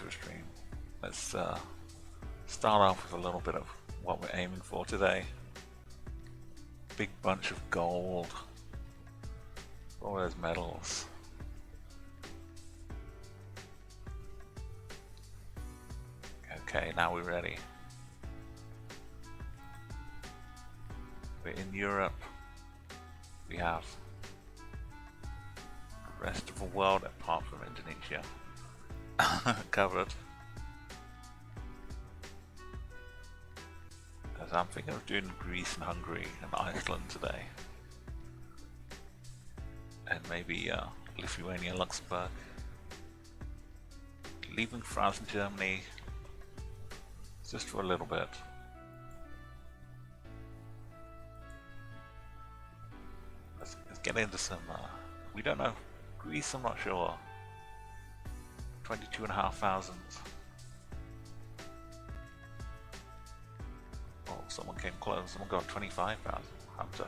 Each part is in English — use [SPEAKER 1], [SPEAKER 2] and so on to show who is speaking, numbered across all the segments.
[SPEAKER 1] intro stream. Let's start off with a little bit of what we're aiming for today. Big bunch of gold. All those medals. Okay, now we're ready. We're in Europe. We have the rest of the world apart from Indonesia covered. As I'm thinking of doing Greece and Hungary and Iceland today. And maybe Lithuania, Luxembourg. Leaving France and Germany just for a little bit. Let's get into some, we don't know, Greece I'm not sure. 22,500. Oh, someone came close, someone got 25,000. Have to.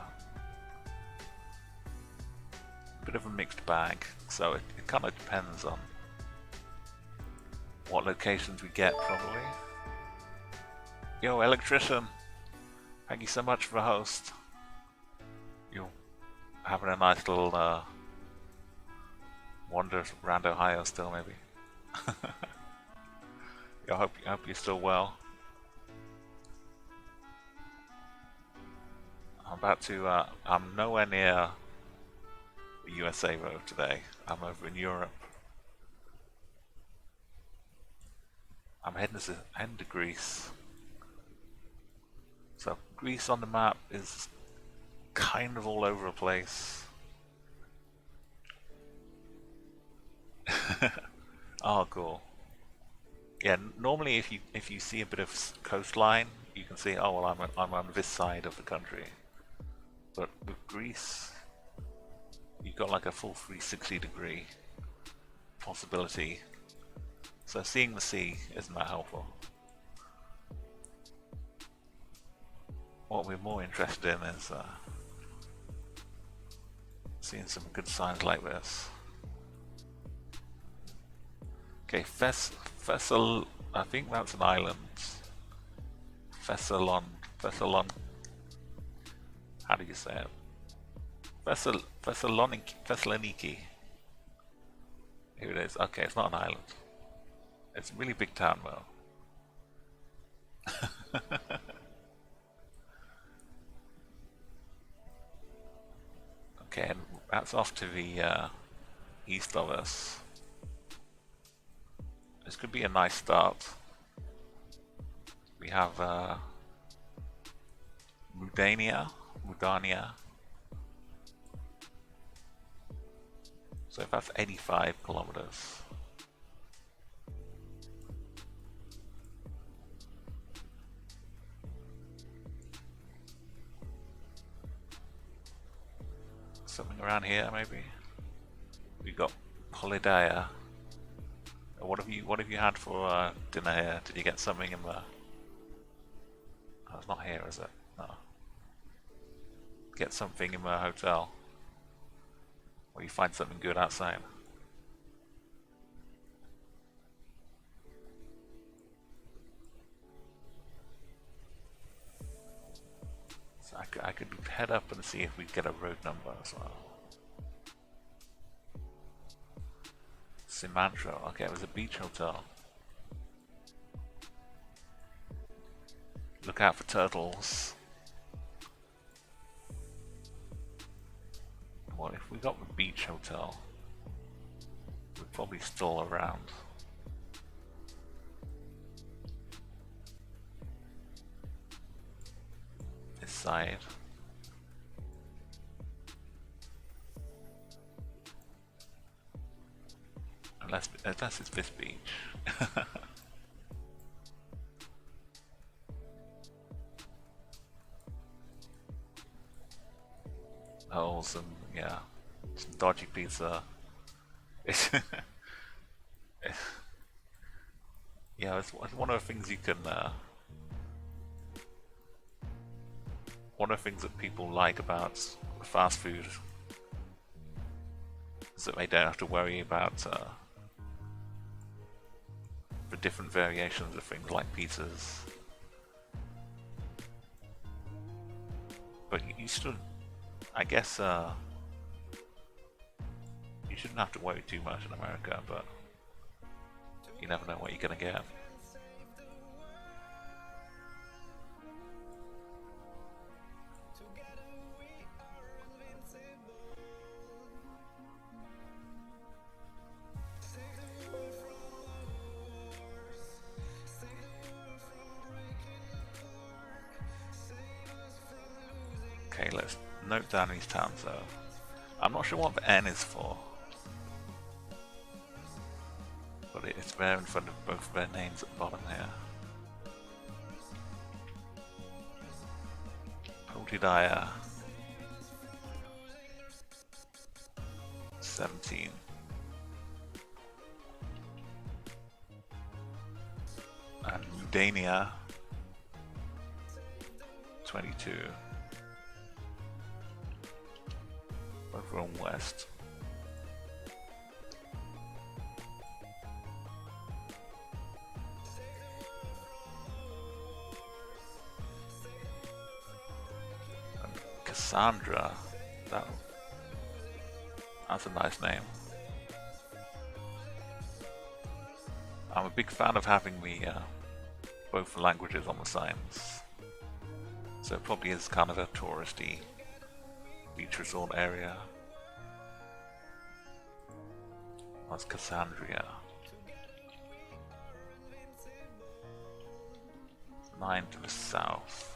[SPEAKER 1] Bit of a mixed bag, so it kind of depends on what locations we get, probably. Yo, electrician! Thank you so much for the host. You're having a nice little wander around Ohio still, maybe. I hope you're still well. I'm nowhere near the USA road today. I'm over in Europe. I'm heading to Greece. So Greece on the map is kind of all over the place. Oh, cool. Yeah, normally if you see a bit of coastline, you can see, oh well, I'm on this side of the country. But with Greece, you've got like a full 360-degree possibility. So seeing the sea isn't that helpful. What we're more interested in is seeing some good signs like this. Okay, Thessalon, I think that's an island. Thessalon. How do you say it? Thessaloniki. Here it is. Okay, it's not an island. It's a really big town, though. Okay, and that's off to the east of us. This could be a nice start. We have Mudania. So if that's 85 kilometers. Something around here, maybe. We got Polydea. What have you had for dinner here? Did you get something in the? Oh, it's not here, is it? No. Get something in the hotel. Or you find something good outside. So I could head up and see if we get a road number as well. Simantro. Okay, it was a beach hotel. Look out for turtles. Well, if we got the beach hotel, we're probably still around. This side. Unless it's this beach. Oh, some dodgy pizza. Yeah, it's one of the things you can. One of the things that people like about fast food is that they don't have to worry about for different variations of things like pizzas. But you still, I guess, you shouldn't have to worry too much in America, but you never know what you're gonna get. Okay, let's note down these towns though. I'm not sure what the N is for, but it's there in front of both of their names at the bottom here. Potidaya 17. And Mudania 22. Both are on west. And Cassandra, that's a nice name. I'm a big fan of having the both languages on the signs, so it probably is kind of a touristy beach resort area. That's Cassandria. 9 to the south.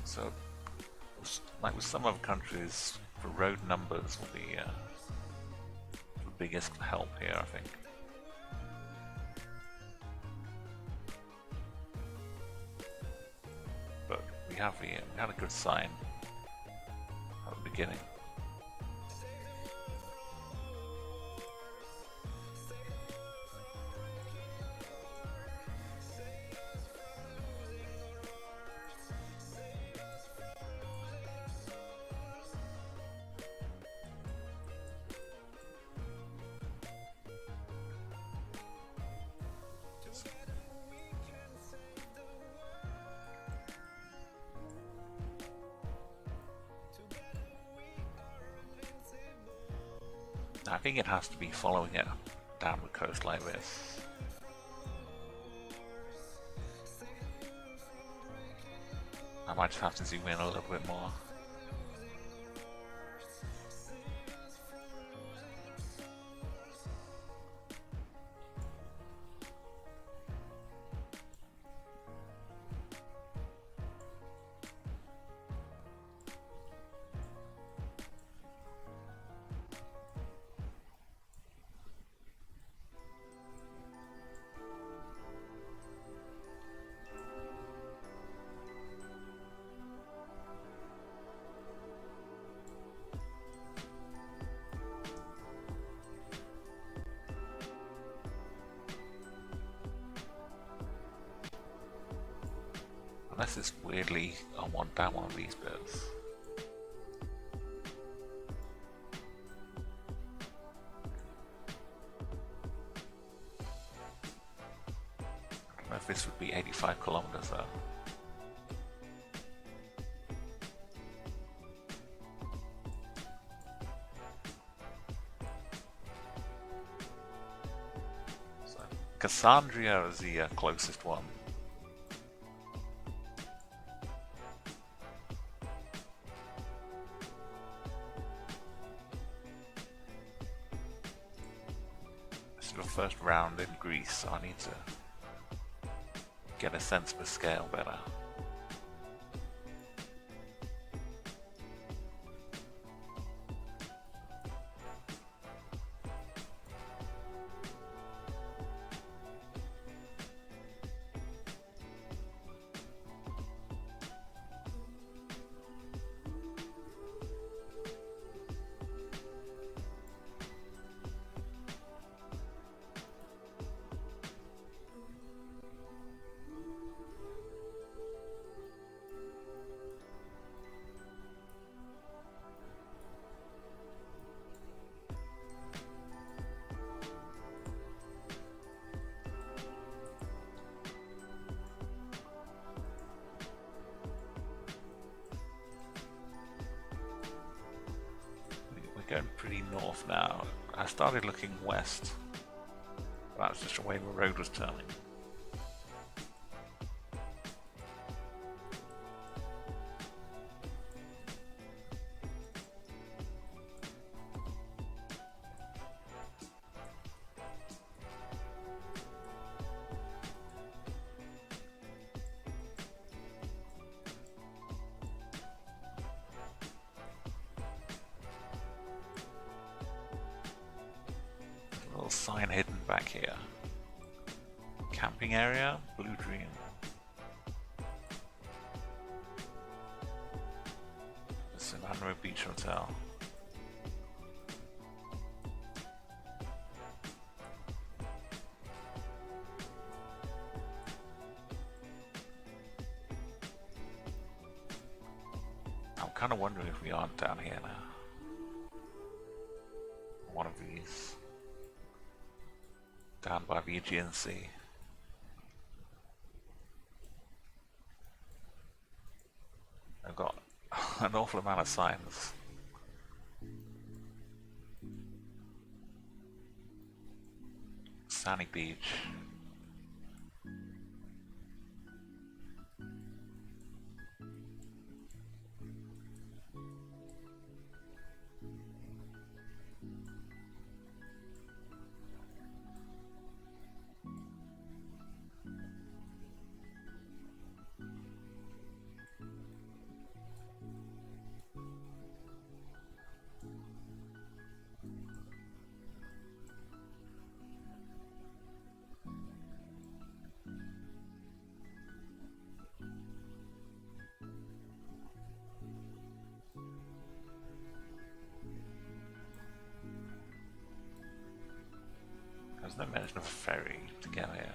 [SPEAKER 1] So, like with some other countries, the road numbers will be the biggest help here, I think. But we had a good sign at the beginning. I think it has to be following it down the coast like this. I might just have to zoom in a little bit more. Unless it's weirdly on down one of these bits. I don't know if this would be 85 kilometers though. So Cassandria is the closest one. The first round in Greece, so I need to get a sense of the scale better. going pretty north now. I started looking west. That's just the way the road was turning. A little sign hidden back here. Camping area, Blue Dream. Savannah Beach Hotel. I'm kind of wondering if we aren't down here now. One of these. Down by the Aegean Sea. I've got an awful amount of signs. Sunny Beach. There's no mention of a ferry to get here.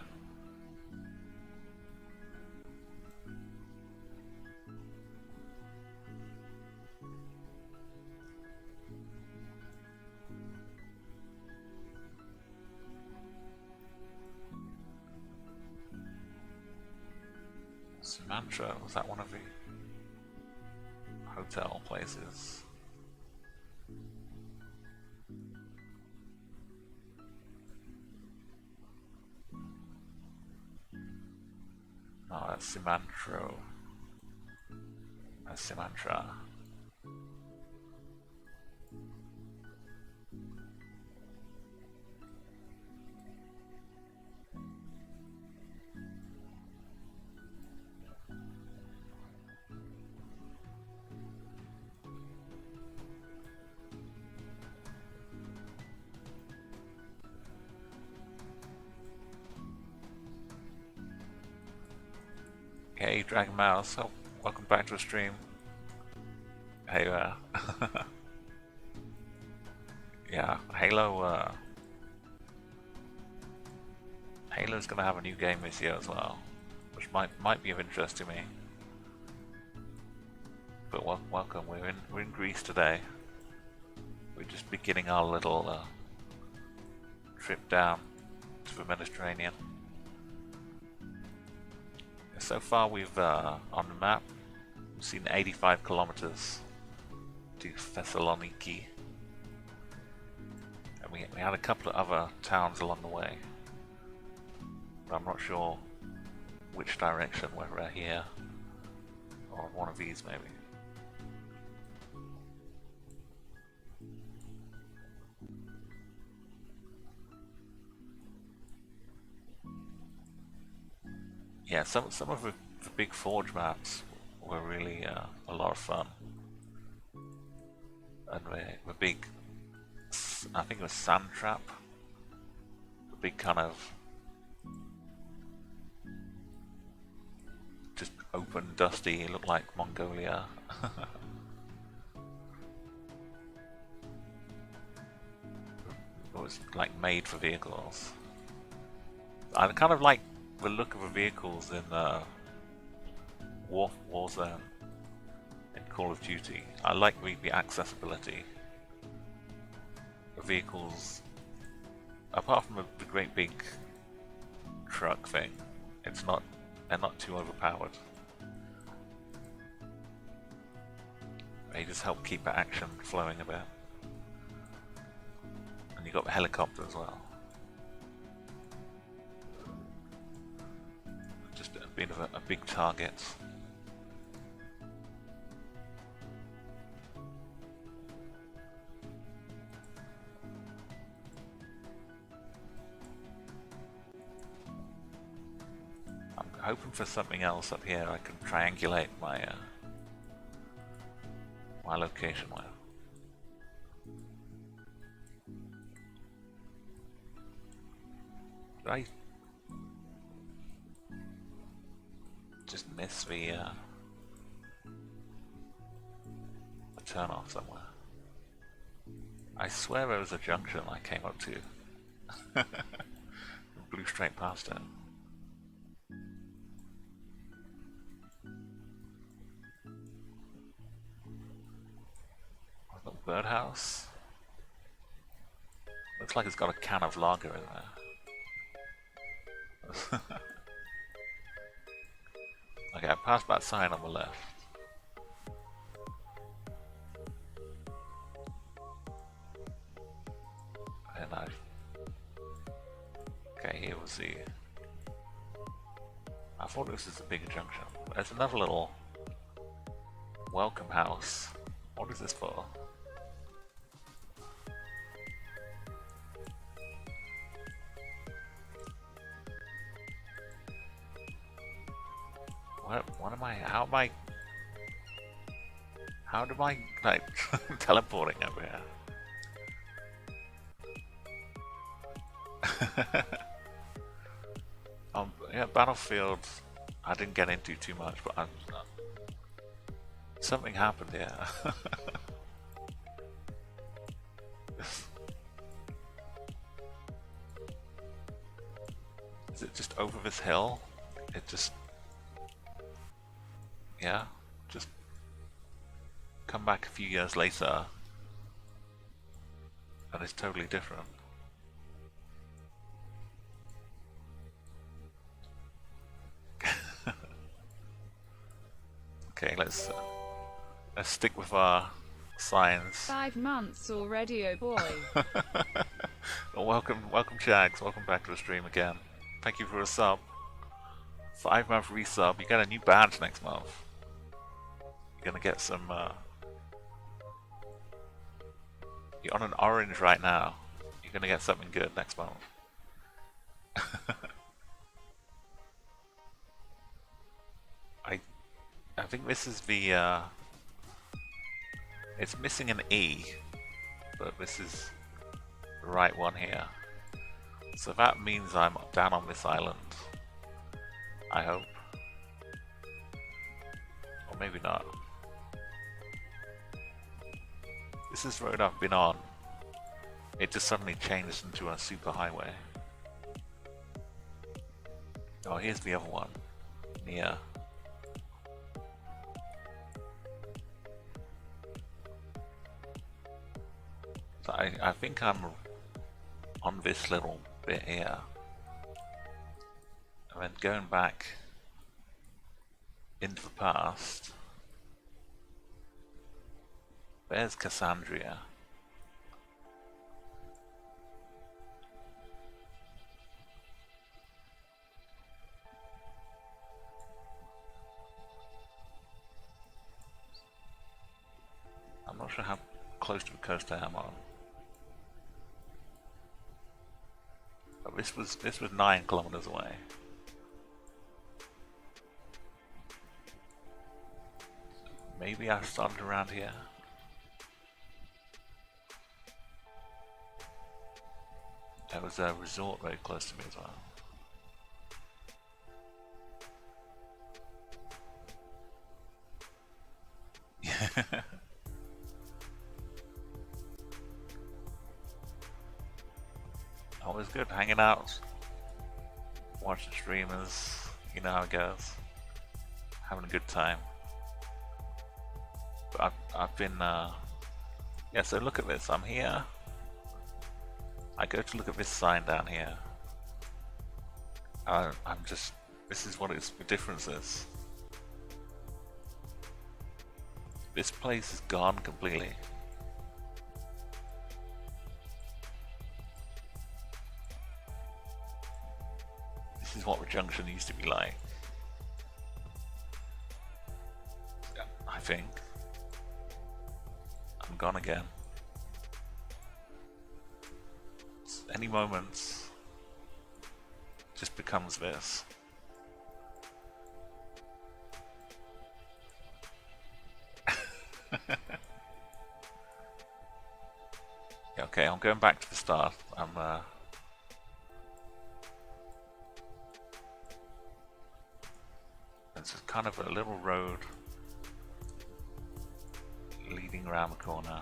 [SPEAKER 1] Sumatra, was that one of the hotel places? Oh, that's Simantro. That's Sumatra. Hey, Dragon Mouse, oh, welcome back to the stream. Hey, yeah, Halo, Halo's gonna have a new game this year as well, which might be of interest to me. But welcome, we're in Greece today. We're just beginning our little trip down to the Mediterranean. So far we've, on the map, we've seen 85 kilometers to Thessaloniki. And we had a couple of other towns along the way. But I'm not sure which direction, whether we're here or one of these maybe. Yeah, some of the big forge maps were really a lot of fun. And the big, I think it was Sand Trap, the big kind of just open, dusty, it looked like Mongolia. It was like made for vehicles. I kind of like the look of the vehicles in Warzone in Call of Duty. I like the accessibility of vehicles. Apart from the great big truck thing, they're not too overpowered. They just help keep the action flowing a bit. And you got the helicopter as well. Just a bit of a big target. I'm hoping for something else up here. I can triangulate my my location with. Did I just miss the turn off somewhere? I swear there was a junction I came up to. Blew straight past it. The birdhouse. Looks like it's got a can of lager in there. Okay, I passed that sign on the left. And okay, here we'll see. I thought this was a bigger junction. There's another little welcome house. What is this for? What am I, how am I, like, teleporting over here? Yeah, Battlefield, I didn't get into too much, but something happened here. Is it just over this hill? It just... Yeah, just come back a few years later and it's totally different. Okay, let's stick with our signs.
[SPEAKER 2] 5 months already, oh boy.
[SPEAKER 1] Well, welcome Shags, welcome back to the stream again. Thank you for a sub. 5-month resub, you get a new badge next month. You're gonna get some, you're on an orange right now. You're gonna get something good next month. I think this is the, it's missing an E, but this is the right one here. So that means I'm down on this island. I hope. Or maybe not. This is the road I've been on. It just suddenly changed into a super highway. Oh, here's the other one. Near. So I think I'm on this little bit here. And then going back into the past. There's Cassandria. I'm not sure how close to the coast I am on. But this was 9 kilometers away. Maybe I started around here. There was a resort very close to me as well. Always good hanging out, watching streamers, you know how it goes. Having a good time. But I've been, yeah, so look at this, I'm here. I go to look at this sign down here. I'm just, this is what the difference is. This place is gone completely. what the junction used to be like. Yeah, I think. I'm gone again. Any moment just becomes this. Yeah, okay, I'm going back to the start. It's kind of a little road leading around the corner.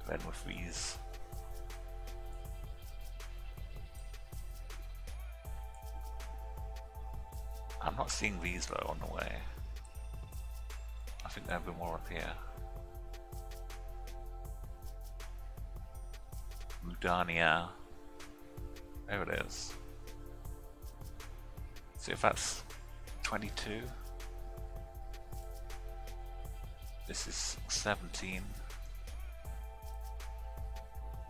[SPEAKER 1] Then with these I'm not seeing these though on the way. I think there'll be more up here. Mudania. There it is. See if that's 22. This is 17.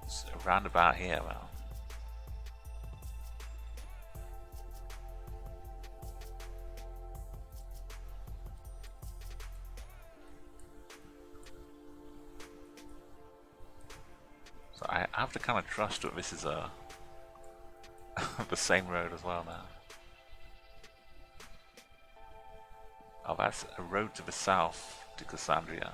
[SPEAKER 1] It's around about here, well. So I have to kind of trust that this is the same road as well now. Oh, that's a road to the south to Cassandria.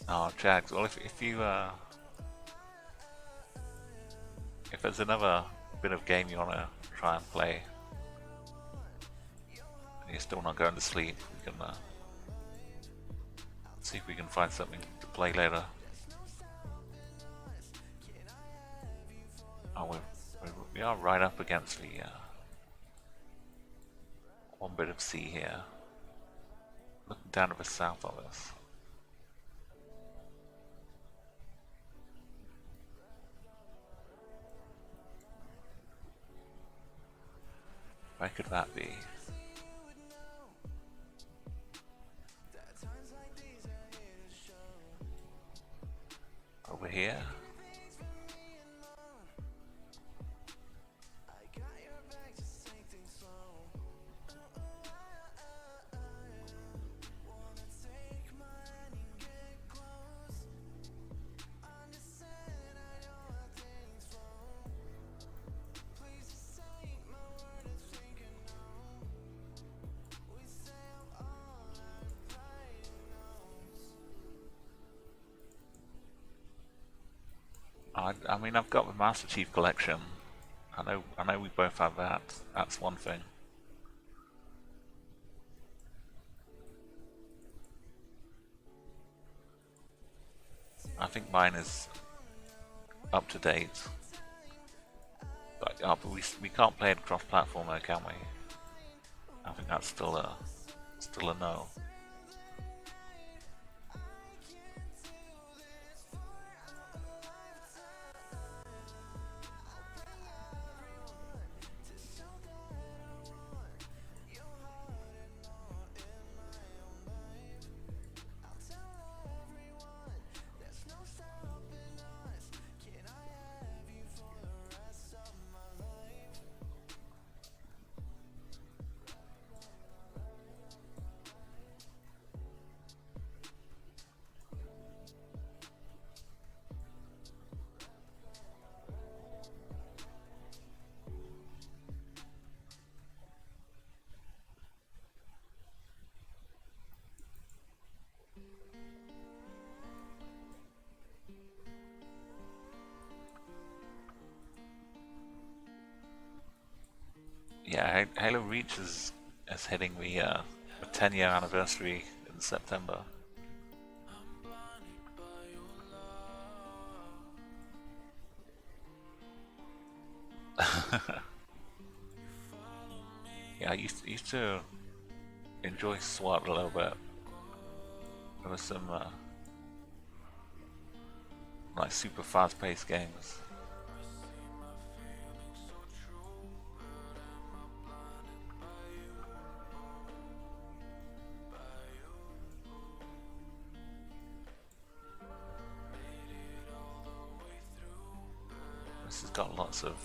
[SPEAKER 1] Oh, Jags. Well, if there's another bit of game you wanna try and play, and you're still not going to sleep, we can see if we can find something to play later. Oh, we are right up against the one bit of sea here. Looking down to the south of us. Where could that be? Over here? I mean, I've got the Master Chief Collection. I know we both have that. That's one thing. I think mine is up to date. But we can't play it cross-platform though, can we? I think that's still a no. Yeah, Halo Reach is hitting the a 10-year anniversary in September. Yeah, I used to enjoy SWAT a little bit. There was some like super fast-paced games. This has got lots of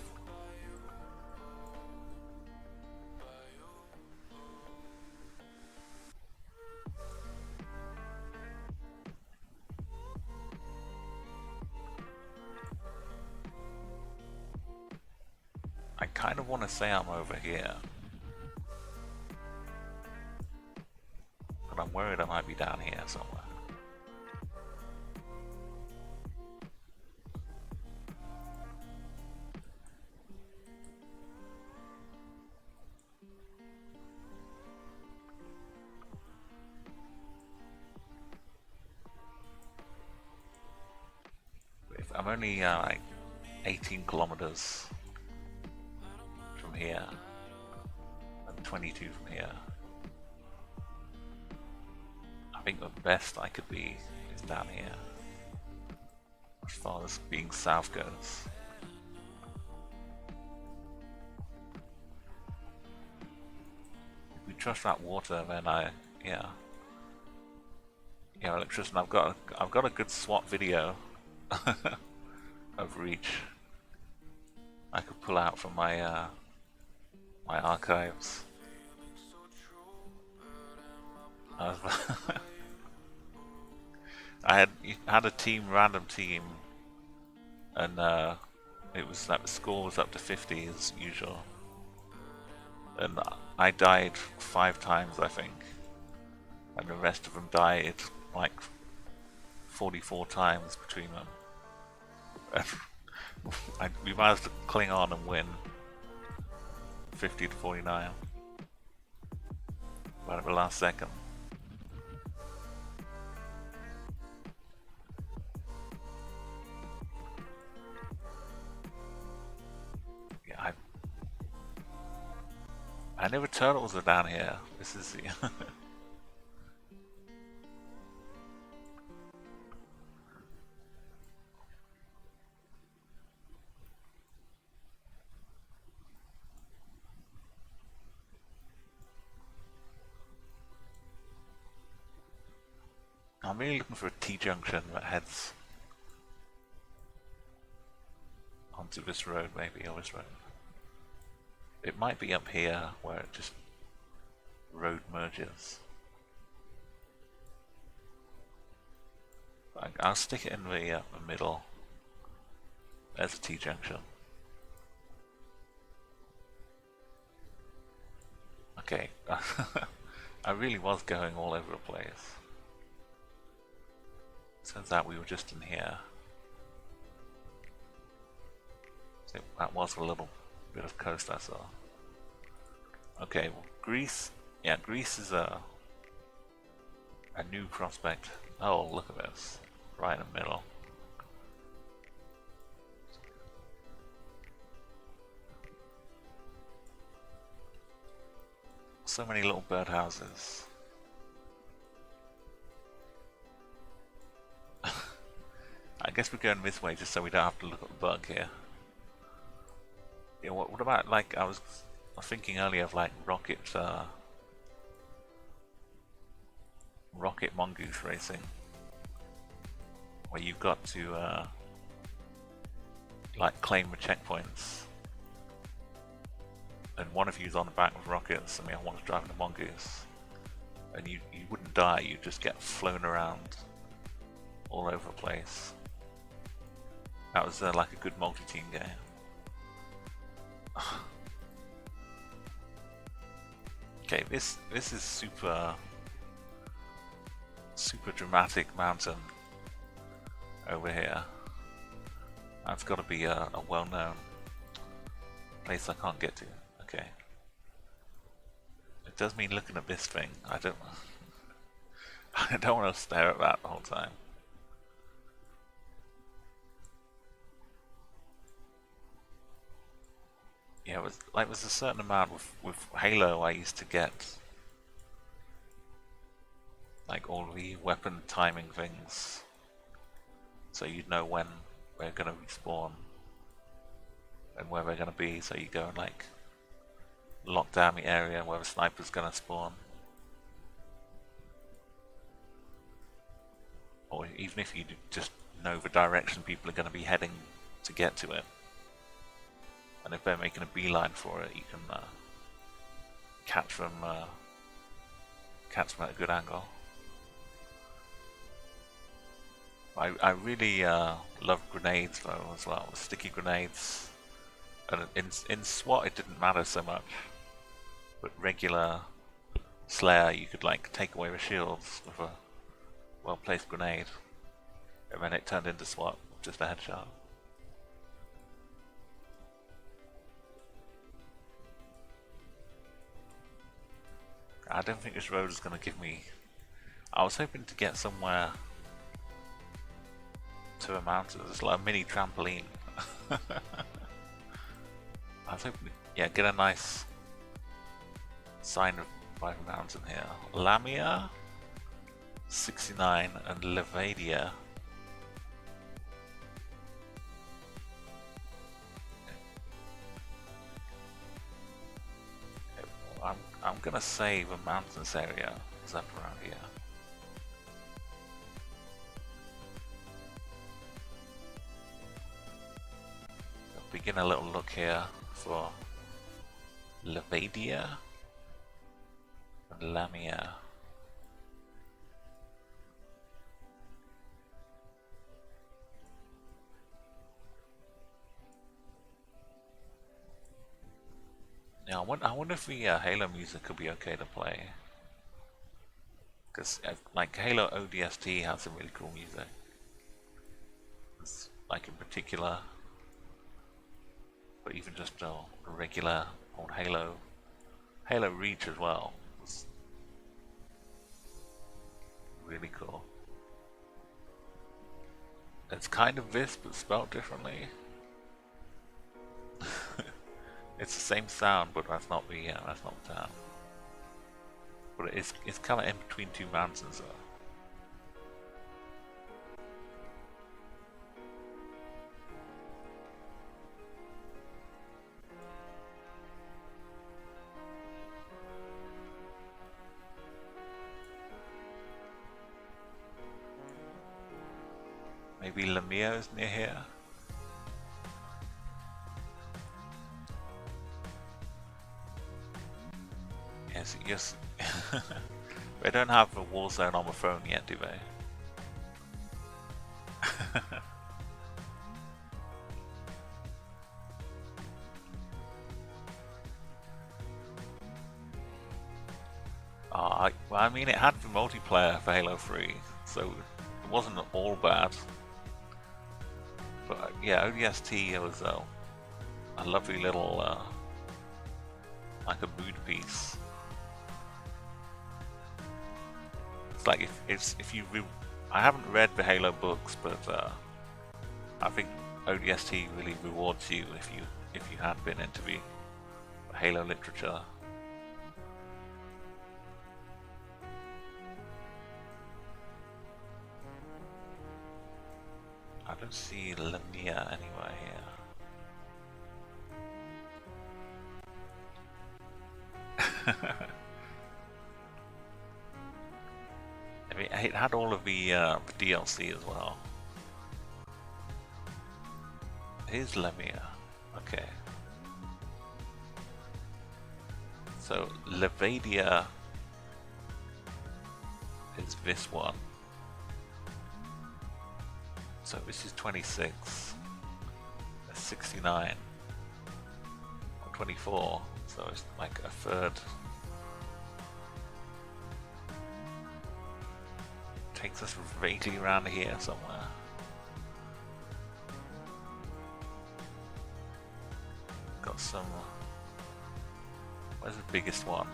[SPEAKER 1] I kind of want to say I'm over here, but I'm worried I might be down here somewhere. If I'm only like 18 kilometers from here, and 22 from here. I think the best I could be is down here, as far as being south goes. If we trust that water, then yeah, electrician. I've got a good SWAT video of Reach. I could pull out from my my archives. I had a random team, and it was like the score was up to 50 as usual, and I died 5 times I think, and the rest of them died like 44 times between them. We managed to cling on and win 50 to 49 right at the last second. Yeah, I never turtles are down here. This is the I'm really looking for a T-junction that heads onto this road, maybe, or this road. It might be up here where it just road merges. I'll stick it in the middle. There's a T-junction. Okay, I really was going all over the place. Turns out we were just in here. So that was a little bit of coast I saw. Okay, well, Greece. Yeah, Greece is a new prospect. Oh, look at this. Right in the middle. So many little birdhouses. I guess we're going this way just so we don't have to look at the bug here. Yeah, what about, like, I was thinking earlier of like rocket mongoose racing, where you've got to like claim the checkpoints, and one of you's on the back of rockets. I mean, I want to drive the mongoose, and you wouldn't die. You just get flown around all over the place. That was like a good multi-team game. Okay, this is super dramatic mountain over here. That's got to be a well-known place I can't get to. Okay. does mean looking at this thing. I don't I don't want to stare at that the whole time. Yeah, there's a certain amount with Halo I used to get like all the weapon timing things, so you'd know when they're gonna respawn and where they're gonna be, so you go and like lock down the area where the sniper's gonna spawn. Or even if you just know the direction people are gonna be heading to get to it. And if they're making a beeline for it, you can catch them at a good angle. I really love grenades though as well, sticky grenades. And in SWAT it didn't matter so much, but regular Slayer you could like take away the shields with a well-placed grenade, and then it turned into SWAT, just a headshot. I don't think this road is going to give me... I was hoping to get somewhere to a mountain. It's like a mini trampoline. I was hoping to, yeah, get a nice sign of by the mountain here. Lamia, 69, and Levadia. I'm gonna say the mountains area is up around here. So begin a little look here for Levadia and Lamia. Now I wonder if the Halo music could be okay to play, because like Halo ODST has some really cool music. It's, like in particular, but even just a regular old Halo Reach as well was really cool. It's kind of this, but spelled differently. It's the same sound, but that's not the town. But it's kind of in between two mountains though. Maybe Lamia is near here. Yes. They don't have a war zone on the phone yet, do they? Well, I mean, it had the multiplayer for Halo 3, so it wasn't all bad. But yeah, ODST was a lovely little, like a mood piece. It's like if you I haven't read the Halo books, but I think ODST really rewards you if you had been into the Halo literature. I don't see Lamia anywhere here. I mean, it had all of the DLC as well. Here's Lamia. Okay. So Levadia is this one. So this is 26. That's 69. Or 24. So it's like a third. Takes us vaguely around here somewhere. Got some... Where's the biggest one?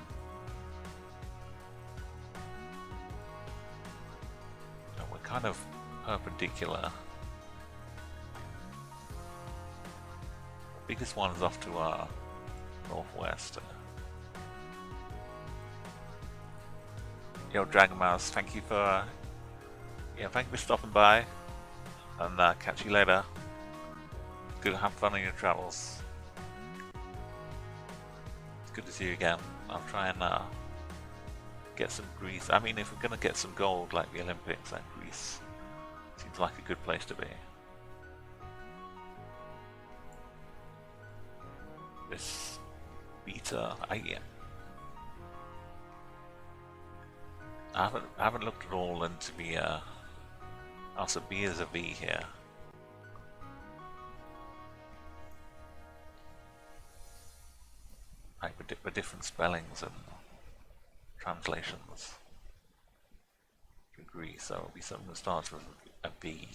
[SPEAKER 1] kind of perpendicular. The biggest one is off to our northwest. Yo, Dragon Mouse, thank you for thank you for stopping by, and catch you later. Good to have fun on your travels. It's good to see you again. I'll try and get some Greece. I mean, if we're gonna get some gold like the Olympics, then Greece seems like a good place to be. This beta, I haven't looked at all into the. Also, B is a V here. Like with different spellings and translations. Agree, so it'll be something that starts with a B.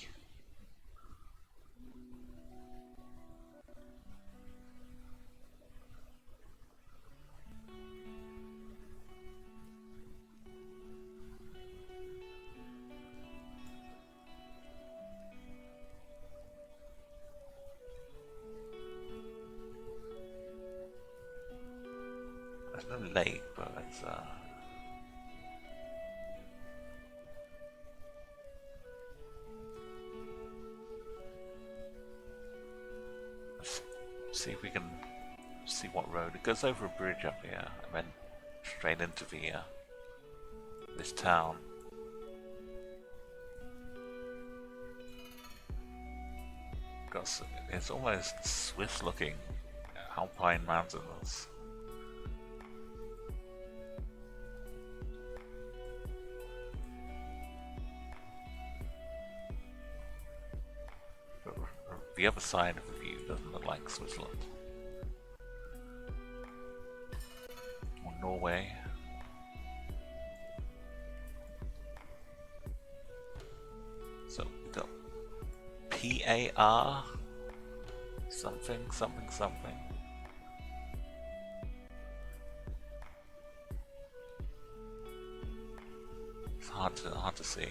[SPEAKER 1] There's no lake, but it's let's see if we can see what road. It goes over a bridge up here and then straight into the this town. Because it's almost Swiss looking alpine mountains. But the other side of the view doesn't look like Switzerland. Or Norway. So we've got PAR something. It's hard to see.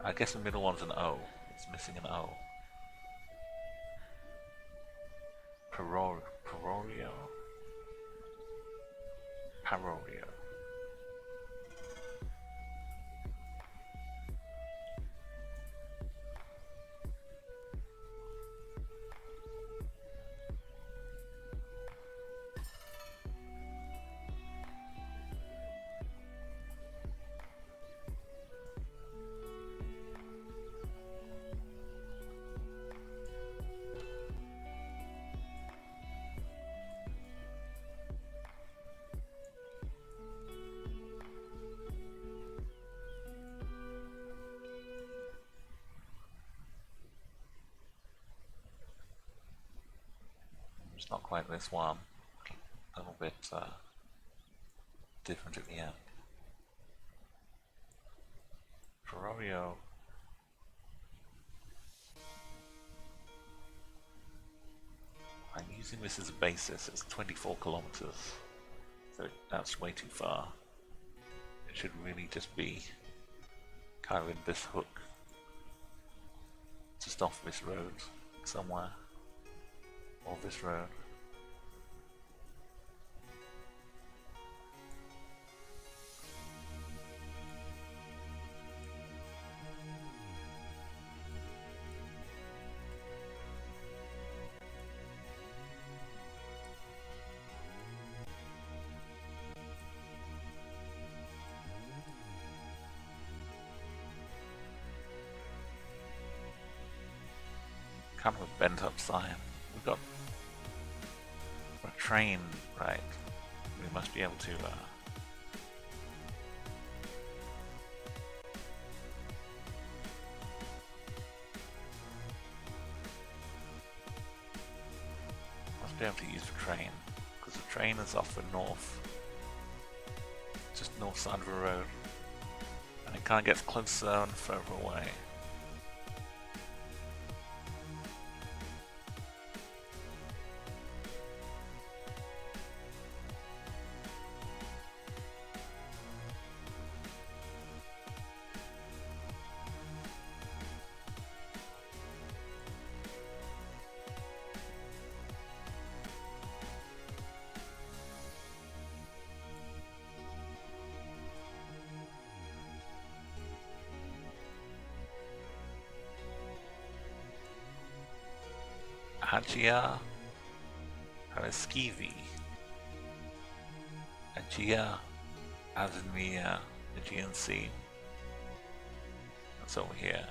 [SPEAKER 1] I guess the middle one's an O. It's missing an O. Parorio. It's not quite this one. A little bit different at the end. Parorio. I'm using this as a basis. It's 24 kilometers, so that's way too far. It should really just be kind of in this hook, just off this road somewhere, or this road. Kind of a bent up sign. We've got a train, right? We must be able to use the train, because the train is off the north, just north side of the road, and it kind of gets closer and further away. Agia, Paraskivi, Agia, Azania, Aegean Sea. That's over here.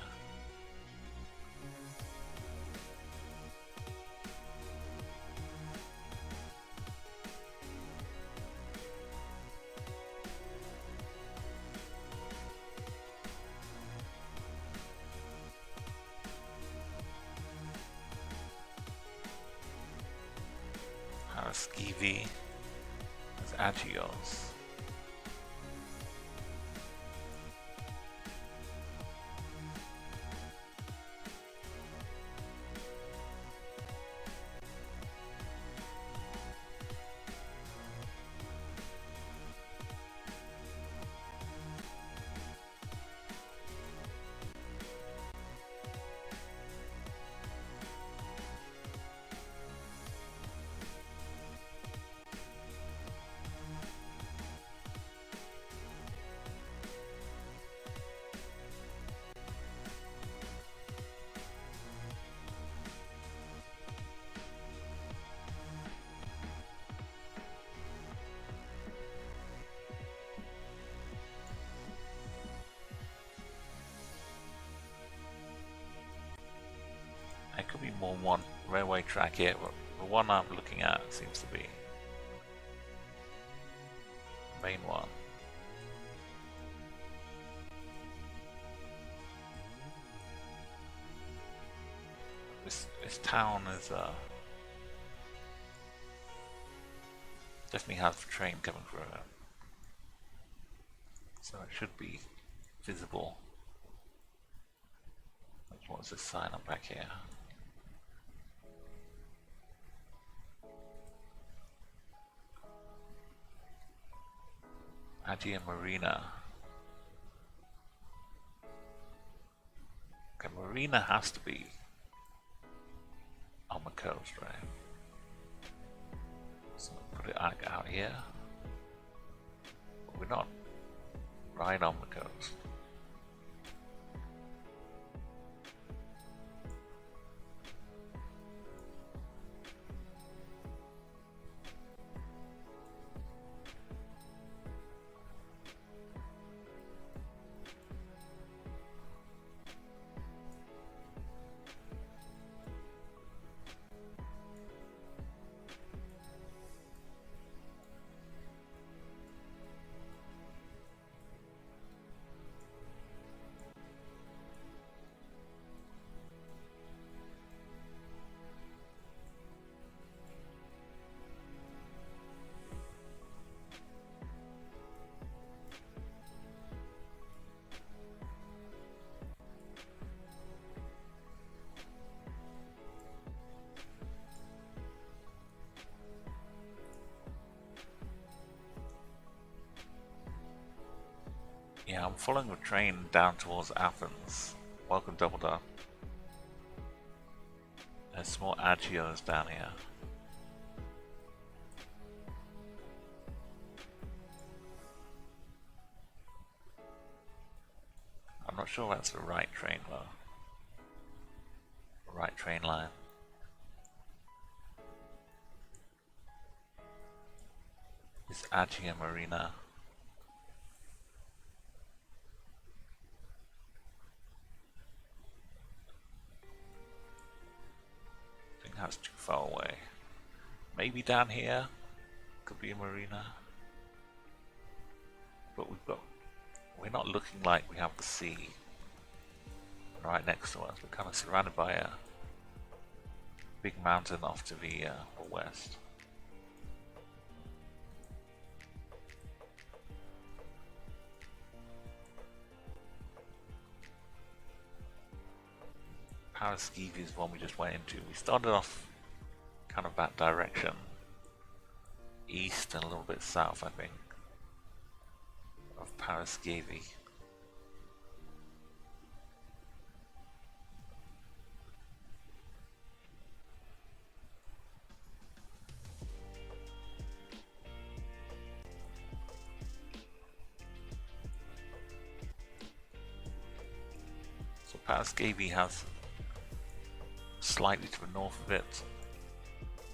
[SPEAKER 1] Paraskivi, that's Agios. There could be more than one railway track here, but the one I'm looking at seems to be the main one. This town is definitely has a train coming through it, so it should be visible. What's this sign up back here? Agia Marina. Okay, Marina has to be on the coast, right? So put it out here. But we're not right on the coast. Yeah, I'm following the train down towards Athens. Welcome, Double Duck. There's some more Agios down here. I'm not sure that's the right train though. The right train line. This Agia Marina. I think that's too far away. Maybe down here could be a marina. But we're not looking like we have the sea right next to us. We're kind of surrounded by a big mountain off to the west. Paraskivi is one we just went into. We started off kind of that direction, east and a little bit south, I think, of Paraskivi. So Paraskivi has slightly to the north of it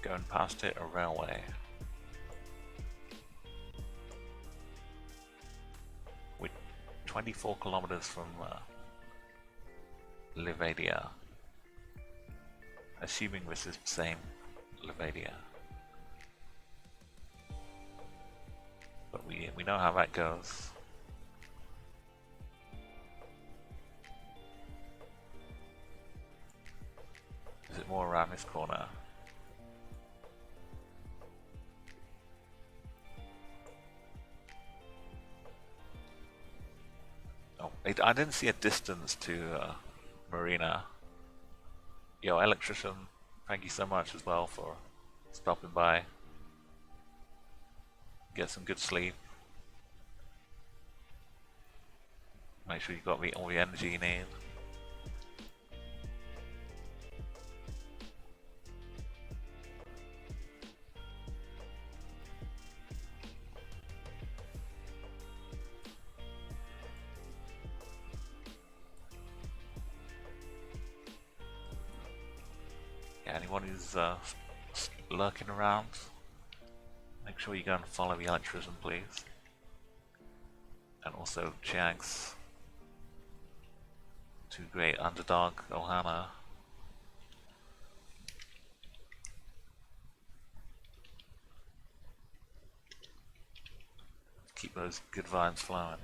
[SPEAKER 1] Going past it, a railway. We're 24 kilometers from Livadia. Assuming this is the same Livadia. But we know how that goes. Is it more around this corner? Oh, I didn't see a distance to Marina. Yo, electrician, thank you so much as well for stopping by. Get some good sleep. Make sure you got all the energy you need. Yeah, anyone who's lurking around, make sure you go and follow the electrician, please. And also Chiang's two great underdog, Ohana. Keep those good vibes flowing.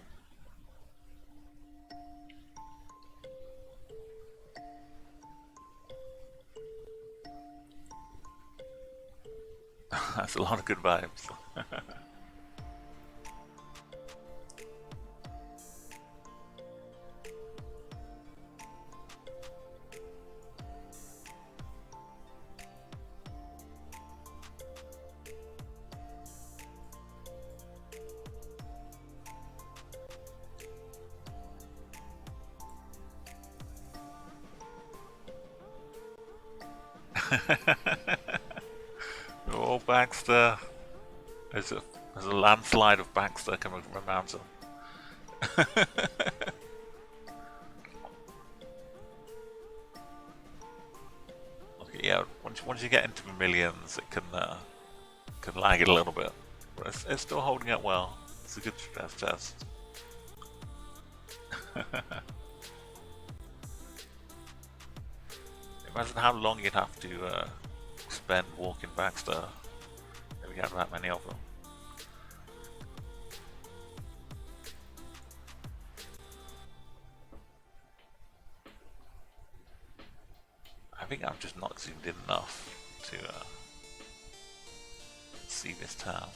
[SPEAKER 1] That's a lot of good vibes. Oh, Baxter. There's a landslide of Baxter coming from a mountain. Okay, yeah, once you get into the millions, it can lag it a little bit, but it's still holding up well. It's a good stress test. Imagine how long you'd have to spend walking Baxter if you had that many of them. I think I've just not zoomed in enough to see this town.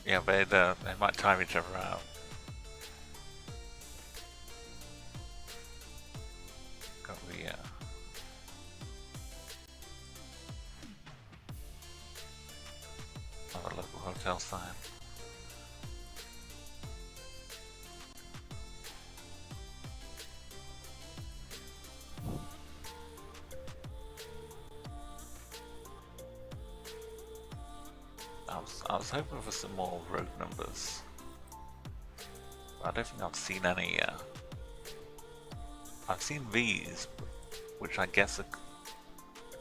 [SPEAKER 1] Yeah, they might time each other out. Got the another local hotel sign. I was hoping for some more road numbers. I don't think I've seen any. I've seen these, which I guess are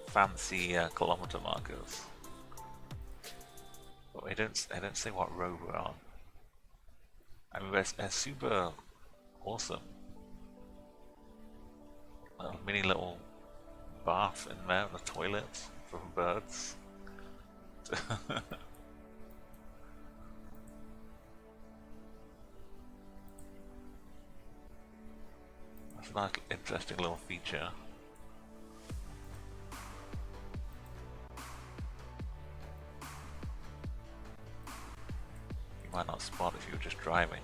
[SPEAKER 1] fancy kilometer markers, but they don't say what road we're on. I mean, they're super awesome. A mini little bath in there, and a toilet for birds. That's a nice, interesting little feature. You might not spot if you were just driving.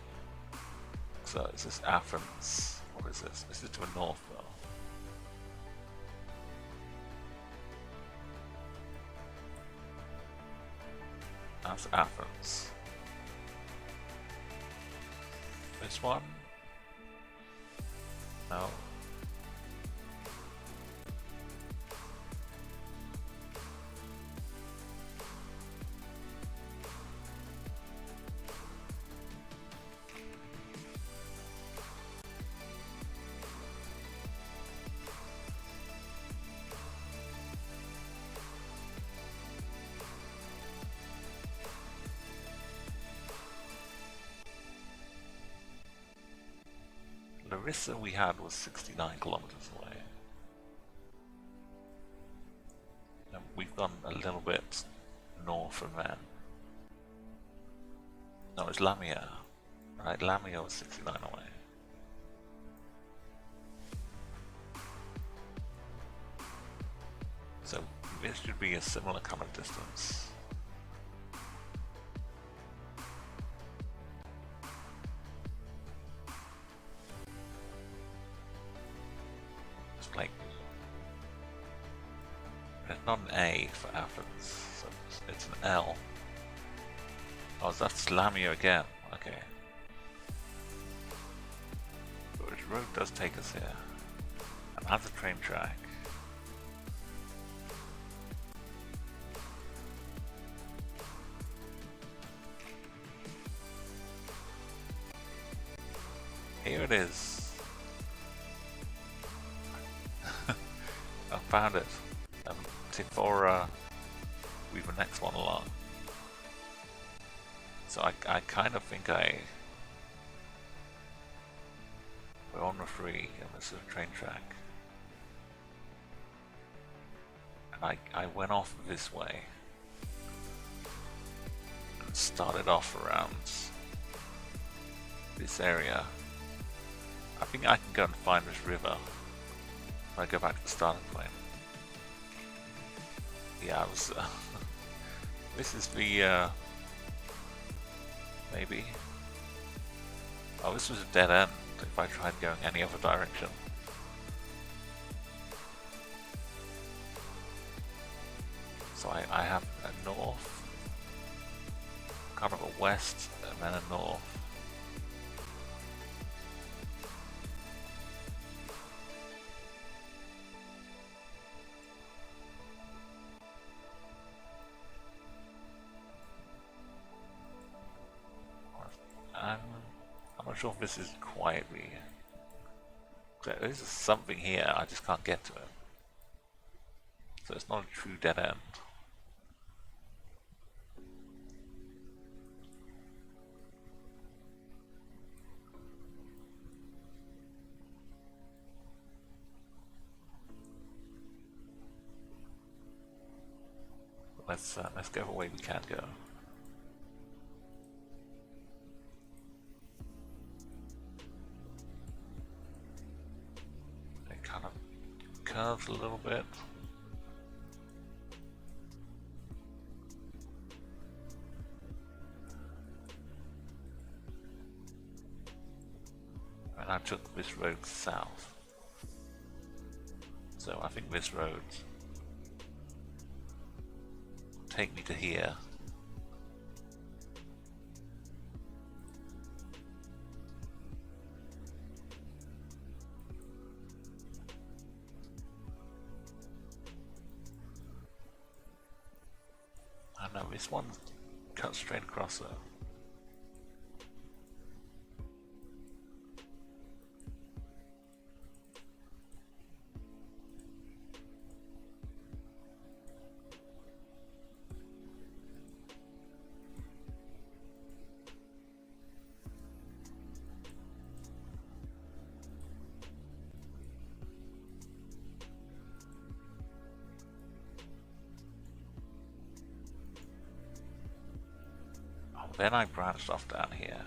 [SPEAKER 1] So is this Athens or What is this? This is to the north though. That's Athens. This one? No. Larissa we had was 69 kilometers away. And we've gone a little bit north from then. No, it's Lamia. Right, Lamia was 69 away. So this should be a similar kind of distance. It's like, it's not an A for Athens, so it's an L. Oh, that's Lamia again. Okay. But which road does take us here? And has a train track. Here it is. I found it. Tifora, weave the next one along. So I kind of think we're on the free and this is a train track. And I went off this way and started off around this area. I think I can go and find this river when I go back to the starting point. Yeah, I was. This is the. Maybe. Oh, this was a dead end if I tried going any other direction. So I have a north, kind of a west, and then a north. I'm not sure if this is quietly. There is something here, I just can't get to it. So it's not a true dead end. Let's go the way we can go. It kind of curves a little bit. And I took this road south. So I think this road take me to here. I know this one cuts straight across though. Then I branched off down here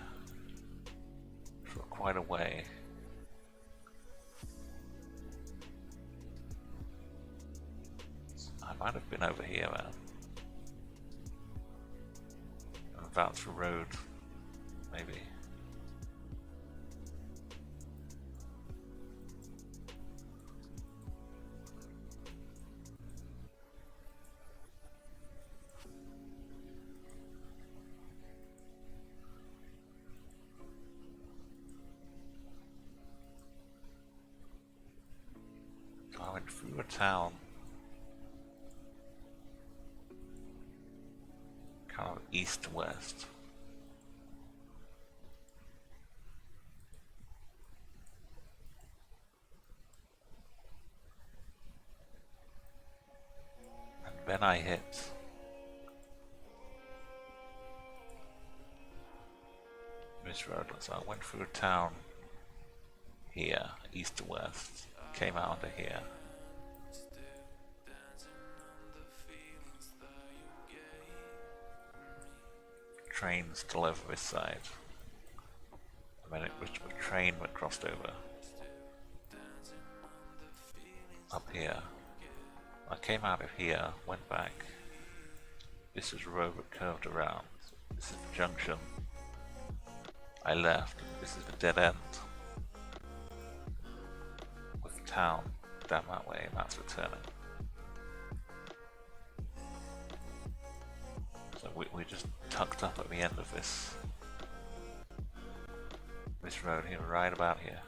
[SPEAKER 1] for quite a way. I might have been over here, man. About the road, maybe. went through a town, kind of east to west. And then I hit this road. So I went through a town here, east to west, came out under here. Trains still over this side. And then a train went crossed over. Up here. I came out of here, went back. This is a road that curved around. This is the junction. I left. This is the dead end. With the town down that way, and that's the turning. So we're just tucked up at the end of this road here, right about here.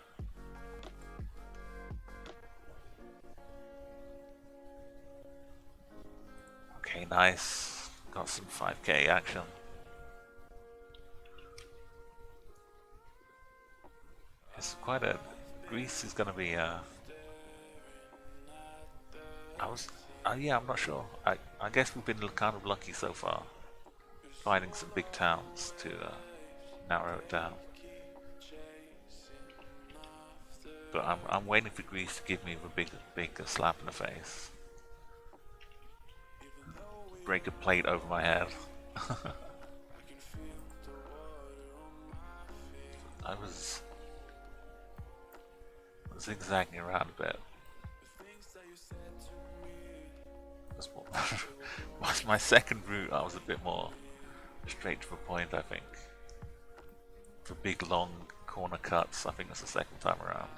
[SPEAKER 1] Okay, nice. Got some 5k action. It's quite a... Greece is gonna be yeah, I'm not sure. I guess we've been kind of lucky so far, finding some big towns to narrow it down. But I'm waiting for Greece to give me a big slap in the face. Break a plate over my head. I was zigzagging around a bit. Was my second route, I was a bit more straight to the point, I think. For big long corner cuts, I think it's the second time around.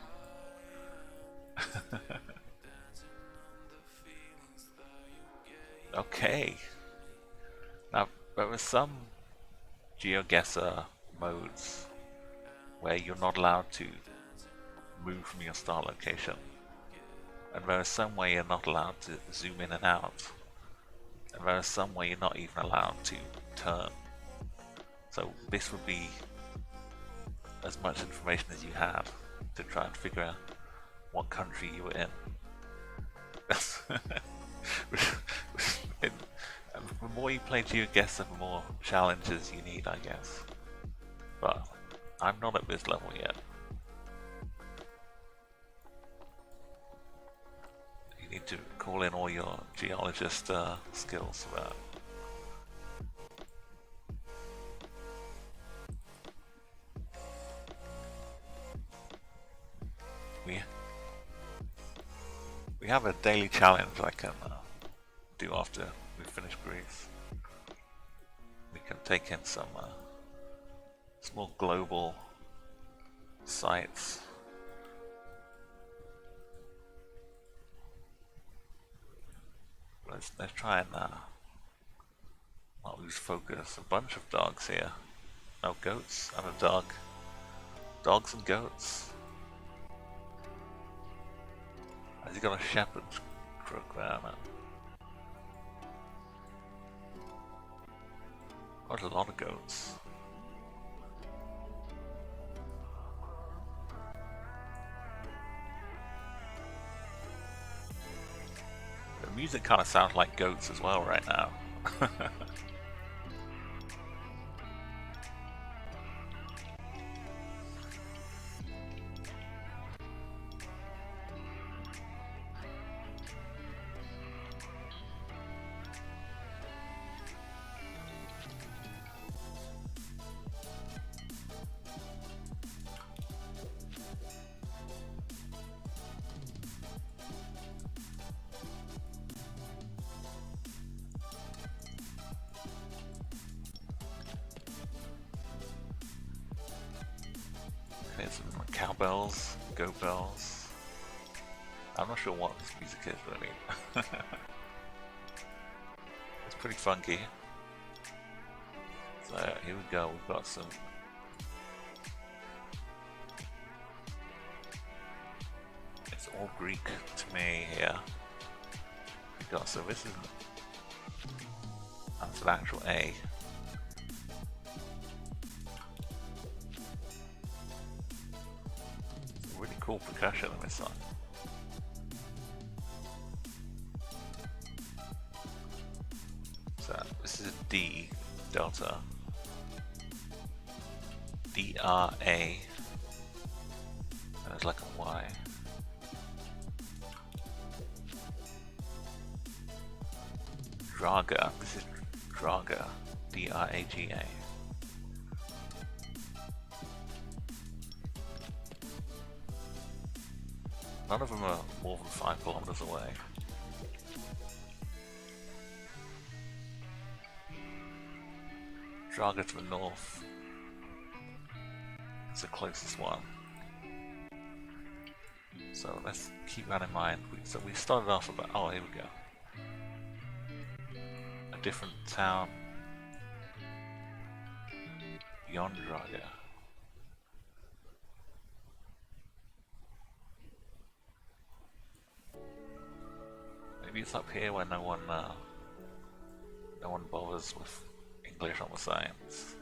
[SPEAKER 1] Okay. Now, there were some GeoGuessr modes where you're not allowed to move from your start location. And there is some way you're not allowed to zoom in and out. And there is some way you're not even allowed to turn. So this would be as much information as you had to try and figure out what country you were in. The more you play GeoGuessr, the more challenges you need, I guess. But I'm not at this level yet. You need to call in all your geologist skills for that. We have a daily challenge I can do after we finish Greece. We can take in some small global sites. Let's try and not lose focus. A bunch of dogs here. No, goats and a dog. Dogs and goats. Has he got a shepherd's crook there, man? Quite a lot of goats. The music kind of sounds like goats as well right now. Some cowbells, goat bells. I'm not sure what this music is really. It's pretty funky. So here we go, we've got some It's all Greek to me here. We got, so this is, that's an actual A. Really cool percussion on this song. So this is a D delta. D-R-A. And it's like a Y. Draga. This is Draga. D-R-A-G-A. None of them are more than 5 kilometers away. Draga to the north is the closest one. So let's keep that in mind. So we started off about, oh, here we go. A different town beyond Draga. Maybe it's up here where no one bothers with English on the signs.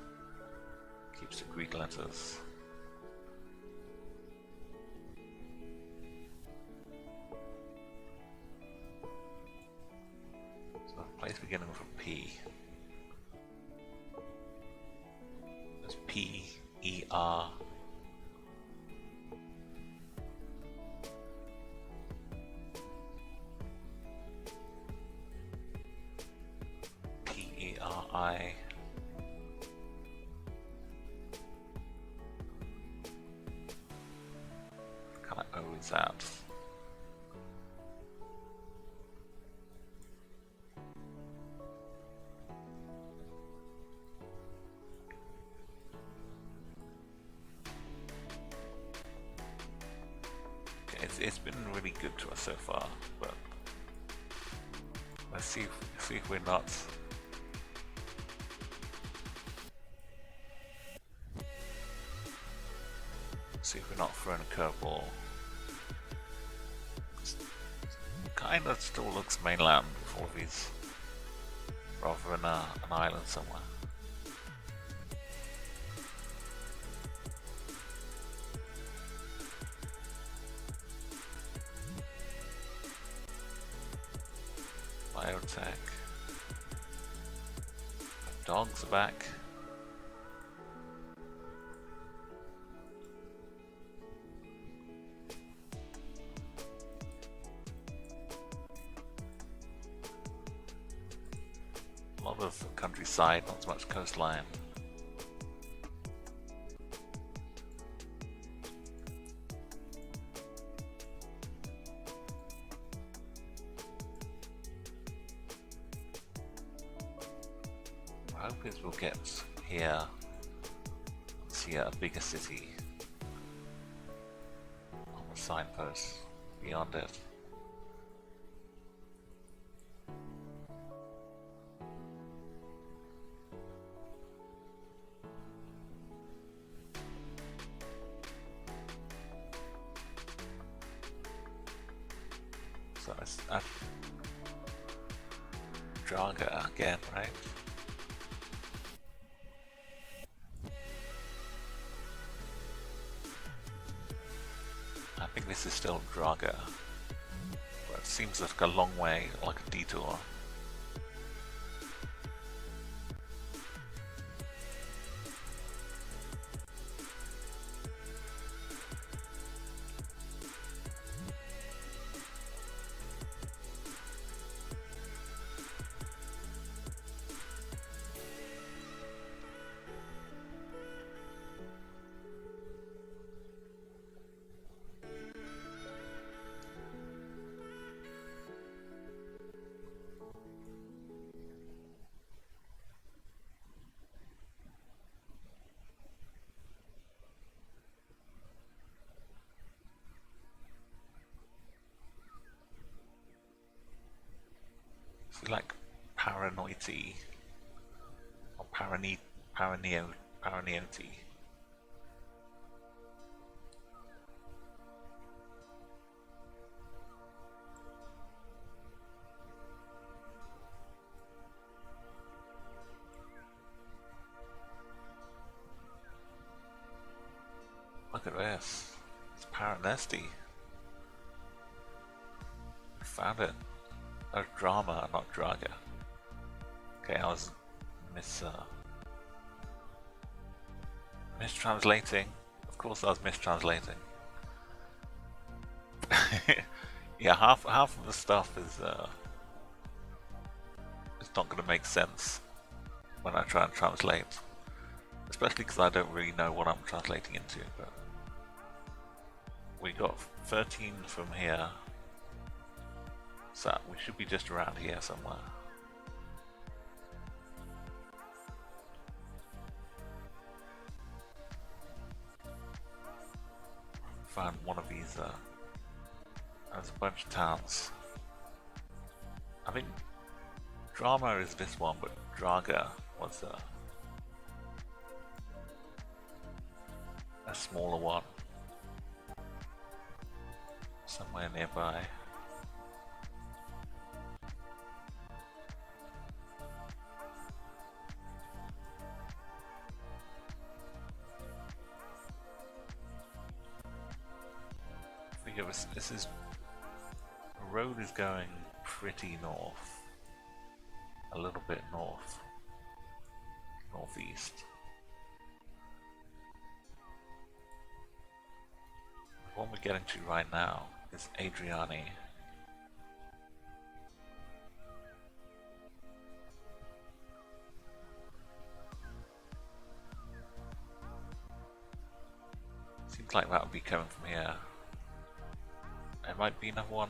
[SPEAKER 1] Keeps the Greek letters. So a place beginning with a P. There's P-E-R. P-E-R-I. Kind of owns that. It's been really good to us so far, but let's see if we're not. See if we're not throwing a curveball. Kind of still looks mainland with all of these, rather than an island somewhere. Biotech. Dogs are back. A lot of countryside, not so much coastline. I hope is we'll get here, see a bigger city on the signpost beyond it. So it's at Draga again, right? I think this is still Draga, but it seems like a long way, like a detour. It's like paranoity or paranoity. Look at this. It's Paranesti. Found it. Oh, drama, not Draga. Okay, I was mistranslating. Of course, I was mistranslating. Yeah, half of the stuff is it's not going to make sense when I try and translate, especially because I don't really know what I'm translating into. But we got 13 from here, so we should be just around here somewhere. Found one of these. There's a bunch of towns. I think Drama is this one, but Draga was a smaller one somewhere nearby. This is the road is going pretty north, a little bit northeast. The one we're getting to right now is Adriani. Seems like that would be coming from here. There might be another one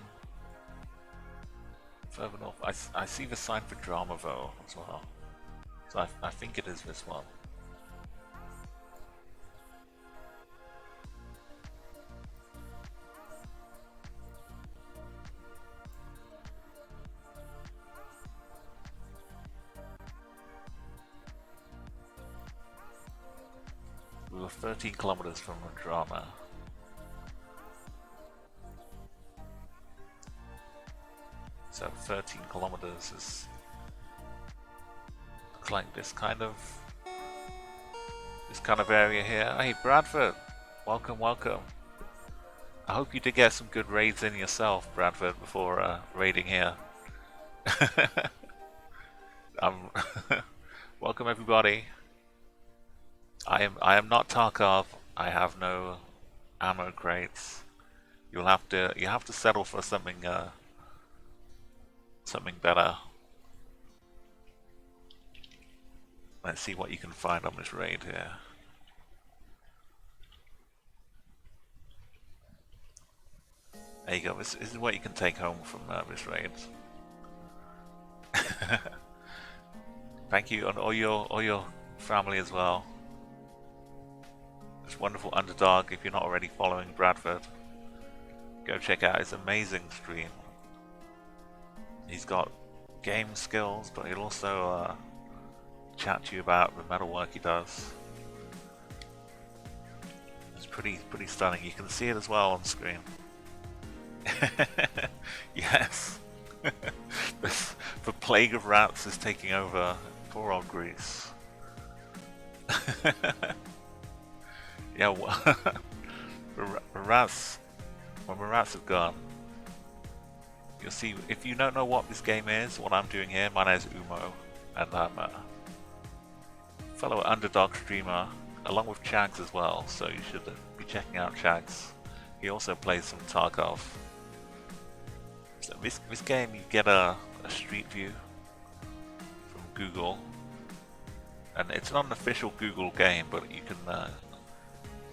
[SPEAKER 1] further north. I see the sign for Dramavo as well, so I think it is this one. We were 13 kilometers from Drama. So 13 kilometers is looks like this kind of area here. Hey Bradford, welcome. I hope you did get some good raids in yourself, Bradford, before raiding here. Welcome everybody. I am not Tarkov. I have no ammo crates. You have to settle for something better. Let's see what you can find on this raid here. There you go. This is what you can take home from this raid. Thank you, and all your family as well. This wonderful underdog. If you're not already following Bradford, go check out his amazing stream. He's got game skills, but he'll also chat to you about the metalwork he does. It's pretty stunning. You can see it as well on screen. Yes. The plague of rats is taking over poor old Greece. Yeah, the rats, when the rats have gone, you'll see. If you don't know what this game is, what I'm doing here, my name is Umo, and I'm a fellow underdog streamer, along with Chags as well, so you should be checking out Chags. He also plays some Tarkov. So this game, you get a street view from Google, and it's not an official Google game, but you can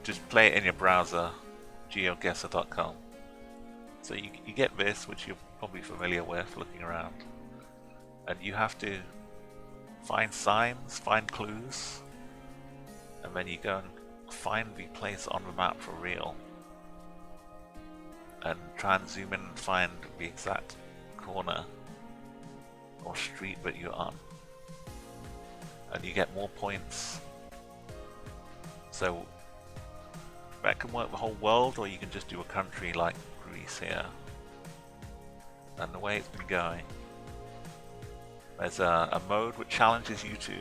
[SPEAKER 1] just play it in your browser, GeoGuessr.com. So you get this, which you're probably familiar with looking around, and you have to find signs, find clues, and then you go and find the place on the map for real, and try and zoom in and find the exact corner or street that you're on, and you get more points. So that can work the whole world, or you can just do a country like Greece here. And the way it's been going, there's a mode which challenges you to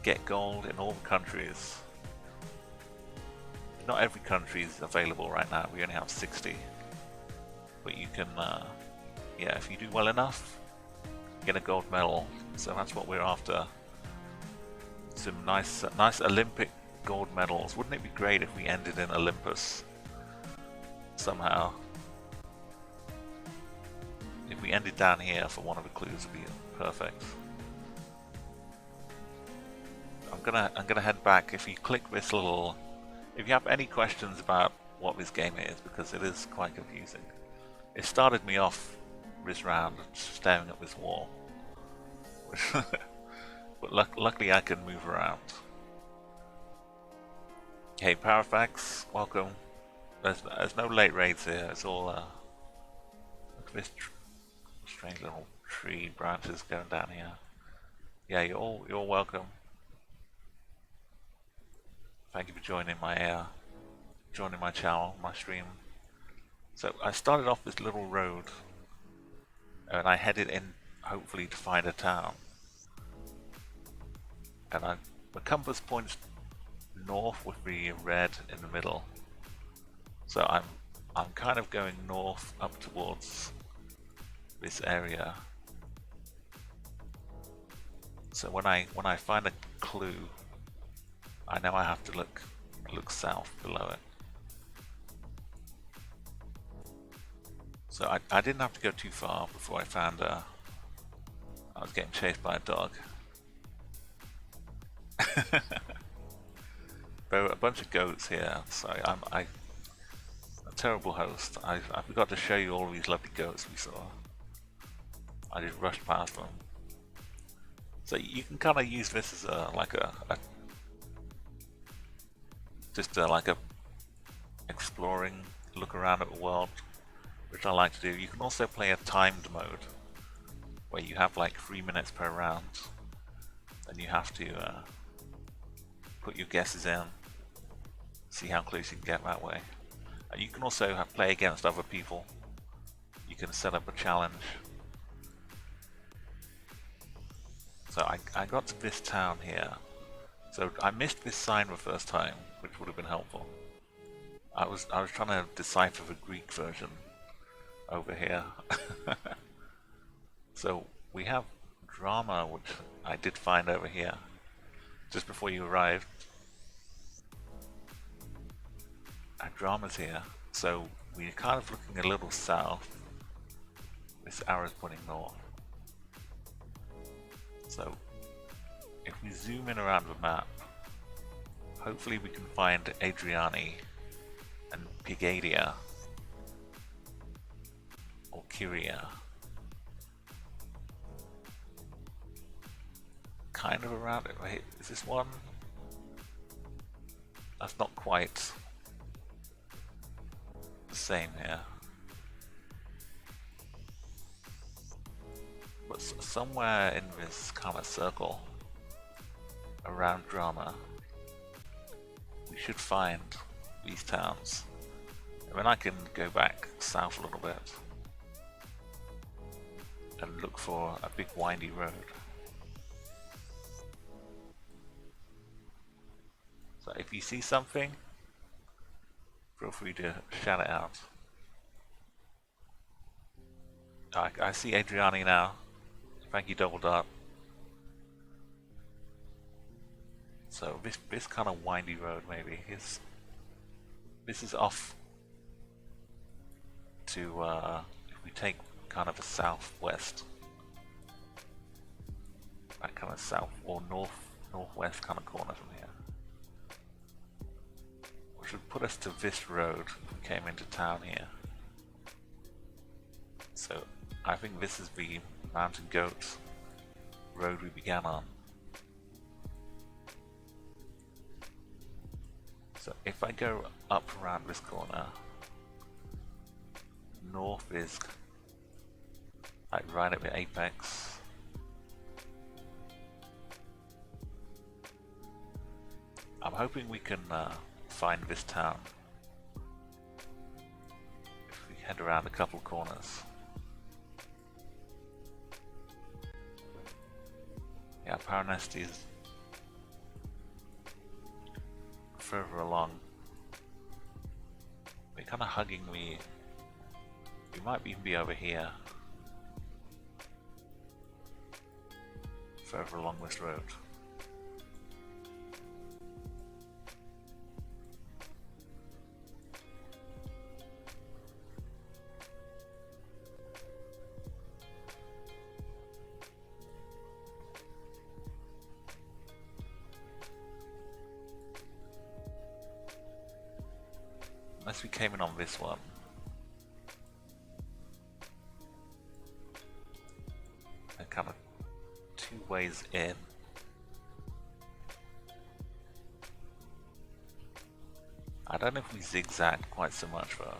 [SPEAKER 1] get gold in all the countries. not every country is available right now. We only have 60, but you can, yeah, if you do well enough, get a gold medal. So that's what we're after. Some nice Olympic gold medals. Wouldn't it be great if we ended in Olympus somehow? If we ended down here for one of the clues, would be perfect. I'm gonna head back. If you click this little, if you have any questions about what this game is, because it is quite confusing. It started me off this round staring at this wall, but luckily I can move around. Hey Parafax, welcome. There's no late raids here. It's all look at this strange little tree branches going down here. Yeah, you're welcome. Thank you for joining my channel, my stream. So I started off this little road, and I headed in hopefully to find a town. And the compass points north with the red in the middle. So I'm kind of going north up towards this area. So when I find a clue, I know I have to look south below it. So I didn't have to go too far before I found I was getting chased by a dog. There were a bunch of goats here. Sorry, I'm a terrible host. I forgot to show you all these lovely goats we saw. I just rushed past them. So you can kind of use this as like a exploring look around at the world, which I like to do. You can also play a timed mode where you have like 3 minutes per round, and you have to put your guesses in, see how close you can get that way. And you can also play against other people. You can set up a challenge. So I got to this town here. So I missed this sign the first time, which would have been helpful. I was trying to decipher the Greek version over here. So we have drama, which I did find over here just before you arrived. Our drama's here, so we're kind of looking a little south. This arrow's pointing north. So if we zoom in around the map, hopefully we can find Adriani and Pigadia or Kyria. Kind of around it. Wait, is this one? That's not quite the same here. But somewhere in this kind of circle around drama, we should find these towns. And then I can go back south a little bit and look for a big windy road. So if you see something, feel free to shout it out. I see Adriani now. Thank you, Double Dart. So this kind of windy road maybe is. This is off to if we take kind of a southwest, that kind of south or northwest kind of corner from here, which would put us to this road if we came into town here. So I think this is the Mountain Goat road we began on. So if I go up around this corner, north is like right at the apex. I'm hoping we can find this town if we head around a couple corners. Yeah, Paranesti is further along kind of hugging me. We might even be over here. Further along this road. Unless we came in on this one. And kind of two ways in. I don't know if we zigzagged quite so much though.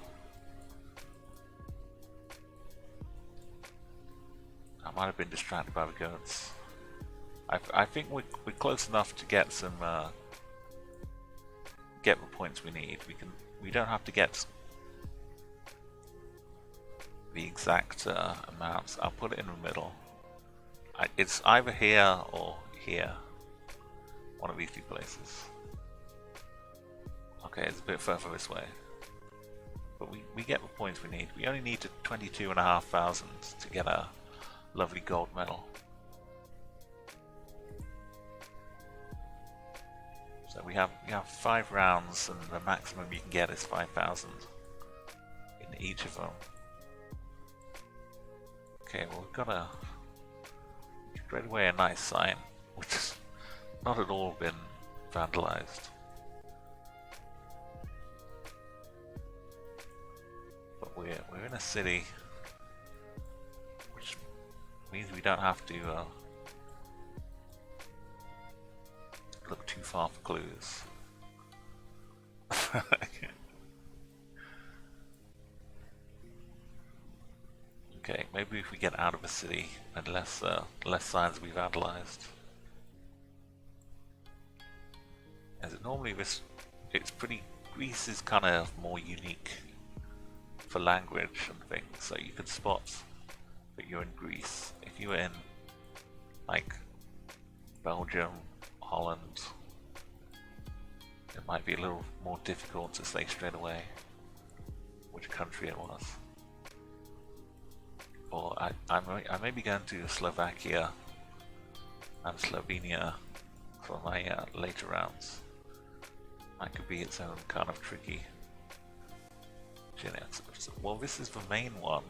[SPEAKER 1] I might have been distracted by the goats. I think we're close enough to get some get the points we need. We don't have to get the exact amounts. I'll put it in the middle. It's either here or here. One of these two places. Okay, it's a bit further this way. But we get the points we need. We only need 22,500 to get a lovely gold medal. So we have 5 rounds, and the maximum you can get is 5,000 in each of them. Okay, well we've got straight away a nice sign, which has not at all been vandalized. But we're in a city, which means we don't have to look too far for clues. Okay, maybe if we get out of the city and less signs we vandalized. As it normally Greece is kind of more unique for language and things, so you could spot that you're in Greece. If you were in like Belgium, Holland, it might be a little more difficult to say straight away which country it was. Or I may be going to Slovakia and Slovenia for my later rounds. That could be its own kind of tricky. Well, this is the main one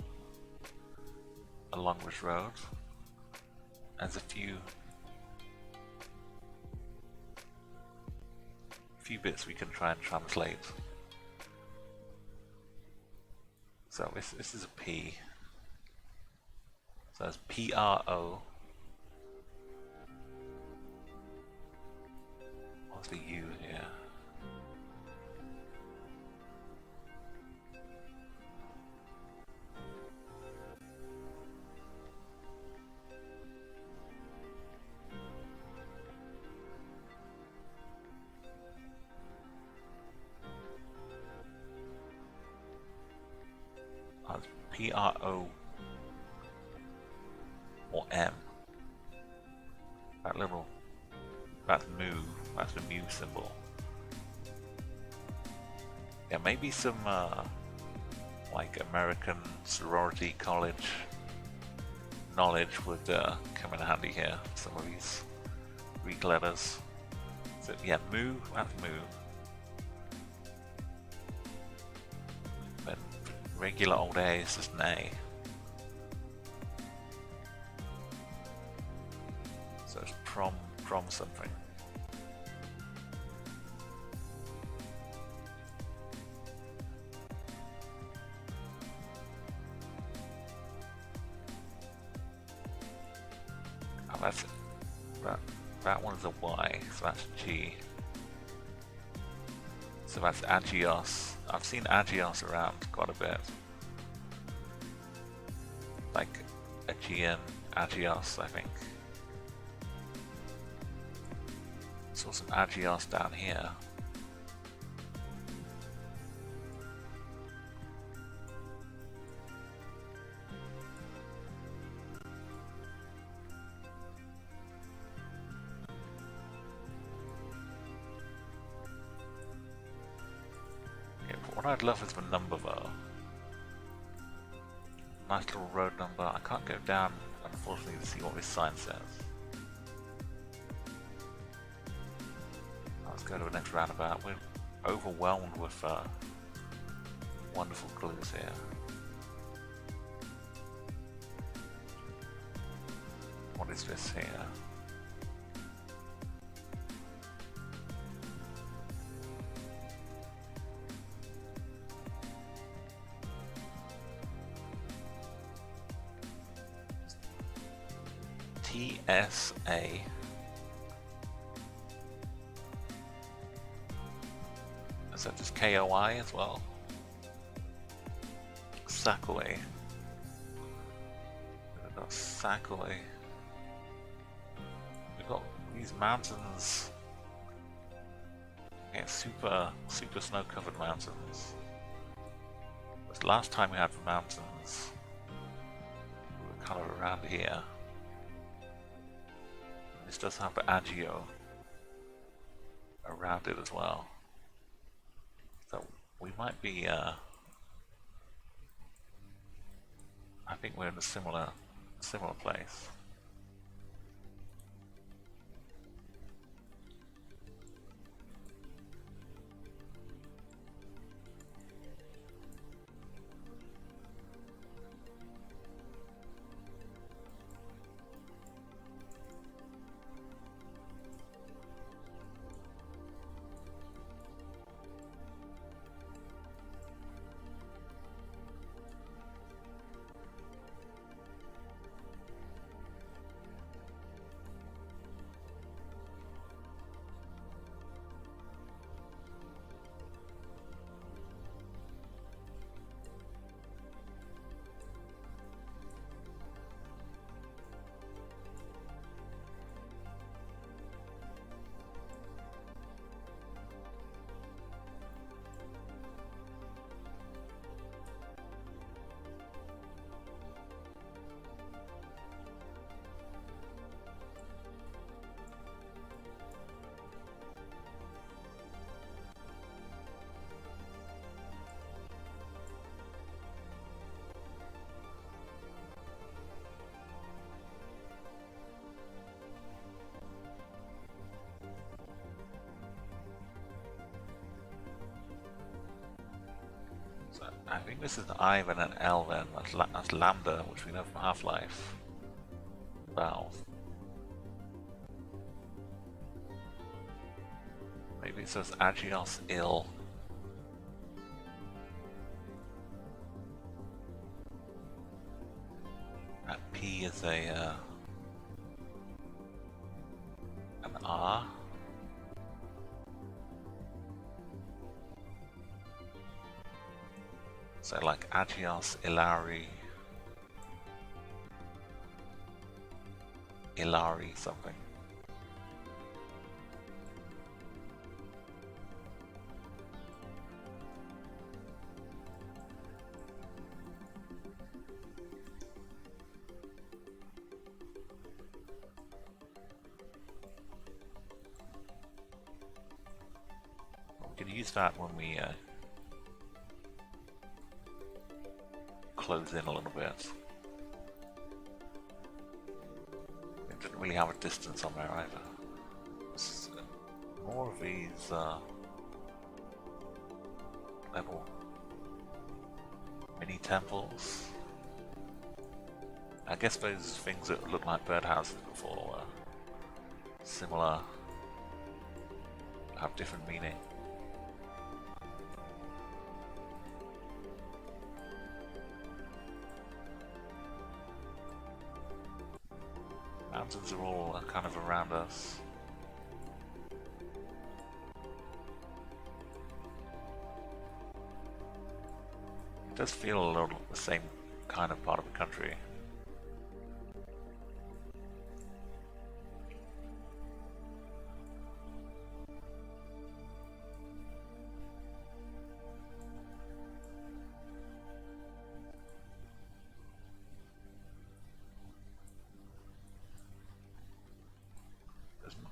[SPEAKER 1] along this road. There's a few bits we can try and translate. So this is a P. So it's PRO. What's the U here? That's PRO or M. That's mu. That's the mu symbol. Yeah, maybe some like American sorority college knowledge would come in handy here. Some of these Greek letters. So yeah, mu. That's mu. But regular old A is just an A. So it's prom something. Oh, that's that one's a Y, so that's G. So that's Agios. I've seen Agios around quite a bit. Like Aegean, Agios, I think. Saw some Agios down here. What I'd love is the number though. Nice little road number. I can't go down, unfortunately, to see what this sign says. Let's go to the next roundabout. We're overwhelmed with wonderful clues here. What is this here? TSA. Is that just KOI as well? Sakoi. We've got Sakoi. We've got these mountains. Yeah, super snow-covered mountains. But last time we had the mountains, we were kind of around here. This does have the Agio around it as well. So we might be, I think we're in a similar place. I think this is Ivan and L then. That's Lambda, which we know from Half-Life. Valve. Maybe it says Agios Ill. That P is an R. So like Agios Ilari something. We can use that when we close in a little bit. It didn't really have a distance on there either. More of these little mini temples. I guess those things that look like birdhouses before were similar, have different meaning. Mountains are all kind of around us. It does feel a little the same kind of part of the country.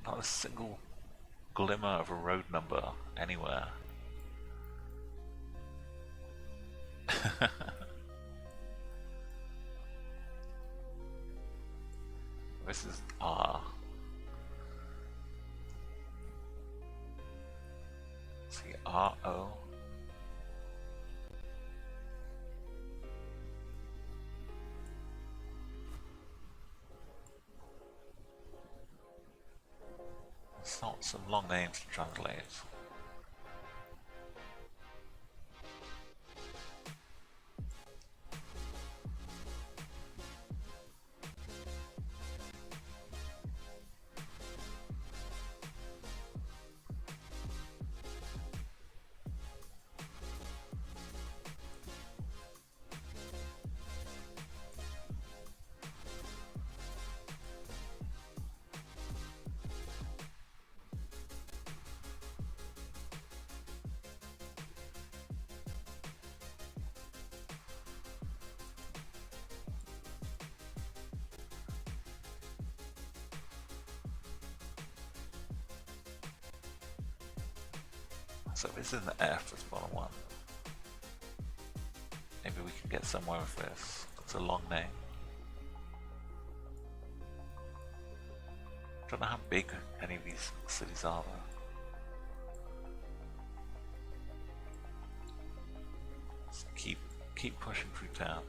[SPEAKER 1] Not a single glimmer of a road number anywhere. This is R. See, R-O. It's not some long names to translate. So this is the F, this bottom one. Maybe we can get somewhere with this. It's a long name. Don't know how big any of these cities are though. Just keep pushing through town.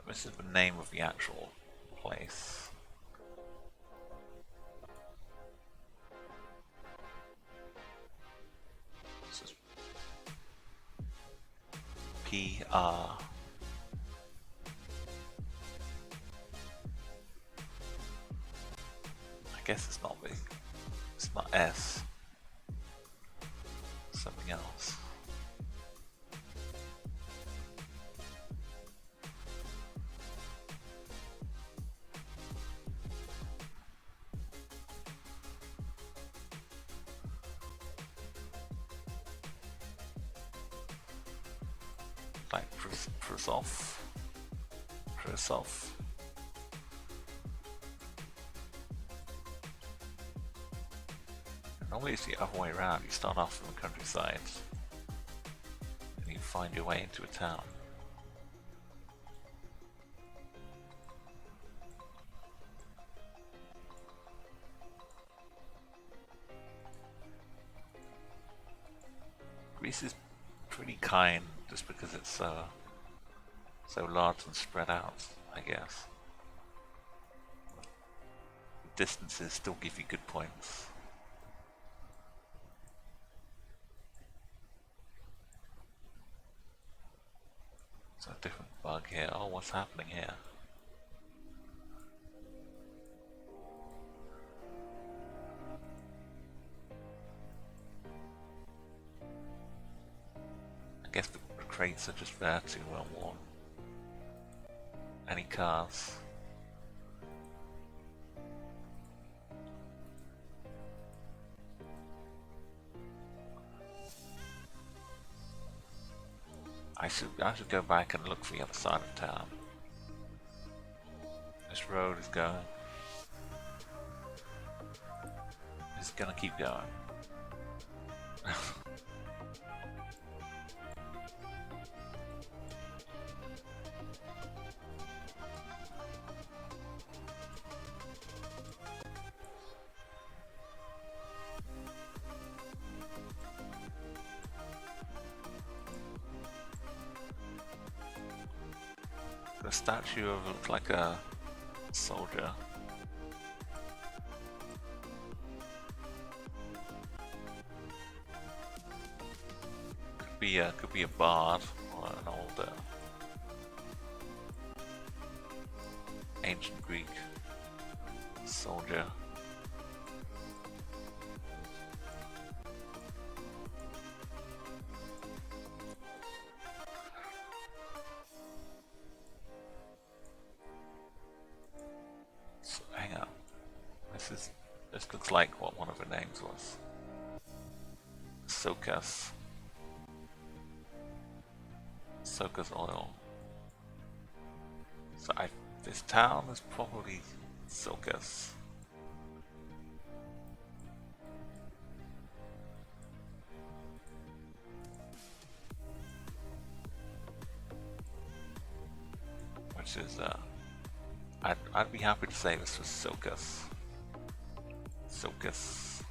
[SPEAKER 1] This is the name of the actual place. This is PR. I guess it's not big. It's not S. Something else. Like Prusov. Normally it's the other way around. You start off from the countryside and you find your way into a town. Greece is pretty kind just because it's so large and spread out, I guess. The distances still give you good points. It's a different bug here. Oh, what's happening here? I guess the crates are just there to warn any cars. I should go back and look for the other side of town. This road is going. It's gonna keep going. The statue of looks like a soldier. Could be a bard or an old ancient Greek soldier. looks like what one of her names was. Sokas. Sokas oil. So this town is probably Sokas. Which is, I'd be happy to say this was Sokas. Sokas.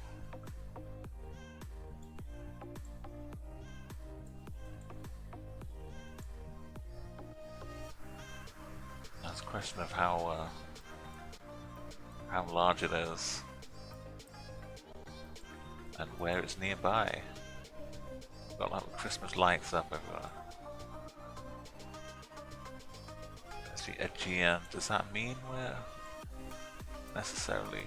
[SPEAKER 1] That's a question of how large it is and where it's nearby. Got like Christmas lights up everywhere. Actually, Aegean, does that mean where necessarily?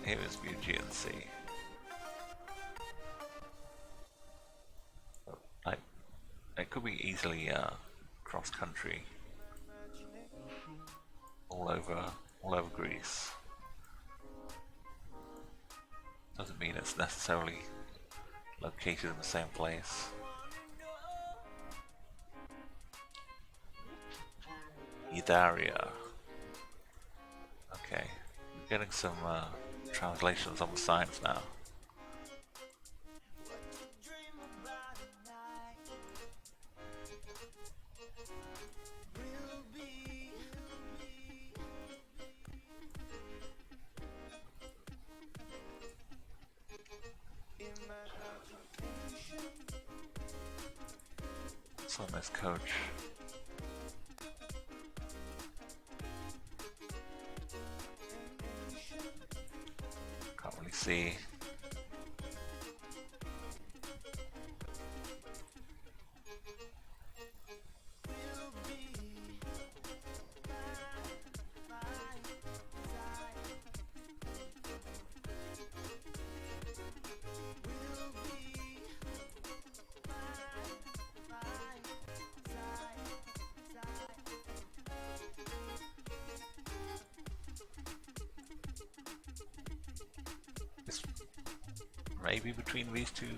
[SPEAKER 1] Here is the Aegean Sea. Like, it could be easily cross country, all over Greece. Doesn't mean it's necessarily located in the same place. Idaria. Okay, we're getting some translations on the signs now. What's on this coach? Can't really see. It's maybe between these two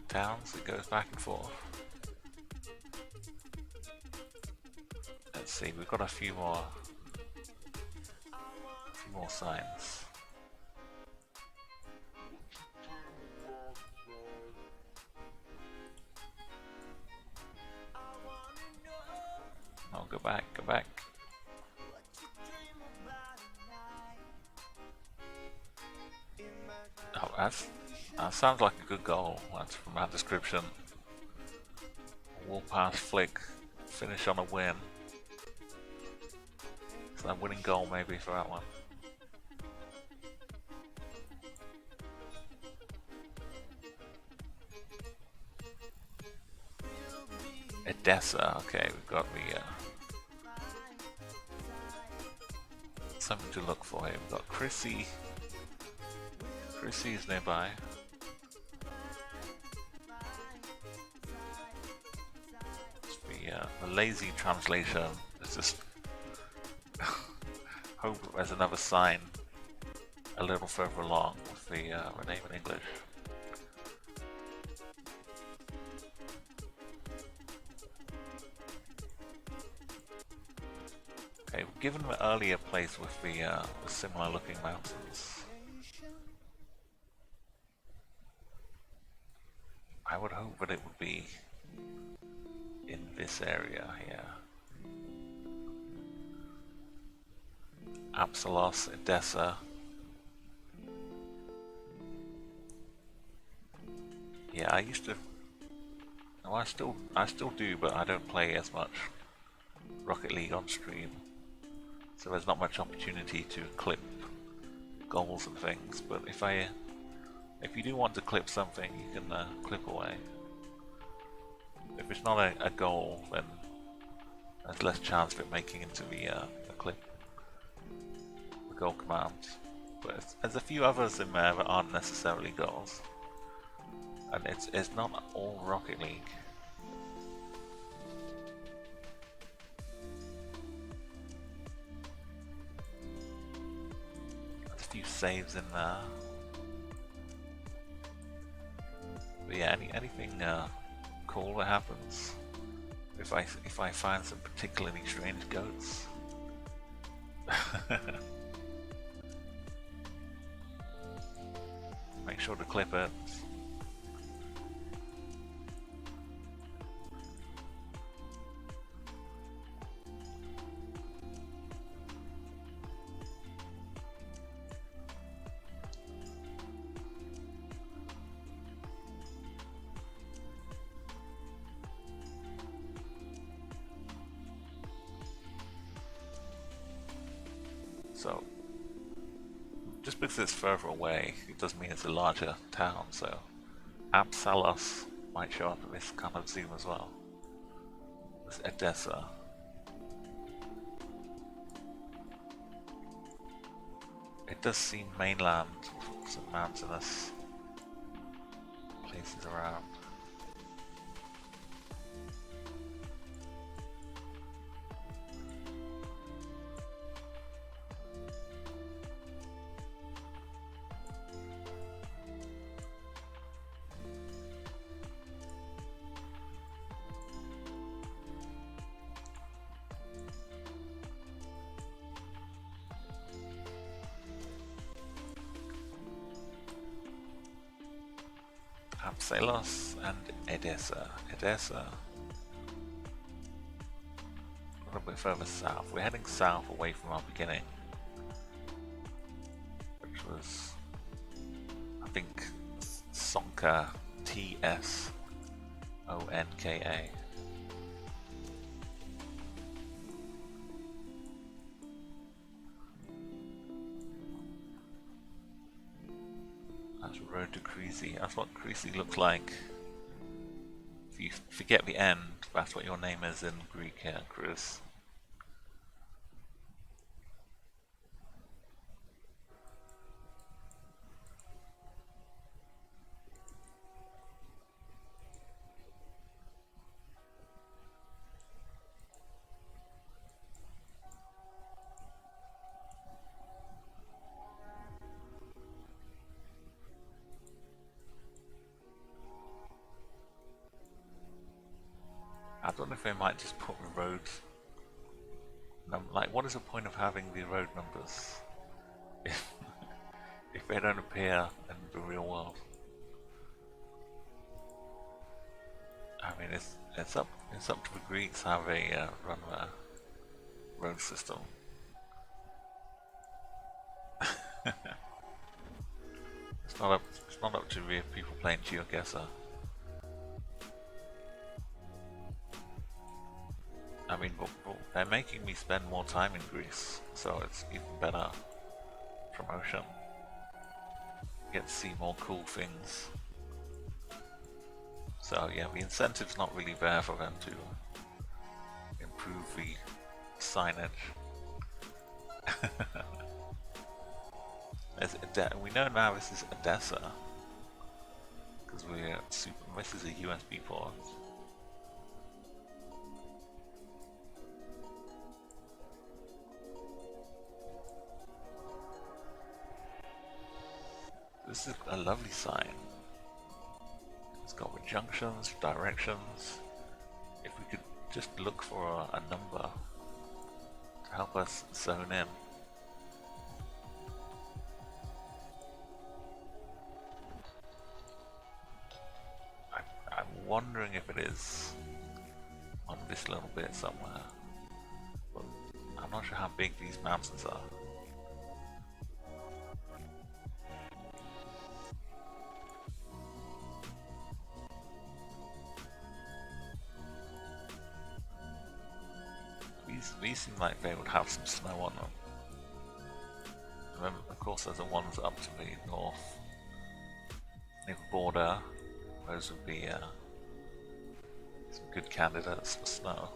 [SPEAKER 1] towns. It goes back and forth. Let's see, we've got a few more signs. Oh, go back, go back. Oh, that sounds like a good goal. That's from that description. Wall pass flick, finish on a win. So that winning goal maybe for that one. Edessa, okay, we've got the something to look for here. We've got Chrissy. Chrissy is nearby. The lazy translation is just hope there's another sign a little further along with the name in English. Okay, given the earlier place with the similar looking mountains, I would hope that it would be in this area here. Apsalos, Edessa. Yeah, I used to. Oh, I still do, but I don't play as much Rocket League on stream. so there's not much opportunity to clip goals and things. But if you do want to clip something, you can clip away. If it's not a goal, then there's less chance of it making into the clip, the goal command. But there's a few others in there that aren't necessarily goals, and it's not all Rocket League. There's a few saves in there. But yeah, anything cool that happens. If I find some particularly strange goats. Make sure to clip it. So, just because it's further away, it doesn't mean it's a larger town, so Absalos might show up at this kind of zoom as well. This Edessa. It does seem mainland, some mountainous places around. Absalos and Edessa. Edessa. A little bit further south. We're heading south away from our beginning, which was, I think, Sonka, T-S-O-N-K-A. That's Road to Creasy. That's what Creasy looks like. If you forget the end, that's what your name is in Greek here, Chris. I don't know if they might just put the road. Like, what is the point of having the road numbers if they don't appear in the real world? I mean, it's up to the Greeks how they run their road system. It's not up to the people playing GeoGuessr. I mean, they're making me spend more time in Greece, so it's even better promotion. Get to see more cool things. So yeah, the incentive's not really there for them to improve the signage. We know now this is Edessa, because this is a USB port. This is a lovely sign. It's got the junctions, directions. If we could just look for a number to help us zone in. I'm wondering if it is on this little bit somewhere. But I'm not sure how big these mountains are. These these seem like they would have some snow on them. Remember, of course, there's the ones up to the north, near the border. Those would be some good candidates for snow.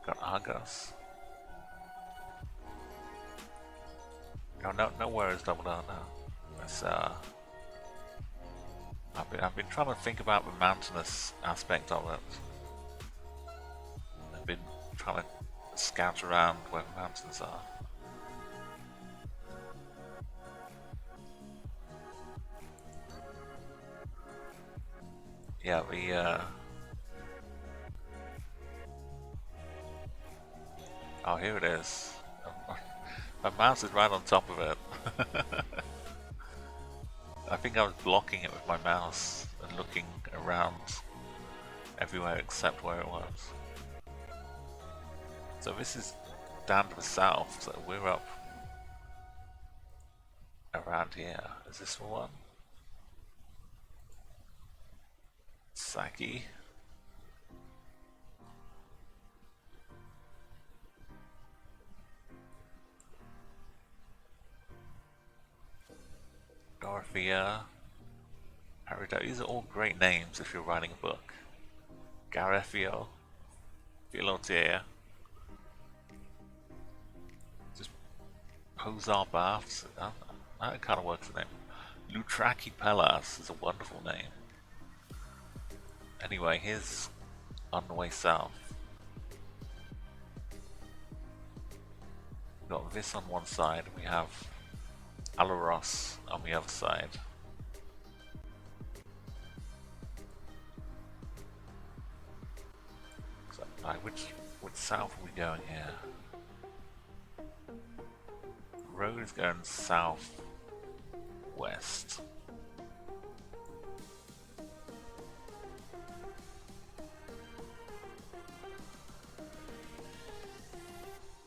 [SPEAKER 1] Got Argos. No, nowhere is double R now. It's, I've been trying to think about the mountainous aspect of it. I've been trying to scout around where the mountains are. Yeah, oh, here it is. My mouse is right on top of it. I think I was blocking it with my mouse and looking around everywhere except where it was. So this is down to the south, so we're up around here. Is this the one? Saki. Dorothea. Harida. These are all great names if you're writing a book. Garethio. Philotea. Just Hozar Baths. That kind of works for them. Lutraki Pellas is a wonderful name. Anyway, here's on the way south. We've got this on one side, we have Alaros on the other side. So, which south are we going here? The road is going south west.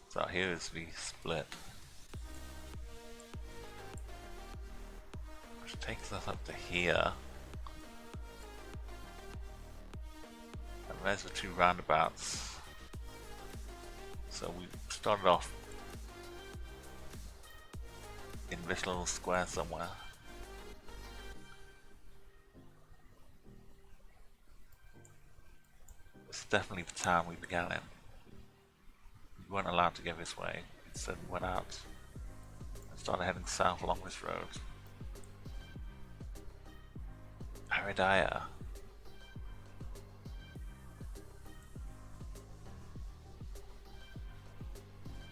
[SPEAKER 1] So here is the split, which takes us up to here. And there's the two roundabouts. So we started off in this little square somewhere. It's definitely the town we began in. We weren't allowed to go this way, instead we went out and started heading south along this road. Aridaya.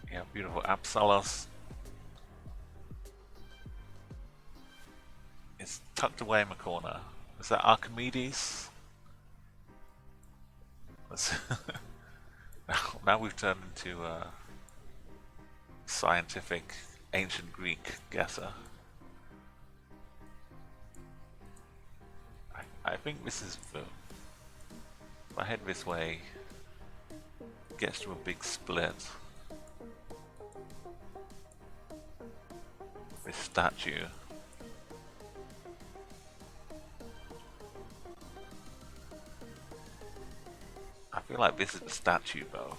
[SPEAKER 1] Yeah, beautiful Apsalos. It's tucked away in the corner. Is that Archimedes? Now we've turned into scientific ancient Greek guesser. I think this is the... If I head this way, it gets to a big split. This statue. I feel like this is the statue though.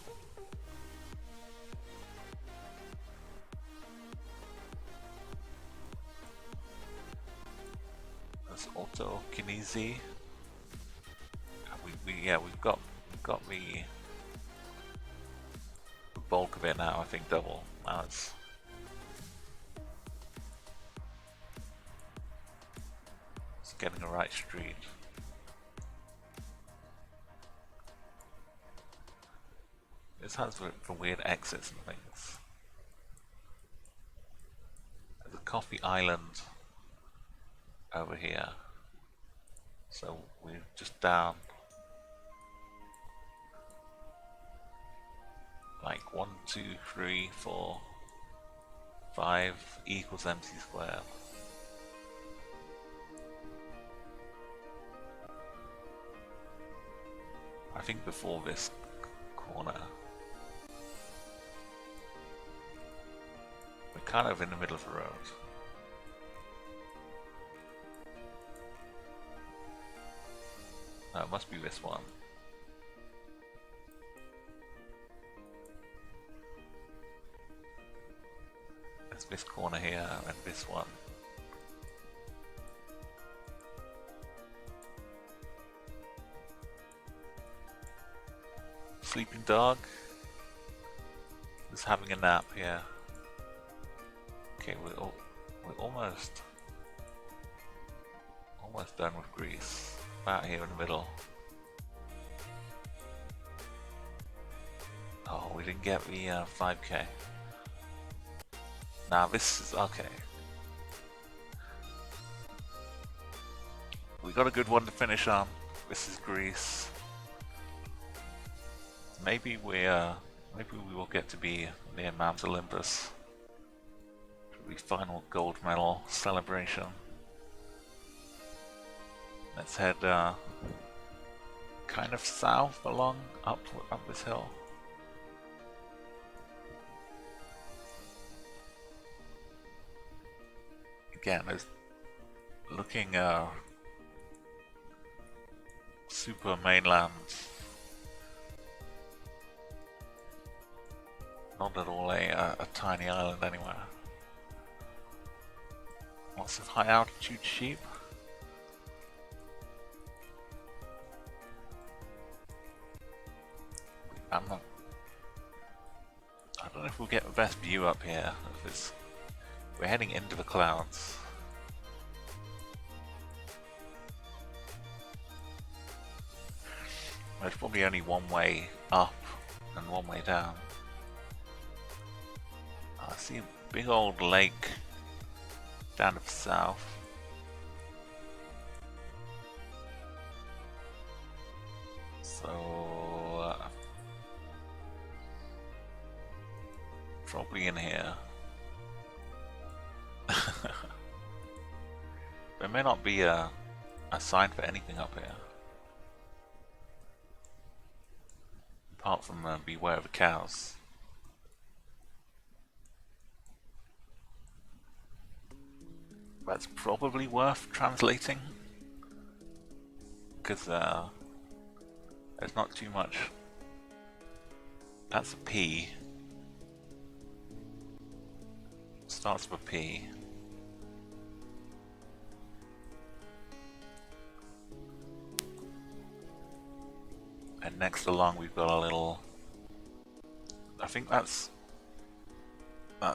[SPEAKER 1] That's autokinesis. We've got the bulk of it now. I think double. Now it's getting a right street. This has the weird exits and things. There's a coffee island over here. So we're just down like 1, 2, 3, 4, 5 equals empty square. I think before this corner. We're kind of in the middle of the road. No, it must be this one. There's this corner here and this one. Sleeping dog. Just having a nap here. Okay, we're almost done with Greece. About here in the middle. Oh, we didn't get the 5k. Now this is okay. We got a good one to finish on. This is Greece. Maybe we will get to be near Mount Olympus. For the final gold medal celebration. Let's head kind of south along up this hill. Again, it's looking super mainland. Not at all a tiny island anywhere. Lots of high altitude sheep. I don't know if we'll get the best view up here. We're heading into the clouds. There's probably only one way up and one way down. I see a big old lake down to the south. So probably in here. There may not be a sign for anything up here. Apart from beware of the cows. That's probably worth translating. Because there's not too much. That's a P. Starts with a P. And next along we've got a little, I think that's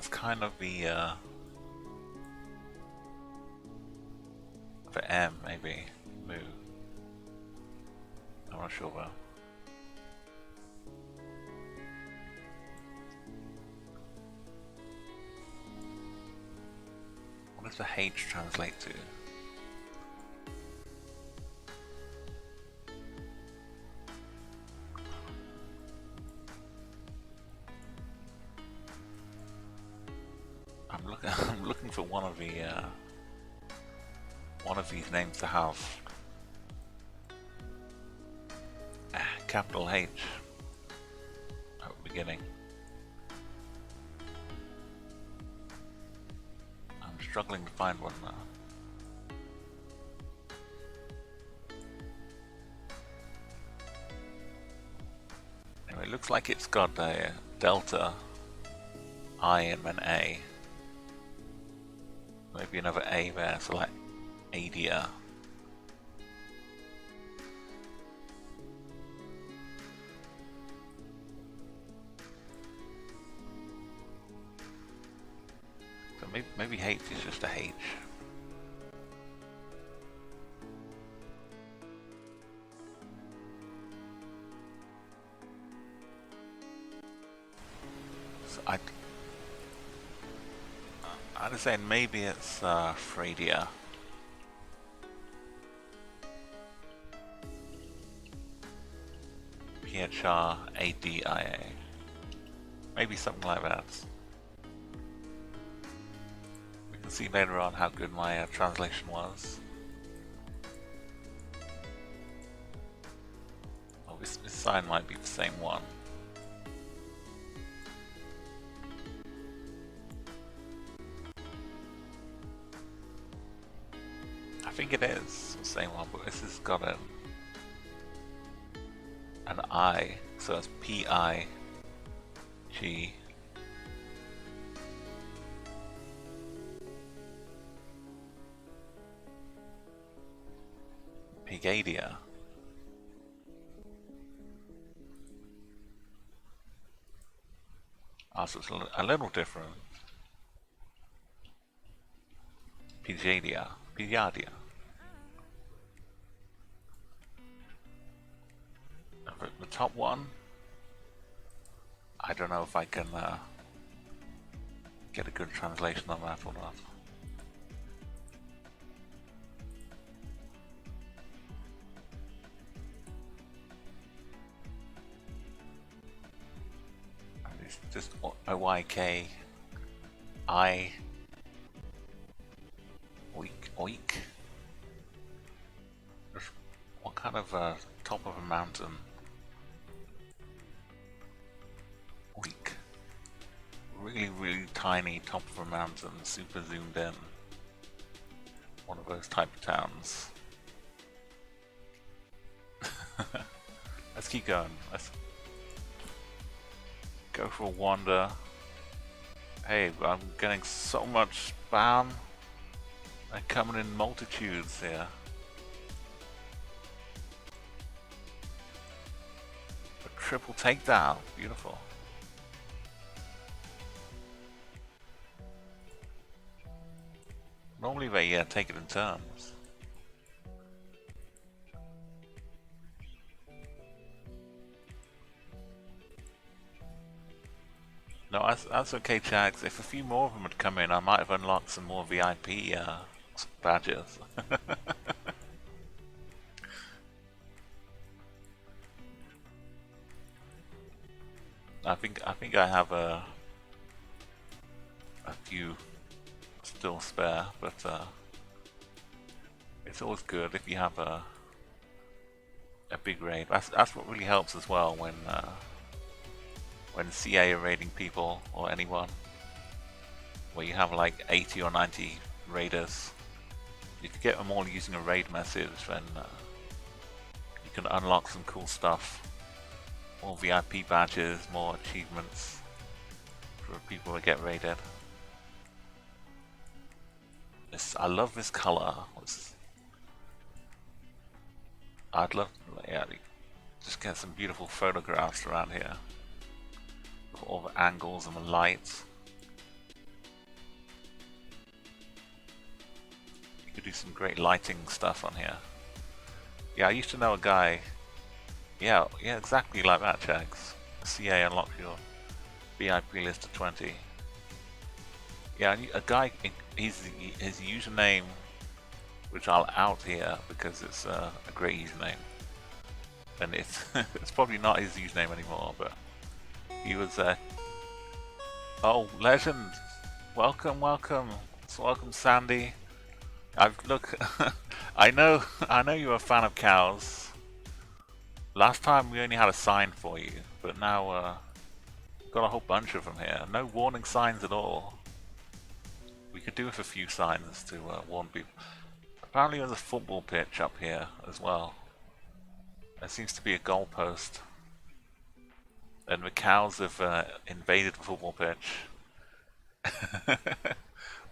[SPEAKER 1] kind of the for M maybe, move. I'm not sure though. What does the H translate to? I'm looking for one of these names to have capital H at the beginning. I'm struggling to find one now. Anyway, it looks like it's got a delta, I and then A. Maybe another A there, so like Adia. So maybe H is just a H. So I'd say maybe it's Fradia. Phradia. Maybe something like that. We can see later on how good my translation was. Oh, this sign might be the same one. I think it is the same one, but this has got an I, so it's P-I-G. Pigadia. Oh, so it's a little different. Pigadia. Pigadia. The top one, I don't know if I can get a good translation on that or not. It's just O-Y-K I oik. What kind of top of a mountain? Oik. Really tiny top of a mountain, super zoomed in. One of those type of towns. Let's keep going. Let's go for a wander. Hey, I'm getting so much spam. They're coming in multitudes here. A triple takedown. Beautiful. Normally they take it in turns. No, that's okay, Chags. If a few more of them had come in, I might have unlocked some more VIP badges. I think I have a few still spare, but it's always good if you have a big raid. That's what really helps as well when CA are raiding people or anyone, where you have like 80 or 90 raiders. You can get them all using a raid message, then you can unlock some cool stuff. More VIP badges, more achievements for people that get raided. I love this color. I'd love, just get some beautiful photographs around here. With all the angles and the lights. You could do some great lighting stuff on here. Yeah, I used to know a guy. Yeah, exactly like that, Chags. CA unlock your VIP list of 20. Yeah, a guy, his username, which I'll out here because it's a great username, and it's it's probably not his username anymore, but he was oh, legend, welcome Sandy. Look, I know you're a fan of cows. Last time we only had a sign for you, but now got a whole bunch of them here. No warning signs at all. We could do with a few signs to warn people. Apparently there's a football pitch up here as well. There seems to be a goalpost. And the cows have invaded the football pitch.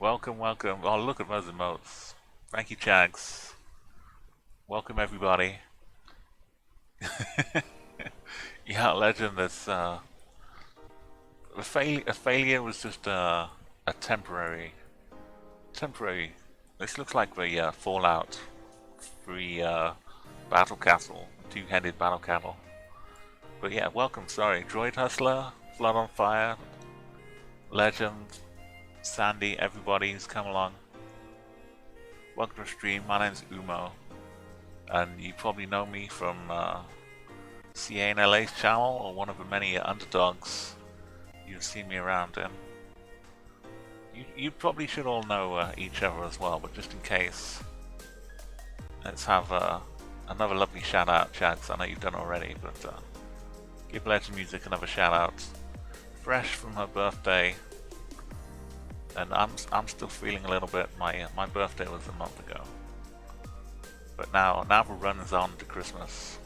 [SPEAKER 1] Welcome. Oh, look at those emotes. Thank you, Chags. Welcome, everybody. Yeah, legend. That's a failure was just a temporary. This looks like the Fallout 3 battle castle, two-headed battle cattle. But yeah, welcome. Sorry, Droid Hustler, Flood on Fire, Legend, Sandy, everybody who's come along. Welcome to the stream. My name's Umo, and you probably know me from CA and LA's channel, or one of the many underdogs you've seen me around in. You probably should all know each other as well, but just in case, let's have a another lovely shout out, Chads. I know you've done already, but give Legend Music another shout out. Fresh from her birthday, and I'm still feeling a little bit. My birthday was a month ago, but now the run is on to Christmas.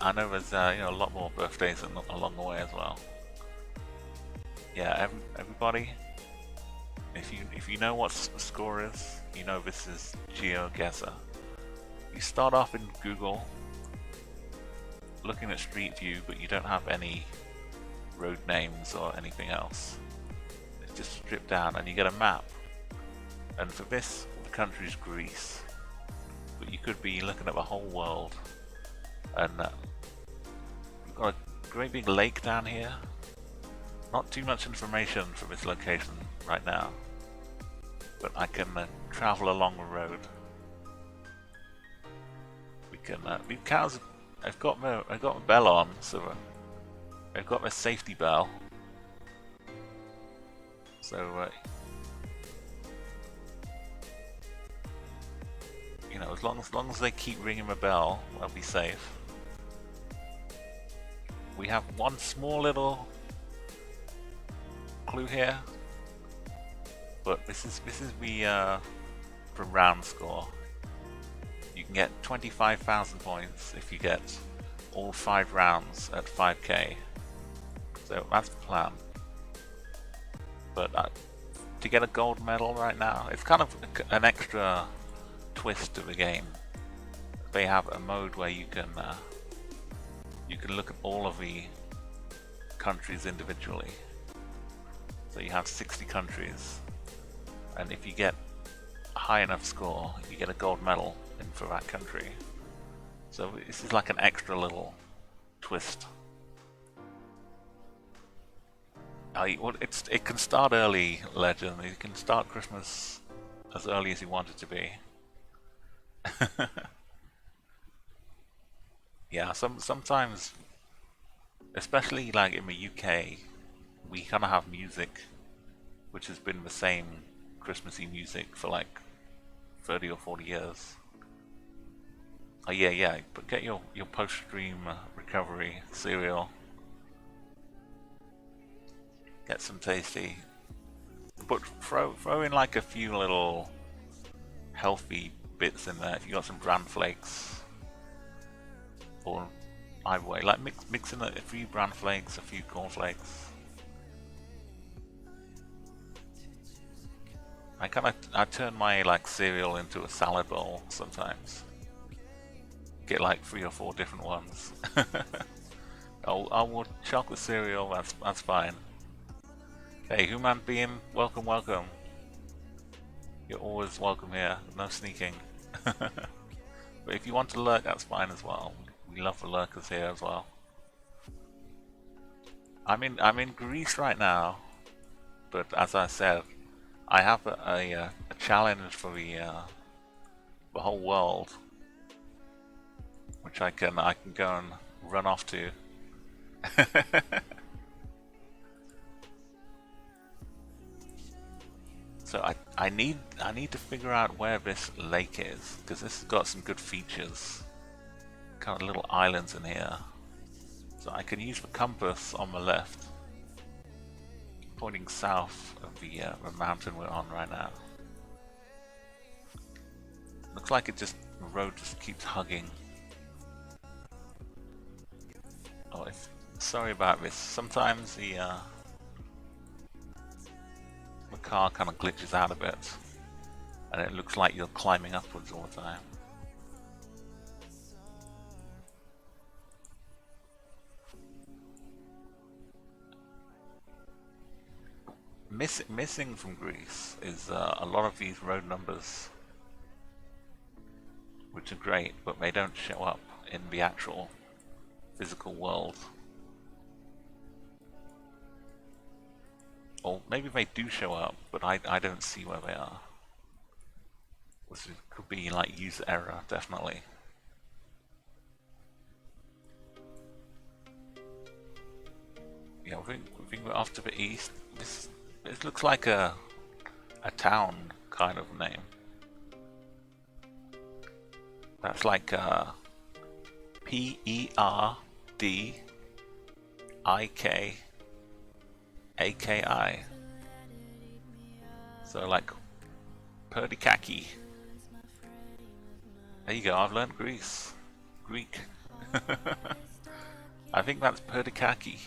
[SPEAKER 1] I know there's a lot more birthdays along the way as well. Yeah, everybody, if you know what the score is, you know this is GeoGuessr. You start off in Google, looking at Street View, but you don't have any road names or anything else. It's just stripped down, and you get a map. And for this, the country is Greece, but you could be looking at the whole world. And we've got a great big lake down here. Not too much information for this location right now, but I can travel along the road. We can. These cows. I've got my bell on, so I've got my safety bell. So you know, as long as they keep ringing my bell, I'll be safe. We have one small little clue here, but this is the from round score. You can get 25,000 points if you get all 5 rounds at 5k. So that's the plan. But to get a gold medal right now, it's kind of an extra twist to the game. They have a mode where you can look at all of the countries individually. So you have 60 countries, and if you get a high enough score, you get a gold medal for that country. So this is like an extra little twist. It can start early, Legend. You can start Christmas as early as you want it to be. Yeah, sometimes, especially like in the UK, we kind of have music which has been the same Christmassy music for like 30 or 40 years. Oh yeah, but get your post-stream recovery cereal. Get some tasty, but throw in like a few little healthy bits in there. If you got some bran flakes, or either way, like mix in a few bran flakes, a few corn flakes. I turn my like cereal into a salad bowl sometimes. Get like 3 or 4 different ones. I want chocolate cereal. That's fine. Hey, Human Being, welcome. You're always welcome here. No sneaking. But if you want to lurk, that's fine as well. We love the lurkers here as well. I'm in Greece right now, but as I said, I have a challenge for the whole world, which I can go and run off to. So I need to figure out where this lake is, because this has got some good features. Kind of little islands in here. So I can use the compass on the left, pointing south of the mountain we're on right now. Looks like the road just keeps hugging. Oh, sorry about this. Sometimes the car kind of glitches out a bit, and it looks like you're climbing upwards all the time. Missing from Greece is a lot of these road numbers, which are great, but they don't show up in the actual physical world. Or maybe they do show up, but I don't see where they are. Which could be like user error, definitely. Yeah, I think we're off to the east. This looks like a town kind of name. That's like Perdikaki. So like Perdikaki. There you go, I've learned Greek. I think that's Perdikaki.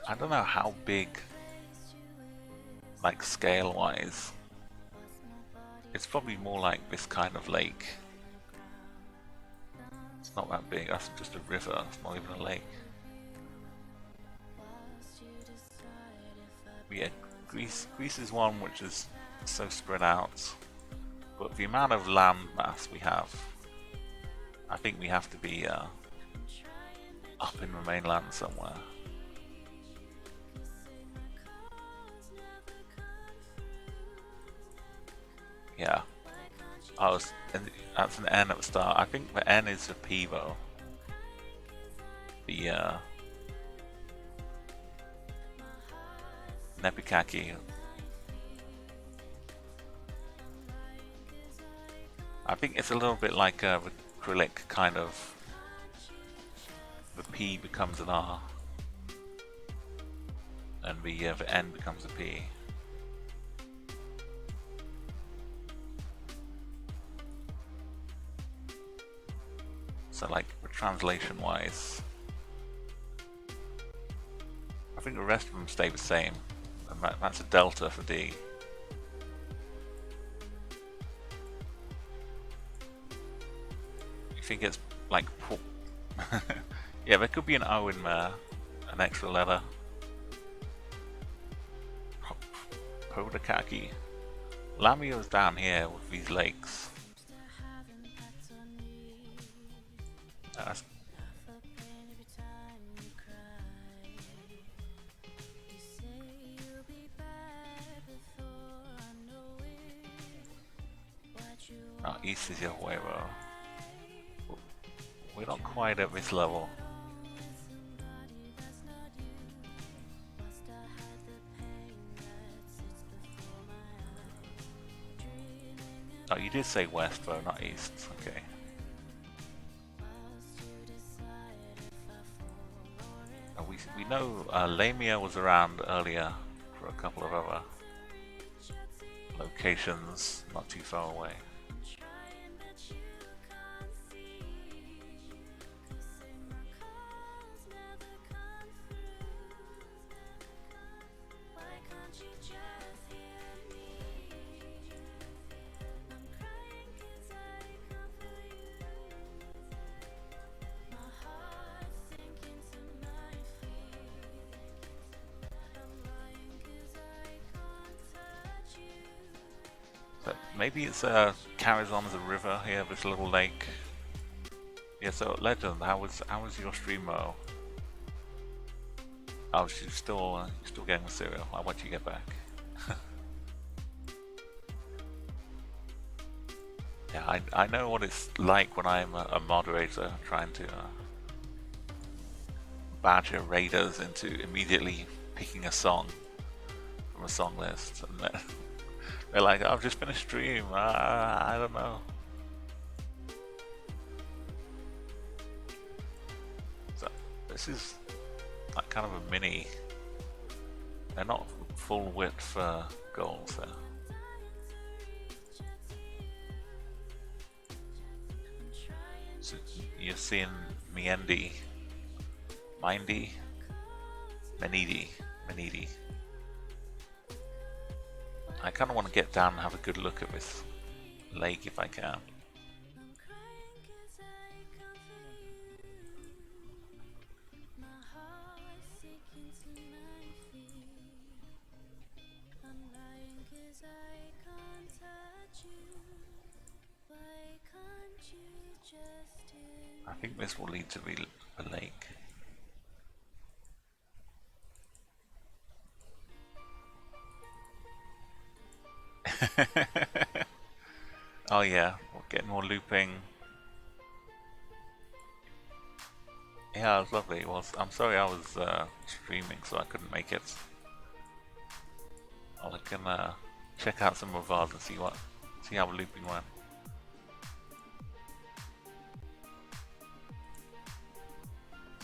[SPEAKER 1] I don't know how big, like scale-wise. It's probably more like this kind of lake. It's not that big, that's just a river, it's not even a lake. But yeah, Greece is one which is so spread out. But the amount of land mass we have, I think we have to be up in the mainland somewhere. Yeah. That's an N at the start. I think the N is the P though. The Nepikaki. I think it's a little bit like the acrylic kind of. The P becomes an R, and the N becomes a P. So like translation-wise, I think the rest of them stay the same, and that's a delta for D. You think it's like yeah, there could be an O in there, an extra letter. Podakaki. Lamio's down here with these lakes. That's oh, east is Yahuevo. We're not quite at this level. Oh, you did say west though, not east. Okay. Oh, we know Lamia was around earlier for a couple of other locations not too far away. Maybe it's carries on as a river here, this little lake. Yeah, so Legend, how was your stream though? Oh, you're still getting the cereal. I'll wait till you get back. Yeah, I know what it's like when I'm a moderator trying to badger raiders into immediately picking a song from a song list, and they're like, I've just finished stream, I don't know. So this is like kind of a mini, they're not full width goals there. So you're seeing Menidi. I kind of want to get down and have a good look at this lake if I can. I think this will lead to the lake. Oh yeah, we'll get more looping. Yeah, it was lovely. Well, I'm sorry I was streaming, so I couldn't make it Well, I can check out some more VODs and see how looping went.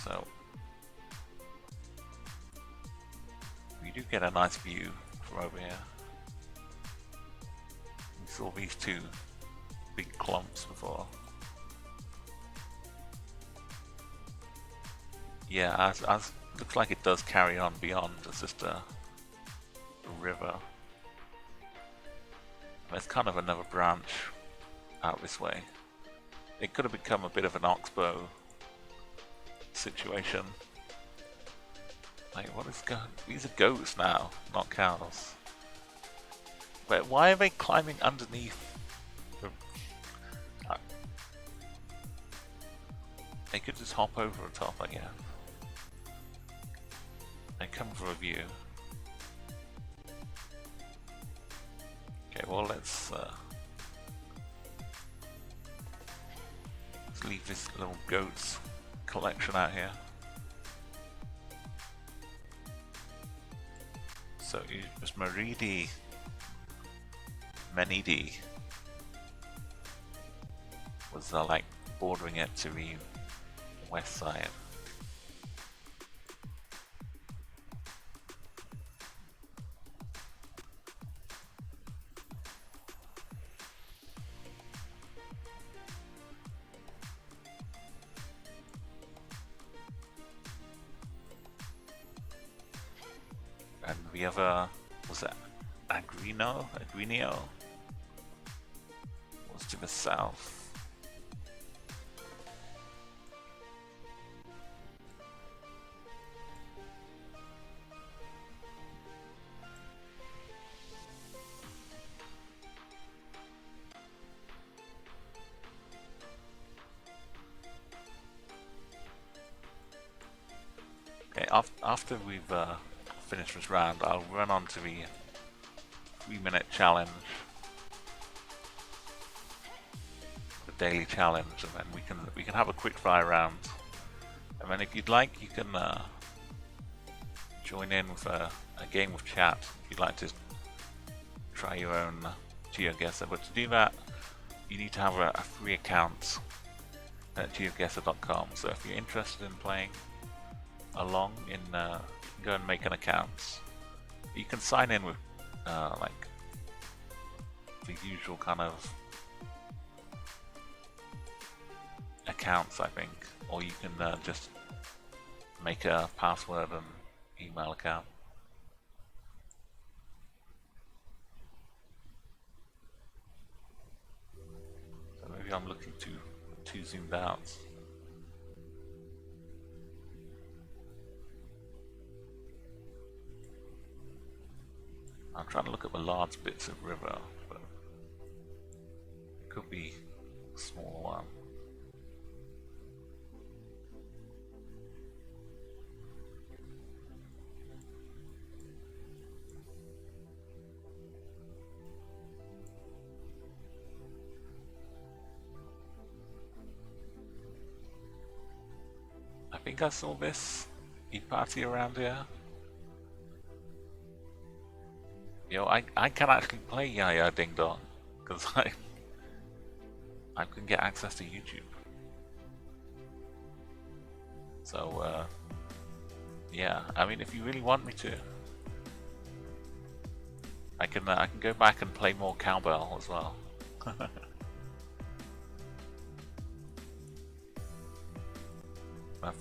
[SPEAKER 1] So we do get a nice view from over here. We saw these two big clumps before. Yeah, as looks like it does carry on beyond. It's just a river. There's kind of another branch out this way. It could have become a bit of an oxbow situation. Like, what is going? These are goats now, not cows. But why are they climbing underneath? They could just hop over the top, I guess. They come for a view. Okay, well let's leave this little goats collection out here. So it was Meridi Menidi was like bordering it to the west side. And the other was that Agrinio was to the south. Okay, after we've finished this round, I'll run on to the 3-minute challenge, the daily challenge, and then we can have a quick fire round. And then if you'd like, you can join in with a game of chat if you'd like to try your own GeoGuessr. But to do that, you need to have a free account at geoguessr.com. So if you're interested in playing along, go and make an account. You can sign in with like the usual kind of accounts, I think, or you can just make a password and email account. So maybe I'm looking too zoomed out. I'm trying to look at the large bits of river, but it could be a small one. I think I saw this e-party around here. Yo, I can actually play Yaya Ding Dong because I can get access to YouTube. So yeah, I mean, if you really want me to, I can go back and play more cowbell as well.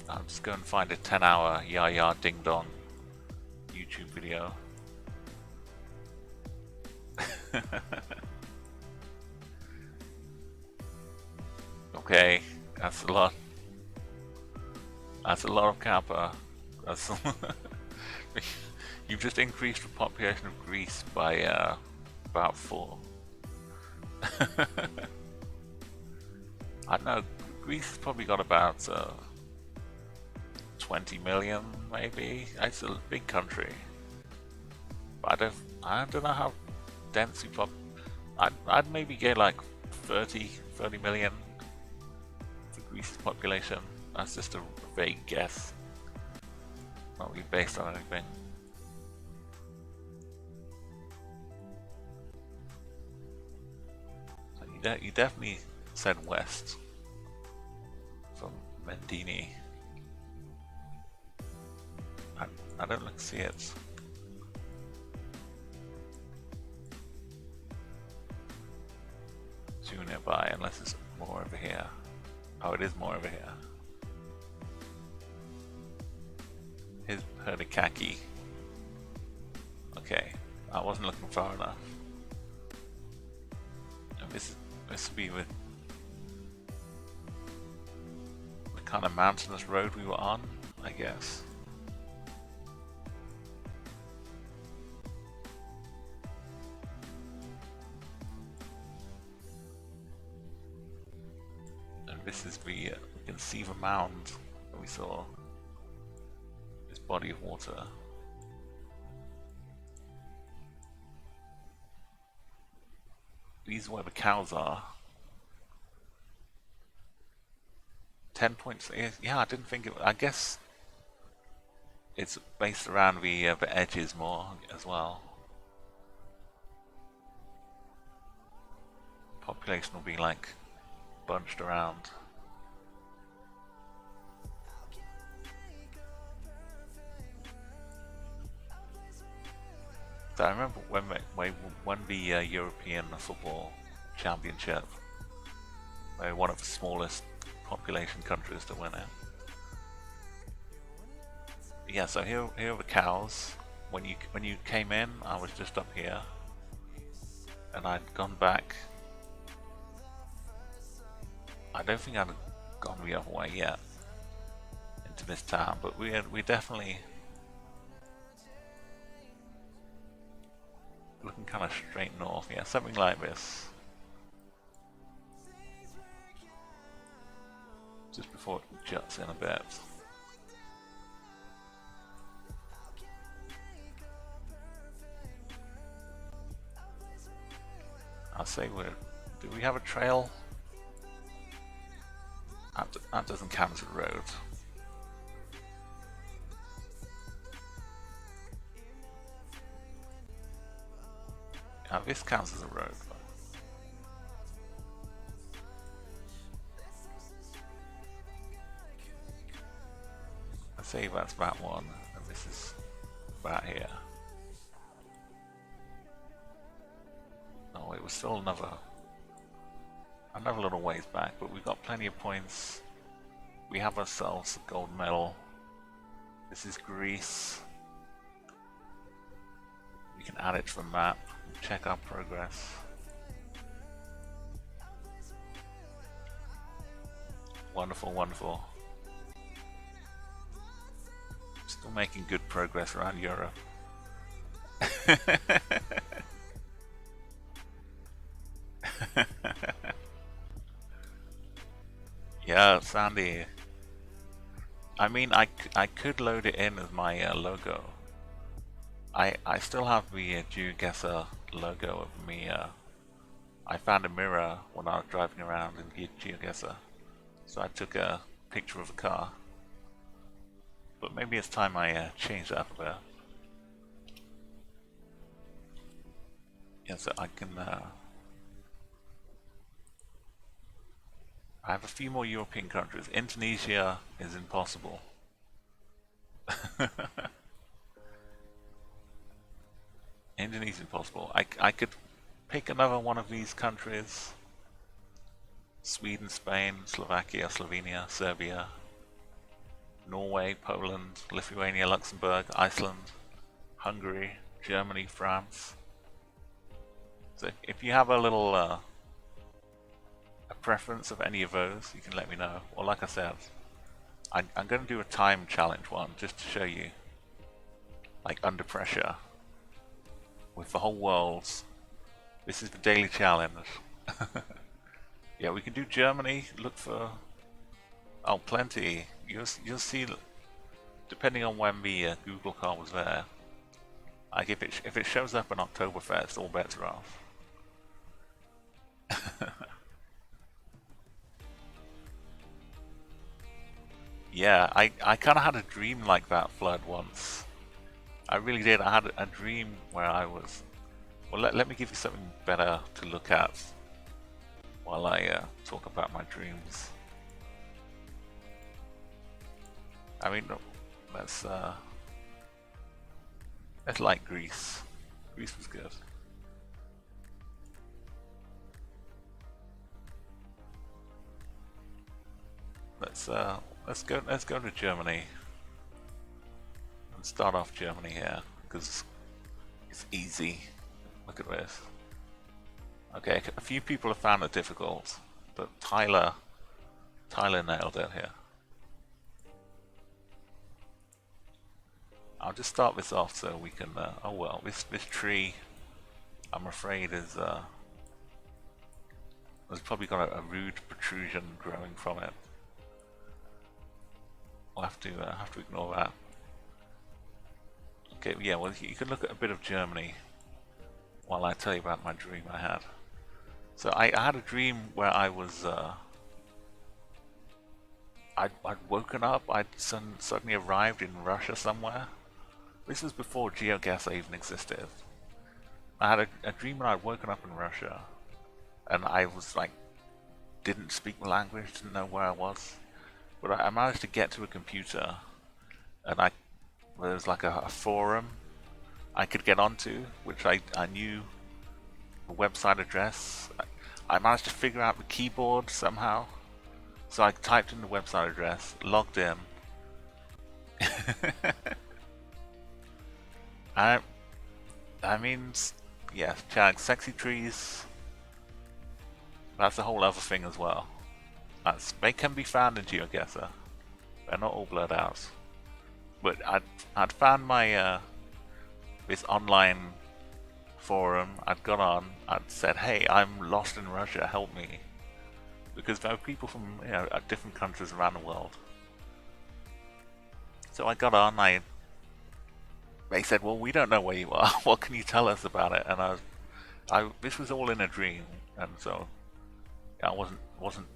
[SPEAKER 1] I'll just go and find a 10-hour Yaya Ding Dong YouTube video. Okay, that's a lot. That's a lot of kappa. That's you've just increased the population of Greece by about 4. I don't know. Greece has probably got about 20 million, maybe. It's a big country, but I don't know how dense you I'd maybe get like 30 million for Greece's population. That's just a vague guess, not really based on anything. You definitely said west from Mendini. I don't see it. Too nearby, unless it's more over here. Oh, it is more over here. Here's Herdikaki. Okay, I wasn't looking far enough. And this would be with the kind of mountainous road we were on, I guess. And this is the you can see the mound that we saw. This body of water. These are where the cows are. 10 points. Yeah, I didn't think it. I guess it's based around the edges more as well. Population will be like bunched around. So I remember when the European Football Championship, we were one of the smallest population countries to win it. Yeah, so here are the cows. When you came in, I was just up here, and I'd gone back. I don't think I'd gone the other way yet into this town, but we definitely looking kind of straight north. Yeah, something like this. Just before it juts in a bit. I'll say do we have a trail? That doesn't count as a road. Now this counts as a road. I'd say that's that one, and this is that here. Oh, it was still another little ways back, but we've got plenty of points. We have ourselves a gold medal. This is Greece. We can add it to the map, check our progress. Wonderful, wonderful. Still making good progress around Europe. Yeah, Sandy. I mean, I could load it in as my logo. I still have the GeoGuessr logo of me. I found a mirror when I was driving around in GeoGuessr, so I took a picture of the car. But maybe it's time I change that up a bit. Yeah, so I can. I have a few more European countries. Indonesia is impossible. Indonesia's impossible. I could pick another one of these countries. Sweden, Spain, Slovakia, Slovenia, Serbia, Norway, Poland, Lithuania, Luxembourg, Iceland, Hungary, Germany, France. So if you have a little a preference of any of those, you can let me know. Or like I said, I'm going to do a time challenge one just to show you, like under pressure, with the whole world. This is the daily challenge. Yeah, we can do Germany. Look for plenty. You'll see. Depending on when the Google car was there, like if it shows up in Oktoberfest, all bets are off. Yeah, I kind of had a dream like that, Flood, once. I really did. I had a dream where I was. Well, let me give you something better to look at. while I talk about my dreams. I mean, let's like Greece. Greece was good. Let's go to Germany and start off Germany here because it's easy. Look at this. Okay, a few people have found it difficult, but Tyler nailed it here. I'll just start this off so we can. Oh well, this tree, I'm afraid, is has probably got a rude protrusion growing from it. I'll have to ignore that. Okay, yeah. Well, you can look at a bit of Germany while I tell you about my dream I had. So I had a dream where I was. I'd woken up. I'd suddenly arrived in Russia somewhere. This was before GeoGuessr even existed. I had a dream when I'd woken up in Russia, and I was like, didn't speak the language, didn't know where I was, but I managed to get to a computer, and there was like a forum I could get onto, which I knew the website address. I managed to figure out the keyboard somehow, so I typed in the website address, logged in. I mean, yeah, sexy trees. That's a whole other thing as well. They can be found in GeoGuessr. They're not all blurred out. But I'd found my this online forum. I'd gone on. I'd said, "Hey, I'm lost in Russia. Help me," because there were people from different countries around the world. So I got on. They said, "Well, we don't know where you are. What can you tell us about it?" And this was all in a dream, and so I wasn't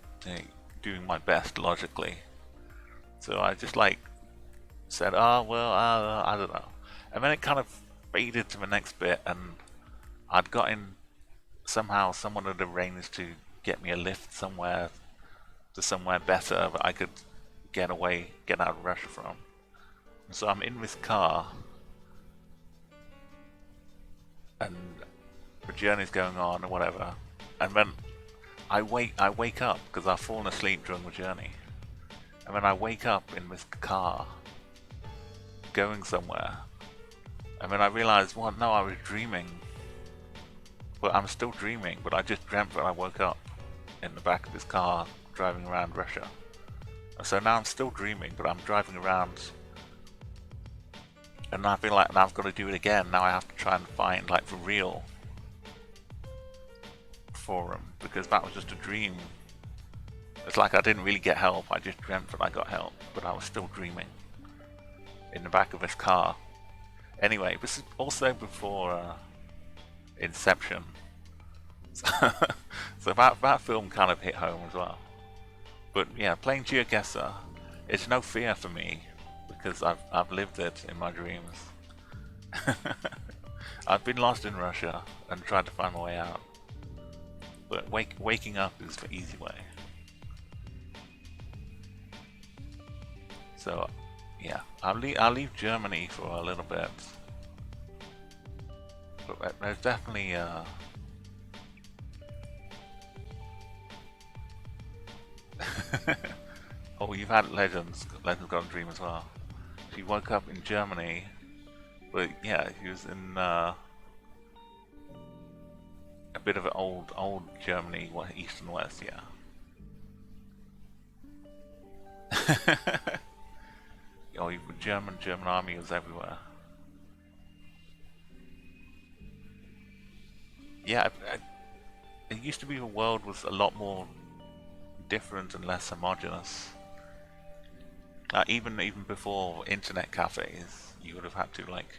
[SPEAKER 1] doing my best logically. So I just like said, "Oh well, I don't know," and then it kind of faded to the next bit, and I'd gotten somehow someone had arranged to get me a lift somewhere to somewhere better that I could get out of Russia from. And so I'm in this car, and the journey's going on or whatever, and then I wake up because I've fallen asleep during the journey, and then I wake up in this car going somewhere, and then I realized, well, no, I was dreaming, but I'm still dreaming, but I just dreamt that I woke up in the back of this car driving around Russia. And so now I'm still dreaming, but I'm driving around, and I feel like now I've got to do it again. Now I have to try and find like the real forum, because that was just a dream. It's like I didn't really get help. I just dreamt that I got help, but I was still dreaming in the back of this car. Anyway, this is also before Inception, so that film kind of hit home as well. But yeah, playing GeoGuessr, it's no fear for me because I've lived it in my dreams. I've been lost in Russia and tried to find my way out, but waking up is the easy way. So yeah, I'll leave Germany for a little bit, but there's definitely oh, you've had Legends got a dream as well. She woke up in Germany, but yeah, he was in a bit of an old Germany, east and west, yeah. Oh, German army was everywhere. Yeah, it used to be the world was a lot more different and less homogeneous. Even before internet cafes, you would have had to like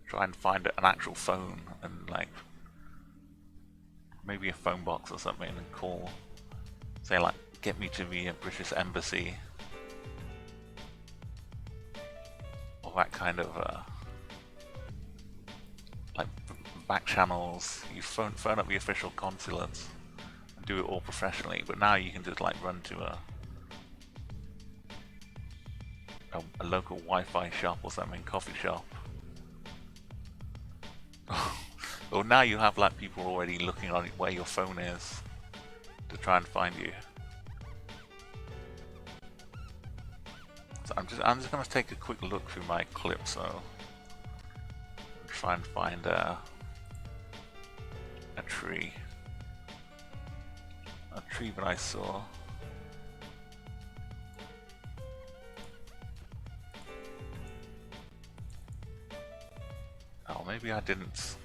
[SPEAKER 1] try and find an actual phone and like maybe a phone box or something and call, say like, get me to the British embassy, or that kind of like back channels. You phone up the official consulates do it all professionally, but now you can just like run to a local Wi-Fi shop or something, coffee shop. Or now you have like people already looking on where your phone is to try and find you. So I'm just gonna take a quick look through my clip, so try and find a tree that I saw. Oh, maybe I didn't.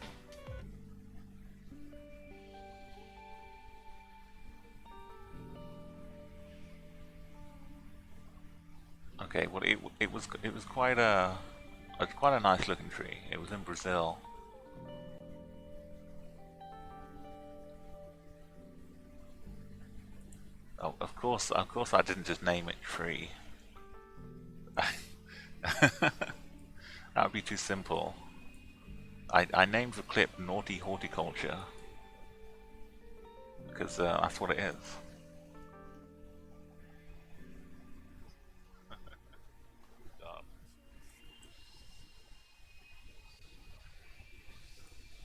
[SPEAKER 1] Okay, well it was quite a nice looking tree. It was in Brazil. Oh, of course I didn't just name it tree. That would be too simple. I named the clip Naughty Horticulture because that's what it is.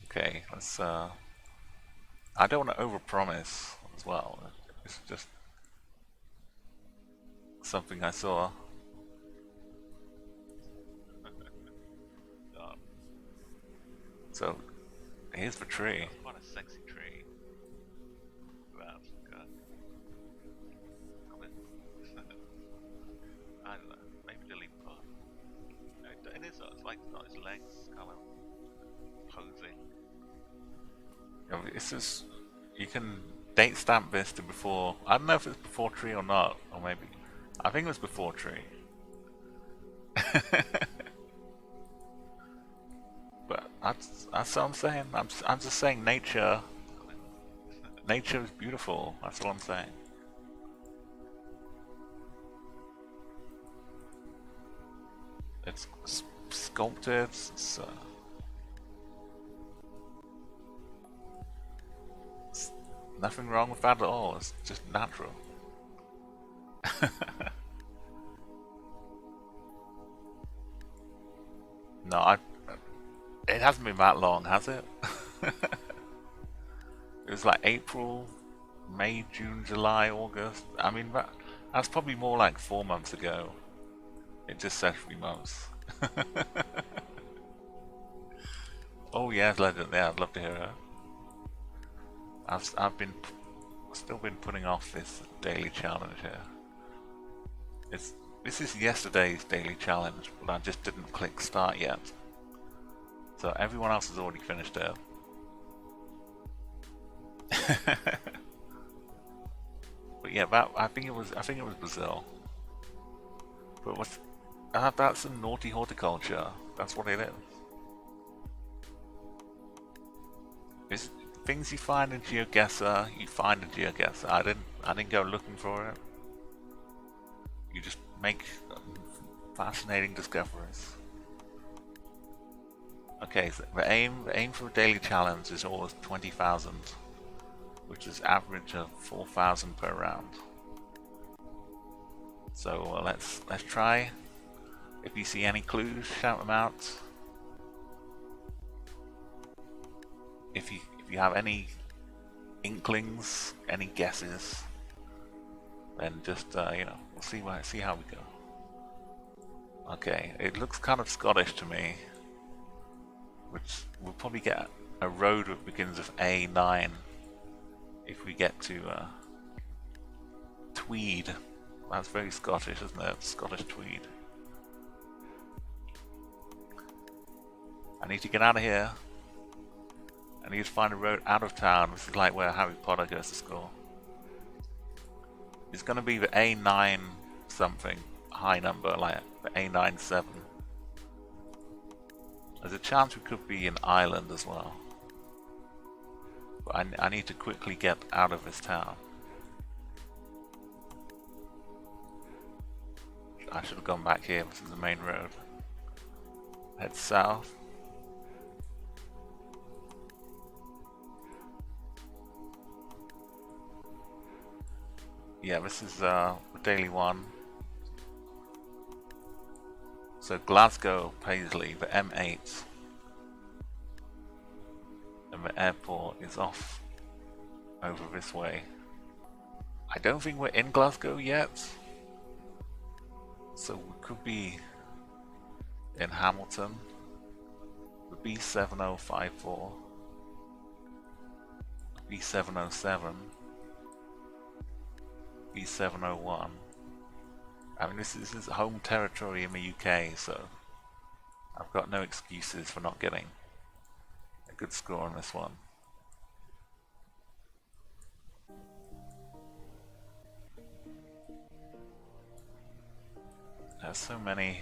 [SPEAKER 1] Okay, let's I don't want to overpromise as well. It's just something I saw. So here's the tree. Quite a sexy tree. That's good. I don't know. Maybe delete part. It is. It's like it's not his legs, kind of posing. You know, this is. You can date stamp this to before. I don't know if it's before tree or not, or maybe. I think it was before tree. But that's what I'm saying. I'm just saying nature. Nature is beautiful. That's all I'm saying. It's sculpted. It's nothing wrong with that at all. It's just natural. No, it hasn't been that long, has it? It was like April, May, June, July, August. I mean, that's probably more like 4 months ago. It just said 3 months. Oh yes, legend. Yeah, I'd love to hear her. I've still been putting off this daily challenge here. This is yesterday's daily challenge, but I just didn't click start yet. So everyone else has already finished it. But yeah, I think it was Brazil. But that's a naughty horticulture. That's what it is. It's things you find in GeoGuessr. You find in GeoGuessr. I didn't go looking for it. You just make fascinating discoveries. Okay, so the aim for a daily challenge is always 20,000, which is average of 4,000 per round. So let's try. If you see any clues, shout them out. If you have any inklings, any guesses, then just you know, we'll see how we go. Okay, it looks kind of Scottish to me, which we'll probably get a road that begins with A9 if we get to Tweed. That's very Scottish, isn't it? Scottish Tweed. I need to get out of here. I need to find a road out of town. This is like where Harry Potter goes to school. It's going to be the A9 something high number, like the A97. There's a chance we could be in Ireland as well. But I need to quickly get out of this town. I should have gone back here. This is the main road. Head south. Yeah, this is the daily one. So Glasgow, Paisley, the M8, and the airport is off over this way. I don't think we're in Glasgow yet, so we could be in Hamilton. The B7054, B707, B701. I mean, this is home territory in the UK, so I've got no excuses for not getting a good score on this one. There's so many.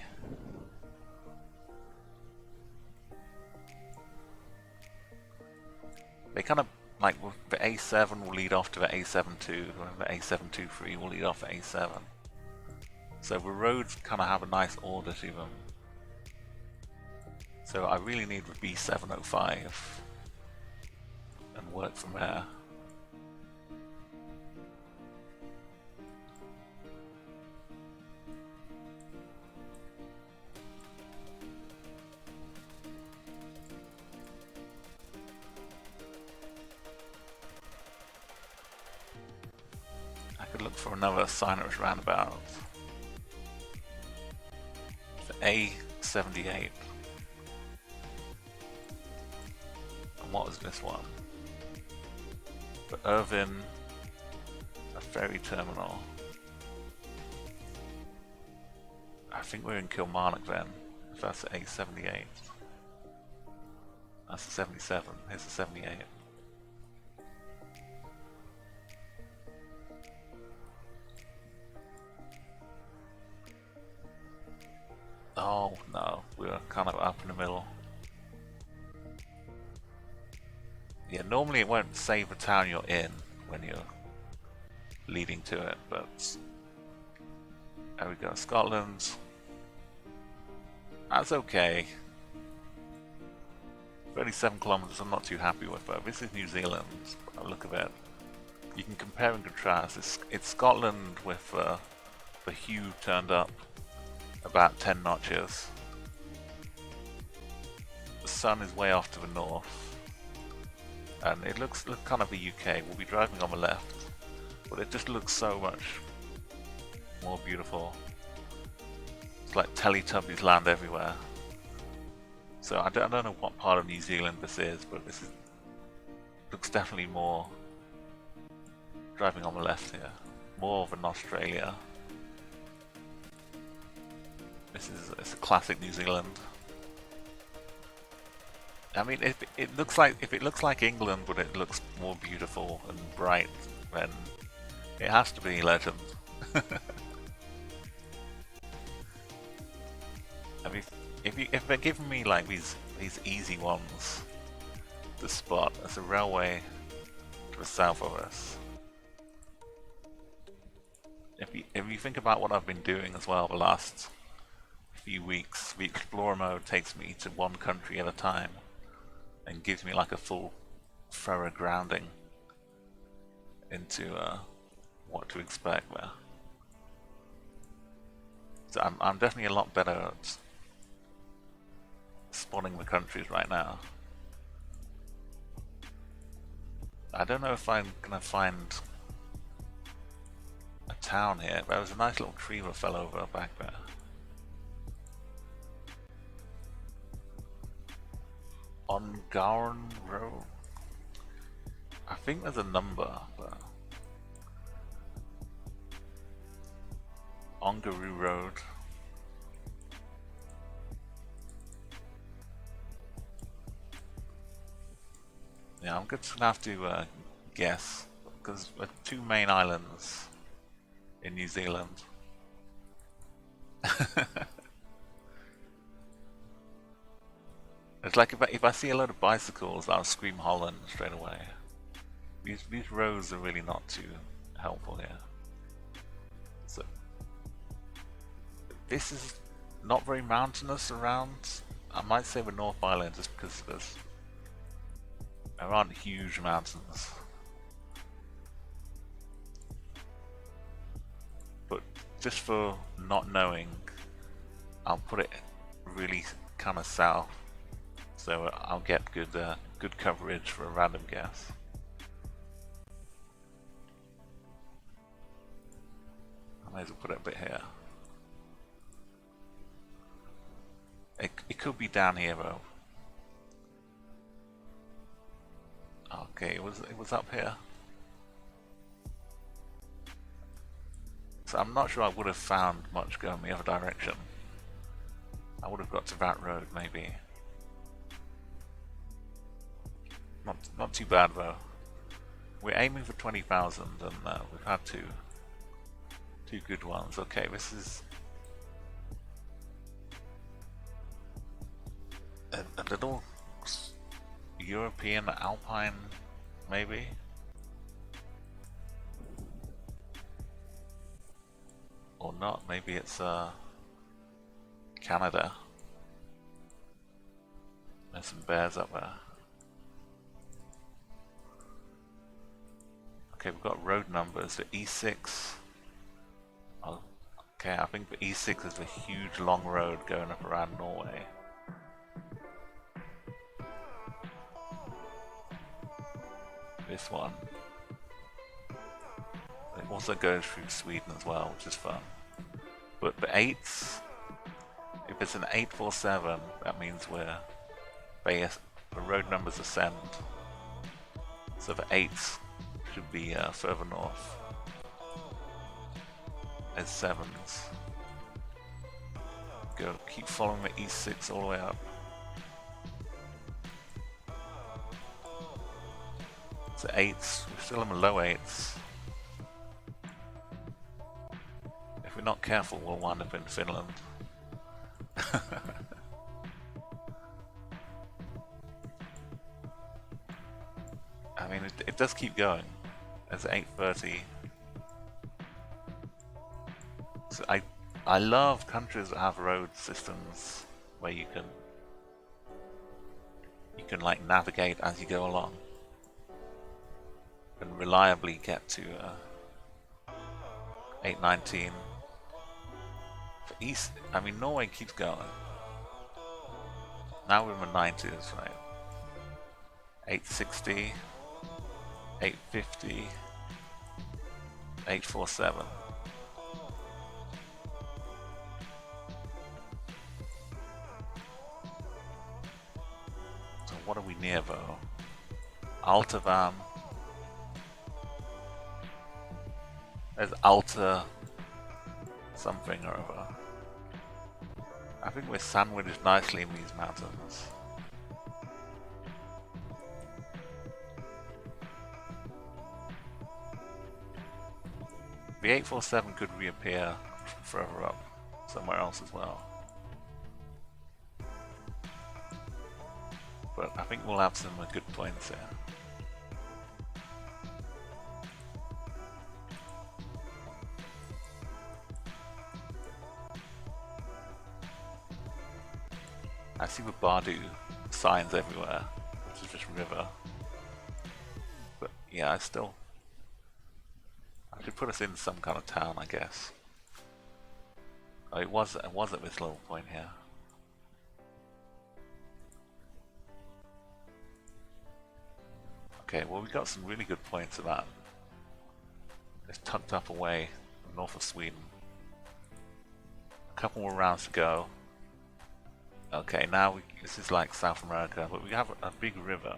[SPEAKER 1] They kind of, like, the A7 will lead off to the A72, and the A723 will lead off to A7. So the roads kind of have a nice order to them. So I really need the B705 and work from there. I could look for another signage roundabout. The A78. And what was this one? The Irvine, a ferry terminal. I think we're in Kilmarnock then, if that's the A78. That's the 77, here's the 78. Oh no, we're kind of up in the middle. Yeah, normally it won't say the town you're in when you're leading to it, but there we go, Scotland. That's okay. 37 kilometers I'm not too happy with, but this is New Zealand. Look at it. You can compare and contrast. It's Scotland with the hue turned up about 10 notches. The sun is way off to the north. And it looks kind of the UK. We'll be driving on the left. But it just looks so much more beautiful. It's like Teletubbies land everywhere. So I don't know what part of New Zealand this is, but looks definitely more driving on the left here. More of an Australia. It's a classic New Zealand. I mean, if it looks like England, but it looks more beautiful and bright, then it has to be Legend. I mean, if they're giving me like these easy ones to spot, there's a railway to the south of us. If you think about what I've been doing as well the last few weeks, the Explorer mode takes me to one country at a time and gives me like a full thorough grounding into what to expect there. So I'm definitely a lot better at spotting the countries right now. I don't know if I'm gonna find a town here. There was a nice little tree that fell over back there. On Gowan Road. I think there's a number, but Hungary Road. Yeah, I'm just gonna have to guess, because there are two main islands in New Zealand. It's like if I see a load of bicycles, I'll scream Holland straight away. These roads are really not too helpful here. So this is not very mountainous around. I might say the North Island just because there aren't huge mountains. just for not knowing, I'll put it really kind of south, so I'll get good coverage for a random guess. I may as well put it a bit here. It could be down here though. Okay, it was up here. So I'm not sure I would have found much going the other direction. I would have got to that road maybe. Not too bad though. We're aiming for 20,000 and we've had two good ones. Okay, this is a little European Alpine, maybe? Or not, maybe it's Canada. There's some bears up there. Okay, we've got road numbers. The E6. Oh, okay, I think the E6 is the huge long road going up around Norway. This one. It also goes through Sweden as well, which is fun. But the 8s, if it's an 847, that means the road numbers ascend. So the 8s should be further north. As 7s. Keep following the E6 all the way up. So 8s, we're still in the low 8s. If we're not careful, we'll wind up in Finland. I mean, it does keep going. It's 8:30. So I love countries that have road systems where you can like navigate as you go along and reliably get to 8:19. For East, I mean Norway keeps going. Now we're in the 90s, right? 8:60, 8:50, 8:47. So what are we near though? Altavan. There's Alta something or other. I think we're sandwiched nicely in these mountains. The 847 could reappear further up somewhere else as well. But I think we'll have some good points here. I see the Bardu signs everywhere, which is just river. But yeah, I should put us in some kind of town, I guess. Oh, it was at this little point here. Okay, well we got some really good points of that. It's tucked up away north of Sweden. A couple more rounds to go. Okay, now this is like South America, but we have a big river.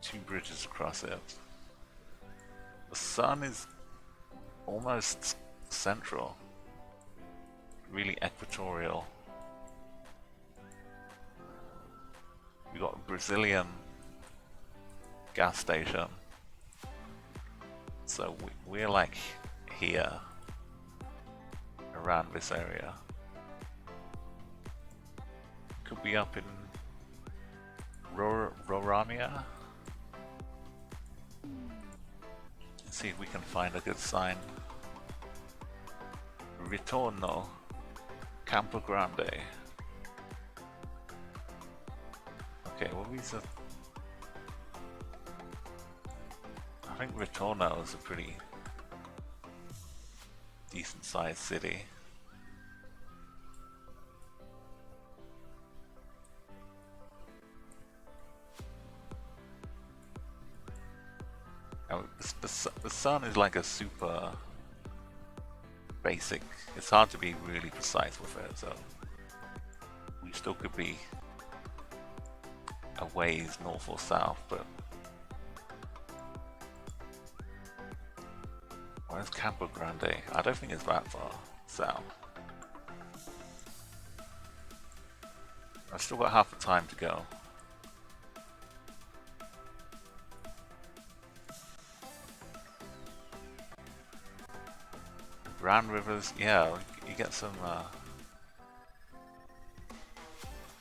[SPEAKER 1] 2 bridges across it. The sun is almost central. Really equatorial. We got a Brazilian gas station. So we're like here, around this area. Could be up in Roraima. Let's see if we can find a good sign. Ritorno, Campo Grande. Okay, well these are... I think Ritorno is a pretty decent sized city. Now, the sun is like a super basic. It's hard to be really precise with it, so we still could be a ways north or south, but where's Campo Grande? I don't think it's that far south. I've still got half the time to go. Brown rivers, yeah, you get some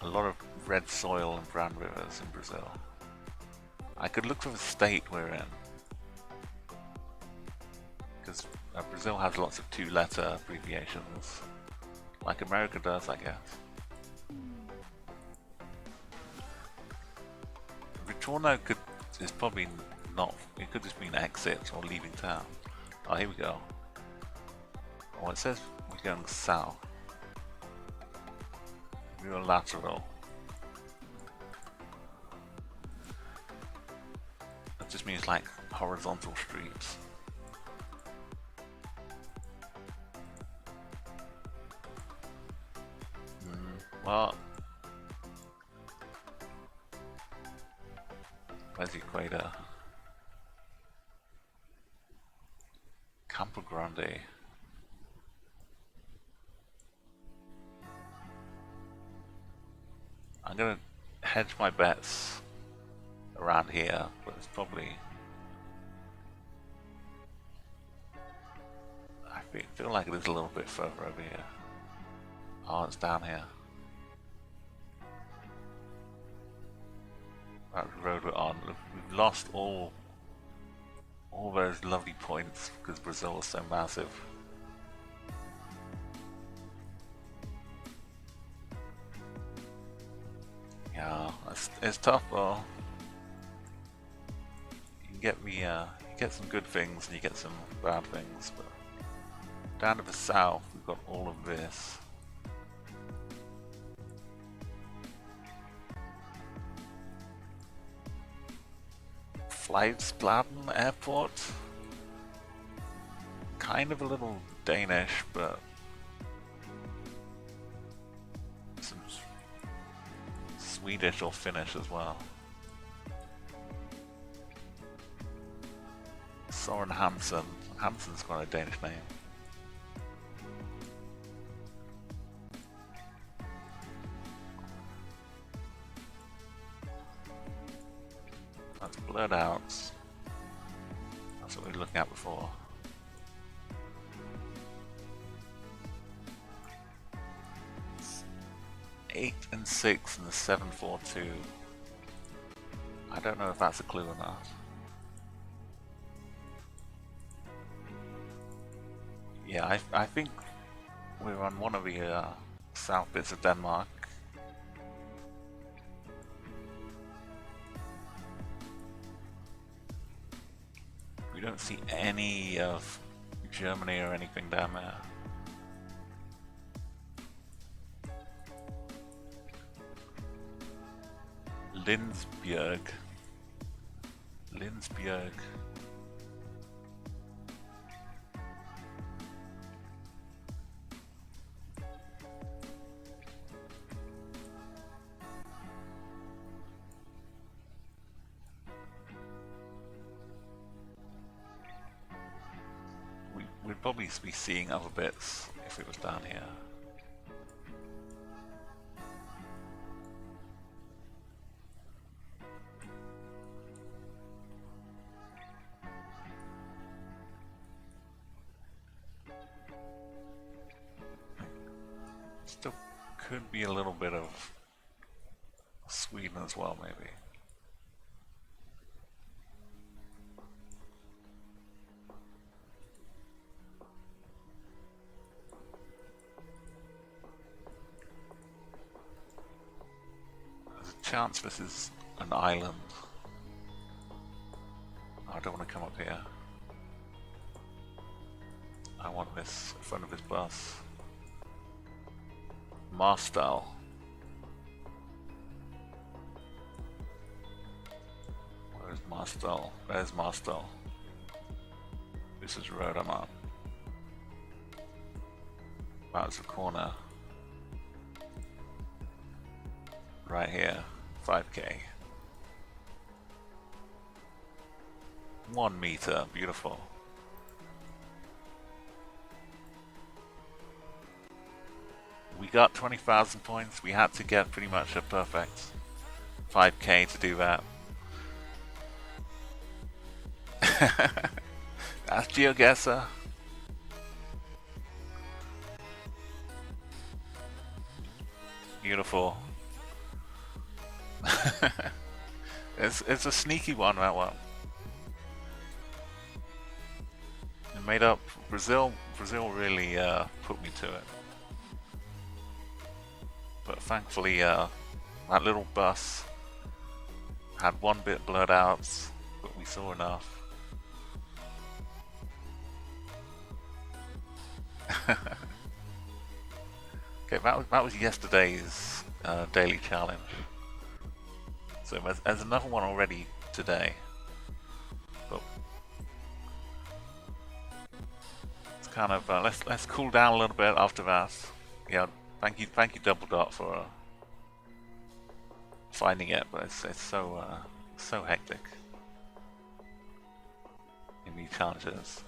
[SPEAKER 1] a lot of red soil and brown rivers in Brazil. I could look for the state we're in, because Brazil has lots of two-letter abbreviations, like America does, I guess. Retorno is probably not. It could just mean exit or leaving town. Oh, here we go. Oh, it says we're going south. We're lateral. That just means like horizontal streets. Well, where's the equator? Campo Grande. I'm gonna hedge my bets around here, but it's probably. I feel like it is a little bit further over here. Oh, it's down here. That road we're on. We've lost all those lovely points because Brazil is so massive. Yeah, it's tough though. You get you get some good things and you get some bad things, but down to the south we've got all of this. Fleischsplatten Airport. Kind of a little Danish, but some Swedish or Finnish as well. Soren Hansen. Hansen's got a Danish name. That's blurred out. That's what we were looking at before. It's 8 and 6 and the 742. I don't know if that's a clue or not. Yeah, I think we're on one of the south bits of Denmark. We don't see any of Germany or anything down there. Lindsbjerg. Lindsbjerg. We'd probably be seeing other bits if it was down here. Still could be a little bit of Sweden as well, maybe. Chance this is an island. I don't want to come up here. I want this in front of his bus. Marstal. Where's Marstal? There's Marstal. This is the road I'm on. That's the corner. Right here. 5k. 1 meter. Beautiful. We got 20,000 points. We had to get pretty much a perfect 5k to do that. That's GeoGuessr. Beautiful. It's a sneaky one, that one. It made up Brazil really put me to it. But thankfully that little bus had one bit blurred out, but we saw enough. Okay, that was yesterday's daily challenge. So there's another one already today. But it's kind of let's cool down a little bit after that. Yeah, thank you Double Dot for finding it, but it's so hectic in these challenges.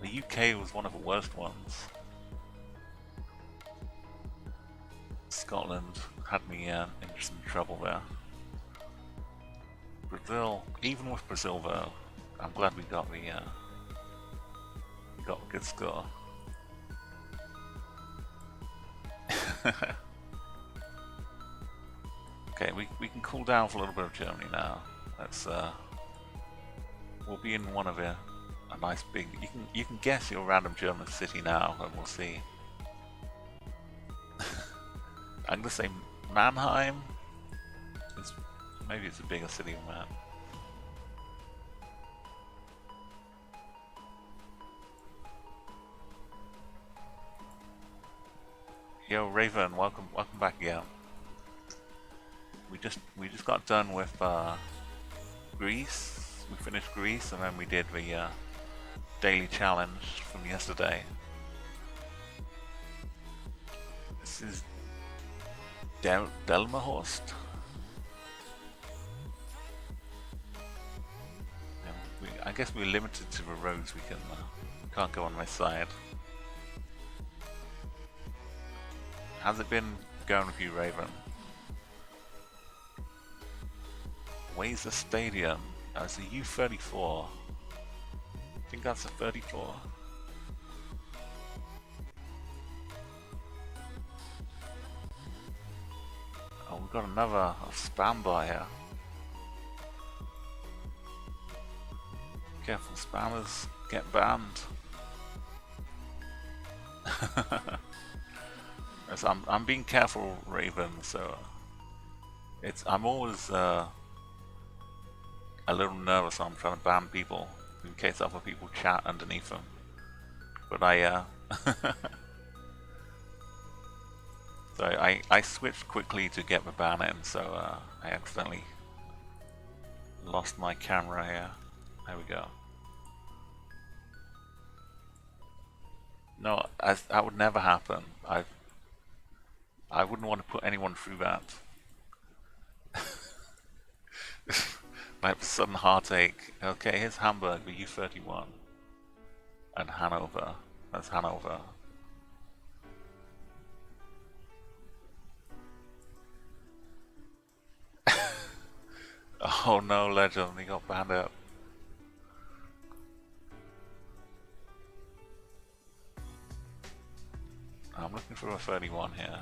[SPEAKER 1] The UK was one of the worst ones. Scotland had me in some trouble there. Brazil, even with Brazil though, I'm glad we got a good score. Okay, we can cool down for a little bit of Germany now. Let's we'll be in one of a nice big. You can guess your random German city now, and we'll see. I'm gonna say Mannheim. Maybe it's a bigger city than that. Yo, Raven, welcome back again. We just got done with Greece. We finished Greece, and then we did the daily challenge from yesterday. This is Delmenhorst. I guess we're limited to the roads we can't go on my side. How's it been going with you, Raven? Where's the stadium? Oh, it's a U34. I think that's a 34. Oh, we've got another spam bar here. Careful, spammers get banned. Yes, I'm being careful, Raven. So I'm always a little nervous when I'm trying to ban people in case other people chat underneath them. But so I switched quickly to get the ban in, so I accidentally lost my camera here. There we go. No, that would never happen. I wouldn't want to put anyone through that. Like sudden heartache. Okay, here's Hamburg, the U31. And Hanover. That's Hanover. Oh no, Legend, he got banned out. I'm looking for a 31 here.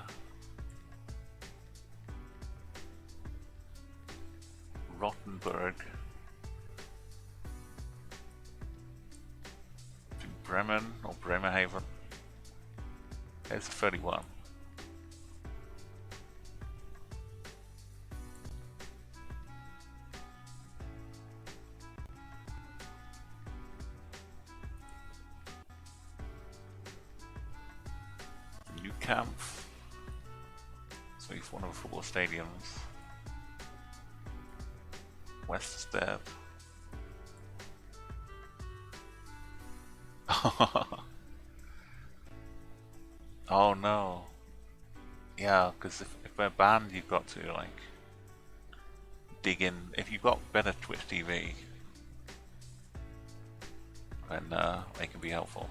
[SPEAKER 1] Rottenburg. Bremen or Bremerhaven. There's a 31. camp. So he's one of the football stadiums. West Step. Oh no. Yeah, because if we're banned, you've got to like dig in. If you've got better Twitch TV, then they can be helpful.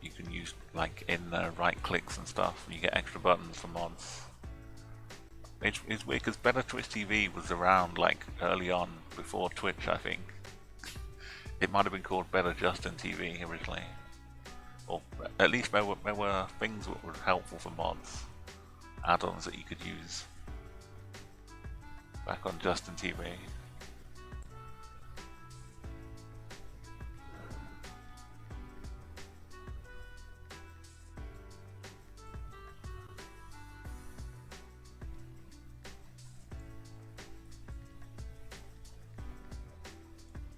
[SPEAKER 1] You can use like in right clicks and stuff, and you get extra buttons for mods. It's weird because Better Twitch TV was around like early on, before Twitch, I think. It might have been called Better Justin TV originally. Or at least there were things that were helpful for mods. Add-ons that you could use. Back on Justin TV.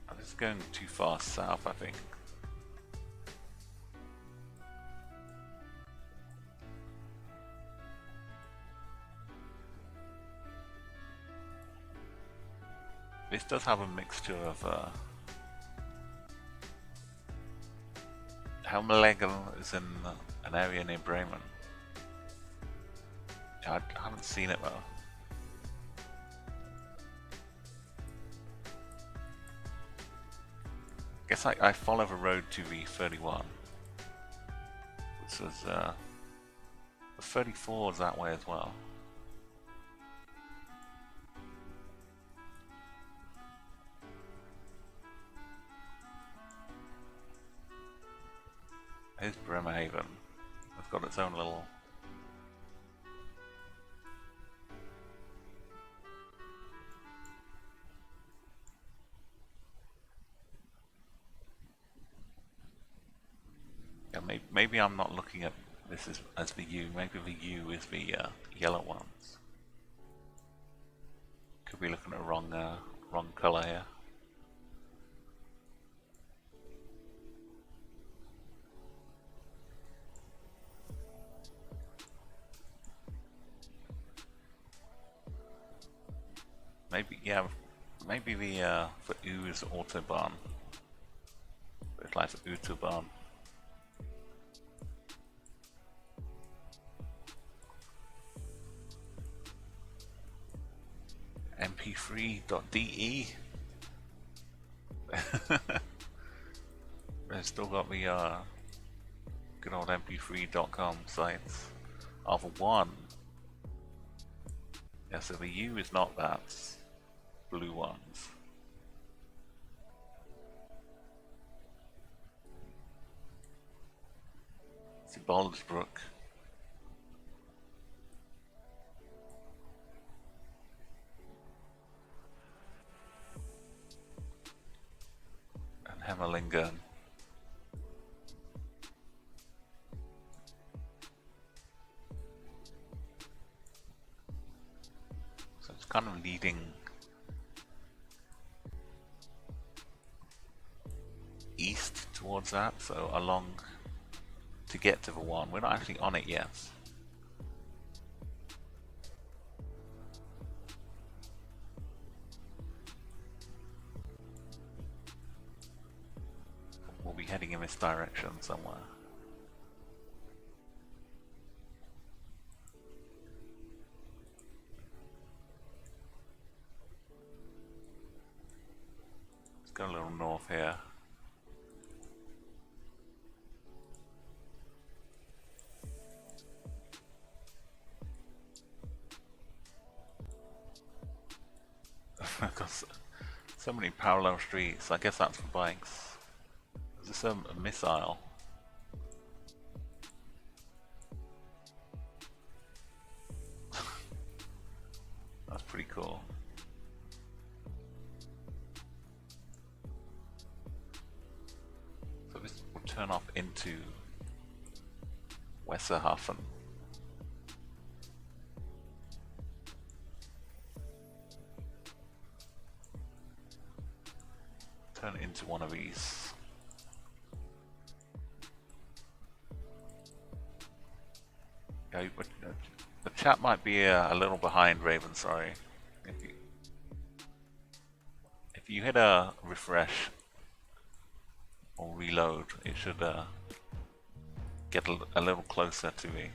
[SPEAKER 1] I'm just going too far south, I think. This does have a mixture of Helmelegen is in an area near Bremen. Yeah, I haven't seen it though. Guess I follow the road to the 31. Which was the 34 is that way as well. Here's Bremerhaven. It's got its own little... Yeah, maybe I'm not looking at this as the U. Maybe the U is the yellow ones. Could be looking at the wrong color here. Maybe, yeah, maybe the for U is Autobahn. It's like Autobahn. mp3.de. They've still got the good old mp3.com sites. Alpha 1. Yeah, so the U is not that. Blue ones. It's Baldsbrook. And Hemmerlingen. So it's kind of leading east towards that, so along to get to the one. We're not actually on it yet. We'll be heading in this direction somewhere. Let's go a little north here. I've got so many parallel streets. I guess that's for bikes. Is this a missile? That's pretty cool. So this will turn off into Westerhafen. Turn it into one of these Yeah, the chat might be a little behind, Raven. Sorry. If you if you hit a refresh or reload, it should get a little closer to the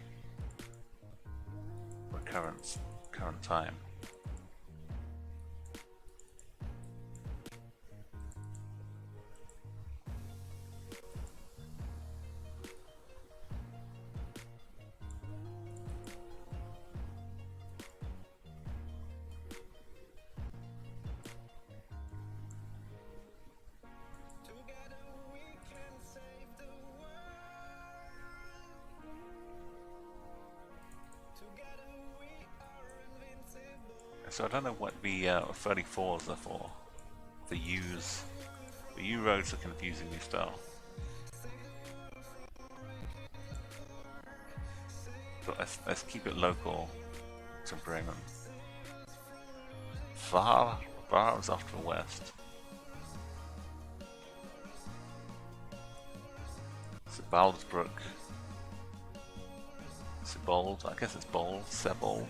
[SPEAKER 1] current time. So I don't know what the 34s are for. The U's. The U roads are confusing me still. But let's keep it local to Bremen. Var is off to the west. Sebaldsbrook. Sebold, I guess it's Bold. Sebold.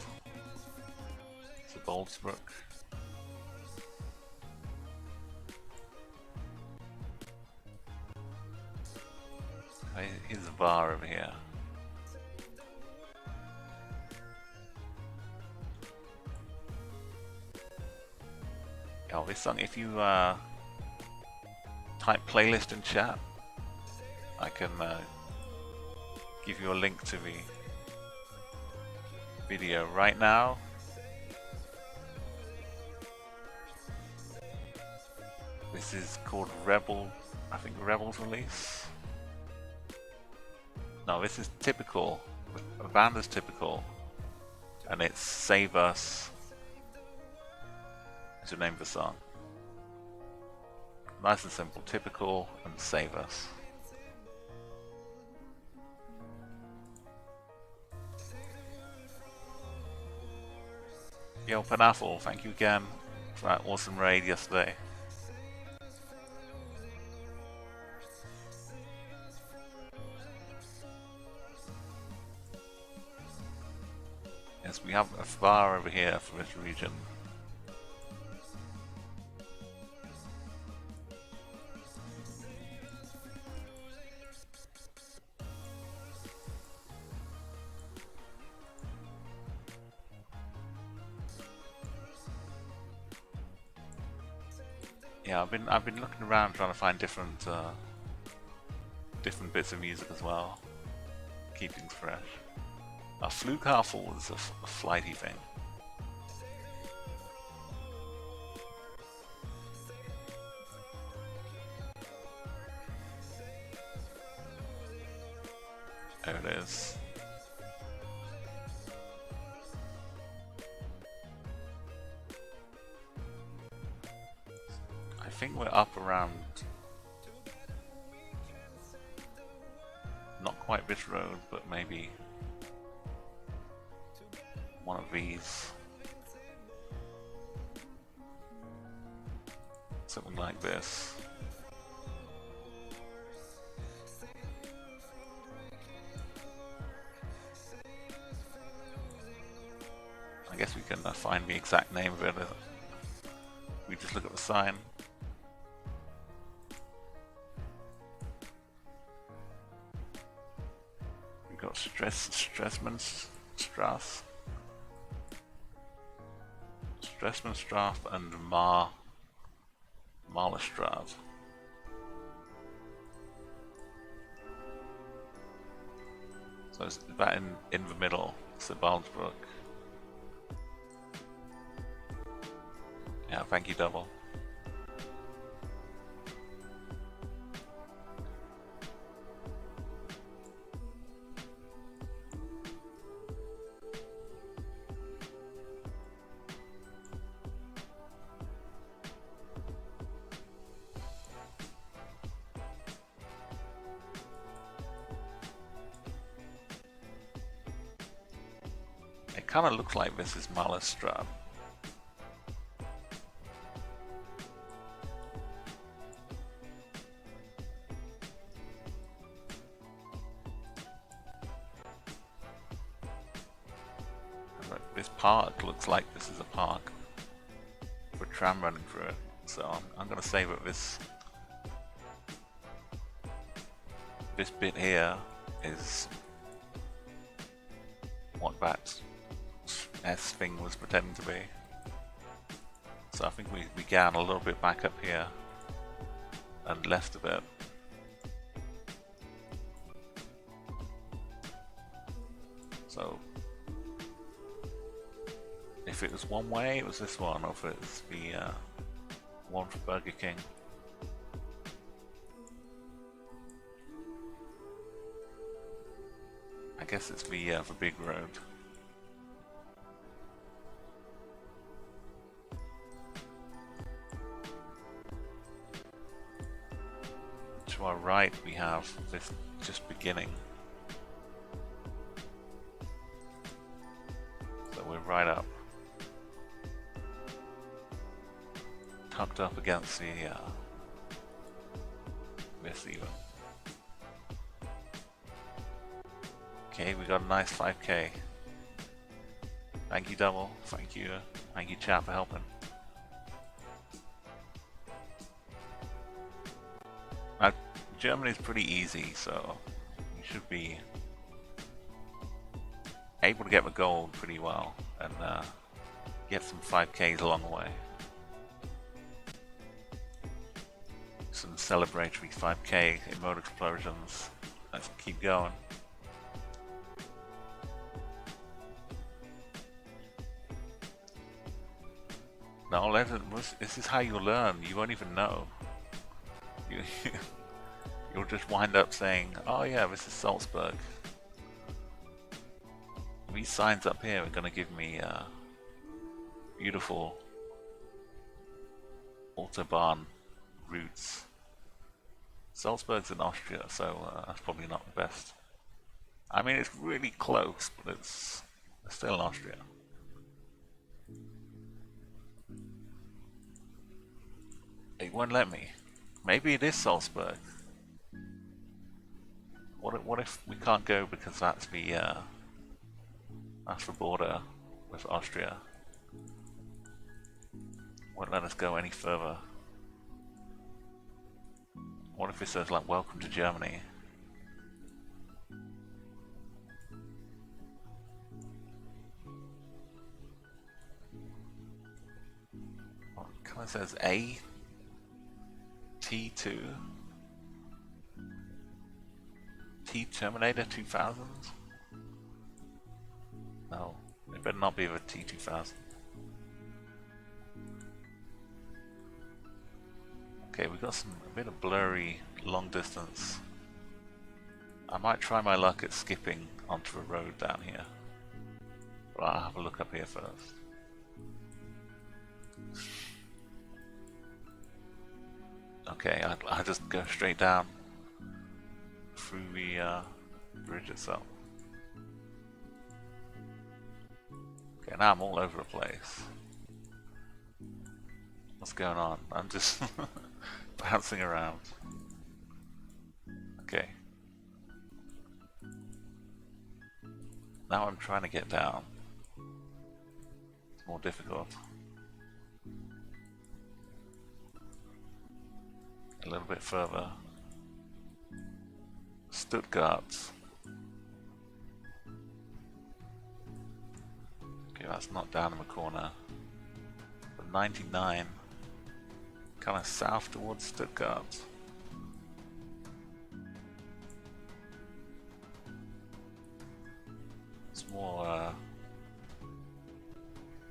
[SPEAKER 1] Sebaldsbrook. Here's Var over here. Oh, this song, if you type playlist in chat, I can give you a link to the video right now. This is called Rebel, I think Rebel's release. No, this is Typical. The band is Typical, and it's Save Us. Is the name of the song. Nice and simple. Typical and Save Us. Yo, Panafel, thank you again for that awesome raid yesterday. Yes, we have a VAR over here for this region. Yeah, I've been looking around trying to find different bits of music as well, keep things fresh. Flughafen is a flighty thing. There it is. I think we're up around, not quite this road, but maybe one of these. Something like this. I guess we can find the exact name of it. We just look at the sign. We've got Stressmanstrasse, and Marlestraat. So it's that in the middle, Sebaldsbrook. Yeah, thank you, Double. It kind of looks like this is Marlestraat. this park looks like this is a park with a tram running through it. So I'm going to say that this bit here is what that S thing was pretending to be. So I think we began a little bit back up here and left a bit. So if it was one way, it was this one, or if it was the one for Burger King. I guess it's the big road. To our right we have this just beginning. So we're right up. Tucked up against the this even. Okay, we got a nice 5k. Thank you, Double. Thank you chat, for helping. Now, Germany is pretty easy, so you should be able to get the gold pretty well and get some 5ks along the way. Some celebratory 5k emote explosions. Let's keep going. No, this is how you learn. You won't even know. You'll just wind up saying, "Oh yeah, this is Salzburg. These signs up here are going to give me beautiful autobahn routes." Salzburg's in Austria, so that's probably not the best. I mean, it's really close, but it's still in Austria. It won't let me. Maybe it is Salzburg. What if we can't go because that's the border with Austria? Won't let us go any further. What if it says like "Welcome to Germany"? What kind of says A? T2? T Terminator 2000? No, it better not be the T2000. Okay, we've got a bit of blurry long distance. I might try my luck at skipping onto a road down here. But I'll have a look up here first. Okay, I'll just go straight down through the bridge itself. Okay, now I'm all over the place. What's going on? I'm just bouncing around. Okay. Now I'm trying to get down. It's more difficult. A little bit further. Stuttgart. Okay, that's not down in the corner. But 99. Kind of south towards Stuttgart. It's more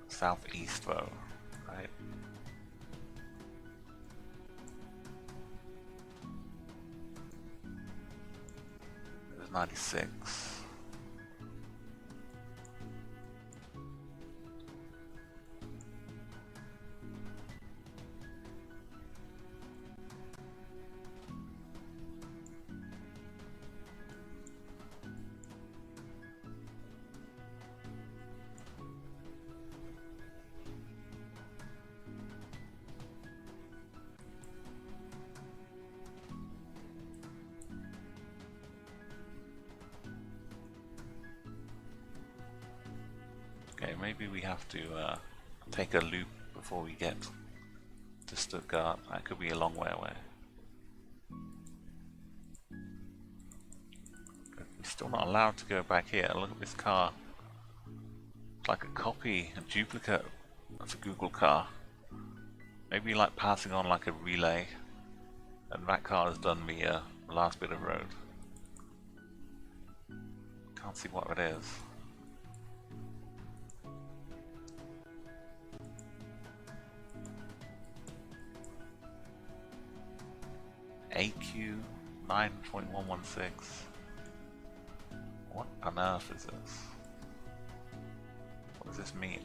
[SPEAKER 1] southeast though, right? There's 96. maybe we have to take a loop before we get to Stuttgart. That could be a long way away. We're still not allowed to go back here. Look at this car. It's like a copy, a duplicate of a Google car. Maybe like passing on like a relay, and that car has done the last bit of road. Can't see what it is. AQ 9.116. What on earth is this? What does this mean?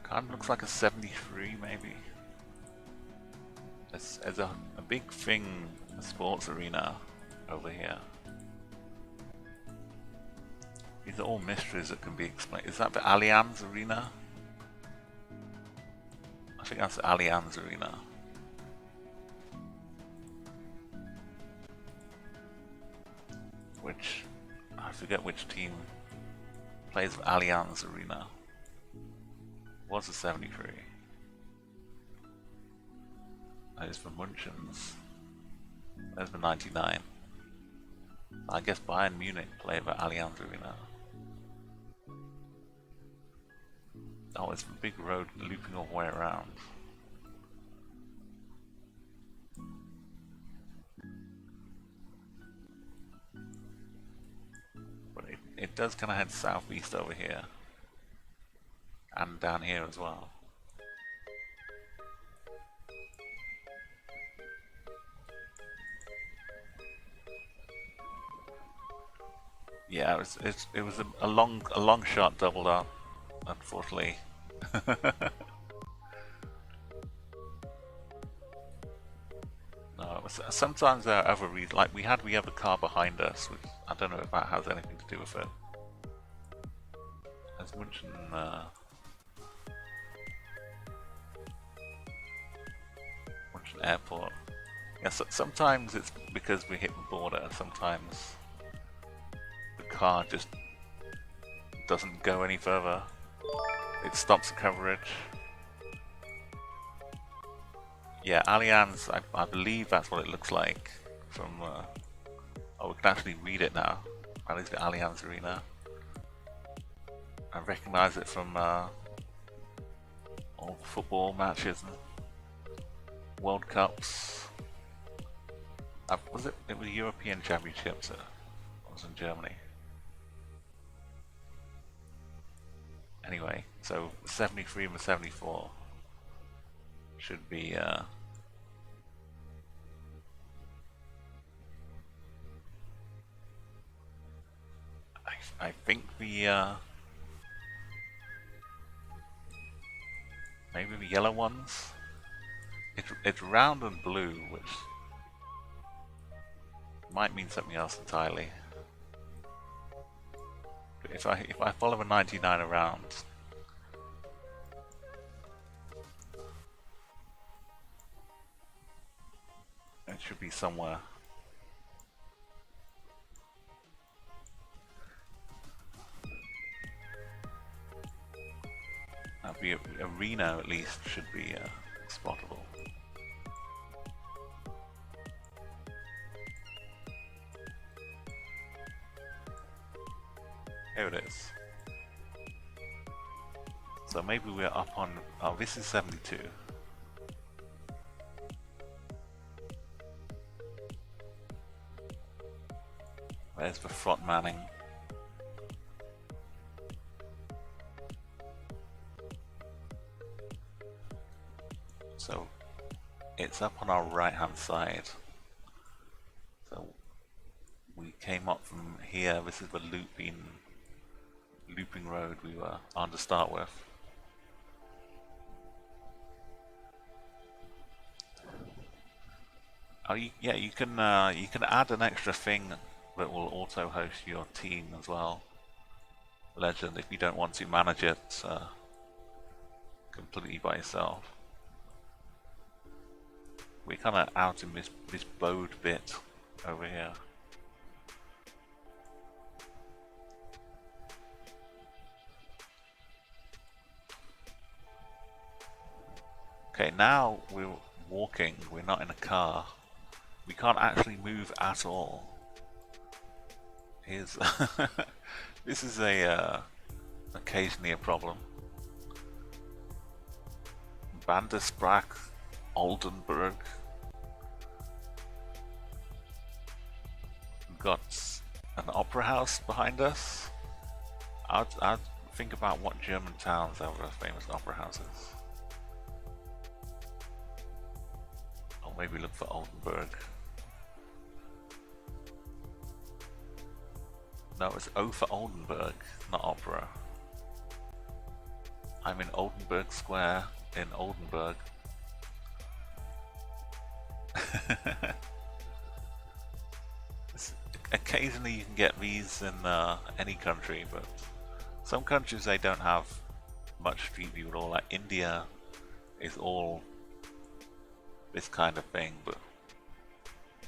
[SPEAKER 1] Kind of looks like a 73 maybe. There's a big thing, a sports arena over here. These are all mysteries that can be explained. Is that the Allianz Arena? I think that's the Allianz Arena. Which, I forget which team plays the Allianz Arena. Was a 73. There's the Munchens. There's the 99. I guess Bayern Munich play the Allianz Arena. Oh, it's a big road looping all the way around. But it does kind of head southeast over here. And down here as well. Yeah, it was a long shot doubled up, unfortunately. No, sometimes there are other reasons. Like we had the other car behind us, which I don't know if that has anything to do with it. As mentioned, airport. Yeah, so sometimes it's because we hit the border. Sometimes the car just doesn't go any further. It stops the coverage. Yeah, Allianz, I believe that's what it looks like from, oh, we can actually read it now. That is the Allianz Arena. I recognize it from all the football matches and World Cups. Was it was European Championships that was in Germany. Anyway, so 73 and 74 should be I think the maybe the yellow ones. It's round and blue, which might mean something else entirely. But if I follow a 99 around, it should be somewhere. The arena at least should be spottable. Here it is. So maybe we're up on. Oh, this is 72. There's the front Manning. So it's up on our right hand side. So we came up from here. This is the looping road we were on to start with. Oh, yeah, you can add an extra thing that will auto host your team as well. legend if you don't want to manage it completely by yourself. We're kind of out in this bowed bit over here. Okay, now we're walking, we're not in a car. We can't actually move at all. Here's this is occasionally a problem. Bandersprach, Oldenburg. We've got an opera house behind us. I'd think about what German towns have famous opera houses. Or maybe look for Oldenburg. No, it's O for Oldenburg, not opera. I'm in Oldenburg Square in Oldenburg. Occasionally you can get these in any country, but some countries they don't have much street view at all. Like India is all this kind of thing, but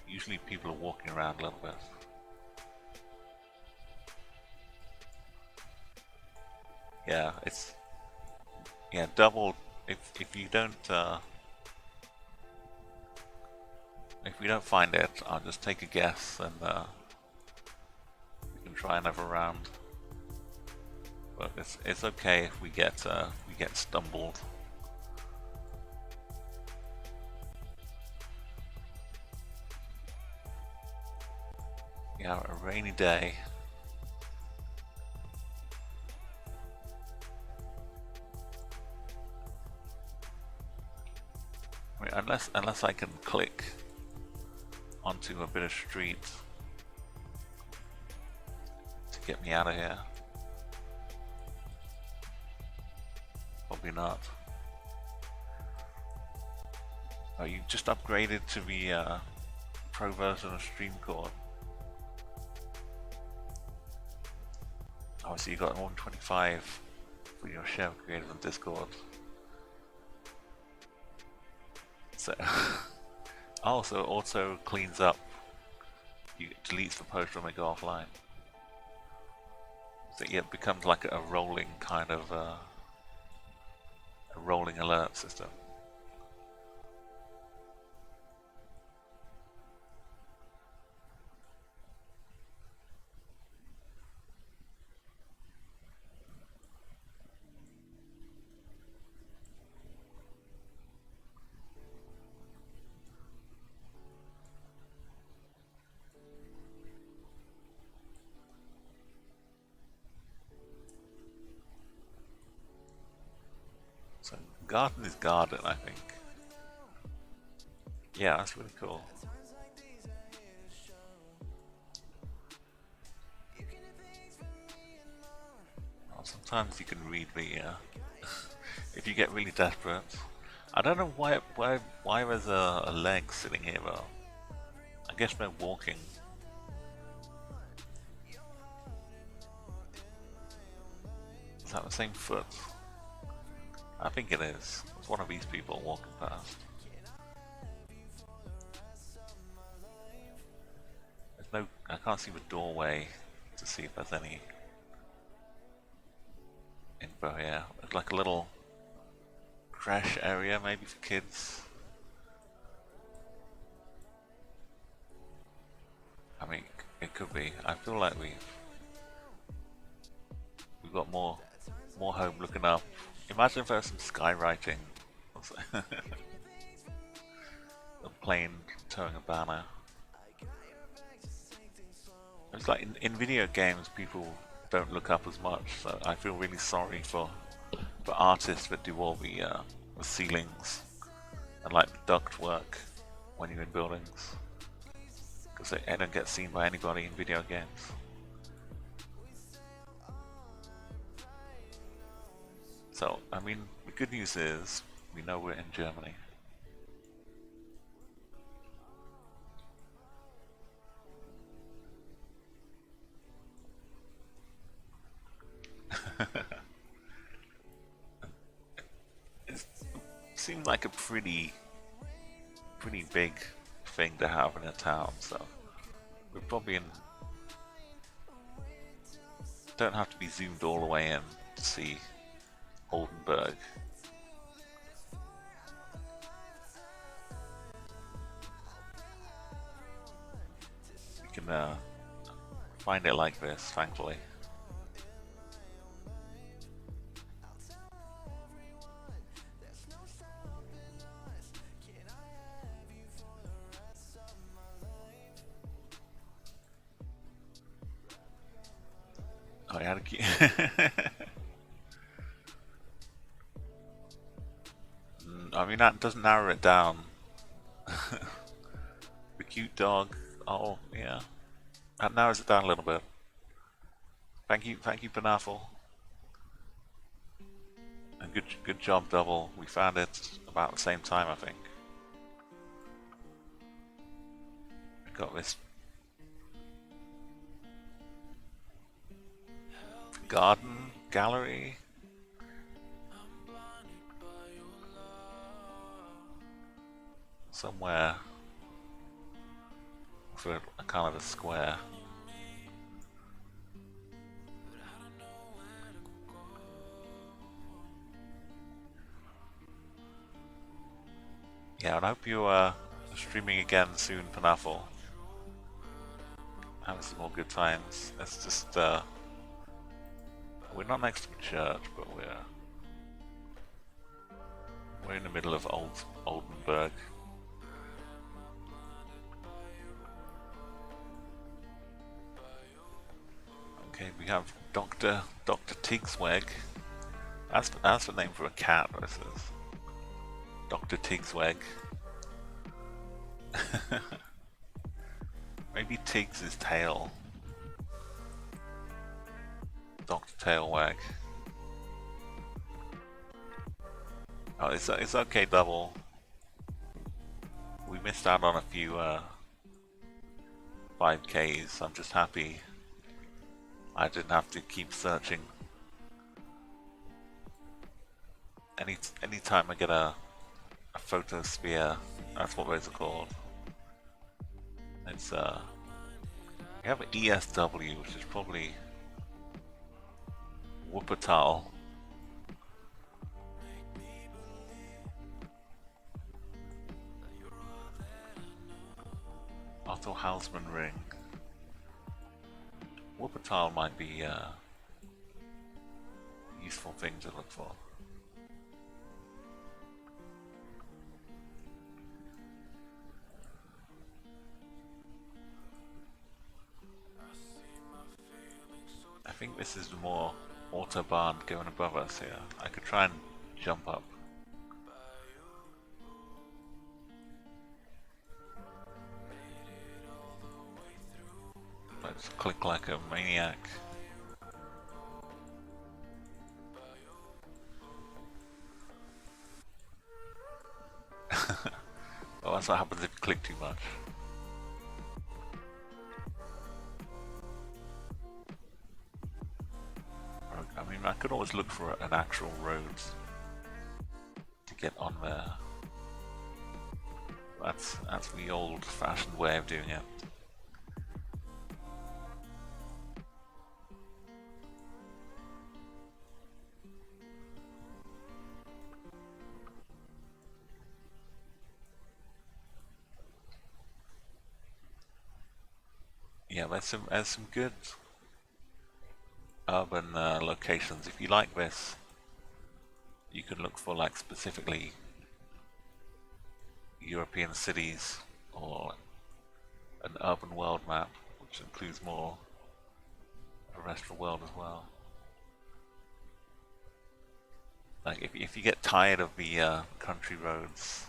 [SPEAKER 1] usually people are walking around a little bit. Yeah, it's double. If you don't if we don't find it, I'll just take a guess and we can try another round. But it's okay if we get stumbled. Yeah, a rainy day. I mean, unless I can click onto a bit of street to get me out of here. Probably not. Oh, you just upgraded to the pro version of Streamcore. Oh, so you got 125 for your share created on Discord. So, also it also cleans up. You deletes the post when they go offline. So yeah, it becomes like a rolling kind of a rolling alert system. So garden is garden, I think. Yeah, that's really cool. Well, sometimes you can read the if you get really desperate. I don't know why there's a leg sitting here though. I guess they're walking. Is that the same foot? I think it is. It's one of these people walking past. There's no, I can't see the doorway to see if there's any info here. It's like a little crash area, maybe for kids. I mean, it could be. I feel like we've got more home looking up. Imagine if there's some skywriting. A plane towing a banner. It's like in video games, people don't look up as much. So I feel really sorry for artists that do all the ceilings and like the duct work when you're in buildings, because they don't get seen by anybody in video games. So, I mean, the good news is we know we're in Germany. seems like a pretty big thing to have in a town, so we're probably in. Don't have to be zoomed all the way in to see Oldenburg. We can find it like this, thankfully. Oh, I had a key. I mean, that doesn't narrow it down. The cute dog. Oh, yeah. That narrows it down a little bit. Thank you, Panafel. And good job, Double. We found it about the same time, I think. We got this garden gallery. Somewhere for a kind of a square. Yeah, and I hope you are streaming again soon, Panafel. Having some more good times. It's just we're not next to a church, but we're in the middle of Oldenburg. Okay, we have Dr. Tigsweg. That's the name for a cat, this is. Dr. Tigsweg. Maybe Tiggs is tail. Dr. Tailwag. Oh, it's okay, Double. We missed out on a few 5Ks. I'm just happy I didn't have to keep searching. Anytime I get a photosphere, that's what those are called. It's we have an ESW, which is probably Wuppertal. Otto Hausmann ring. Wuppertal might be a useful thing to look for. I think this is the more autobahn going above us here. I could try and jump up. Let's click like a maniac. Oh, that's what happens if you click too much. I mean, I could always look for an actual road to get on there. That's the old-fashioned way of doing it. Yeah, there's some good urban locations. If you like this, you can look for like specifically European cities or an urban world map, which includes more of the rest of the world as well. Like if you get tired of the country roads,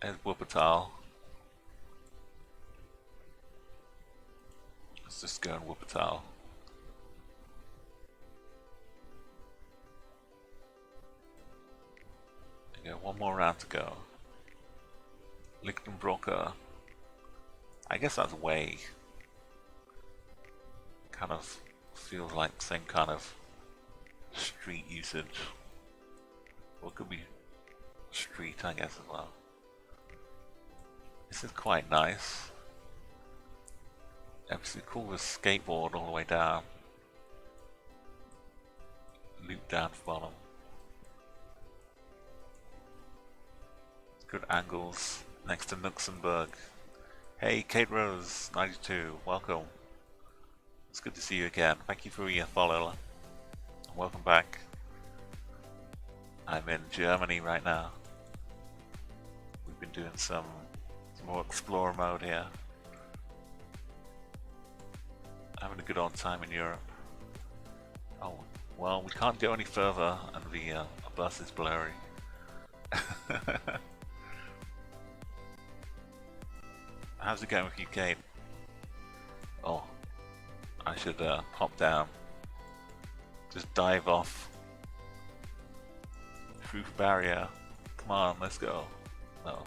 [SPEAKER 1] there's Wuppertal. Let's just go in Wuppertal. Okay, one more round to go. Lichtenbrocker. I guess that's way. Kind of feels like the same kind of street usage. Or it could be street, I guess, as well. This is quite nice. Absolutely cool with skateboard all the way down. Loop down to bottom. Good angles next to Luxembourg. Hey, Kate Rose 92, welcome. It's good to see you again. Thank you for your follow. Welcome back. I'm in Germany right now. We've been doing some more explorer mode here. Having a good old time in Europe. Oh, well, we can't go any further and the bus is blurry. How's it going with you, Kate? Oh, I should pop down. Just dive off. Through the barrier. Come on, let's go. No.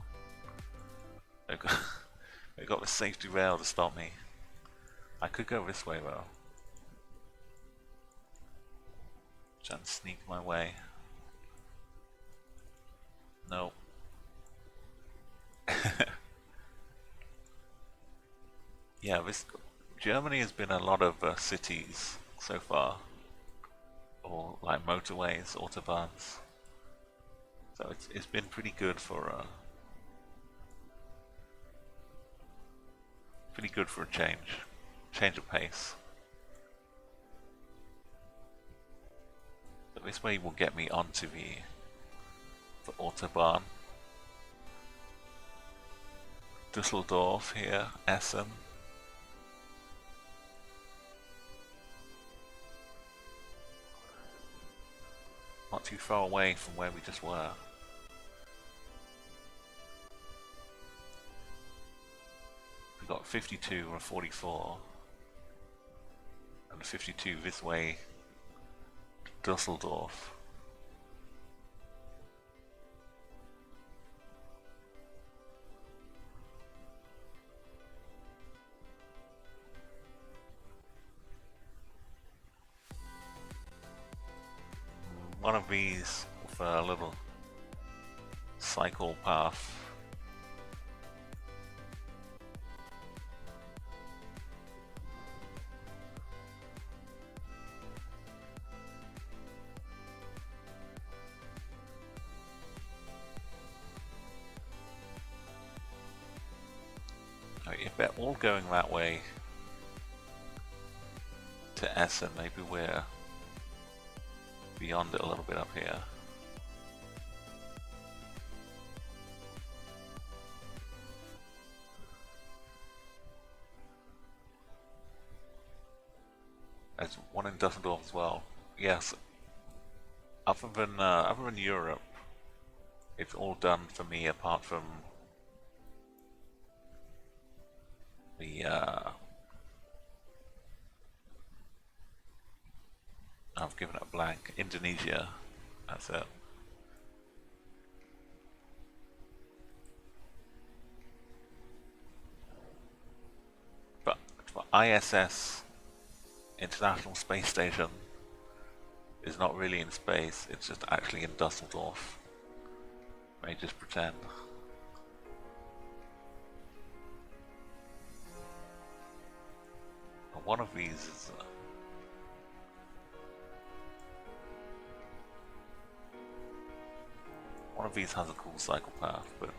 [SPEAKER 1] They've got the safety rail to stop me. I could go this way though. Trying to sneak my way. No. Yeah, Germany has been a lot of cities so far, or like motorways, autobahns. So it's been pretty good for a change of pace. But this way will get me onto the autobahn. Düsseldorf here, Essen. Not too far away from where we just were. We got 52 or 44. And 52 this way, Düsseldorf. One of these with a little cycle path. If they're all going that way to Essen, maybe we're beyond it a little bit up here. There's one in Dusseldorf as well. Yes. Other than Europe, it's all done for me apart from the I've given it a blank. Indonesia. That's it. But for ISS, International Space Station, is not really in space. It's just actually in Dusseldorf. May just pretend. And one of these is. One of these has a cool cycle path, but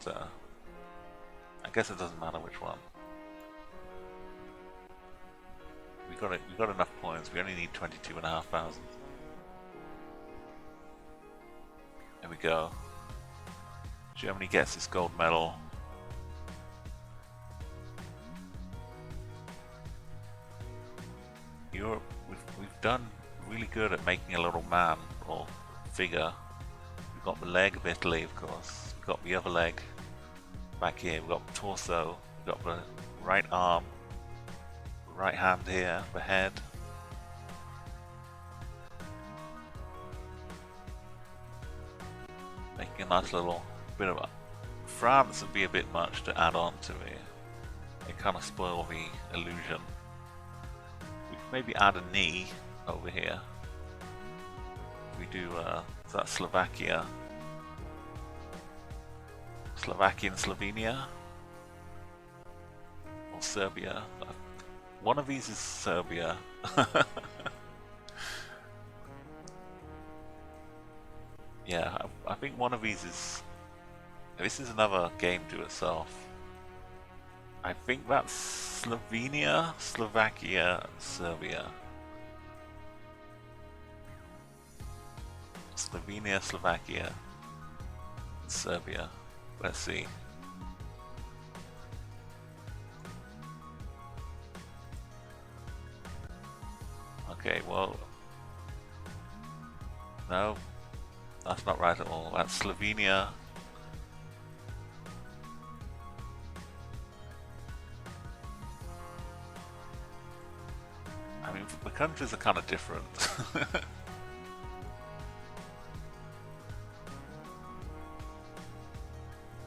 [SPEAKER 1] I guess it doesn't matter which one. We got enough points. We only need 22,500. There we go. Germany gets its gold medal. Europe, we've done really good at making a little man or figure. We've got the leg of Italy, of course. We've got the other leg back here. We've got the torso. We've got the right arm, the right hand here, the head. Making a nice little bit of a... France would be a bit much to add on to me. It kind of spoil the illusion. We could maybe add a knee over here. we do, is that Slovakia? Slovakia and Slovenia? Or Serbia? One of these is Serbia. Yeah, I think one of these is... This is another game to itself. I think that's Slovenia, Slovakia, Serbia. Slovenia, Slovakia, Serbia. Let's see. Okay, well... No, that's not right at all. That's Slovenia. I mean, the countries are kind of different.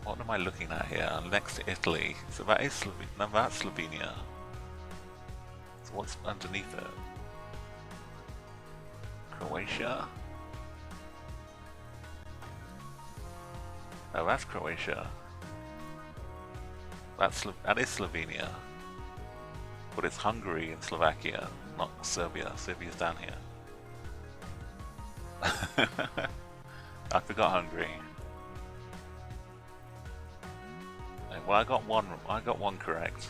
[SPEAKER 1] What am I looking at here? Next to Italy. So that is Slovenia. No, that's Slovenia. So what's underneath it? Croatia? Oh, that's Croatia. That is Slovenia. But it's Hungary and Slovakia, not Serbia. Serbia's down here. I forgot Hungary. Well, I got one correct.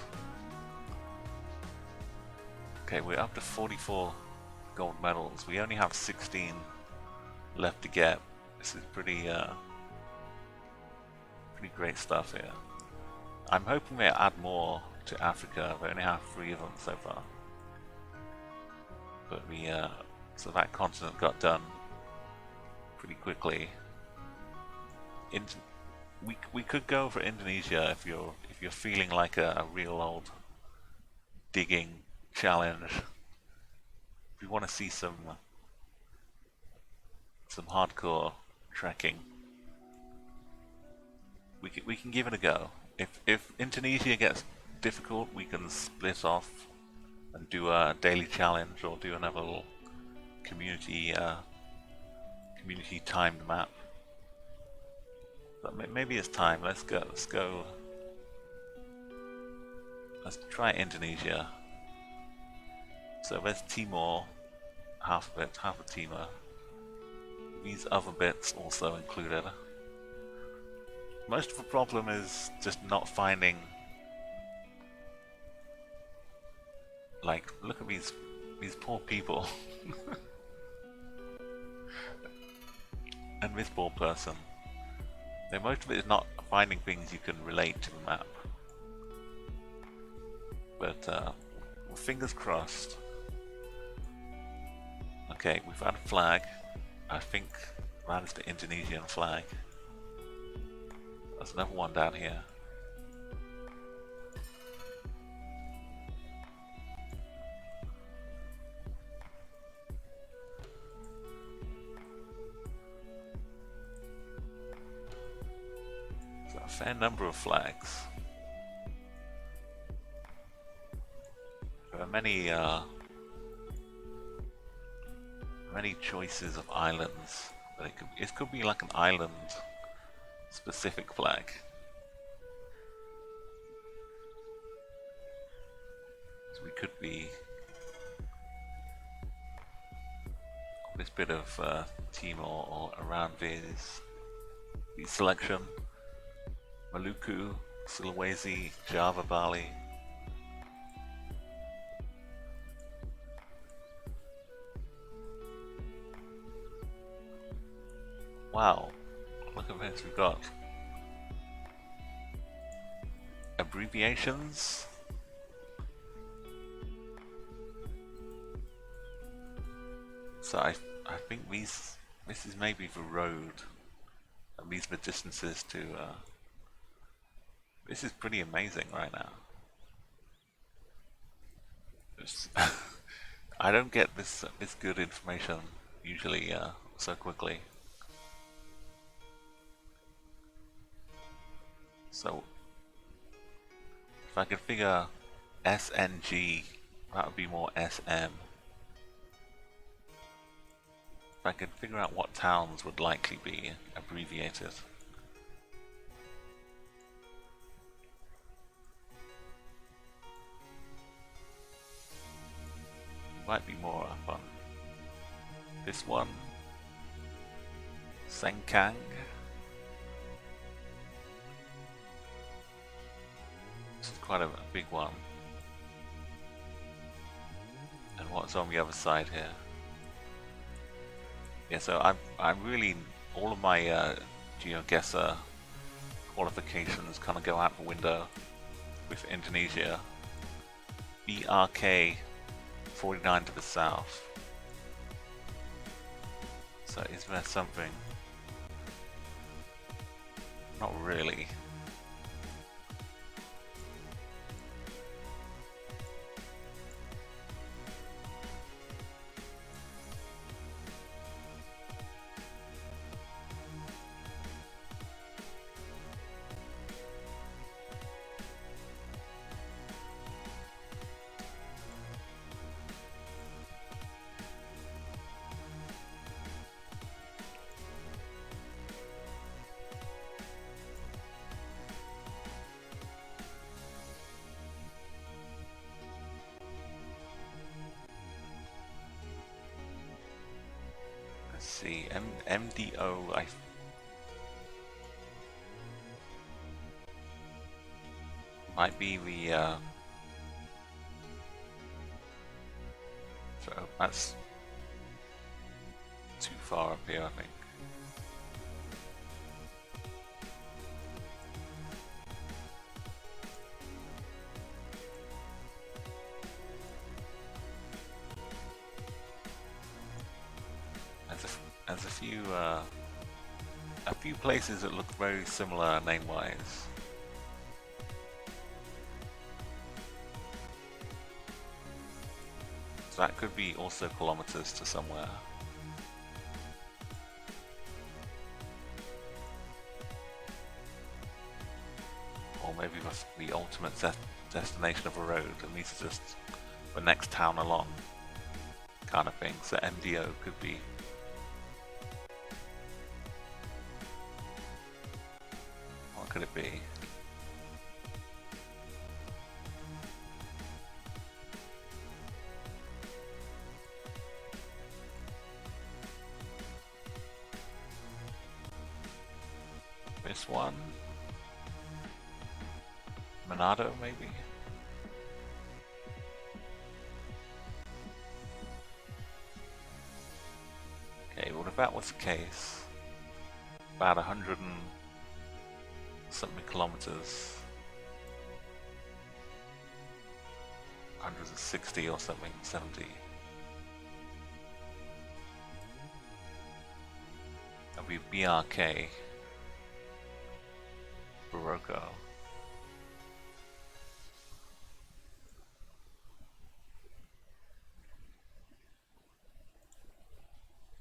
[SPEAKER 1] Okay, we're up to 44 gold medals. We only have 16 left to get. This is pretty great stuff here. I'm hoping they add more to Africa. We only have 3 of them so far. But so that continent got done pretty quickly. We could go for Indonesia if you're feeling like a real old digging challenge. If you want to see some hardcore trekking, we can give it a go. If Indonesia gets difficult, we can split off and do a daily challenge or do another little community timed map. But maybe it's time. Let's go. Let's try Indonesia. So there's Timor, half of Timor. These other bits also included. Most of the problem is just not finding... Like, look at these poor people. And this poor person. Most of it is not finding things you can relate to the map. But, fingers crossed. Okay, we've had a flag. I think that is the Indonesian flag. There's another one down here. So a fair number of flags. There are many choices of islands, but it could be like an island specific flag. So we could be this bit of Timor or around this selection. Maluku, Sulawesi, Java, Bali. Wow, look at this, we've got abbreviations, so I think this is maybe the road, and these are the distances to, this is pretty amazing right now. I don't get this good information usually so quickly. So, if I could figure SNG, that would be more SM. If I could figure out what towns would likely be abbreviated. Might be more up on this one. Senkang. This is quite a big one. And what's on the other side here? Yeah, so I'm really, all of my GeoGuessr qualifications kind of go out the window with Indonesia. BRK 49 to the south. So is there something? Not really. Let's see, MDO, might be the, so that's too far up here, I think. There's a few places that look very similar name-wise. So that could be also kilometers to somewhere. Or maybe the ultimate destination of a road, and these are just the next town along kind of thing. So MDO could be. What could it be? This one? Manado, maybe? Okay, well if that was the case, about 100 and something kilometers, 160 or something, 70. That'll be BRK, Barocco.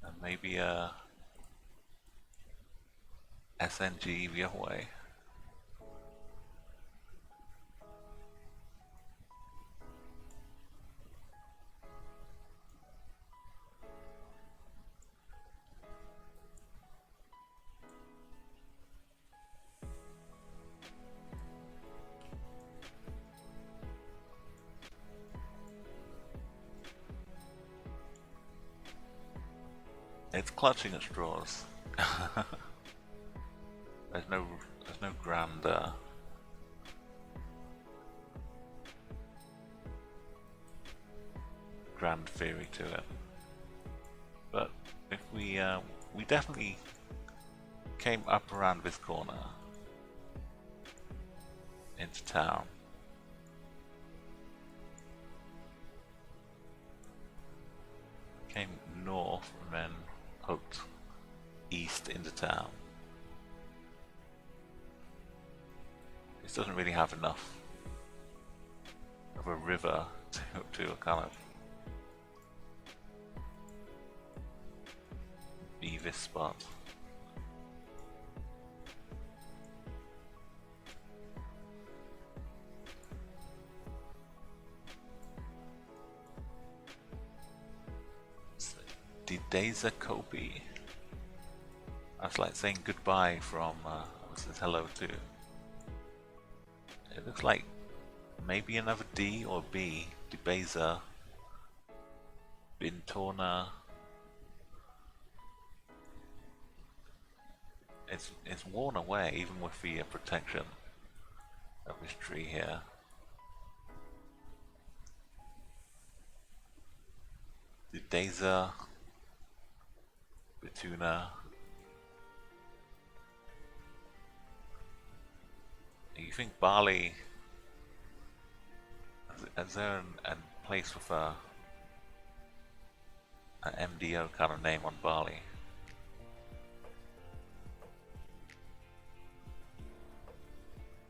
[SPEAKER 1] And maybe SNG the other way. It's clutching at straws. There's no grand theory to it. But if we definitely came up around this corner into town. Came north and then hooked east into town. This doesn't really have enough of a river to kind of be this spot. Dideza Kopi. That's like saying goodbye from, what's this, hello to. It looks like maybe another D or B. Dibeza. Bintona. It's worn away even with the protection of this tree here. Dideza. Bituna. You think Bali, is there a place with an MDO kind of name on Bali?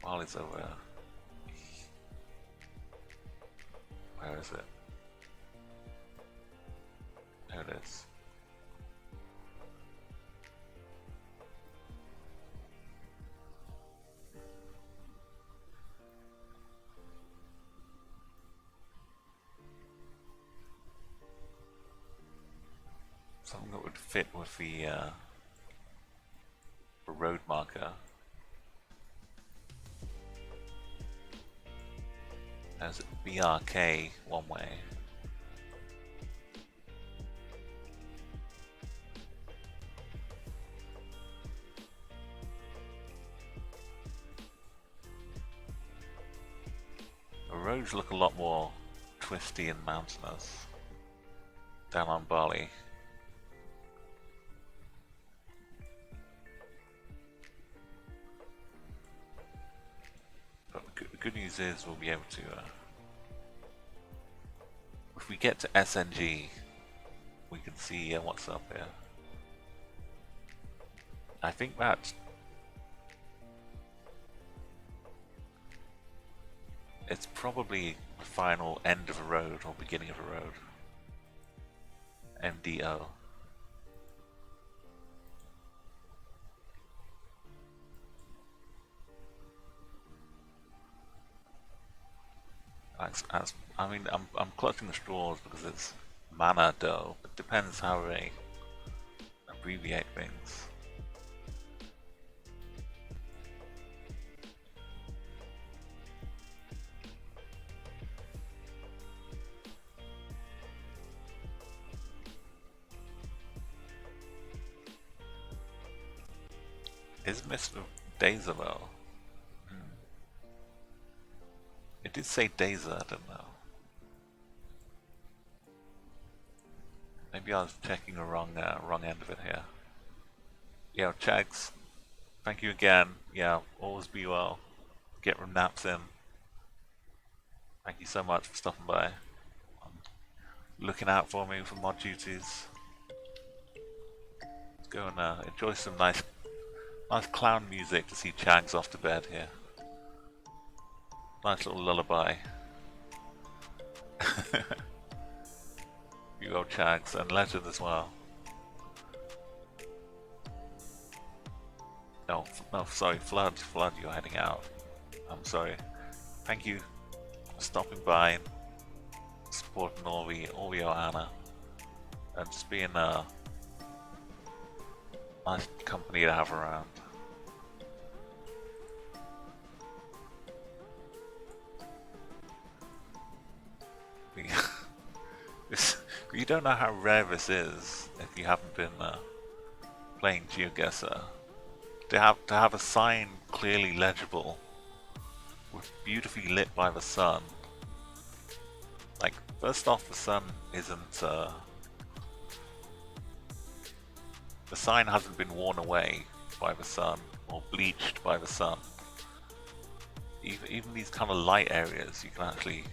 [SPEAKER 1] Bali's over. Where is it? There it is. Something that would fit with the road marker. There's BRK one way. The roads look a lot more twisty and mountainous down on Bali. But the good news is we'll be able to, if we get to SNG, we can see what's up here. I think that it's probably the final end of a road or beginning of a road. MDO. I mean, I'm clutching the straws because it's mana dough. It depends how they abbreviate things. Is Mr. Daza though? It did say Daza, I don't know. Maybe I was checking the wrong end of it here. Yeah, Chags, thank you again. Yeah, always be well. Get some naps in. Thank you so much for stopping by. Looking out for me for mod duties. Let's go and enjoy some nice clown music to see Chags off to bed here. Nice little lullaby. You old Chags, and Legend as well. No, sorry, Flood, you're heading out. I'm sorry. Thank you for stopping by and supporting all the Ohana, and just being a nice company to have around. You don't know how rare this is if you haven't been playing GeoGuessr. To have a sign clearly legible, with beautifully lit by the sun. Like, first off, the sun isn't. The sign hasn't been worn away by the sun or bleached by the sun. Even these kind of light areas, you can actually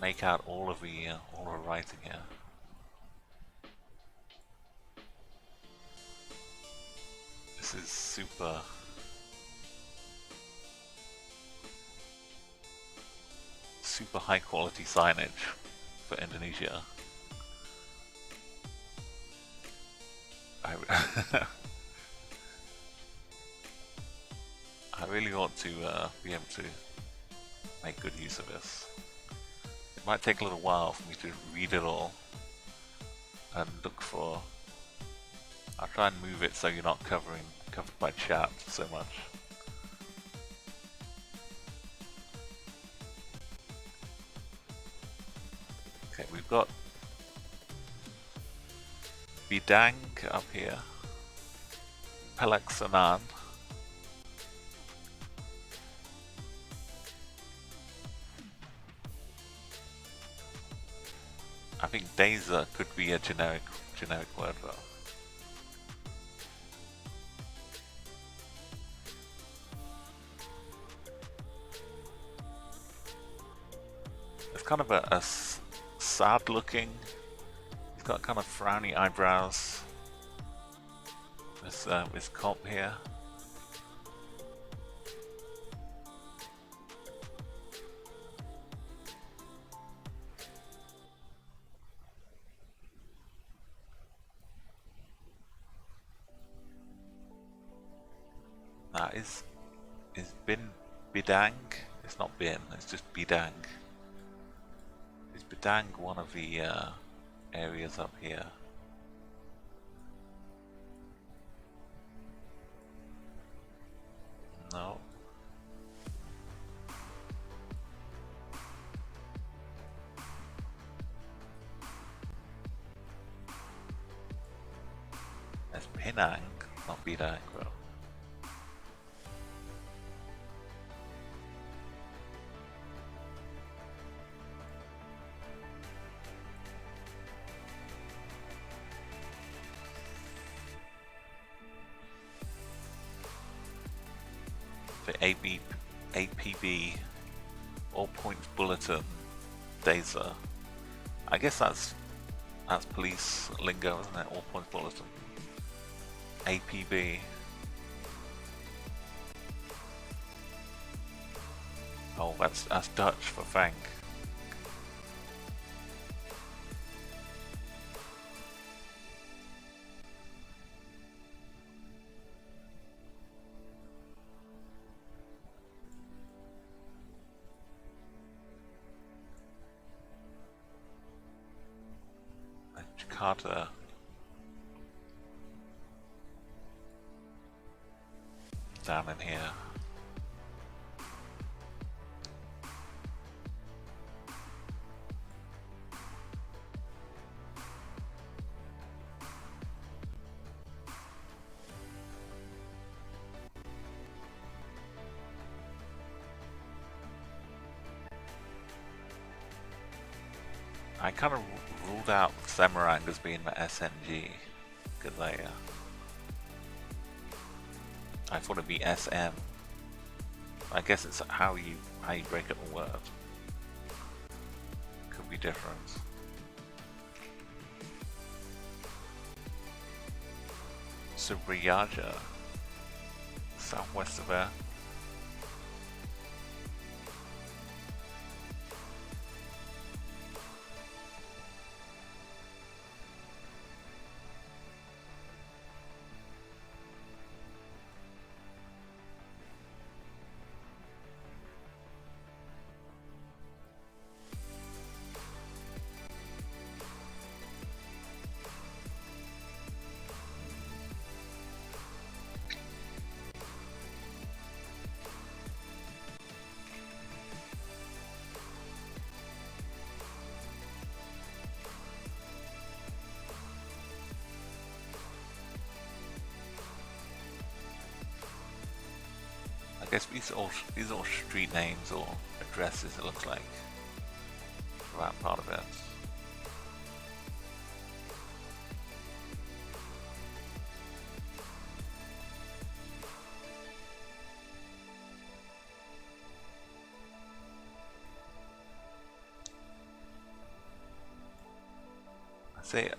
[SPEAKER 1] make out all of the writing here. This is super high quality signage for Indonesia. I really ought to be able to make good use of this. might take a little while for me to read it all and look for. I'll try and move it so you're not covered by chat so much. Okay, we've got Bidang up here, Pelaksanaan, I think Deza could be a generic word though. It's kind of a sad looking. He's got kind of frowny eyebrows. This cop here. That is Bidang. It's not Bin, it's just Bidang. Is Bidang one of the areas up here? No. That's Penang, not Bidang though. The APB, All Points Bulletin, DASA. I guess that's police lingo, isn't it? All Points Bulletin. APB. Oh, that's Dutch for thank. Jakarta. Down in here. I kind of ruled out Semarang as being the SNG because I thought it'd be SM. I guess it's how you break up a word. Could be different. Subriyaja, southwest of there. I guess these are all street names or addresses, it looks like, for that part of it. I say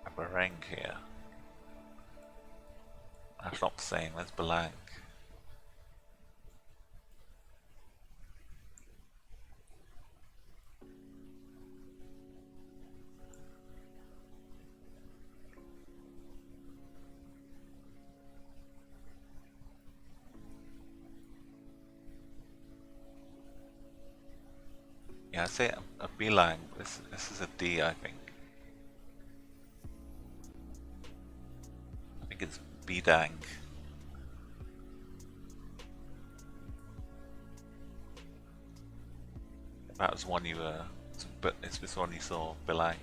[SPEAKER 1] a barang here. That's not the same as Belang. Yeah, I say a bilang. This is a D, I think. I think it's bidang. That was one you but it's this one you saw, bilang.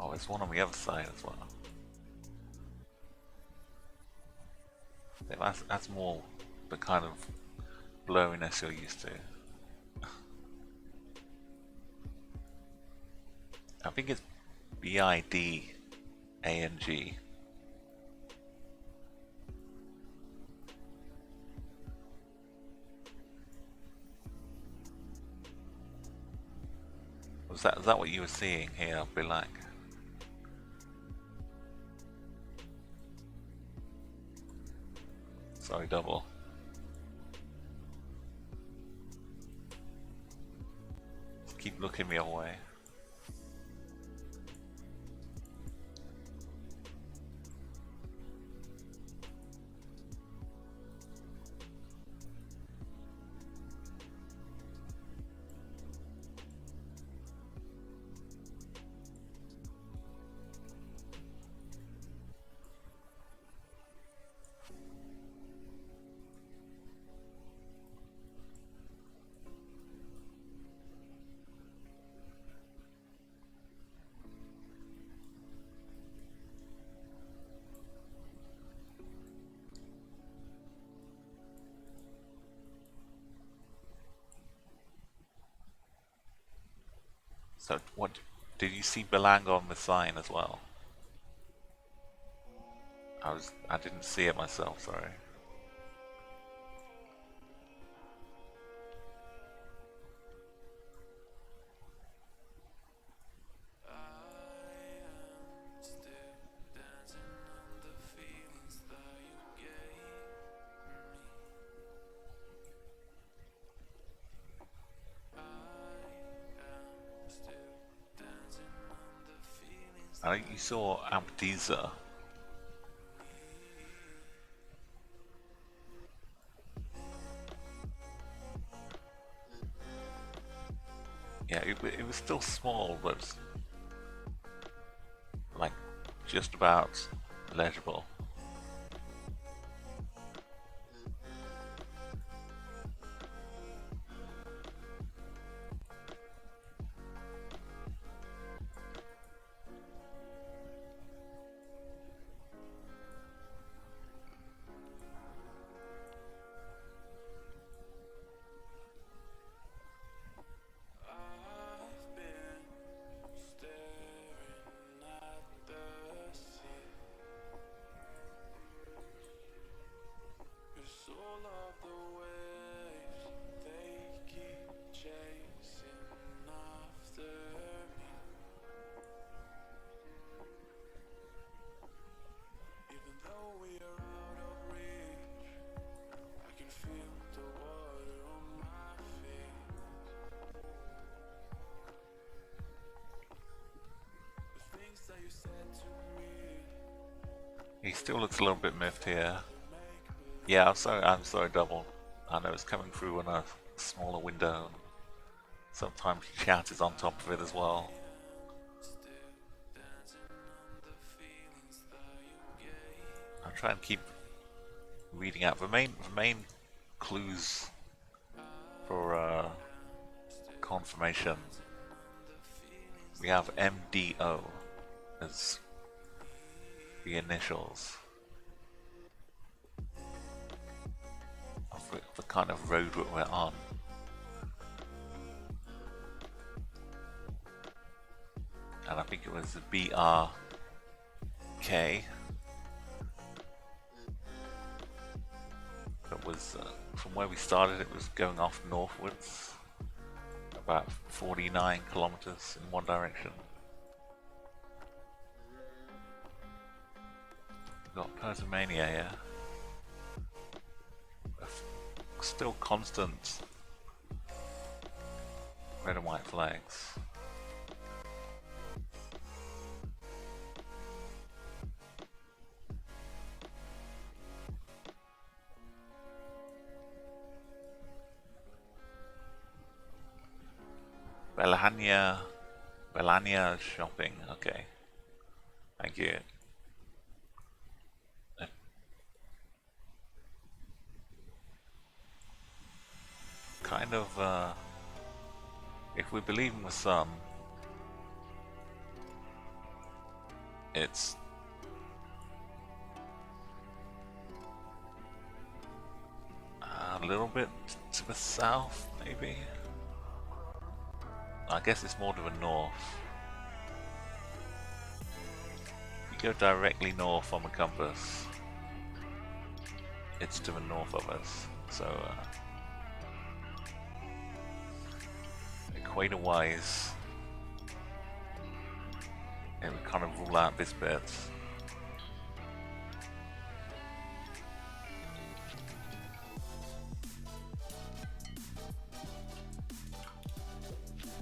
[SPEAKER 1] Oh, there's one on the other side as well. Yeah, that's more the kind of blurriness you're used to. I think it's B-I-D-A-N-G. Is that what you were seeing here, bilang? Sorry, double. Just keep looking the other way. So what did you see bilang on the sign as well? I didn't see it myself, sorry. I think you saw Abdiza. Yeah, it was still small, but like just about legible. He still looks a little bit miffed here. Yeah, I'm sorry, double. I know it's coming through on a smaller window. Sometimes chat is on top of it as well. I'll try and keep reading out the main clues for confirmation. We have MDO as the initials of the kind of road that we're on. And I think it was the BRK. That was from where we started. It was going off northwards, about 49 kilometers in one direction. We've got Pertamania here. still constant red and white flags. Belania shopping. Okay. Thank you. Kind of, if we believe in the sun, it's a little bit to the south, maybe? I guess it's more to the north. If you go directly north on the compass, it's to the north of us. So, equator-wise, it would kind of rule out this bit.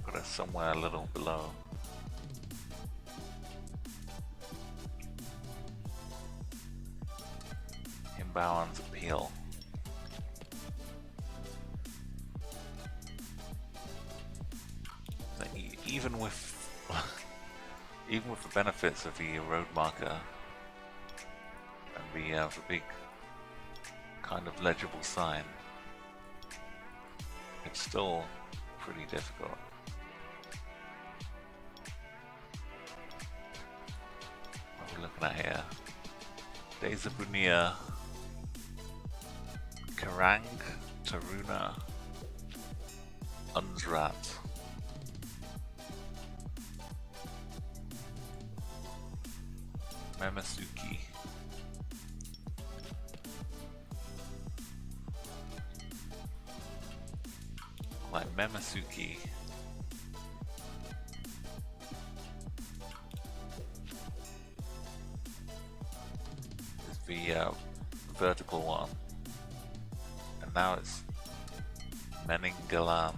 [SPEAKER 1] Put us somewhere a little below. Inbound's appeal. So even with even with the benefits of the road marker and the big kind of legible sign, it's still pretty difficult. What are we looking at here? Desabunia, Karang, Taruna, Unsrat. Memasuki. Like Memasuki. Is the vertical one. And now it's Meninglaka.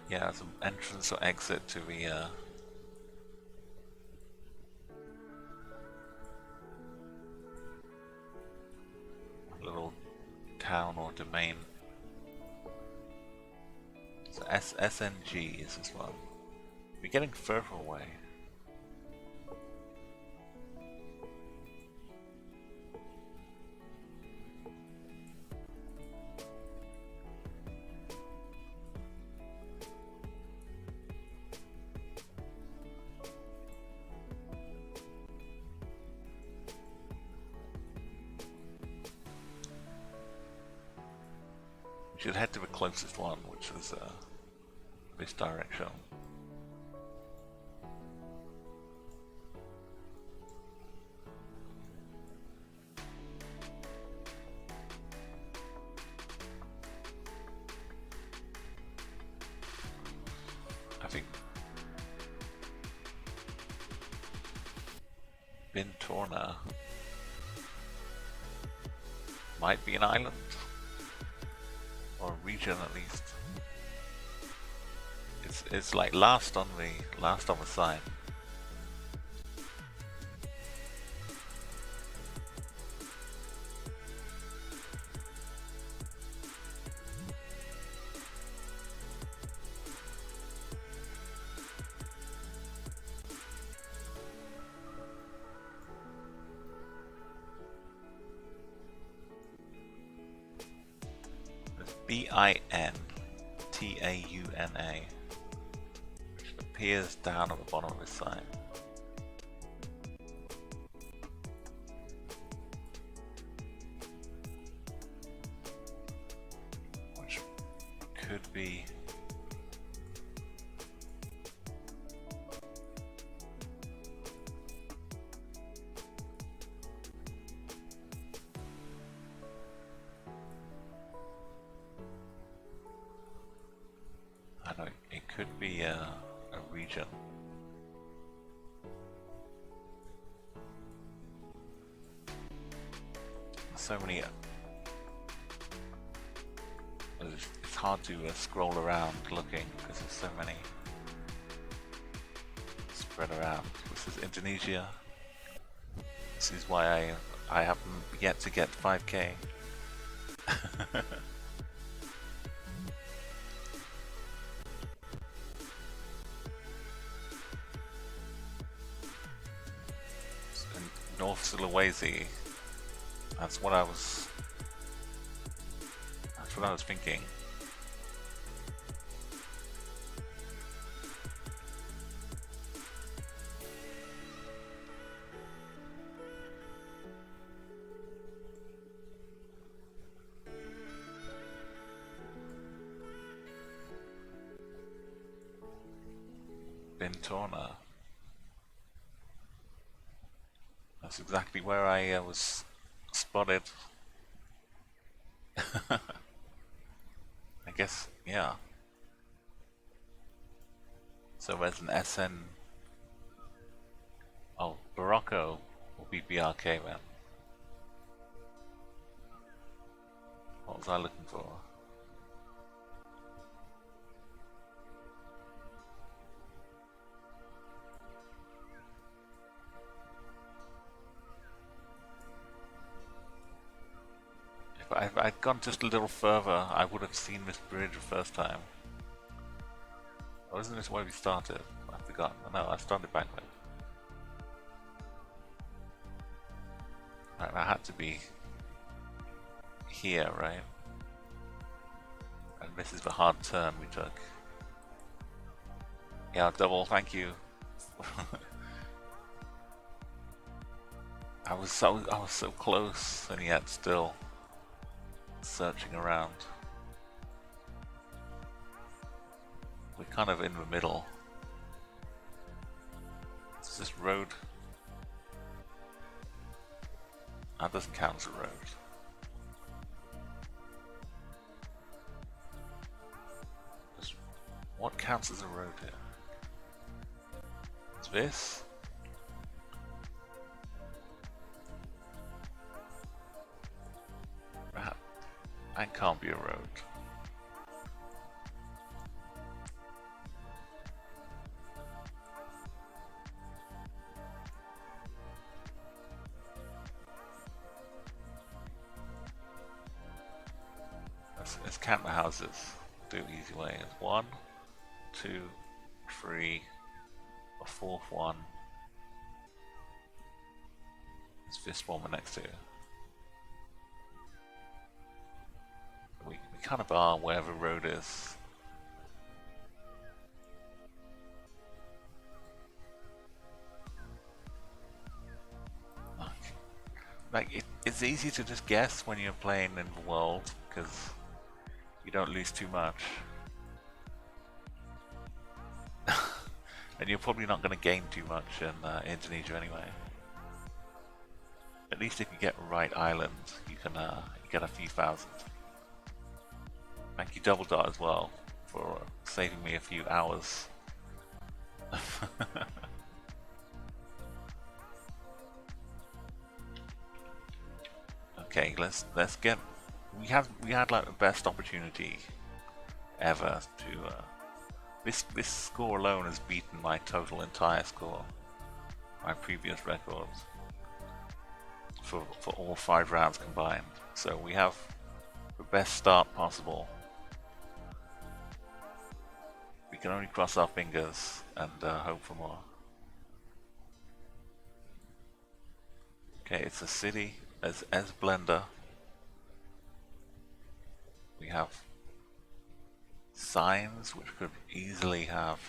[SPEAKER 1] Yeah, it's an entrance or exit to the little town or domain. So SNG is this one. We're getting further away. We should head to the closest one, which is this direction. I think Bintorna might be an island. Or region at least. It's like last on the sign. Bintauna, which appears down at the bottom of his sign. could be. I know it could be a region. So many. It's hard to scroll around looking because there's so many spread around. This is Indonesia. This is why I haven't yet to get 5K. North Sulawesi. That's what I was thinking. Bintona. That's exactly where I was spotted. I guess, yeah. So there's an SN. Oh, Morocco will be BRK then. What was I looking for? If I'd gone just a little further, I would have seen this bridge the first time. Or isn't this where we started? I've forgotten. No, I started back then. Right, that had to be here, right? And this is the hard turn we took. Yeah, double, thank you. I was so close, and yet still searching around. We're kind of in the middle. It's this road. That doesn't count as a road. What counts as a road here? It's this? That can't be a road. Let's count the houses. Do it the easy way. It's 1, 2, 3, a fourth one. It's this one we're next to. We kind of are where the road is. Like it's easy to just guess when you're playing in the world because you don't lose too much. And you're probably not going to gain too much in Indonesia anyway. At least if you get right island, you can get a few thousand. Thank you Double Dot as well for saving me a few hours. Okay, let's get. We had like the best opportunity ever to. This score alone has beaten my total entire score, my previous records for all 5 rounds combined. So we have the best start possible. We can only cross our fingers and hope for more. Okay, it's a city as Blender. We have signs which could easily have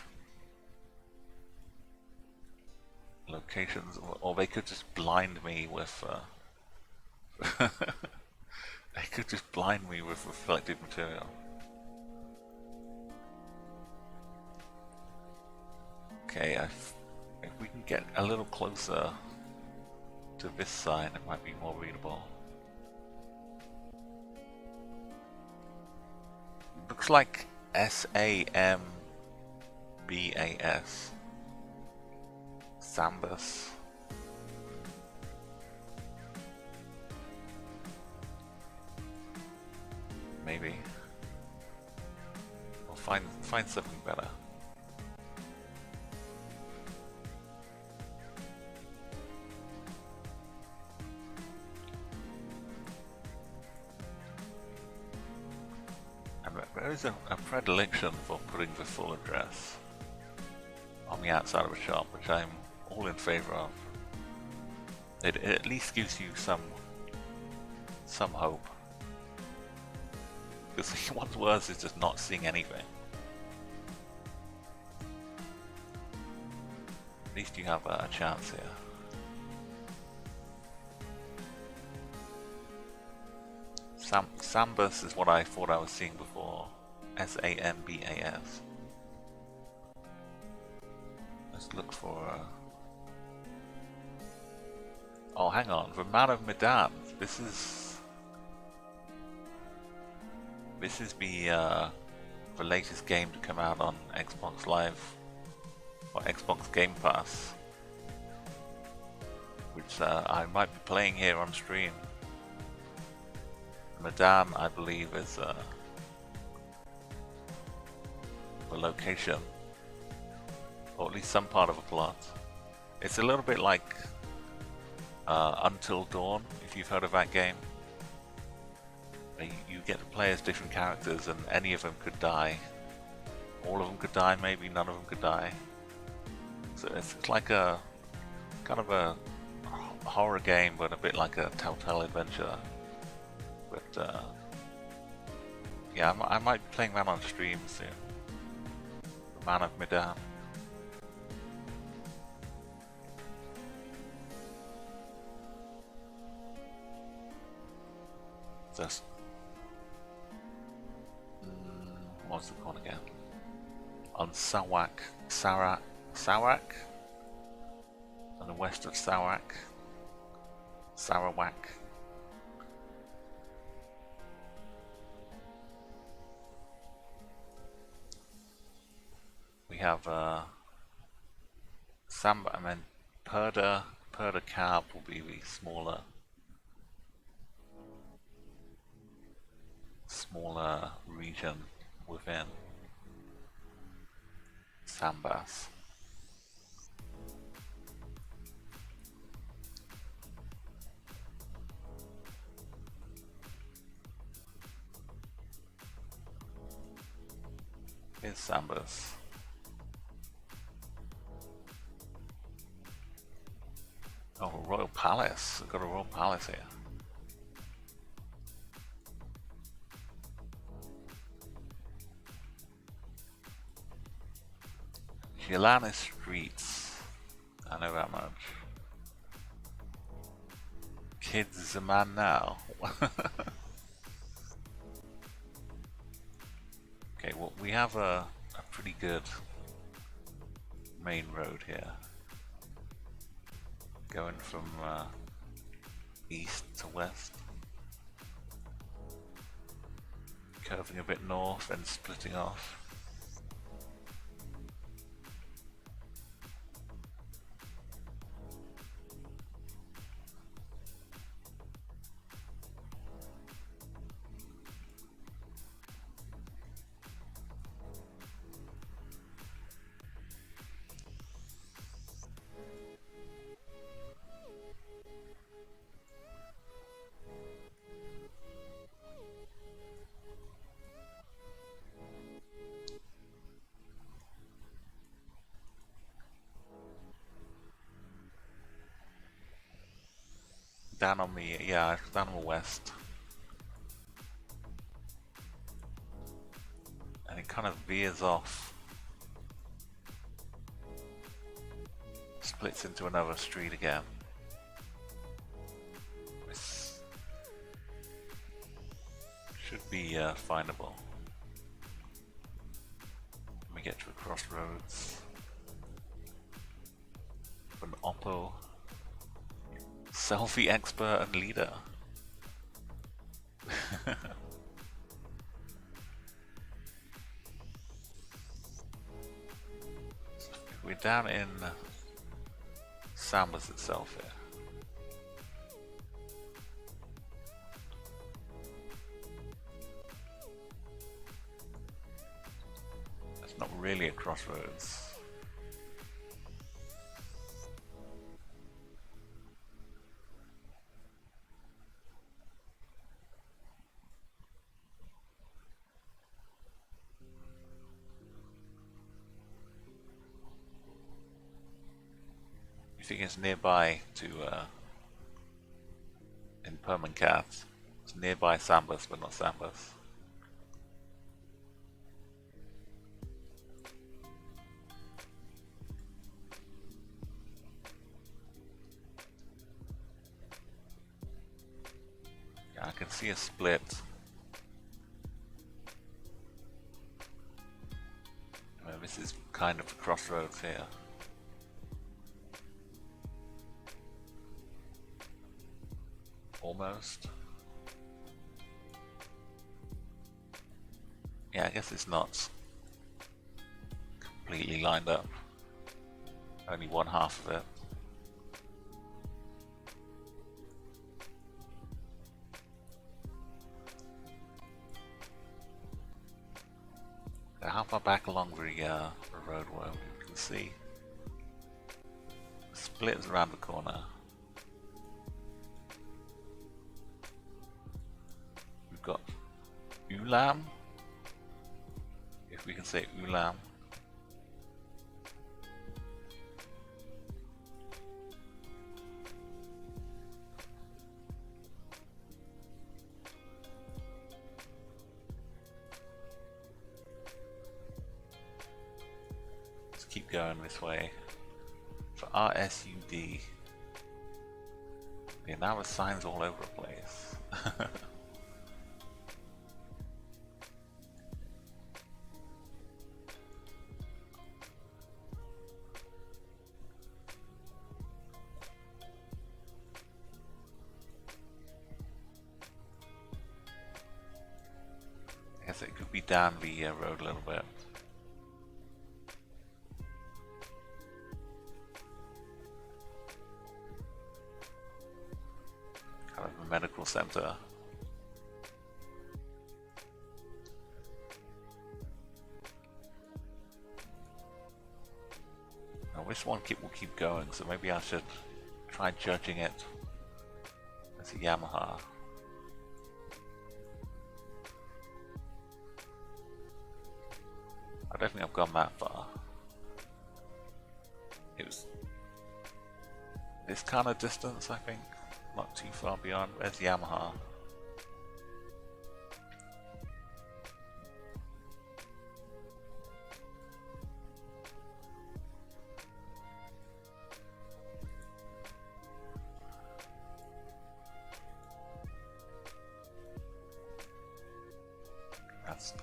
[SPEAKER 1] locations, or they could just blind me with they could just blind me with reflective material. Okay, if we can get a little closer to this sign, it might be more readable. Looks like S-A-M-B-A-S. Sambas. Maybe. We'll find something better. And there is a predilection for putting the full address on the outside of a shop, which I'm all in favor of. It at least gives you some hope. Because what's worse is just not seeing anything. At least you have a chance here. Sambas is what I thought I was seeing before. S-A-M-B-A-S. Let's look for... Oh, hang on. The Man of Medan. This is the latest game to come out on Xbox Live or Xbox Game Pass, which I might be playing here on stream. Medan, I believe, is the location, or at least some part of a plot. It's a little bit like Until Dawn, if you've heard of that game. You get to play as different characters, and any of them could die. All of them could die, maybe none of them could die. So it's like a kind of a horror game, but a bit like a Telltale adventure. But yeah, I might be playing that on stream soon. The Man of Medan. Just what's it called again? On Sarawak, on the west of Sarawak. We have Samba, and then Purda Cab will be the smaller region within Sambas. Here's Sambas. Oh, Royal Palace. We've got a Royal Palace here. Yelana Streets. I know that much. Kids is a man now. Okay, well, we have a pretty good main road here. Going from east to west. Curving a bit north and splitting off. Down on the west. And it kind of veers off. Splits into another street again. This should be findable. When we get to a crossroads. Oppo. Selfie expert and leader. We're down in Sambas itself here. It's not really a crossroads. You think it's nearby to in Permancat? It's nearby Sambas, but not Sambas. Yeah, I can see a split. This is kind of the crossroads here. Almost. Yeah, I guess it's not completely lined up. Only one half of it. How far back along the road were we? You can see the split is around the corner. We've got Ulam, if we can say Ulam. Let's keep going this way. For RSUD. Yeah, now the signs all over the place. I guess it could be down the road a little bit. Kind of a medical center. Now this one will keep going, so maybe I should try judging it as a Yamaha. I don't think I've gone that far. It was this kind of distance, I think. Not too far beyond. Where's the Yamaha?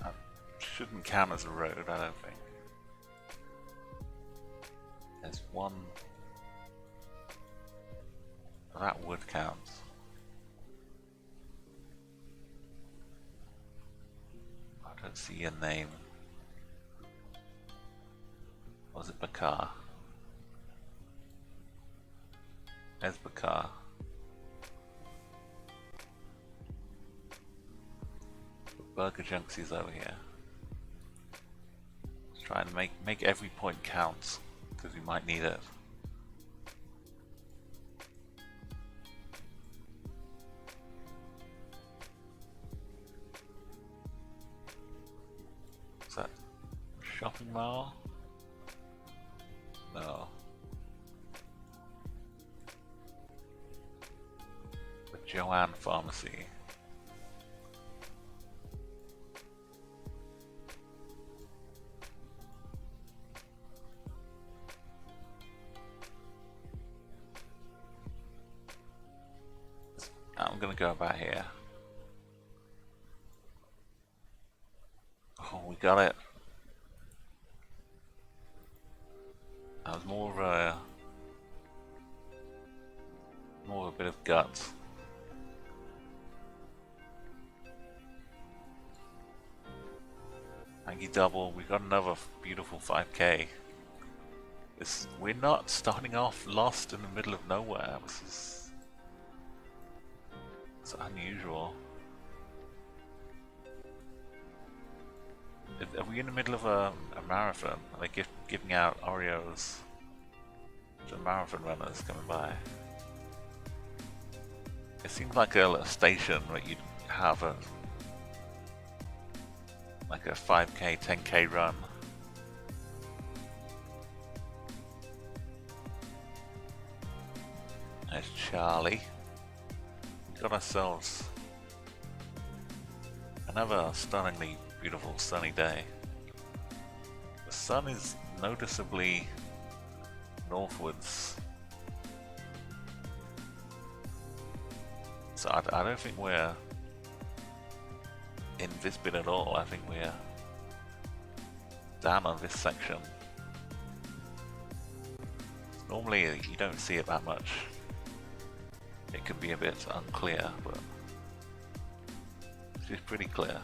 [SPEAKER 1] That shouldn't count as a road, I don't think. There's one. That would count. I don't see a name. Was it Bakar? There's Bakar. Burger Junksy's over here. Let's try and make every point count, because we might need it. Is that shopping mall? No. The Joanne Pharmacy. I'm gonna go about here. Oh, we got it. That was more of a more of a bit of guts. Thank you, Double. We got another beautiful 5k. We're not starting off lost in the middle of nowhere. It's unusual. Are we in the middle of a marathon? Are they giving out Oreos to marathon runners coming by? It seems like a station where you'd have like a 5k, 10k run. There's Charlie. We got ourselves another stunningly beautiful sunny day. The sun is noticeably northwards. So I don't think we're in this bit at all. I think we're down on this section. Normally you don't see it that much. It can be a bit unclear, but it's pretty clear.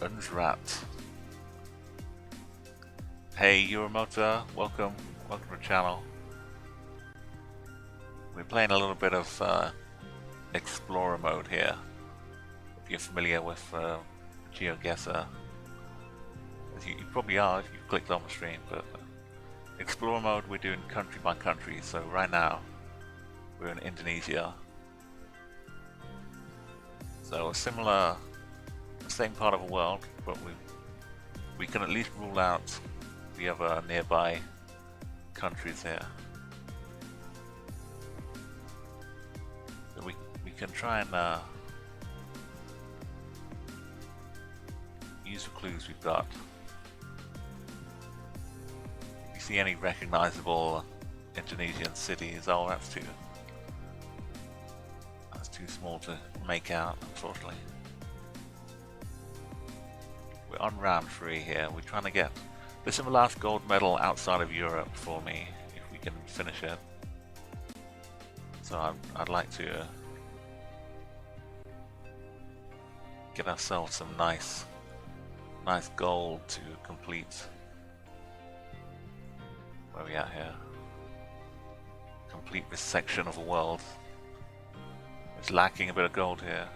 [SPEAKER 1] Unzrat. Hey Euromotor, welcome to the channel. We're playing a little bit of Explorer mode here. If you're familiar with GeoGuessr, as you probably are if you've clicked on the stream, but Explorer mode we're doing country by country. So right now we're in Indonesia. So a similar, same part of the world, but we can at least rule out the other nearby countries here. So we can try and use the clues we've got. If you see any recognizable Indonesian cities, oh that's too small to make out, unfortunately. We're on round 3 here. We're trying to get this is the last gold medal outside of Europe for me, if we can finish it. So I'd like to get ourselves some nice gold to complete. Where are we at here? Complete this section of the world. It's lacking a bit of gold here.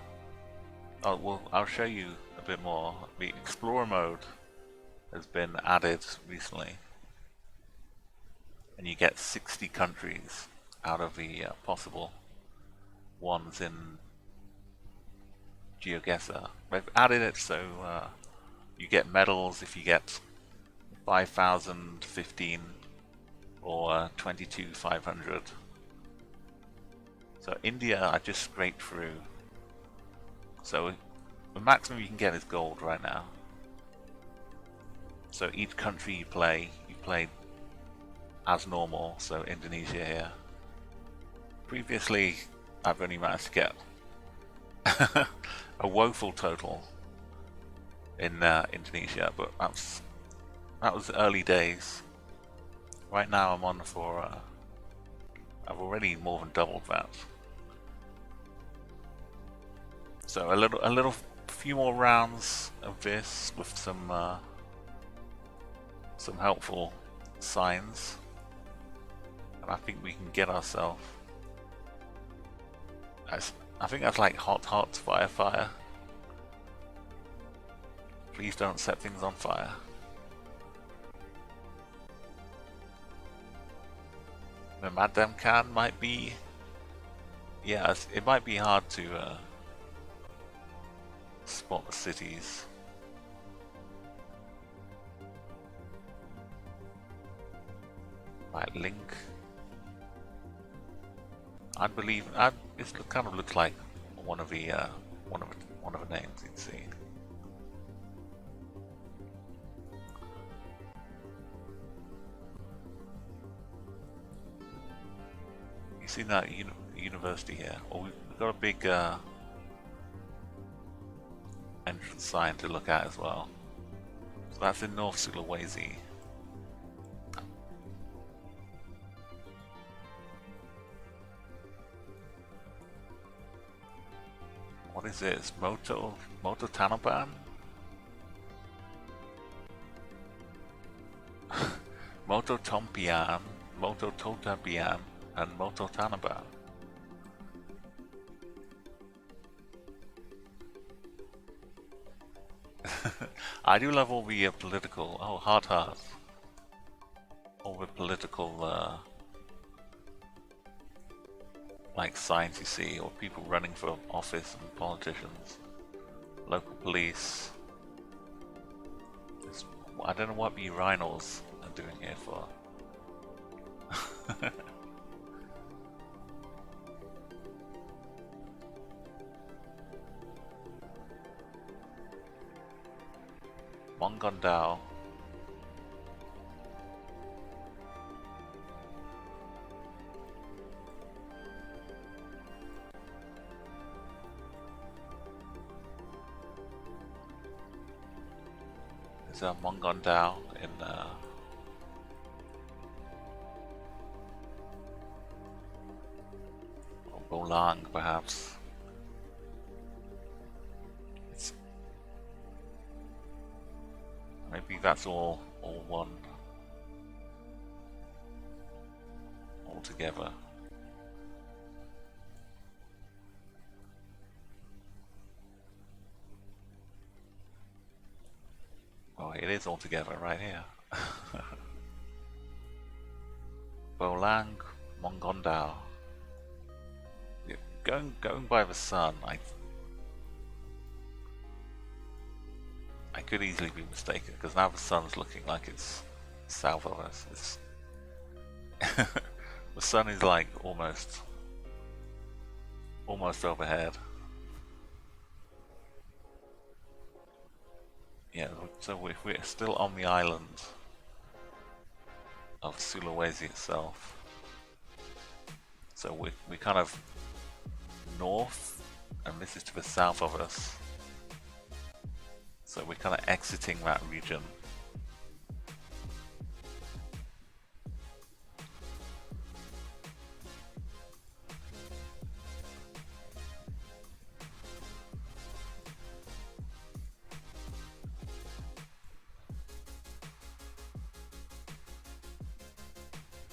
[SPEAKER 1] Oh well, I'll show you a bit more. The Explorer mode has been added recently, and you get 60 countries out of the possible ones in GeoGuessr. They've added it so you get medals if you get 5,000, 15, or 22,500. So India, I just scraped through. So the maximum you can get is gold right now. So each country you play as normal. So Indonesia here. Previously, I've only managed to get a woeful total in Indonesia, but that was early days. Right now, I'm on for. I've already more than doubled that. So a few more rounds of this with some helpful signs, and I think we can get ourselves. I think that's like hot, fire. Please don't set things on fire. The Madam Khan might be. Yeah, it might be hard to spot the cities. Right, Link. I believe it kind of looks like one of the names you'd see. You see that university here? Well, we've got a big entrance sign to look at as well. So that's in North Sulawesi. is this? Moto Tanaban? Moto Tompian, Moto Totabian, and Moto Tanaban. I do love all the political. Oh, hard heart. All the political, like signs you see, or people running for office and politicians, local police. I don't know what the urinals are doing here for. Mongondao. There's a Mongondao in Bolang, perhaps. Maybe that's all one, all together. Oh, it is all together right here. Bolang, Mongondao. Yeah, going by the sun, I could easily be mistaken because now the sun's looking like it's south of us. The sun is like almost overhead. Yeah, so if we're still on the island of Sulawesi itself, so we're kind of north, and this is to the south of us. So we're kind of exiting that region.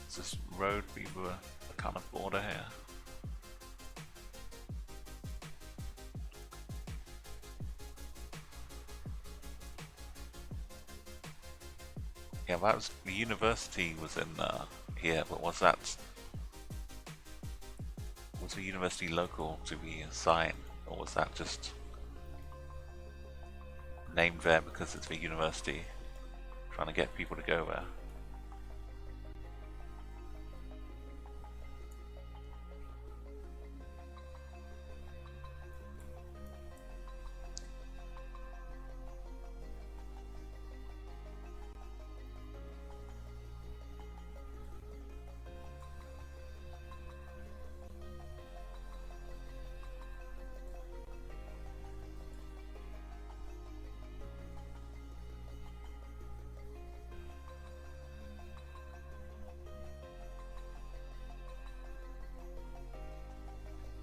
[SPEAKER 1] Does this road be the kind of border here? Yeah, that was the university was in here, but was the university local to the sign, or was that just named there because it's the university trying to get people to go there?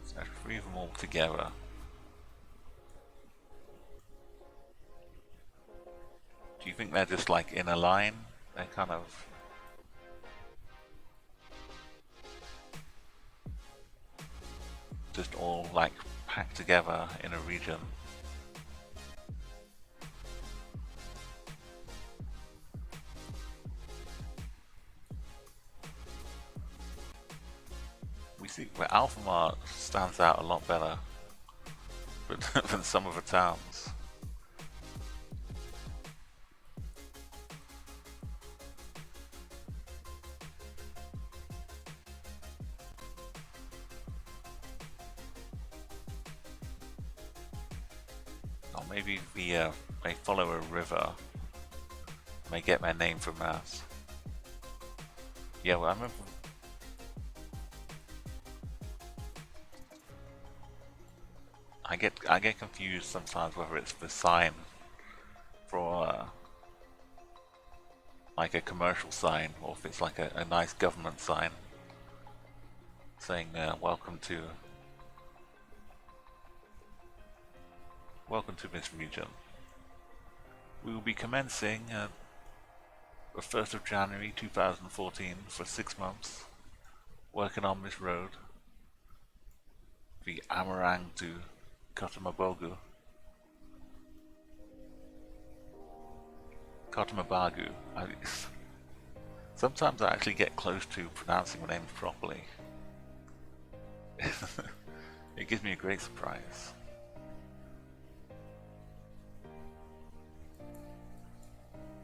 [SPEAKER 1] So three of them all together. Do you think they're just like in a line? They're kind of... just all like packed together in a region. We see where Alphamart stands out a lot better than some of the towns. Or maybe they follow a river. May get their name from that. Yeah, well, I remember. I get confused sometimes whether it's the sign for like a commercial sign, or if it's like a nice government sign saying welcome to welcome to this region. We will be commencing the 1st of January 2014 for 6 months, working on this road, the Amarang to Kotamabogu. Kotamabagu. Sometimes I actually get close to pronouncing the names properly. It gives me a great surprise.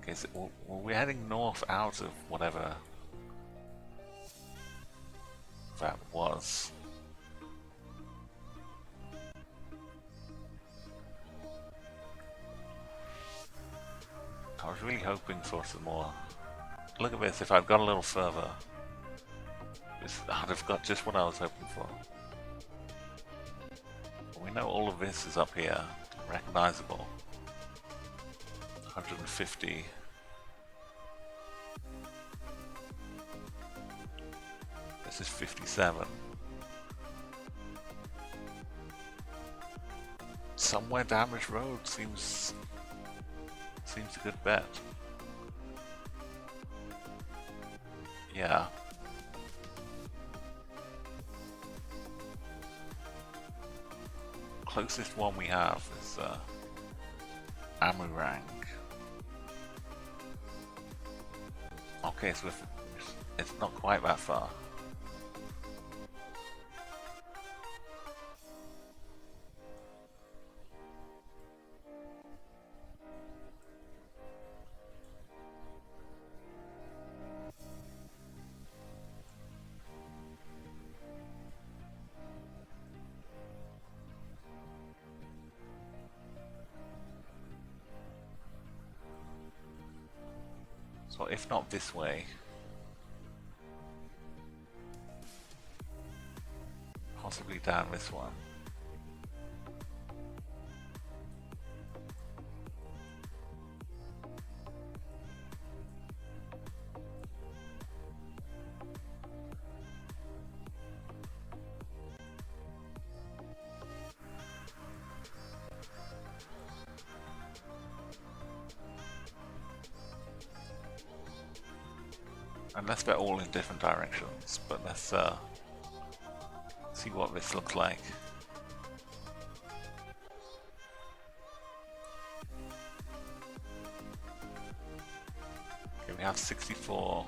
[SPEAKER 1] Okay, so we're heading north out of whatever that was. I was really hoping for some more. Look at this, if I'd got a little further, I'd have got just what I was hoping for. But we know all of this is up here, recognizable. 150. This is 57. Somewhere down this road seems a good bet. Yeah. Closest one we have is Amarang. Okay, so it's not quite that far. So if not this way, possibly down this one. Unless they're all in different directions, but let's see what this looks like. Okay, we have 64.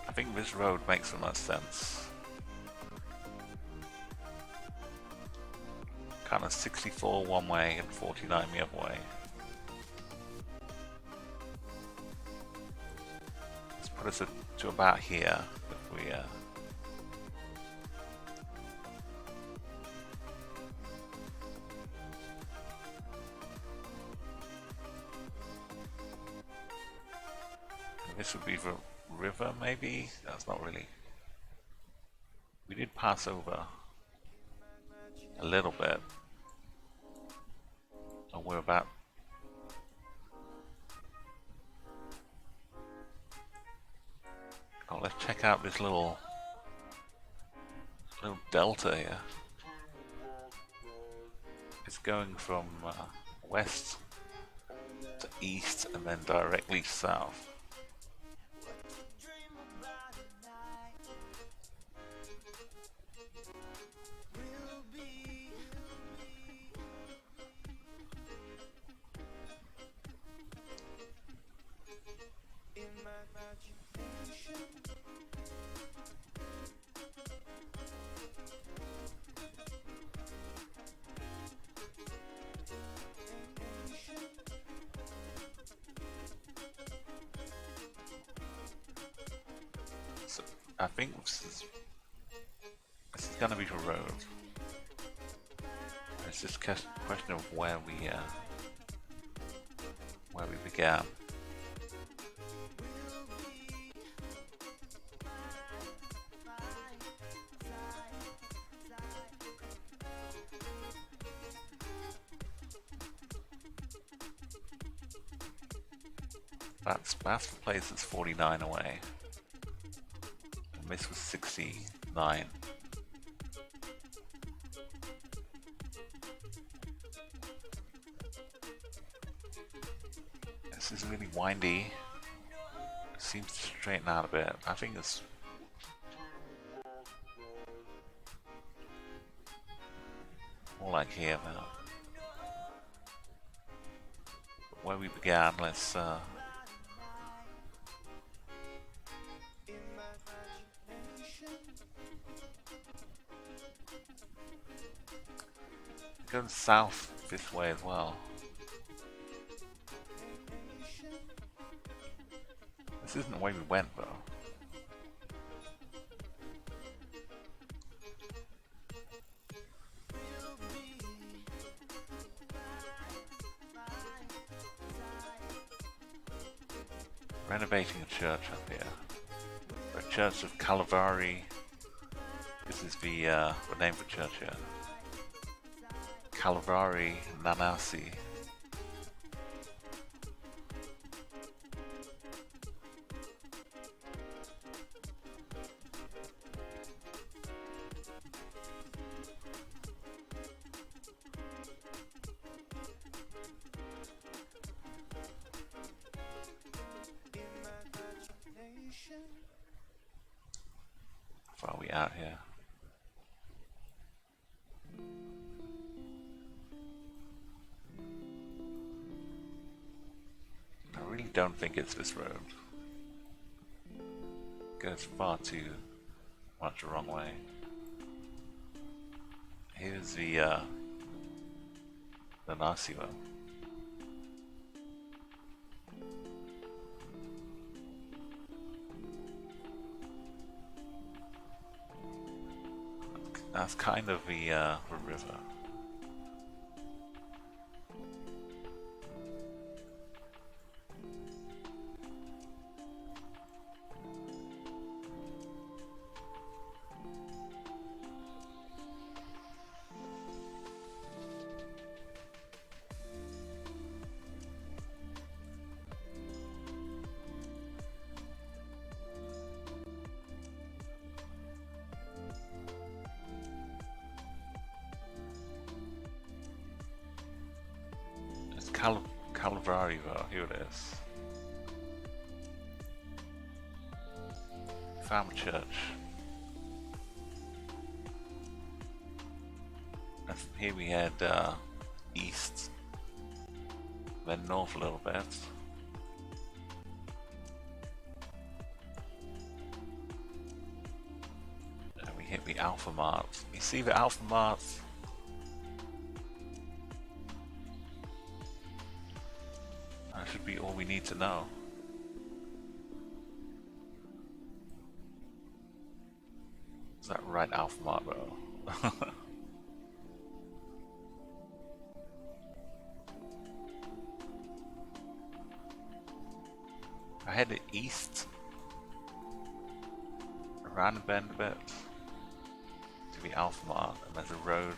[SPEAKER 1] I think this road makes the most sense. Kind of 64 one way and 49 the other way. Put us to about here if we this would be the river, maybe? That's not really. We did pass over a little bit. And we're about. Oh, let's check out this little delta here. It's going from west to east and then directly south. So I think this is going to be the road. It's just a question of where we began. That's the place that's 49 away. And this was 69. is really windy. It seems to straighten out a bit. I think it's more like here now. But where we began, let's go south this way as well. This isn't the way we went though. Renovating a church up here. The Church of Calvary. This is the name of the church here. Calvary Nanasi. How far are we out here? I really don't think it's this road. It goes far too much the wrong way. Here's the Nasiwa. That's kind of the river. Calvary, here it is. Found a church. And from here we head east, then north a little bit. And we hit the Alpha Mart. You see the Alpha Mart? That should be all we need to know. Is that right, Alpha Mart, though? I headed east, around the bend a bit, to the Alpha Mart, and there's a road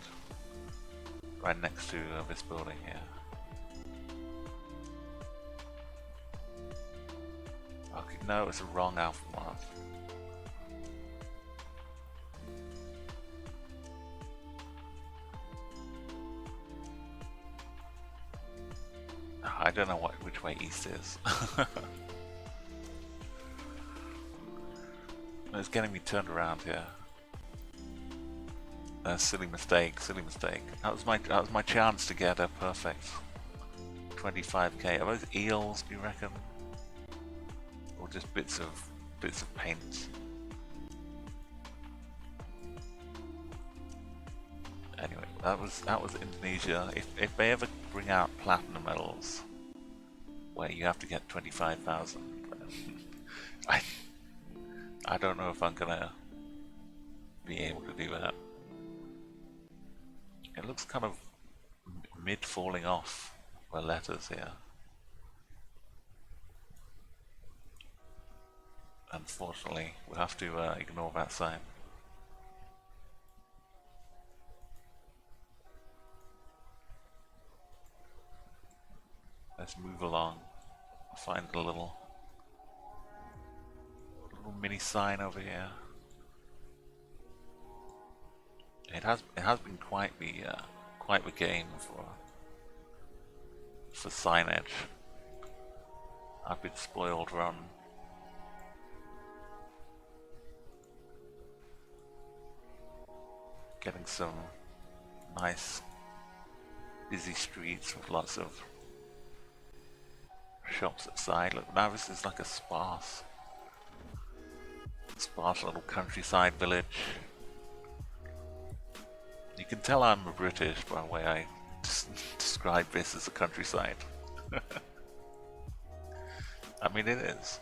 [SPEAKER 1] right next to this building here. Okay, no, it's a wrong Alpha Mart. I don't know which way east is. It's getting me turned around here. Silly mistake, silly mistake. That was my chance to get a perfect 25k. Are those eels, do you reckon? Or just bits of paint? Anyway, that was Indonesia. If they ever bring out platinum medals where you have to get 25,000, I don't know if I'm gonna be able to do that. It looks kind of mid falling off the letters here. Unfortunately, we'll have to ignore that sign. Let's move along. Find a little mini sign over here. It has been quite the game for signage. I've been spoiled rotten. Getting some nice busy streets with lots of shops outside. Look, now this is like a sparse little countryside village. You can tell I'm a British by the way I describe this as a countryside. I mean it is,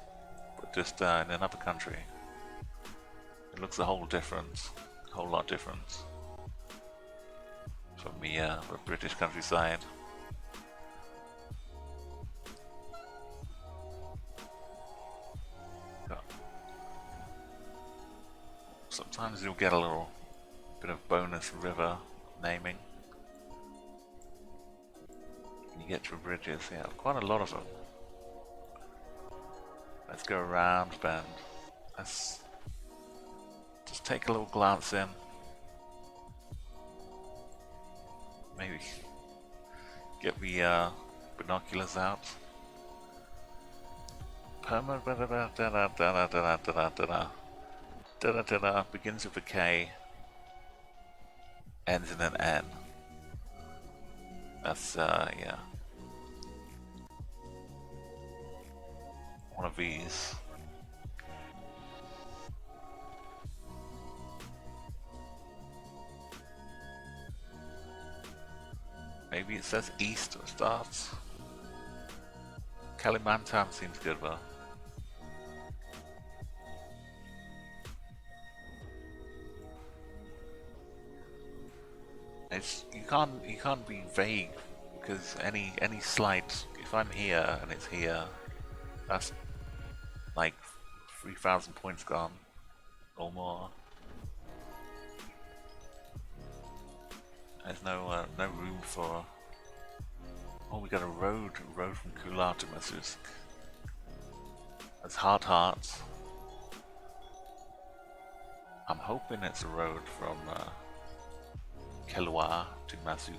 [SPEAKER 1] but just in another country. It looks a whole lot different from the British countryside. Sometimes you'll get a little bit of bonus river naming. You get to bridges, yeah, quite a lot of them. Let's go around bend. Let's just take a little glance in. Maybe get the binoculars out. Begins with a K, ends in an N. That's yeah. One of these. Maybe it says east or starts. Kalimantan seems good though. You can't be vague because any slight, if I'm here and it's here, that's like 3,000 points gone or more. There's no room for. Oh, we got a road from Kular to Masusk. That's hard hearts. I'm hoping it's a road from Kelwa to Masuk.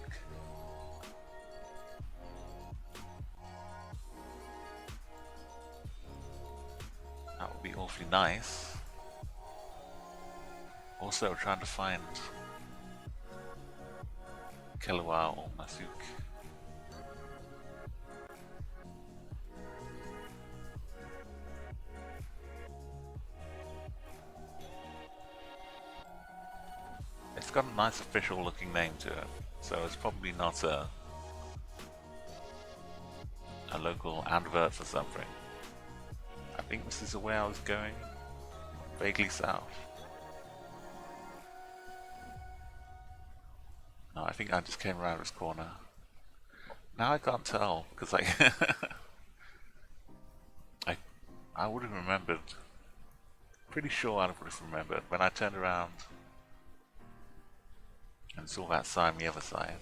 [SPEAKER 1] That would be awfully nice. Also trying to find Kelwa or Masuk. It's got a nice official looking name to it, so it's probably not a local advert for something. I think this is the way I was going, vaguely south. No, I think I just came around this corner. Now I can't tell, because I would have remembered, pretty sure I would have remembered when I turned around and saw that sign on the other side.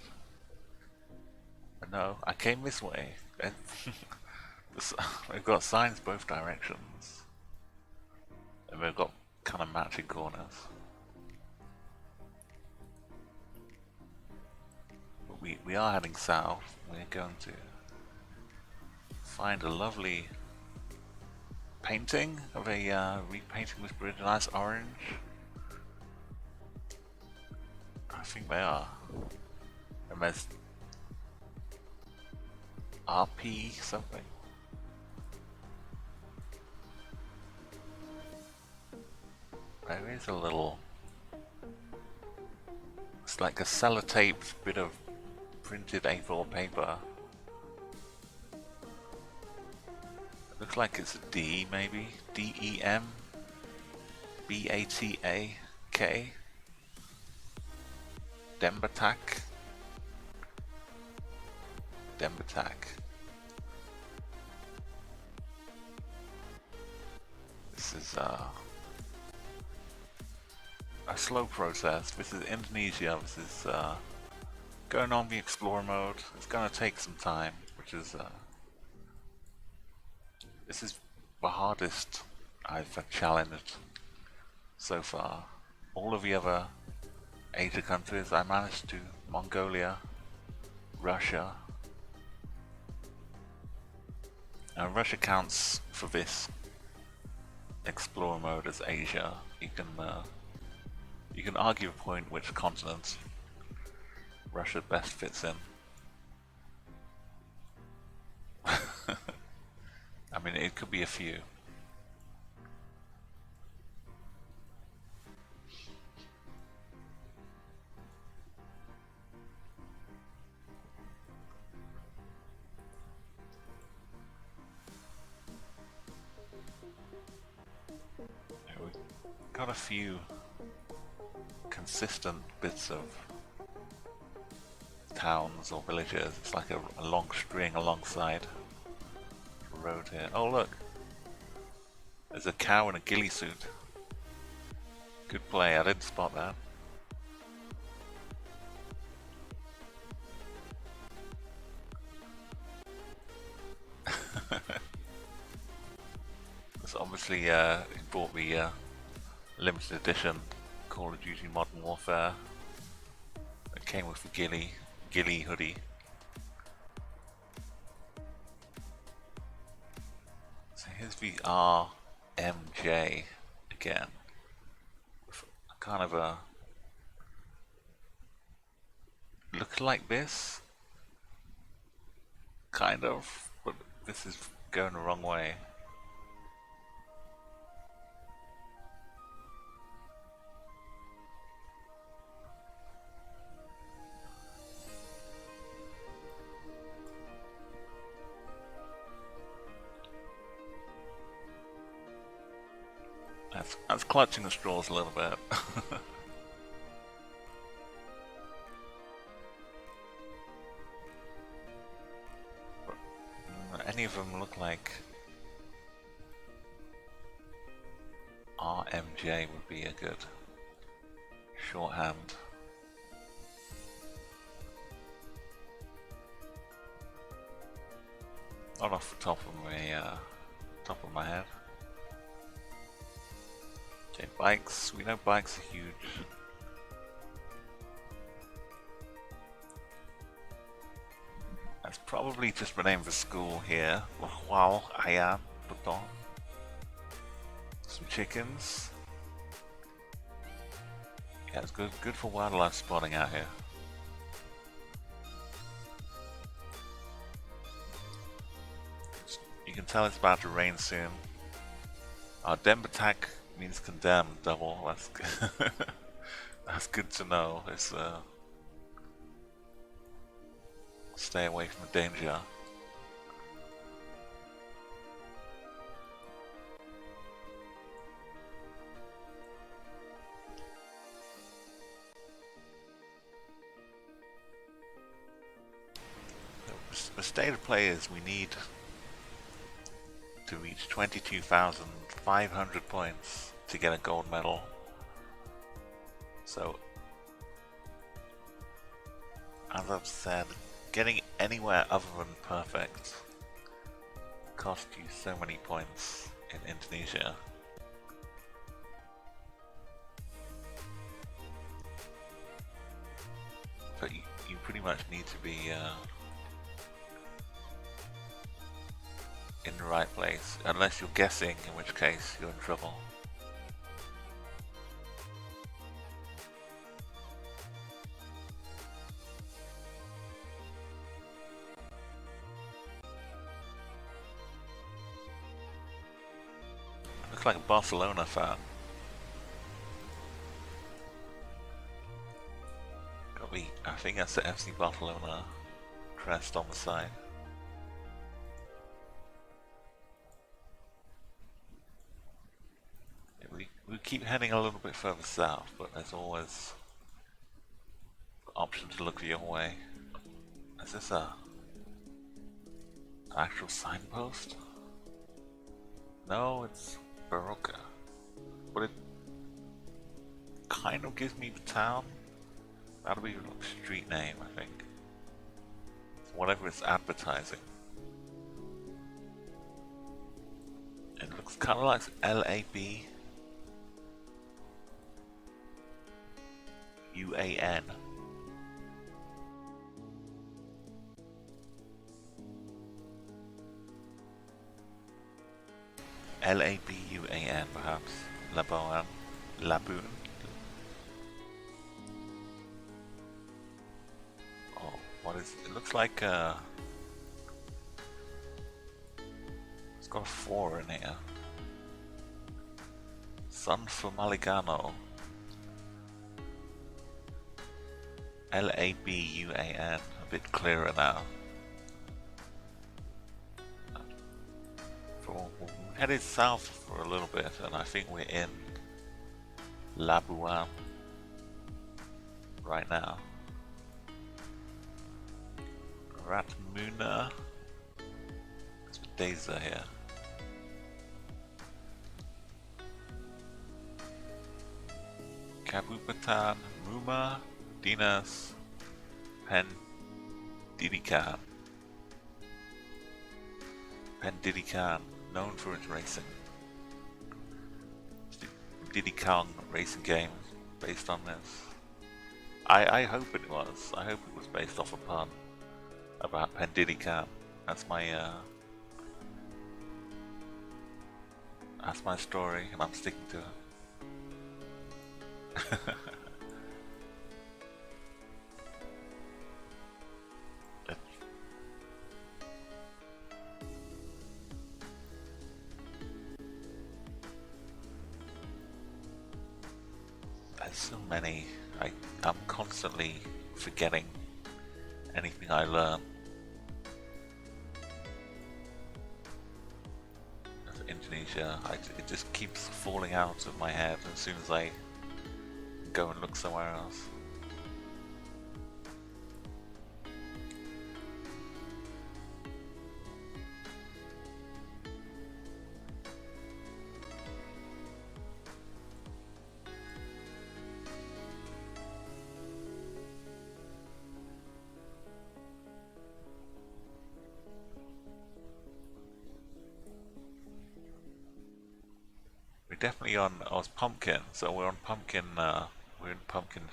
[SPEAKER 1] But no, I came this way. We've got signs both directions. And we've got kind of matching corners. But we are heading south. We're going to find a lovely painting of a repainting this bridge, a nice orange. I think they are. And there's RP something. There is a little. It's like a sellotaped bit of printed A4 paper. It looks like it's a D maybe. D-E-M B-A-T-A-K. Dembatak. This is a slow process. This is Indonesia. This is going on the explorer mode. It's gonna take some time, which is this is the hardest I've challenged so far. All of the other Asia countries I managed to. Mongolia, Russia, Russia counts for this explorer mode as Asia. You can argue a point which continent Russia best fits in. I mean, it could be a few. We've got a few consistent bits of towns or villages. It's like a long string alongside the road here. Oh look! There's a cow in a ghillie suit. Good play, I didn't spot that. This obviously it bought the limited edition Call of Duty Modern Warfare. It came with the ghillie hoodie. So here's the RMJ again. With kind of a look like this, kind of, but this is going the wrong way. That's clutching the straws a little bit. Any of them look like RMJ would be a good shorthand. Not off the top of my head. Okay, bikes. We know bikes are huge. That's probably just the name of the school here. Wow, I am. Some chickens. Yeah, it's good for wildlife spotting out here. You can tell it's about to rain soon. Our Dembatak means condemned double. That's good. That's good to know. It's stay away from the danger. The state of play is we need to reach 22,500 points to get a gold medal. So, as I've said, getting anywhere other than perfect cost you so many points in Indonesia. But you pretty much need to be in the right place, unless you're guessing, in which case you're in trouble. Looks like a Barcelona fan. Got me, I think that's the FC Barcelona crest on the side. We keep heading a little bit further south, but there's always the option to look your way. Is this an actual signpost? No, it's Baroka. But it kind of gives me the town. That'll be the street name, I think. Whatever it's advertising. It looks kind of like LAB. UAN. Labuan, perhaps. Labuan. Laboon. Oh, what is it? It looks like it's got a 4 in here. Sun for Maligano. Labuan. A bit clearer now. We're headed south for a little bit, and I think we're in Labuan right now. Ratmuna. That's what days are here. Kabupatan, Muma, Dinas, Pendidikan. Pendidikan, known for its racing. It's the Diddy Kong racing game based on this. I hope it was. I hope it was based off a pun about Pendidikan. That's my story, and I'm sticking to it. There's so many. I'm constantly forgetting anything I learn. Of Indonesia, it just keeps falling out of my head as soon as I go and look somewhere else. We're definitely on. Oh, it's Pumpkin, so we're on Pumpkin. We're in Pumpkin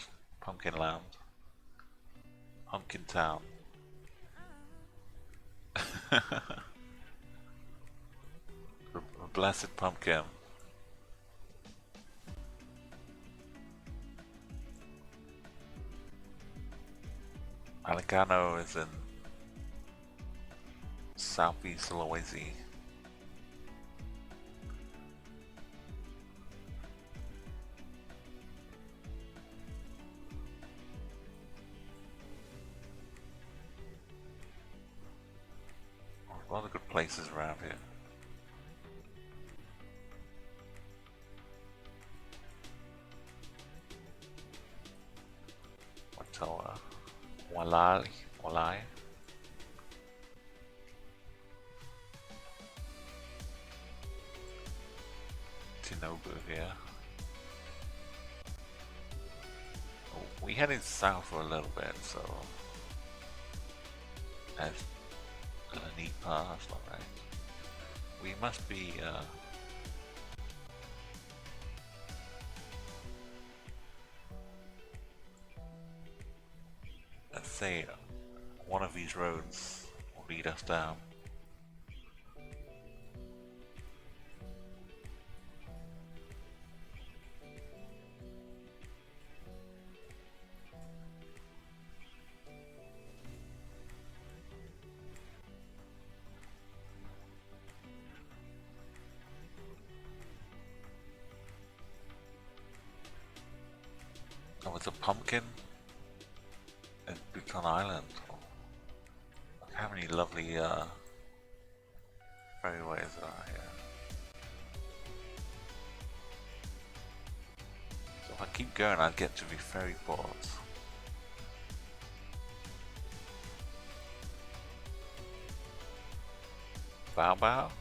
[SPEAKER 1] Land, Pumpkin Town. The blessed pumpkin. Alicano is in southeast Sulawesi. A lot of good places around here. Watoa. Walai. Tinobu here. Oh, we headed south for a little bit, so as Lanipa, that's not right. We must be let's say one of these roads will lead us down. Oh, it's a pumpkin at Buton Island. Look how many lovely ferryways are here. So if I keep going, I'll get to the ferry ports. Bao Bao?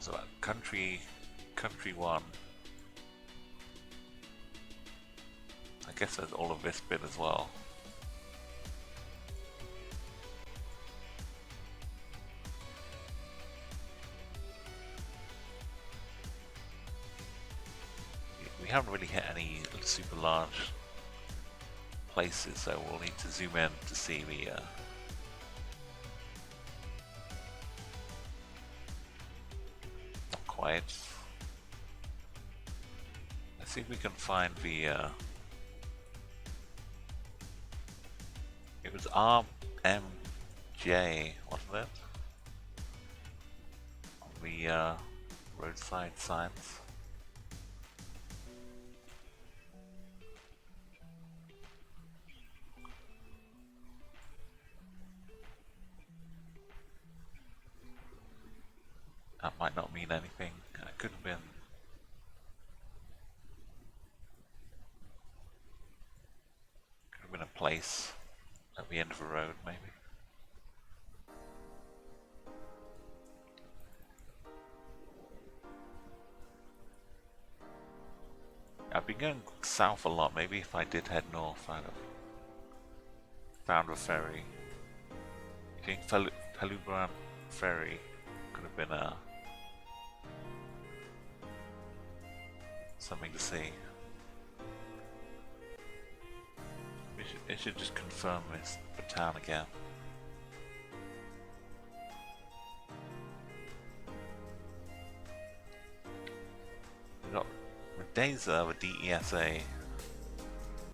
[SPEAKER 1] So country 1. I guess there's all of this bit as well. haven't really hit any super large places, so we'll need to zoom in to see the not quite. Let's see if we can find the it was RMJ, wasn't it? On the roadside signs. That might not mean anything. It could have been. Could have been a place at the end of a road, maybe. I've been going south a lot. Maybe if I did head north, I'd have found a ferry. I think Pelubran ferry could have been something to see. It should just confirm it's the town again. We got Redeza with DESA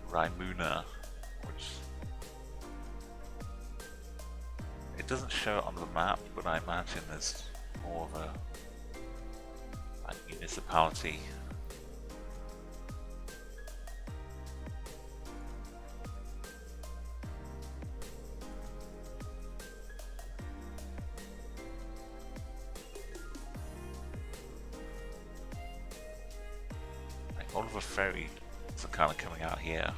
[SPEAKER 1] Raimuna, which it doesn't show it on the map, but I imagine there's more of a municipality. All of the ferries are kind of coming out here.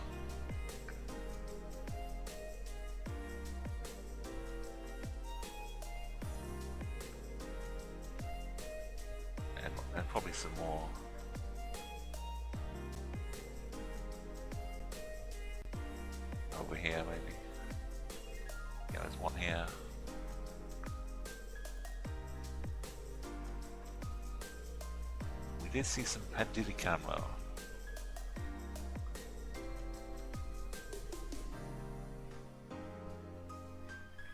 [SPEAKER 1] And probably some more. Over here, maybe. Yeah, there's one here. We did see some Pendidican though.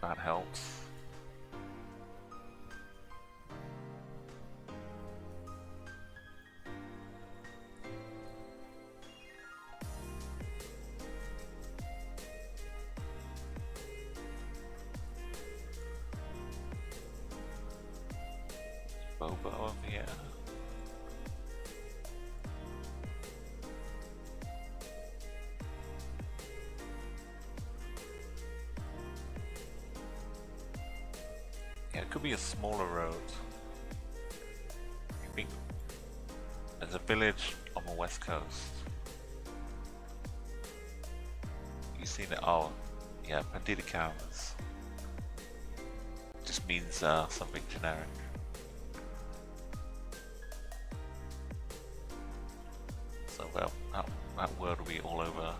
[SPEAKER 1] That helps. Boba over here. Yeah, it could be a smaller road. I think there's a village on the west coast. You see that? Oh, yeah, Pandidicans. Just means something generic. So well, that word will be all over.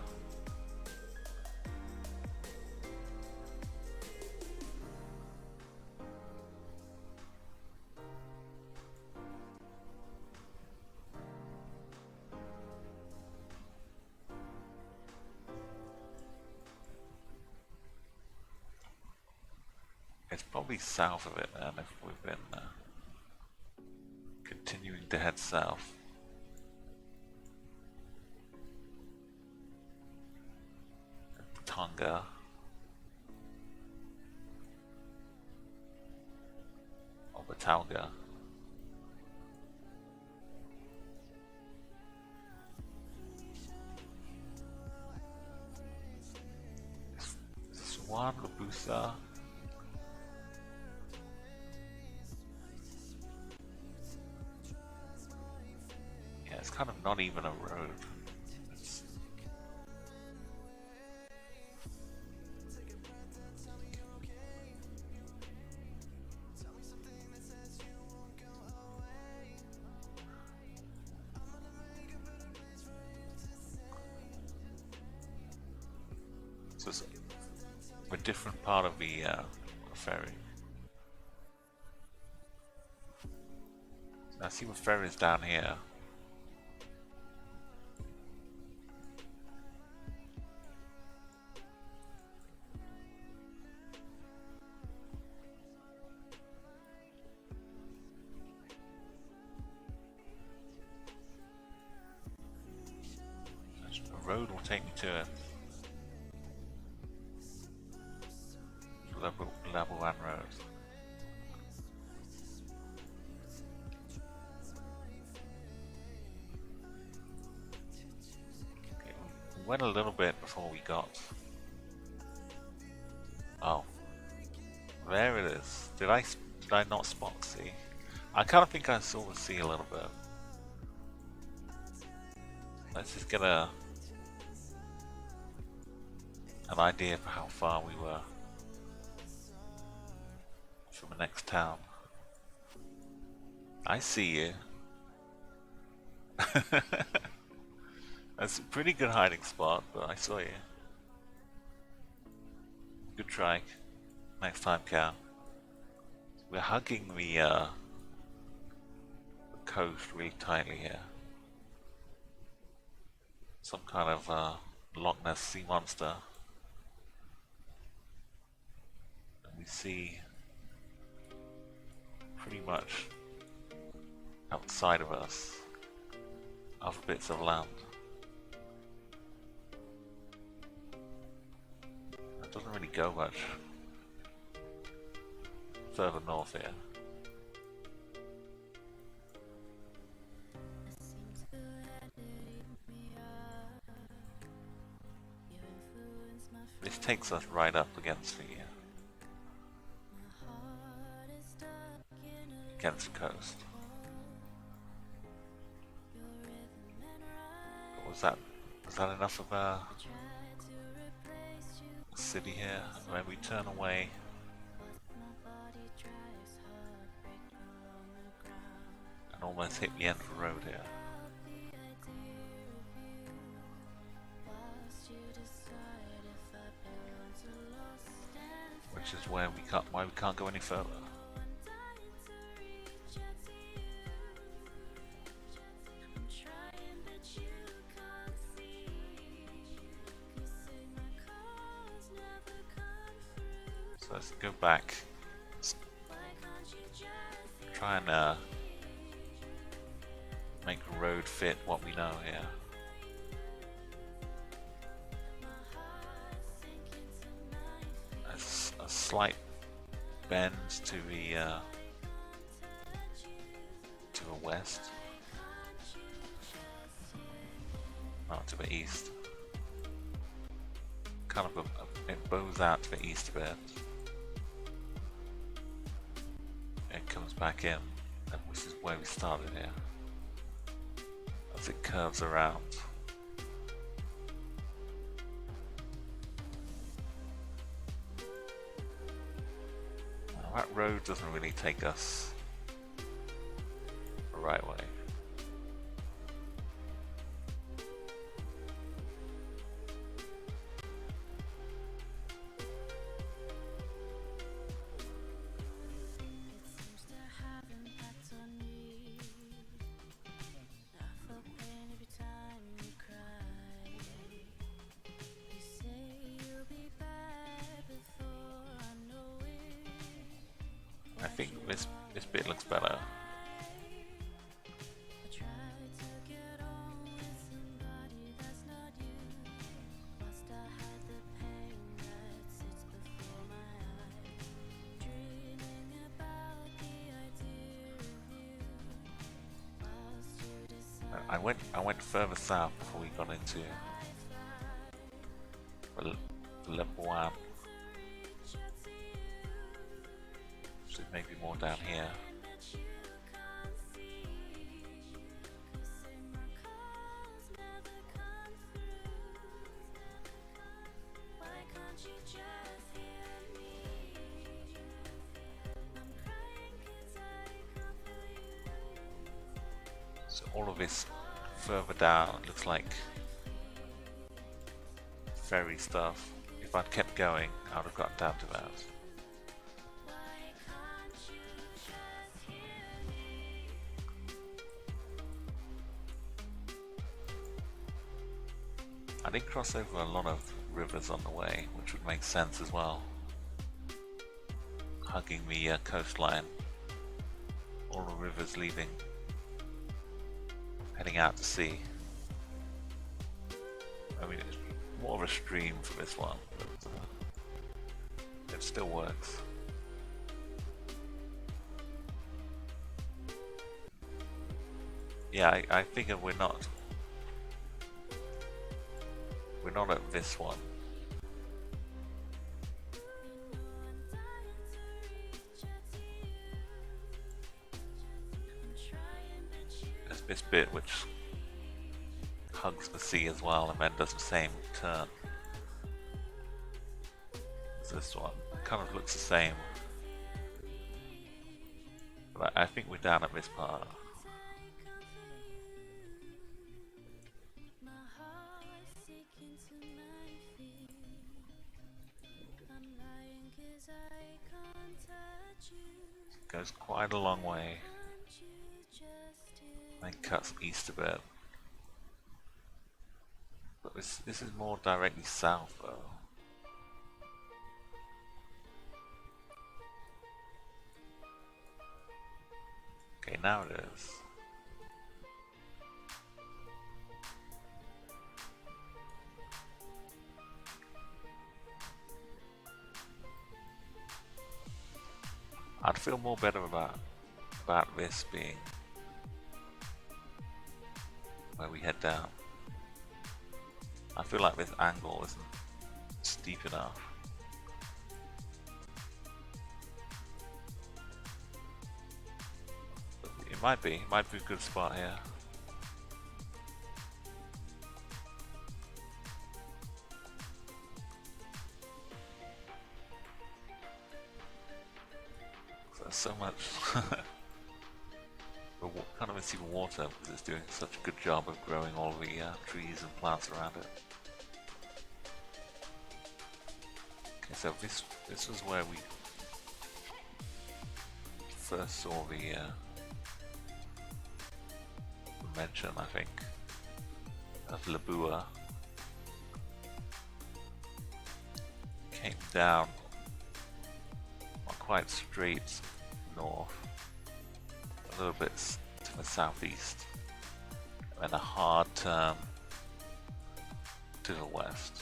[SPEAKER 1] It's probably south of it then, if we've been continuing to head south. Tonga. Or Batauga. Swan Labusa. Yeah, it's kind of not even a road. So it's a different part of the ferry. I see the ferry is down here. road will take me to it. Level 1 road. Okay, we went a little bit before we got. Oh, there it is. Did I not spot the sea? I kind of think I saw the sea a little bit. Let's just get an idea for how far we were from the next town. I see you. That's a pretty good hiding spot, but I saw you. Good try. Next time, Cal. We're hugging the coast really tightly here. Some kind of Loch Ness sea monster. And we see pretty much outside of us other bits of land. It doesn't really go much further north here. This takes us right up against the coast. But was that enough of a city here? When we turn away, and almost hit the end of the road here. Which is why we can't go any further. So let's go back. Try and make the road fit what we know here. A slight bend to the west, not to the east. Kind of it bows out to the east a bit. It comes back in, and this is where we started here. As it curves around. That road doesn't really take us the right way. I think this bit looks better. I went further south before we got into level 1. So maybe more down here. So all of this further down looks like ferry stuff. If I'd kept going, I would have gotten down to that. I did cross over a lot of rivers on the way, which would make sense as well. Hugging the coastline, all the rivers leaving, heading out to sea. I mean, it's more of a stream for this one, but it still works. Yeah, I figure we're not at this one. There's this bit which hugs the sea as well and then does the same turn as this one. It kind of looks the same. But I think we're down at this part. It goes quite a long way. Then cuts east a bit. But this is more directly south though. Okay, now it is. I'd feel more better about this being where we head down. I feel like this angle isn't steep enough. But it might be a good spot here. There's so much can't even see the water because it's doing such a good job of growing all the trees and plants around it. Okay, so this was where we first saw the mention, I think, of Labua. Came down on quite straight north, a little bit to the southeast, and a hard turn to the west.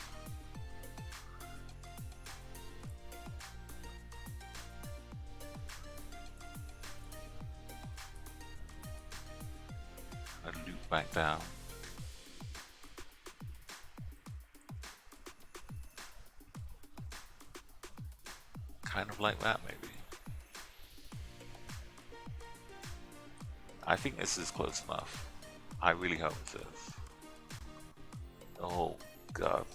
[SPEAKER 1] And loop back down. Kind of like that, maybe. I think this is close enough. I really hope it is. Oh, God.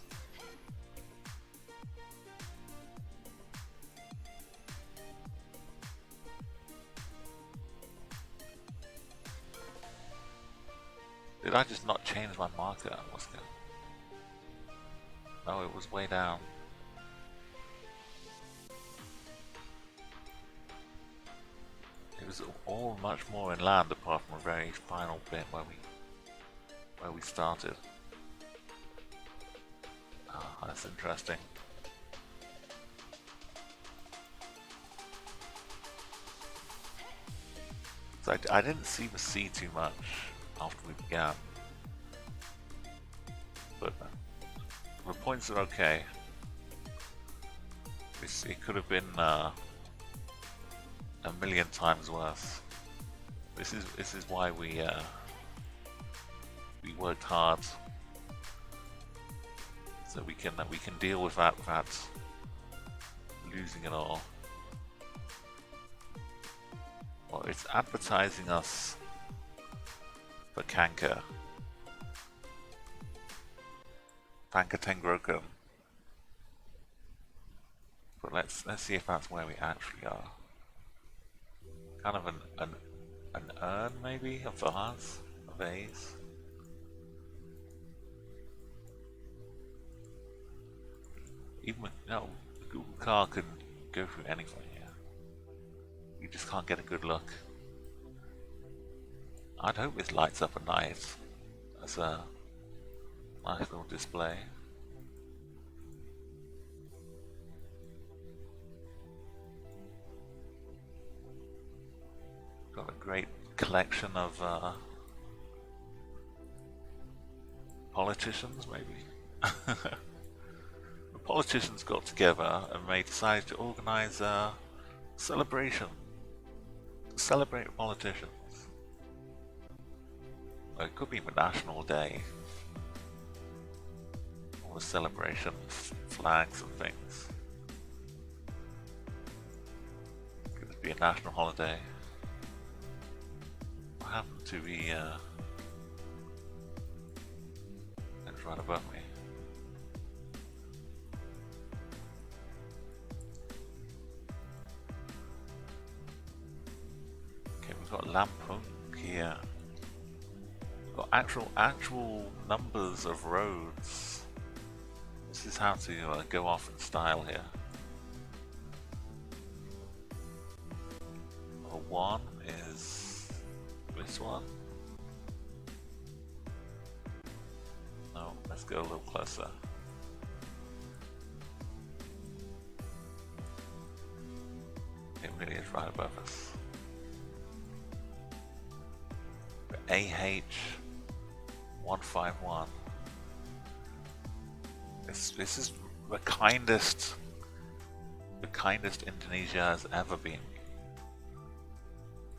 [SPEAKER 1] Did I just not change my marker? What's going on? No, it was way down. It was all much more inland apart from a very final bit where we started. Ah, that's interesting. So I didn't see the sea too much after we began, but the points are okay. It could have been a million times worse. This is why we worked hard, so we can deal with that without losing it all. Well, it's advertising us for Kanka. Kanka Tengrokum. But let's see if that's where we actually are. Kind of an urn, maybe, a vase, a vase. Even with, no, Google car can go through anything here. You just can't get a good look. I'd hope this lights up at night as a nice little display. Got a great collection of politicians, maybe. The politicians got together and they decided to organise a celebration to celebrate politicians. It could be the national day, or a celebration, flags and things. Could be a national holiday. What happened to the it's right above me. Okay, we've got Lampung here. We've got actual numbers of roads. This is how to go off in style here. Number one is this one. No, let's go a little closer. It really is right above us. AH151. This is the kindest Indonesia has ever been.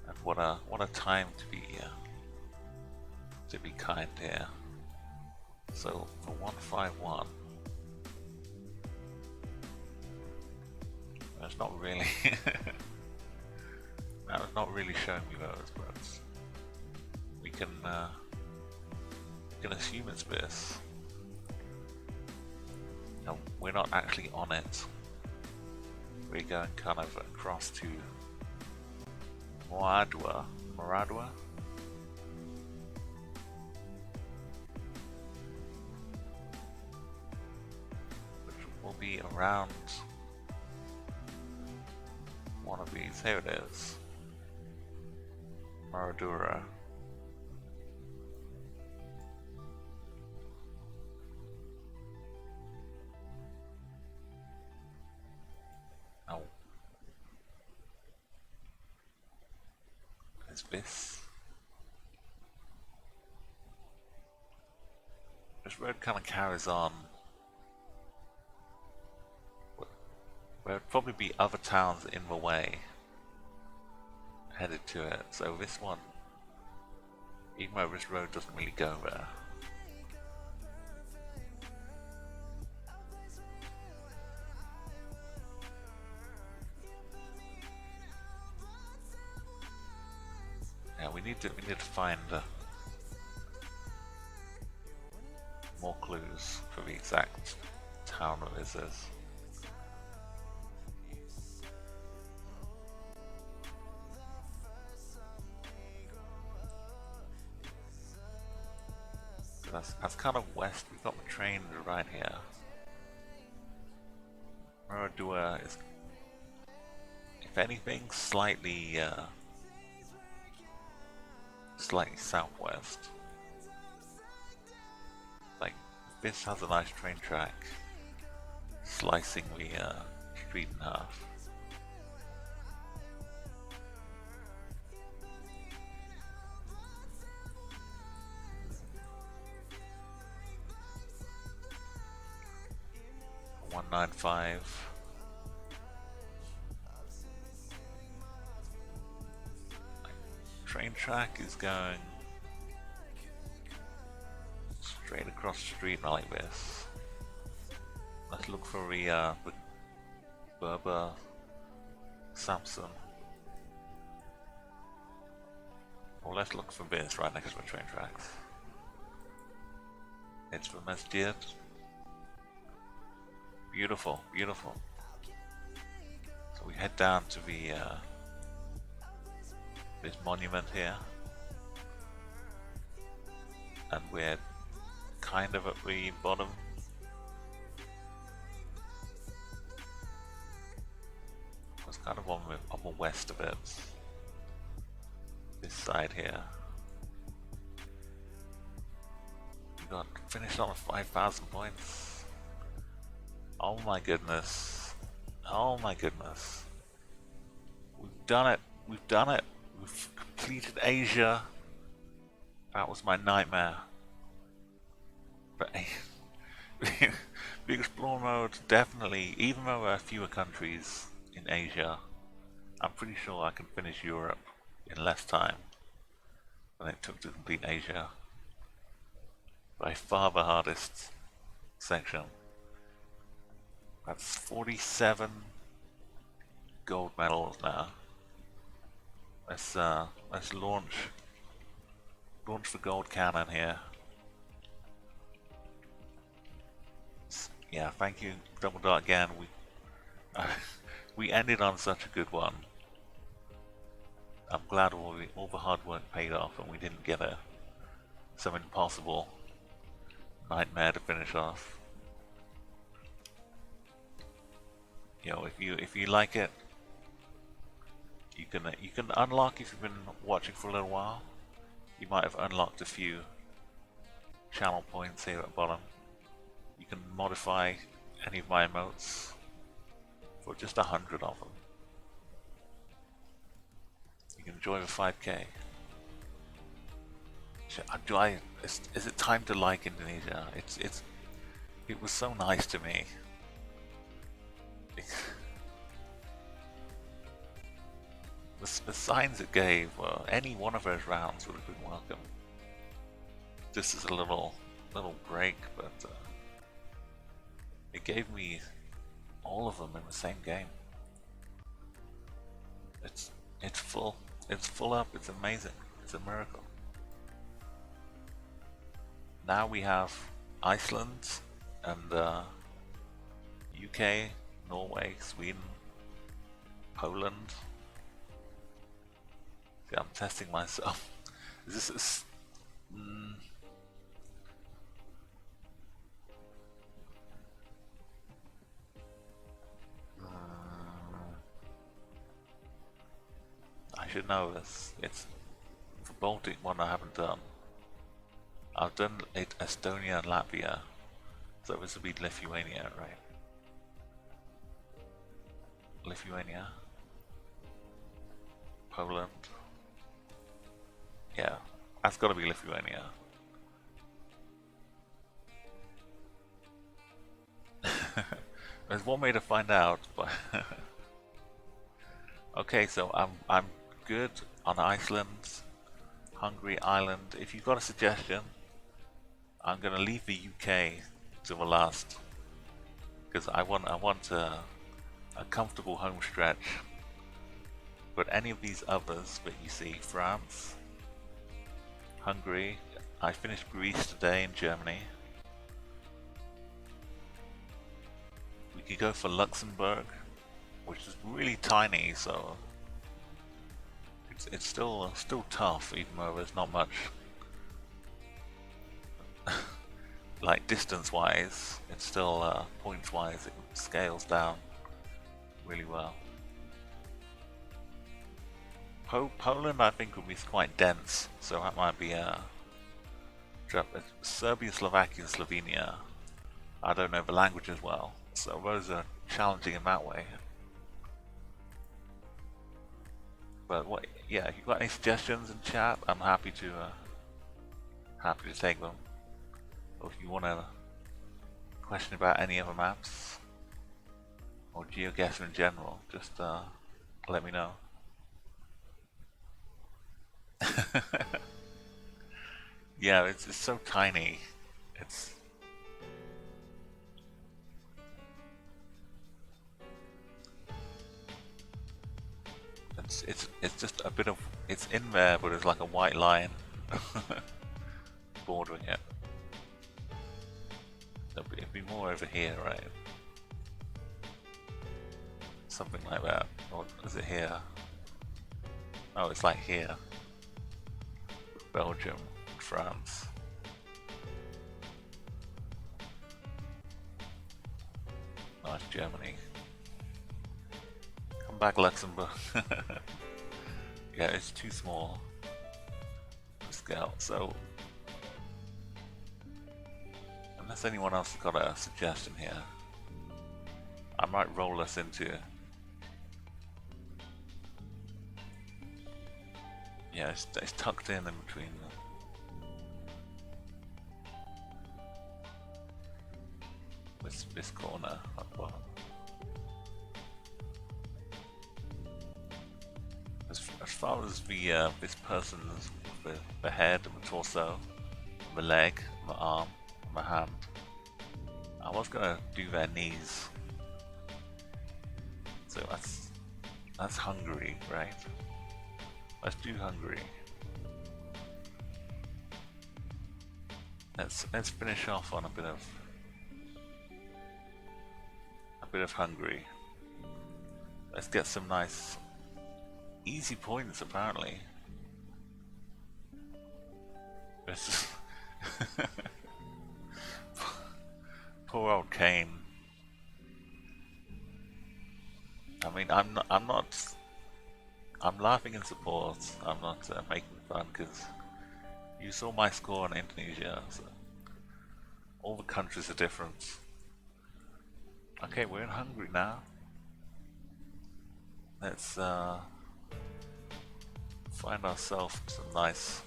[SPEAKER 1] And what a time to be kind here. So for 151, that's not really that was not really showing me those, but we can assume it's this. No, we're not actually on it. We're going kind of across to Moradua, which will be around one of these. Here it is, Maradura. Oh, is this? This road kind of carries on. There'd probably be other towns in the way headed to it, so this one, even though this road doesn't really go there. Yeah, we need to find more clues for the exact town that this is. That's kind of west. We've got the train right here. Maradua is, if anything, slightly southwest. Like, this has a nice train track slicing the street in half. .195. Train track is going straight across the street like this. Let's look for the Berber Samson. Or let's look for this right next to the train tracks. It's the Masjid. Beautiful, beautiful. So we head down to the this monument here, and we're kind of at the bottom. It's kind of on the west of it. This side here. We got finished on 5,000 points. Oh my goodness. Oh my goodness. We've done it. We've done it. We've completed Asia. That was my nightmare. But the explore mode, definitely, even though there are fewer countries in Asia, I'm pretty sure I can finish Europe in less time than it took to complete Asia. By far the hardest section. That's 47 gold medals now. Let's launch the gold cannon here. Yeah, thank you, Double Dot again. We ended on such a good one. I'm glad all the hard work paid off and we didn't get some impossible nightmare to finish off. You know, if you like it, you can unlock, if you've been watching for a little while. You might have unlocked a few channel points here at the bottom. You can modify any of my emotes for just 100 of them. You can enjoy the 5K. Is it time to like Indonesia? It was so nice to me. The signs it gave, well, any one of those rounds would have been welcome. This is a little break, but it gave me all of them in the same game. It's full. It's full up. It's amazing. It's a miracle. Now we have Iceland and UK, Norway, Sweden, Poland. See, I'm testing myself. This is I should know this. It's the Baltic one I haven't done. I've done it Estonia and Latvia, so this would be Lithuania, right? Lithuania, Poland. Yeah, that's got to be Lithuania. There's one way to find out, but okay. So I'm good on Iceland, Hungary, Ireland. If you've got a suggestion, I'm gonna leave the UK to the last because I want a comfortable home stretch. But any of these others that you see, France, Hungary, I finished Greece today in Germany. We could go for Luxembourg, which is really tiny, so it's still tough, even though there's not much. Like distance-wise, it's still points-wise, it scales down really well. Poland, I think, will be quite dense, so that might be Serbia, Slovakia, Slovenia. I don't know the language as well, so those are challenging in that way. But yeah, if you've got any suggestions in chat, I'm happy to take them. Or if you want a question about any other maps or GeoGuessr in general, just let me know. Yeah, it's so tiny. It's just a bit of, it's in there, but it's like a white line bordering it. It'd be more over here, right? Something like that. Or is it here? Oh, it's like here. Belgium, France. Nice, Germany. Come back, Luxembourg. Yeah, it's too small to scale, so unless anyone else has got a suggestion here, I might roll us into, yeah, it's tucked in between them. this corner at the bottom. As far as the this person's the head and the torso, and the leg, and the arm, and the hand, I was gonna do their knees. So that's Hungary, right? Let's do Hungary. Let's finish off on a bit of Hungary. Let's get some nice easy points apparently. This poor old Kane. I mean, I'm laughing in support. I'm not making fun because you saw my score on Indonesia. So all the countries are different. Okay, we're in Hungary now. Let's find ourselves some nice,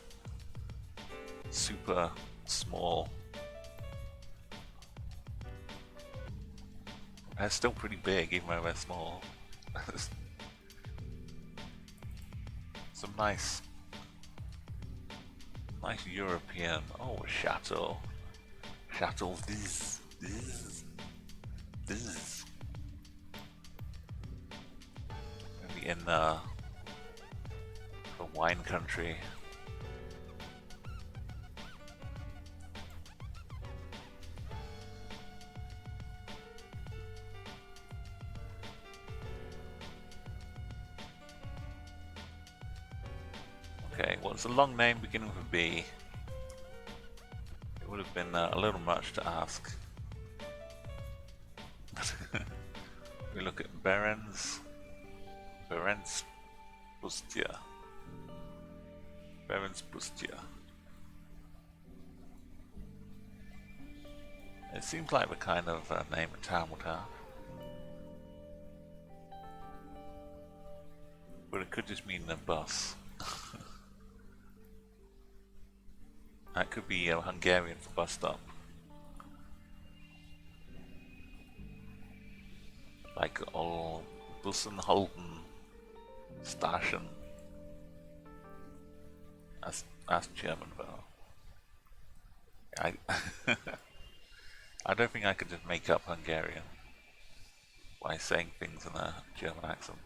[SPEAKER 1] super small. They're still pretty big, even though they're small. Some nice European. Oh, a chateau. Chateau. This. Maybe in the wine country. Okay, well, it's a long name beginning with a B. It would have been a little much to ask. We look at Berens Bustia. Berens Bustia. It seems like the kind of name a town would have. But it could just mean a bus. That could be Hungarian for bus stop. Like all Bussenhalten Station. That's German though. I don't think I could just make up Hungarian by saying things in a German accent.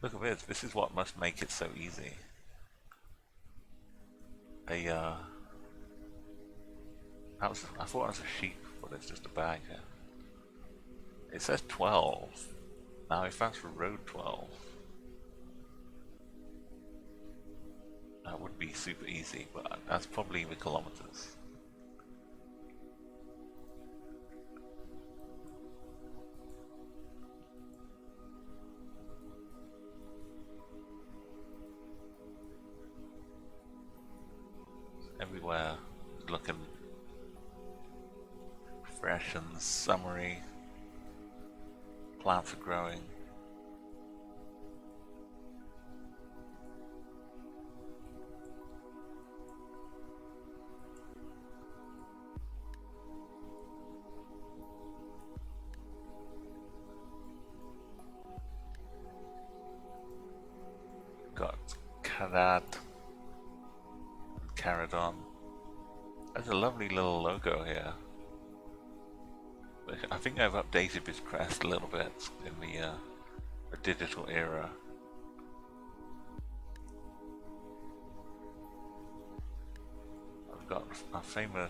[SPEAKER 1] Look at this. This is what must make it so easy. I thought it was a sheep, but it's just a bag here. It says 12. Now if that's for road 12, that would be super easy, but that's probably the kilometers. Everywhere looking fresh and summery. Plants are growing. Got Karad, Caradon. There's a lovely little logo here. I think I've updated this crest a little bit in the digital era. I've got our favorite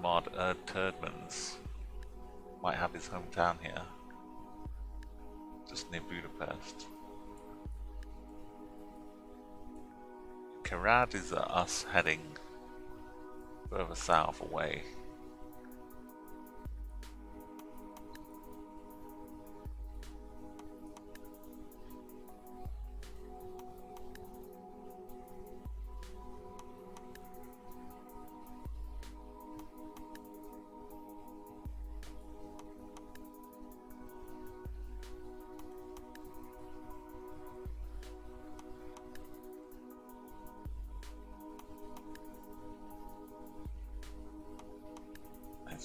[SPEAKER 1] mod, Turdmans. Might have his hometown here, just near Budapest. Karad is us heading further south away.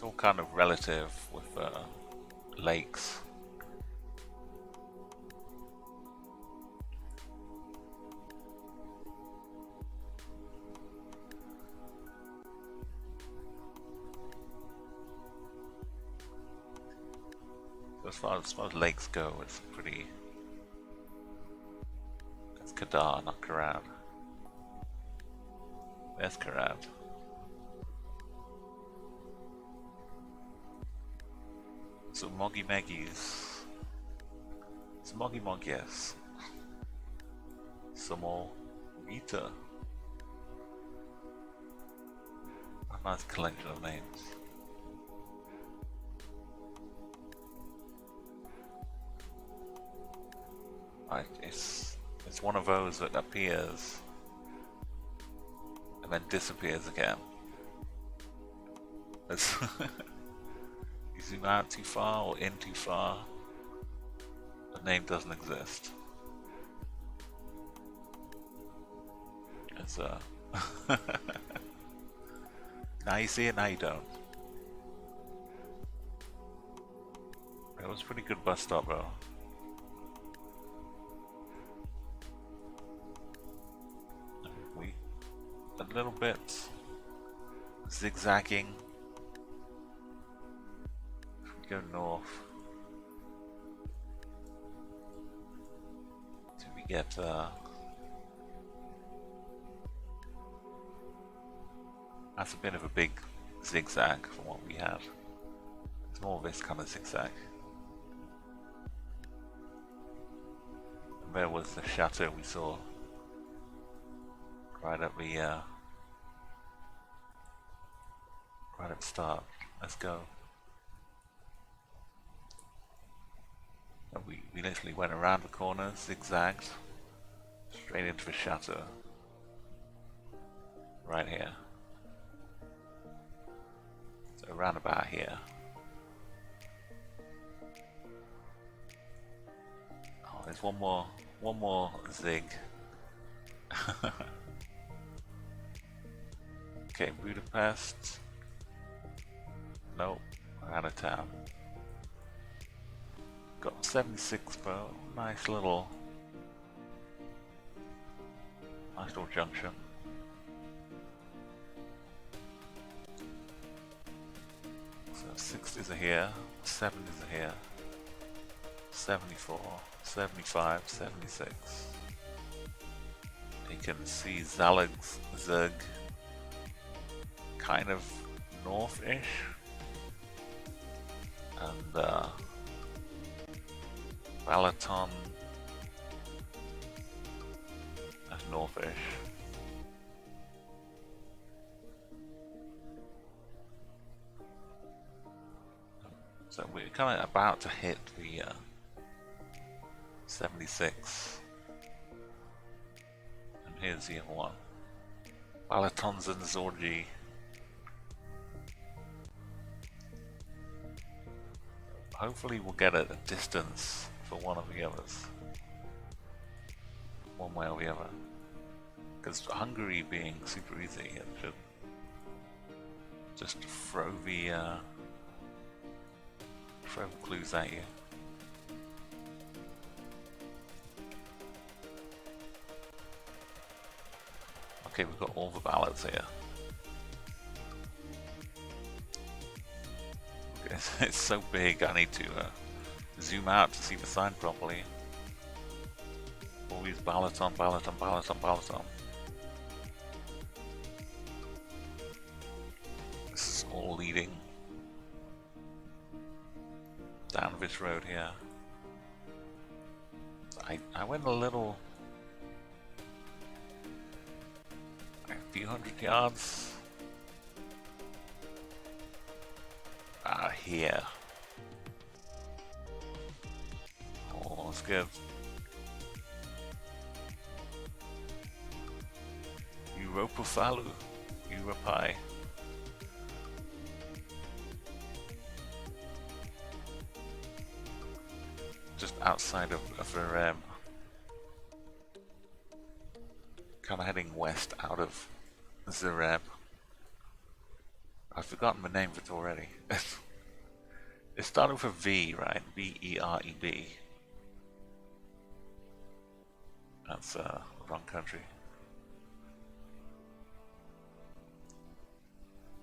[SPEAKER 1] all kind of relative with lakes. As far as lakes go, it's pretty. It's Kadar, not Karab. There's Karab. So Moggy Meggies. It's Moggy Moggies. Samo Rita. A nice collection of names. Right, it's one of those that appears and then disappears again. It's you zoom out too far or in too far, the name doesn't exist. It's now you see it, now you don't. It was a pretty good bus stop though. A little bit zigzagging. We go north. Do we get that's a bit of a big zigzag from what we have. It's more of this kind of zigzag. And there was the chateau we saw right at the right at the start. Let's go. And we literally went around the corner, zigzagged, straight into the chateau. Right here. So around about here. Oh, there's one more zig. Okay, Budapest. Nope, we're out of town. Got 76 bro. Nice little junction. So 60s are here, 70s are here, 74, 75, 76. You can see Zug kind of north-ish, and Balaton that's north-ish. So we're kind of about to hit the 76. And here's the other one. Balatons and Zorgi. Hopefully we'll get a distance for one of the others. One way or the other. Because Hungary being super easy, it should just throw the clues at you. Okay, we've got all the ballots here. Okay, it's so big, I need to zoom out to see the sign properly. Always Balaton, Balaton, Balaton, Balaton. This is all leading down this road here. I went a little, a few hundred yards. Here. Oh, that's good. Europafalu, Europai. Just outside of Verem. Kind of heading west out of Zareb. I've forgotten the name of it already. It started with a V, right? V-E-R-E-B. That's the wrong country.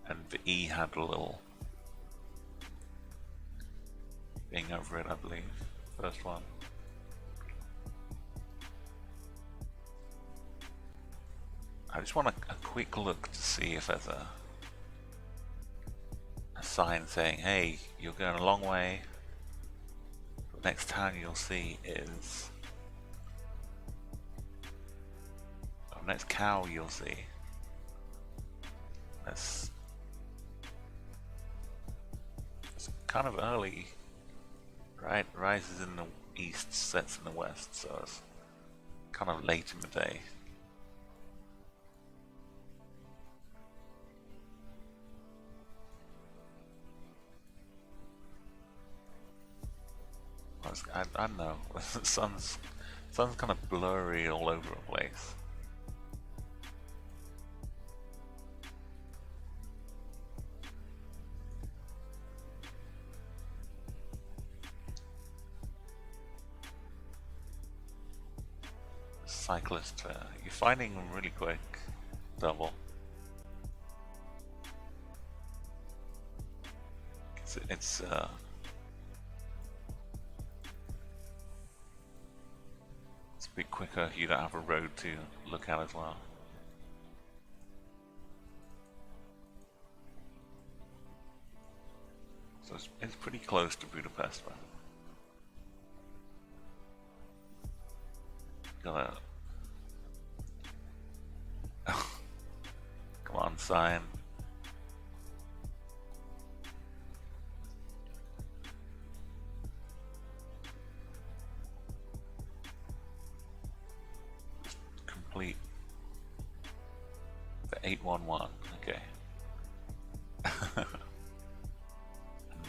[SPEAKER 1] And the E had a little thing over it, I believe. First one. I just want a quick look to see if there's a sign saying, hey, you're going a long way. The next town you'll see is... the next cow you'll see. It's kind of early, right? Rises in the east, sets in the west, so it's kind of late in the day. I don't know. The sun's kind of blurry all over the place. Cyclist, you're finding them really quick. Double. It's a bit quicker. You don't have a road to look at as well. So it's pretty close to Budapest, man. Gotta... Come on, sign. Just complete the 811, okay. And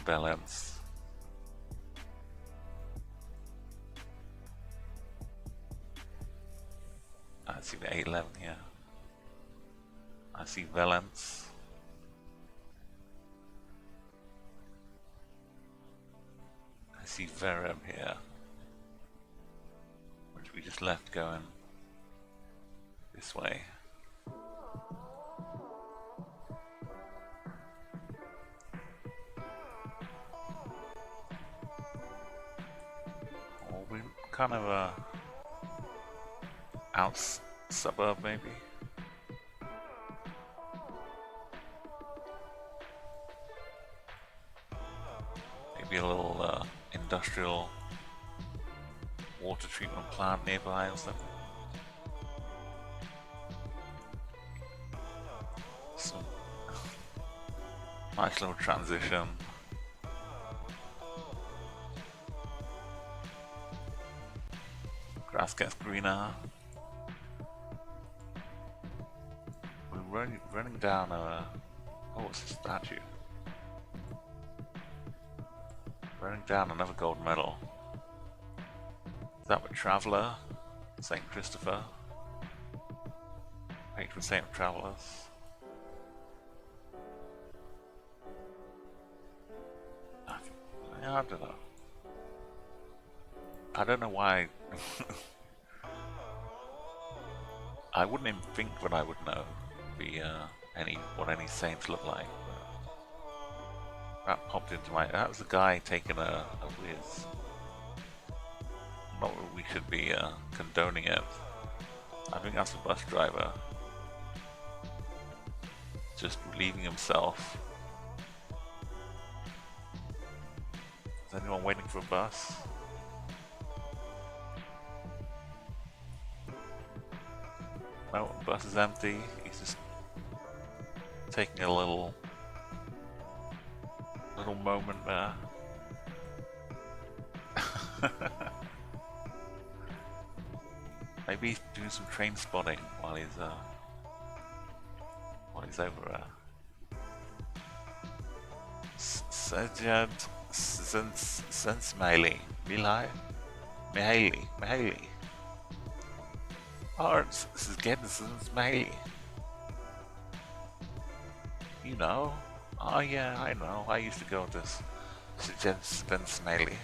[SPEAKER 1] balance. I see the 811 here. I see Valence. I see Verem here, which we just left going this way. Or we're kind of a out suburb maybe. Maybe a little industrial water treatment plant nearby or something. Some nice little transition. Grass gets greener. We're running down a... oh, it's a statue. Running down another gold medal. Is that the Traveller? St. Christopher? Patron Saint of Travellers? I don't know. I don't know why. I wouldn't even think that I would know what any saints look like. That popped into my... that was a guy taking a whiz. Not that we should be condoning it. I think that's a bus driver. Just relieving himself. Is anyone waiting for a bus? No, the bus is empty. He's just taking a little moment there. Maybe he's doing some train spotting while he's over there. Sajad Sensmaili Mihaly. Oh, this is getting Sensmaili. You know, Oh yeah, I know. I used to go to Svensmeli.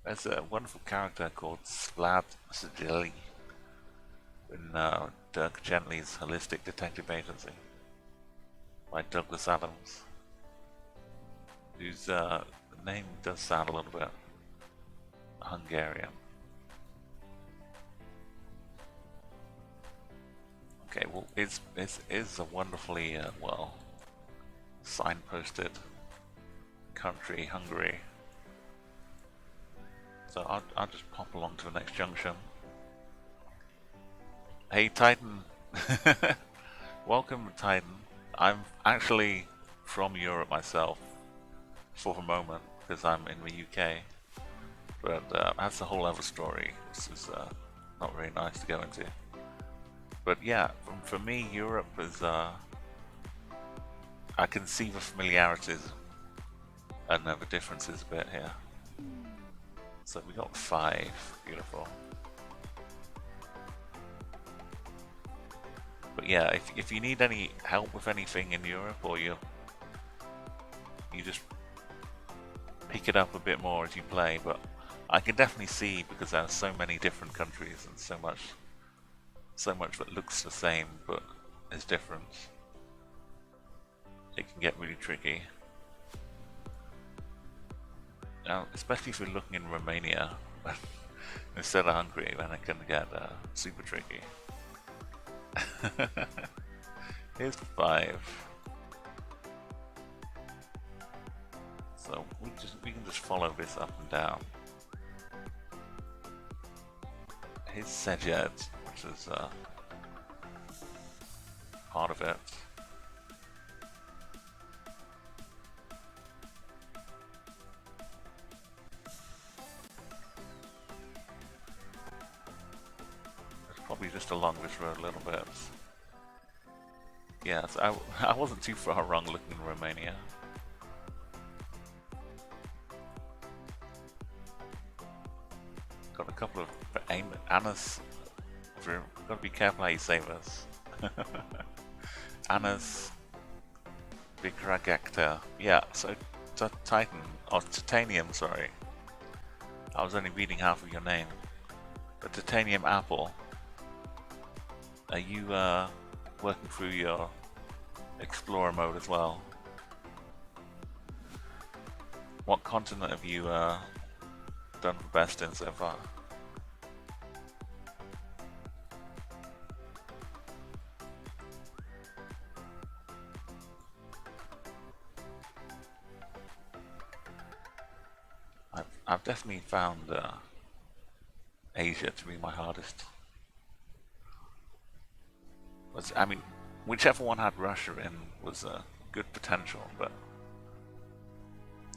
[SPEAKER 1] There's a wonderful character called Vlad Sijeli in Dirk Gently's Holistic Detective Agency by Douglas Adams, whose name does sound a little bit Hungarian. Okay, well, it is a wonderfully well signposted country, Hungary. So I'll just pop along to the next junction. Hey Titan, welcome Titan. I'm actually from Europe myself for the moment because I'm in the UK, but that's a whole other story. This is not very nice to go into. But yeah, for me, Europe is. I can see the familiarities and the differences a bit here. So we got 5, beautiful. But yeah, if you need any help with anything in Europe, or you just pick it up a bit more as you play. But I can definitely see, because there are so many different countries and so much that looks the same but is different. It can get really tricky. Now, especially if you're looking in Romania instead of Hungary, then it can get super tricky. Here's 5. So we can just follow this up and down. Here's Szeged, which is part of it. Probably just along this road a little bit. Yeah, so I wasn't too far wrong looking in Romania. Got a couple of Annas. Gotta be careful how you say this. Annas Vikragacta. Yeah, so Titan, or Titanium, sorry. I was only reading half of your name. The Titanium Apple. Are you working through your Explorer mode as well? What continent have you done the best in so far? I've definitely found Asia to be my hardest. I mean, whichever one had Russia in was a good potential, but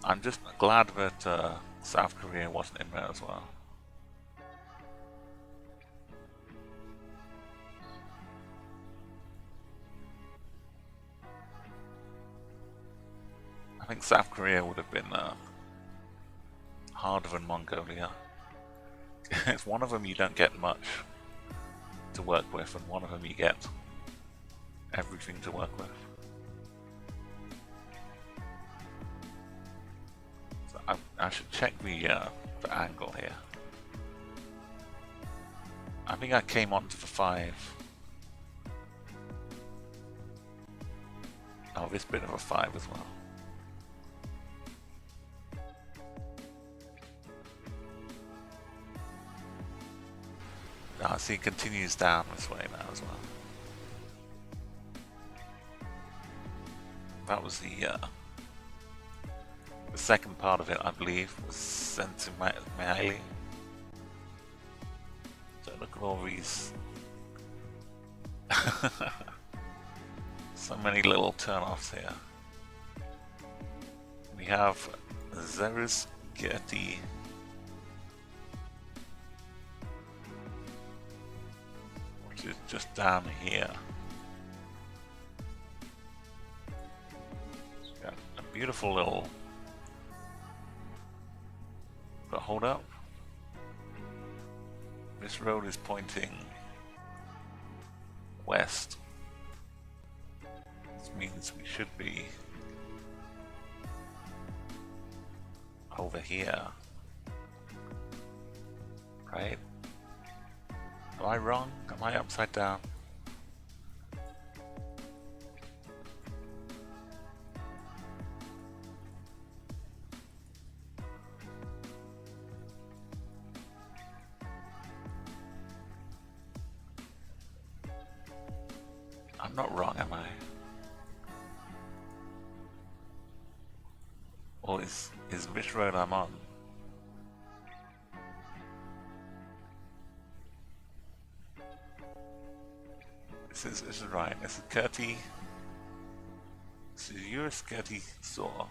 [SPEAKER 1] I'm just glad that South Korea wasn't in there as well. I think South Korea would have been harder than Mongolia. It's one of them you don't get much to work with, and one of them you get everything to work with. So I should check the angle here. I think I came onto the 5. Oh, this bit of a 5 as well. I see it continues down this way now as well. That was the second part of it, I believe, was Sentimali. So look at all these. So many little turn-offs here. We have Zerus Gerti. Which is just down here. Got a beautiful little. But hold up. This road is pointing west. means we should be over here, right? Am I wrong? Am I upside down? I'm not wrong, am I? Or is which road I'm on? This is right. This is Curti. This is US Curti Saw.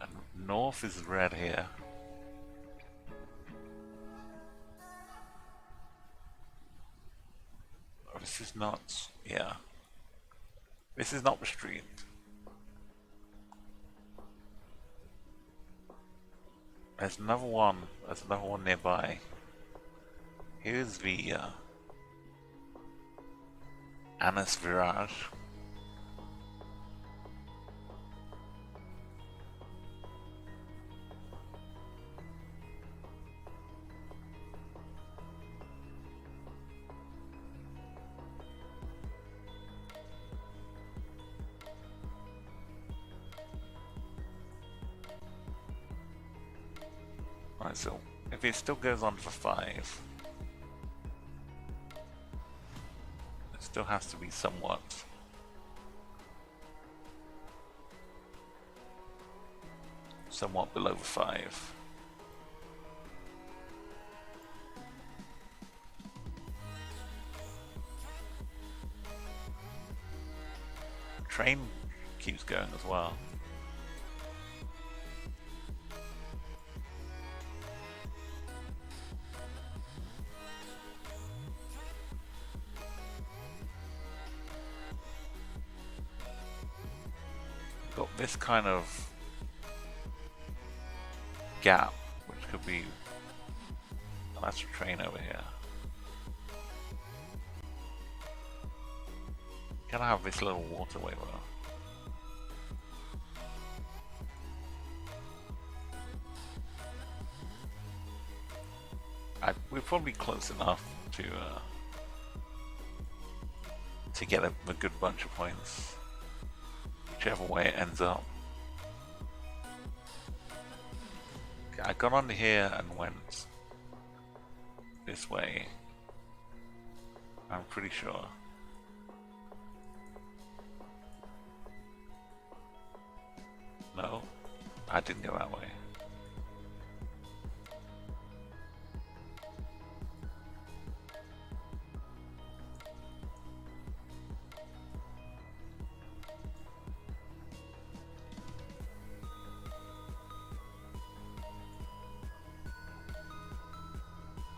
[SPEAKER 1] And north is red here. Oh, this is not. Yeah. This is not the street. There's another one. There's another one nearby. Here's the Anis Virage. Right, so if it still goes on for 5, it still has to be somewhat below 5. Train keeps going as well. Got this kind of gap, which could be. Oh, that's a train over here. Can I have this little waterway though? We're probably close enough to get a good bunch of points, whichever way it ends up. Okay, I got onto here and went this way. I'm pretty sure. No, I didn't go that way.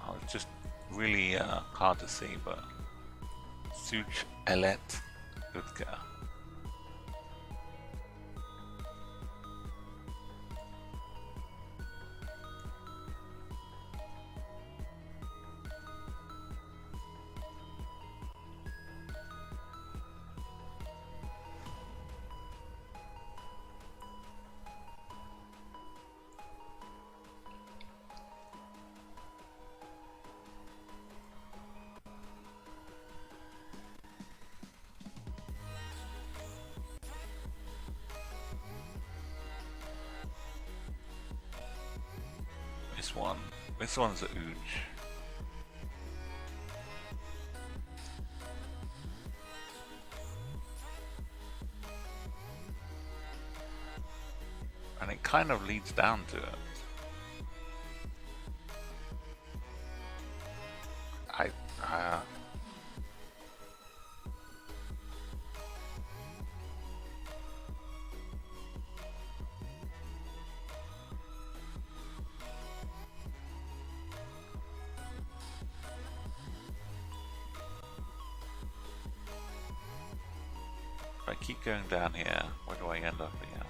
[SPEAKER 1] Oh, it's just really hard to see, but Such Elet Utka. This one's a Ooch. And it kind of leads down to it. If I keep going down here, where do I end up again?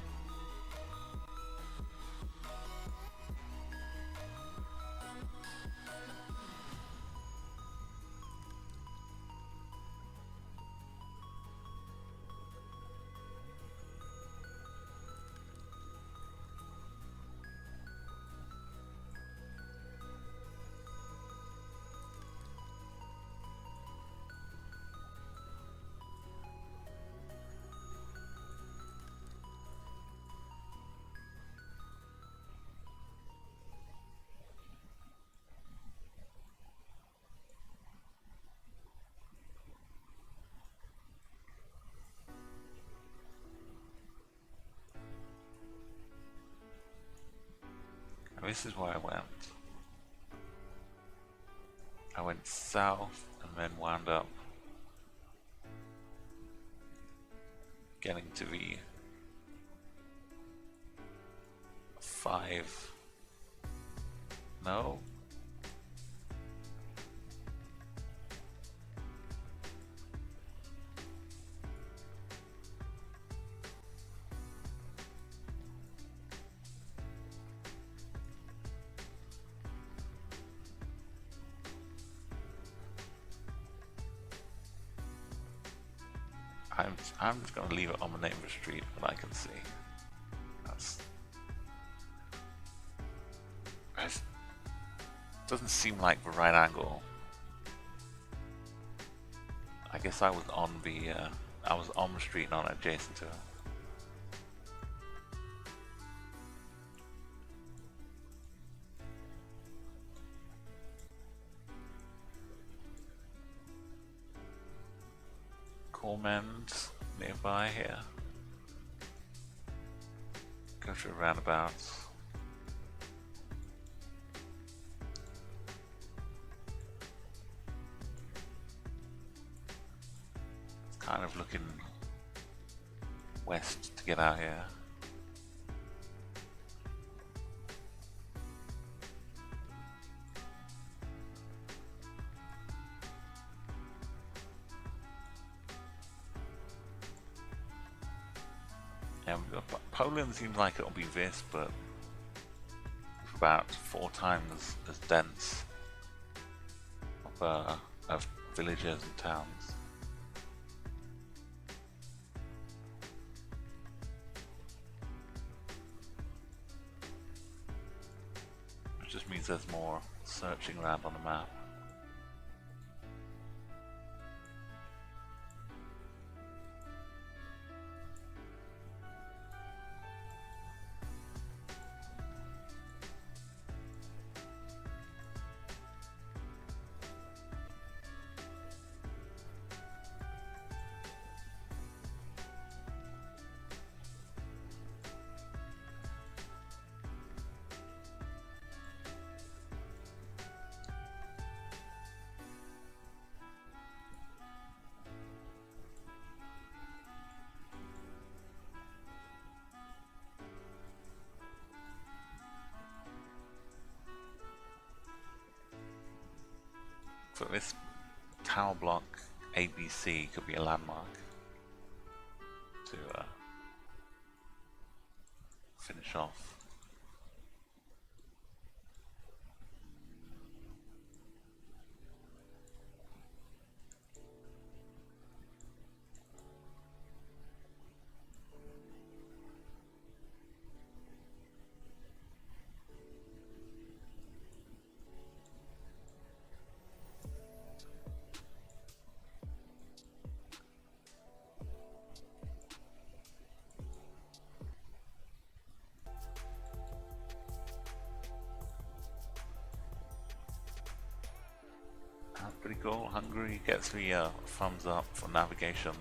[SPEAKER 1] this is where I went. I went south and then wound up getting to the 5. No? I'm just going to leave it on the name of the street, but I can see. It doesn't seem like the right angle. I guess I was on the street, not adjacent to it. Cormand nearby here. Go through roundabouts. It's kind of looking west to get out here. Poland seems like it'll be this, but about 4 times as dense of villages and towns. Which just means there's more searching around on the map. So this tower block ABC could be a landmark to finish off. Pretty cool. Hungary gets the thumbs up for navigation.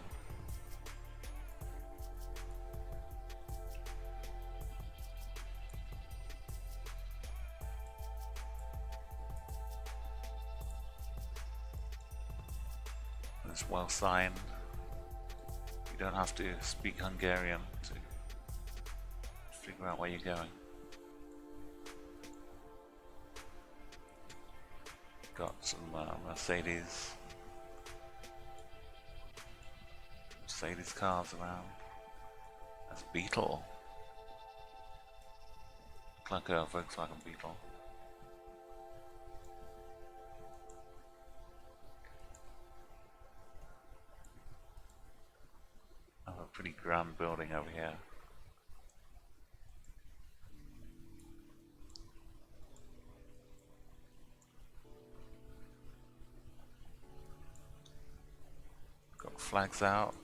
[SPEAKER 1] It's well signed. You don't have to speak Hungarian to figure out where you're going. Got some Mercedes cars around. That's Beetle. Looks like a Volkswagen Beetle. I have a pretty grand building over here. Got flags out.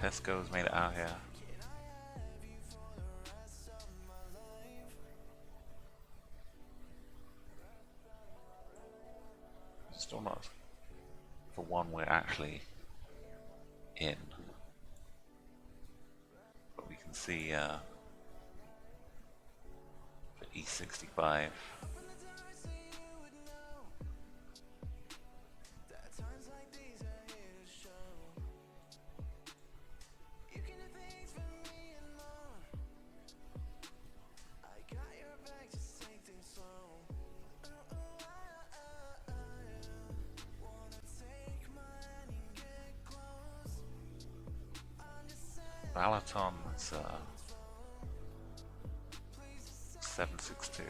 [SPEAKER 1] Tesco's made it out here. Still not. For one, we're actually in. But we can see the E65. Balaton is 762.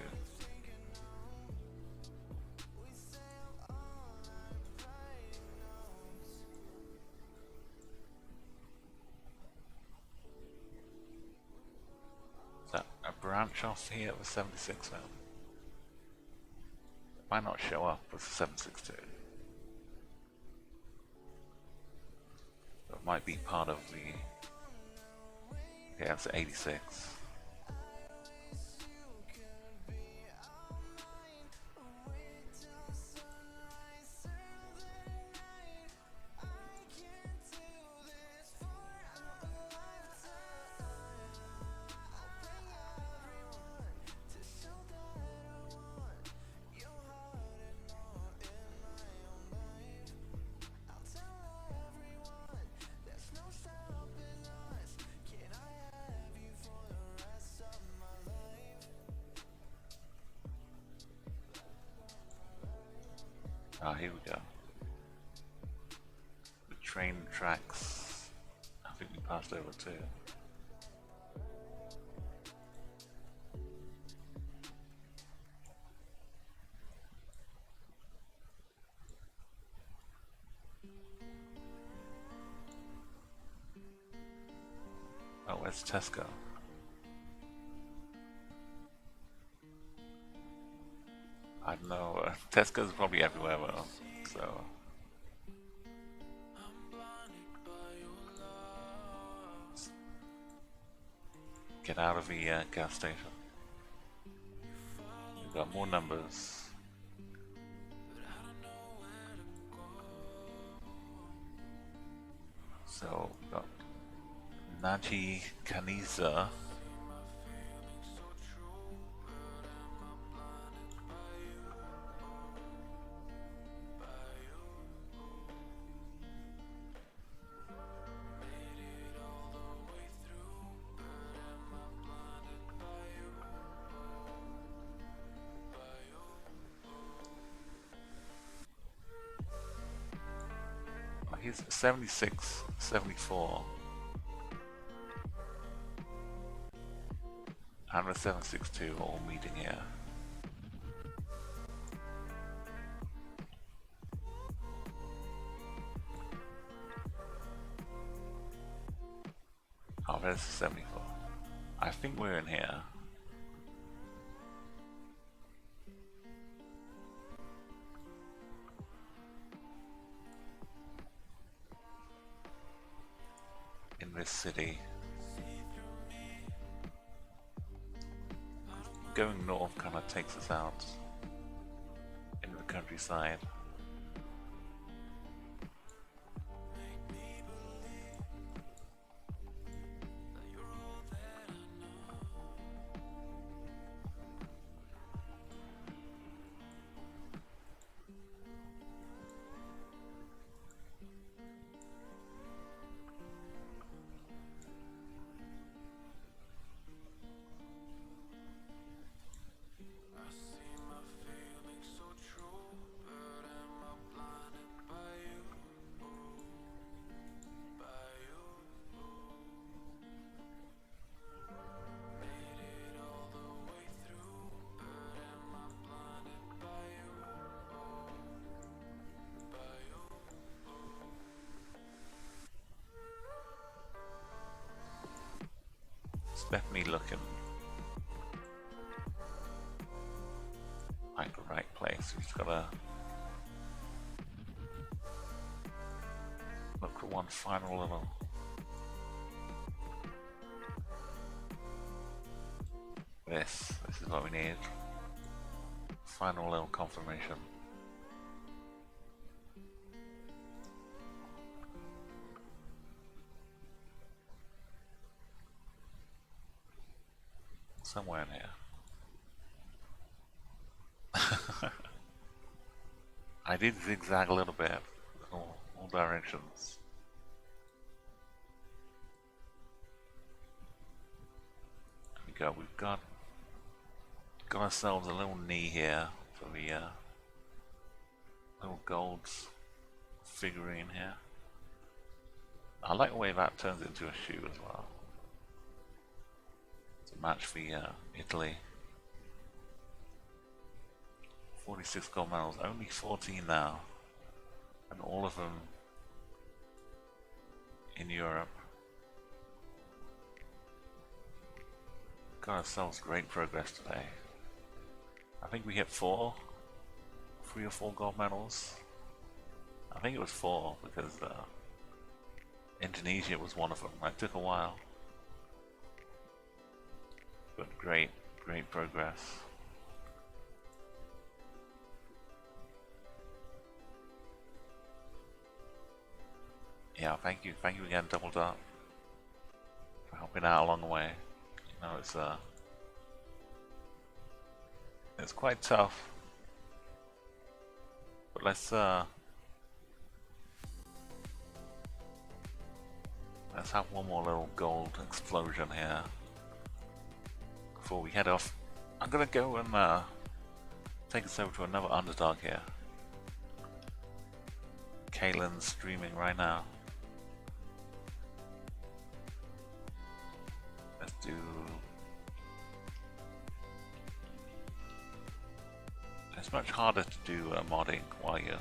[SPEAKER 1] Is that a branch off here with 76 now? It might not show up with 762. It might be part of the... Yeah, it's 86. Ah, here we go. The train tracks, I think we passed over too. Oh, where's Tesco? I don't know, Tesco's probably everywhere though, so... Get out of the gas station. We've got more numbers. So, we've got Naji Kaniza. He's 76, 74, and the 762 all meeting here. Oh, there's the 74. I think we're in here. In this city. Going north kind of takes us out into the countryside. It's definitely looking like the right place. We've just gotta look for one final little This is what we need. Final little confirmation. Somewhere in here. I did zigzag a little bit in all directions. There we go, we've got ourselves a little knee here for the little gold figurine here. I like the way that turns into a shoe as well. It's a match for Italy. 46 gold medals, only 14 now, and all of them in Europe. Got ourselves great progress today. I think we hit 3 or 4 gold medals. I think it was 4 because Indonesia was one of them. That took a while, but great progress. Yeah, thank you again, Double Dot, for helping out along the way. You know, it's quite tough, but let's have one more little gold explosion here before we head off. I'm gonna go and take us over to another underdog here. Kaylin's streaming right now. Let's do... It's much harder to do modding while you're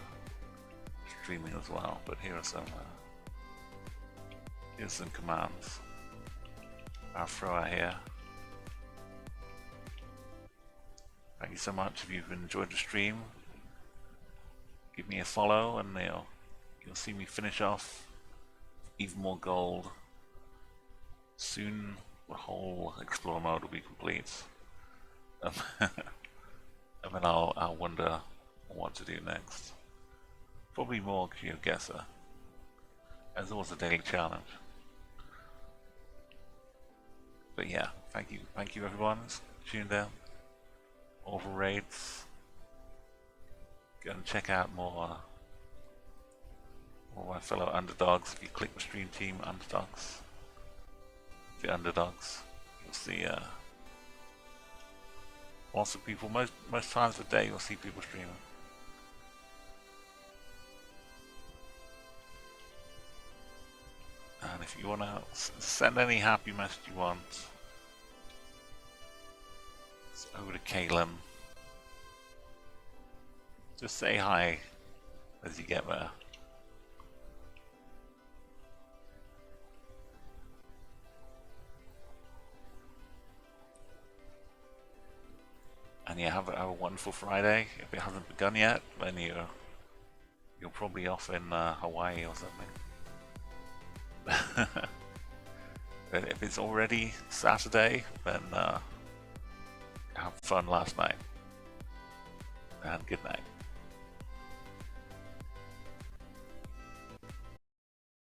[SPEAKER 1] streaming as well, but here's some commands. I'll throw out here. Thank you so much. If you've enjoyed the stream, give me a follow and you'll see me finish off even more gold. Soon the whole explore mode will be complete. And then I'll wonder what to do next. Probably more GeoGuessr. As always, a daily challenge. But yeah, thank you everyone who's tuned in. All the raids. Go and check out more my fellow underdogs. If you click the stream team underdogs, the underdogs, you'll see lots of people. Most times of the day you'll see people streaming. And if you want to send any happy message you want, it's over to Kaylin. Just say hi as you get there. And yeah, have a wonderful Friday. If it hasn't begun yet, then you're probably off in Hawaii or something. But if it's already Saturday, then have fun last night. And good night.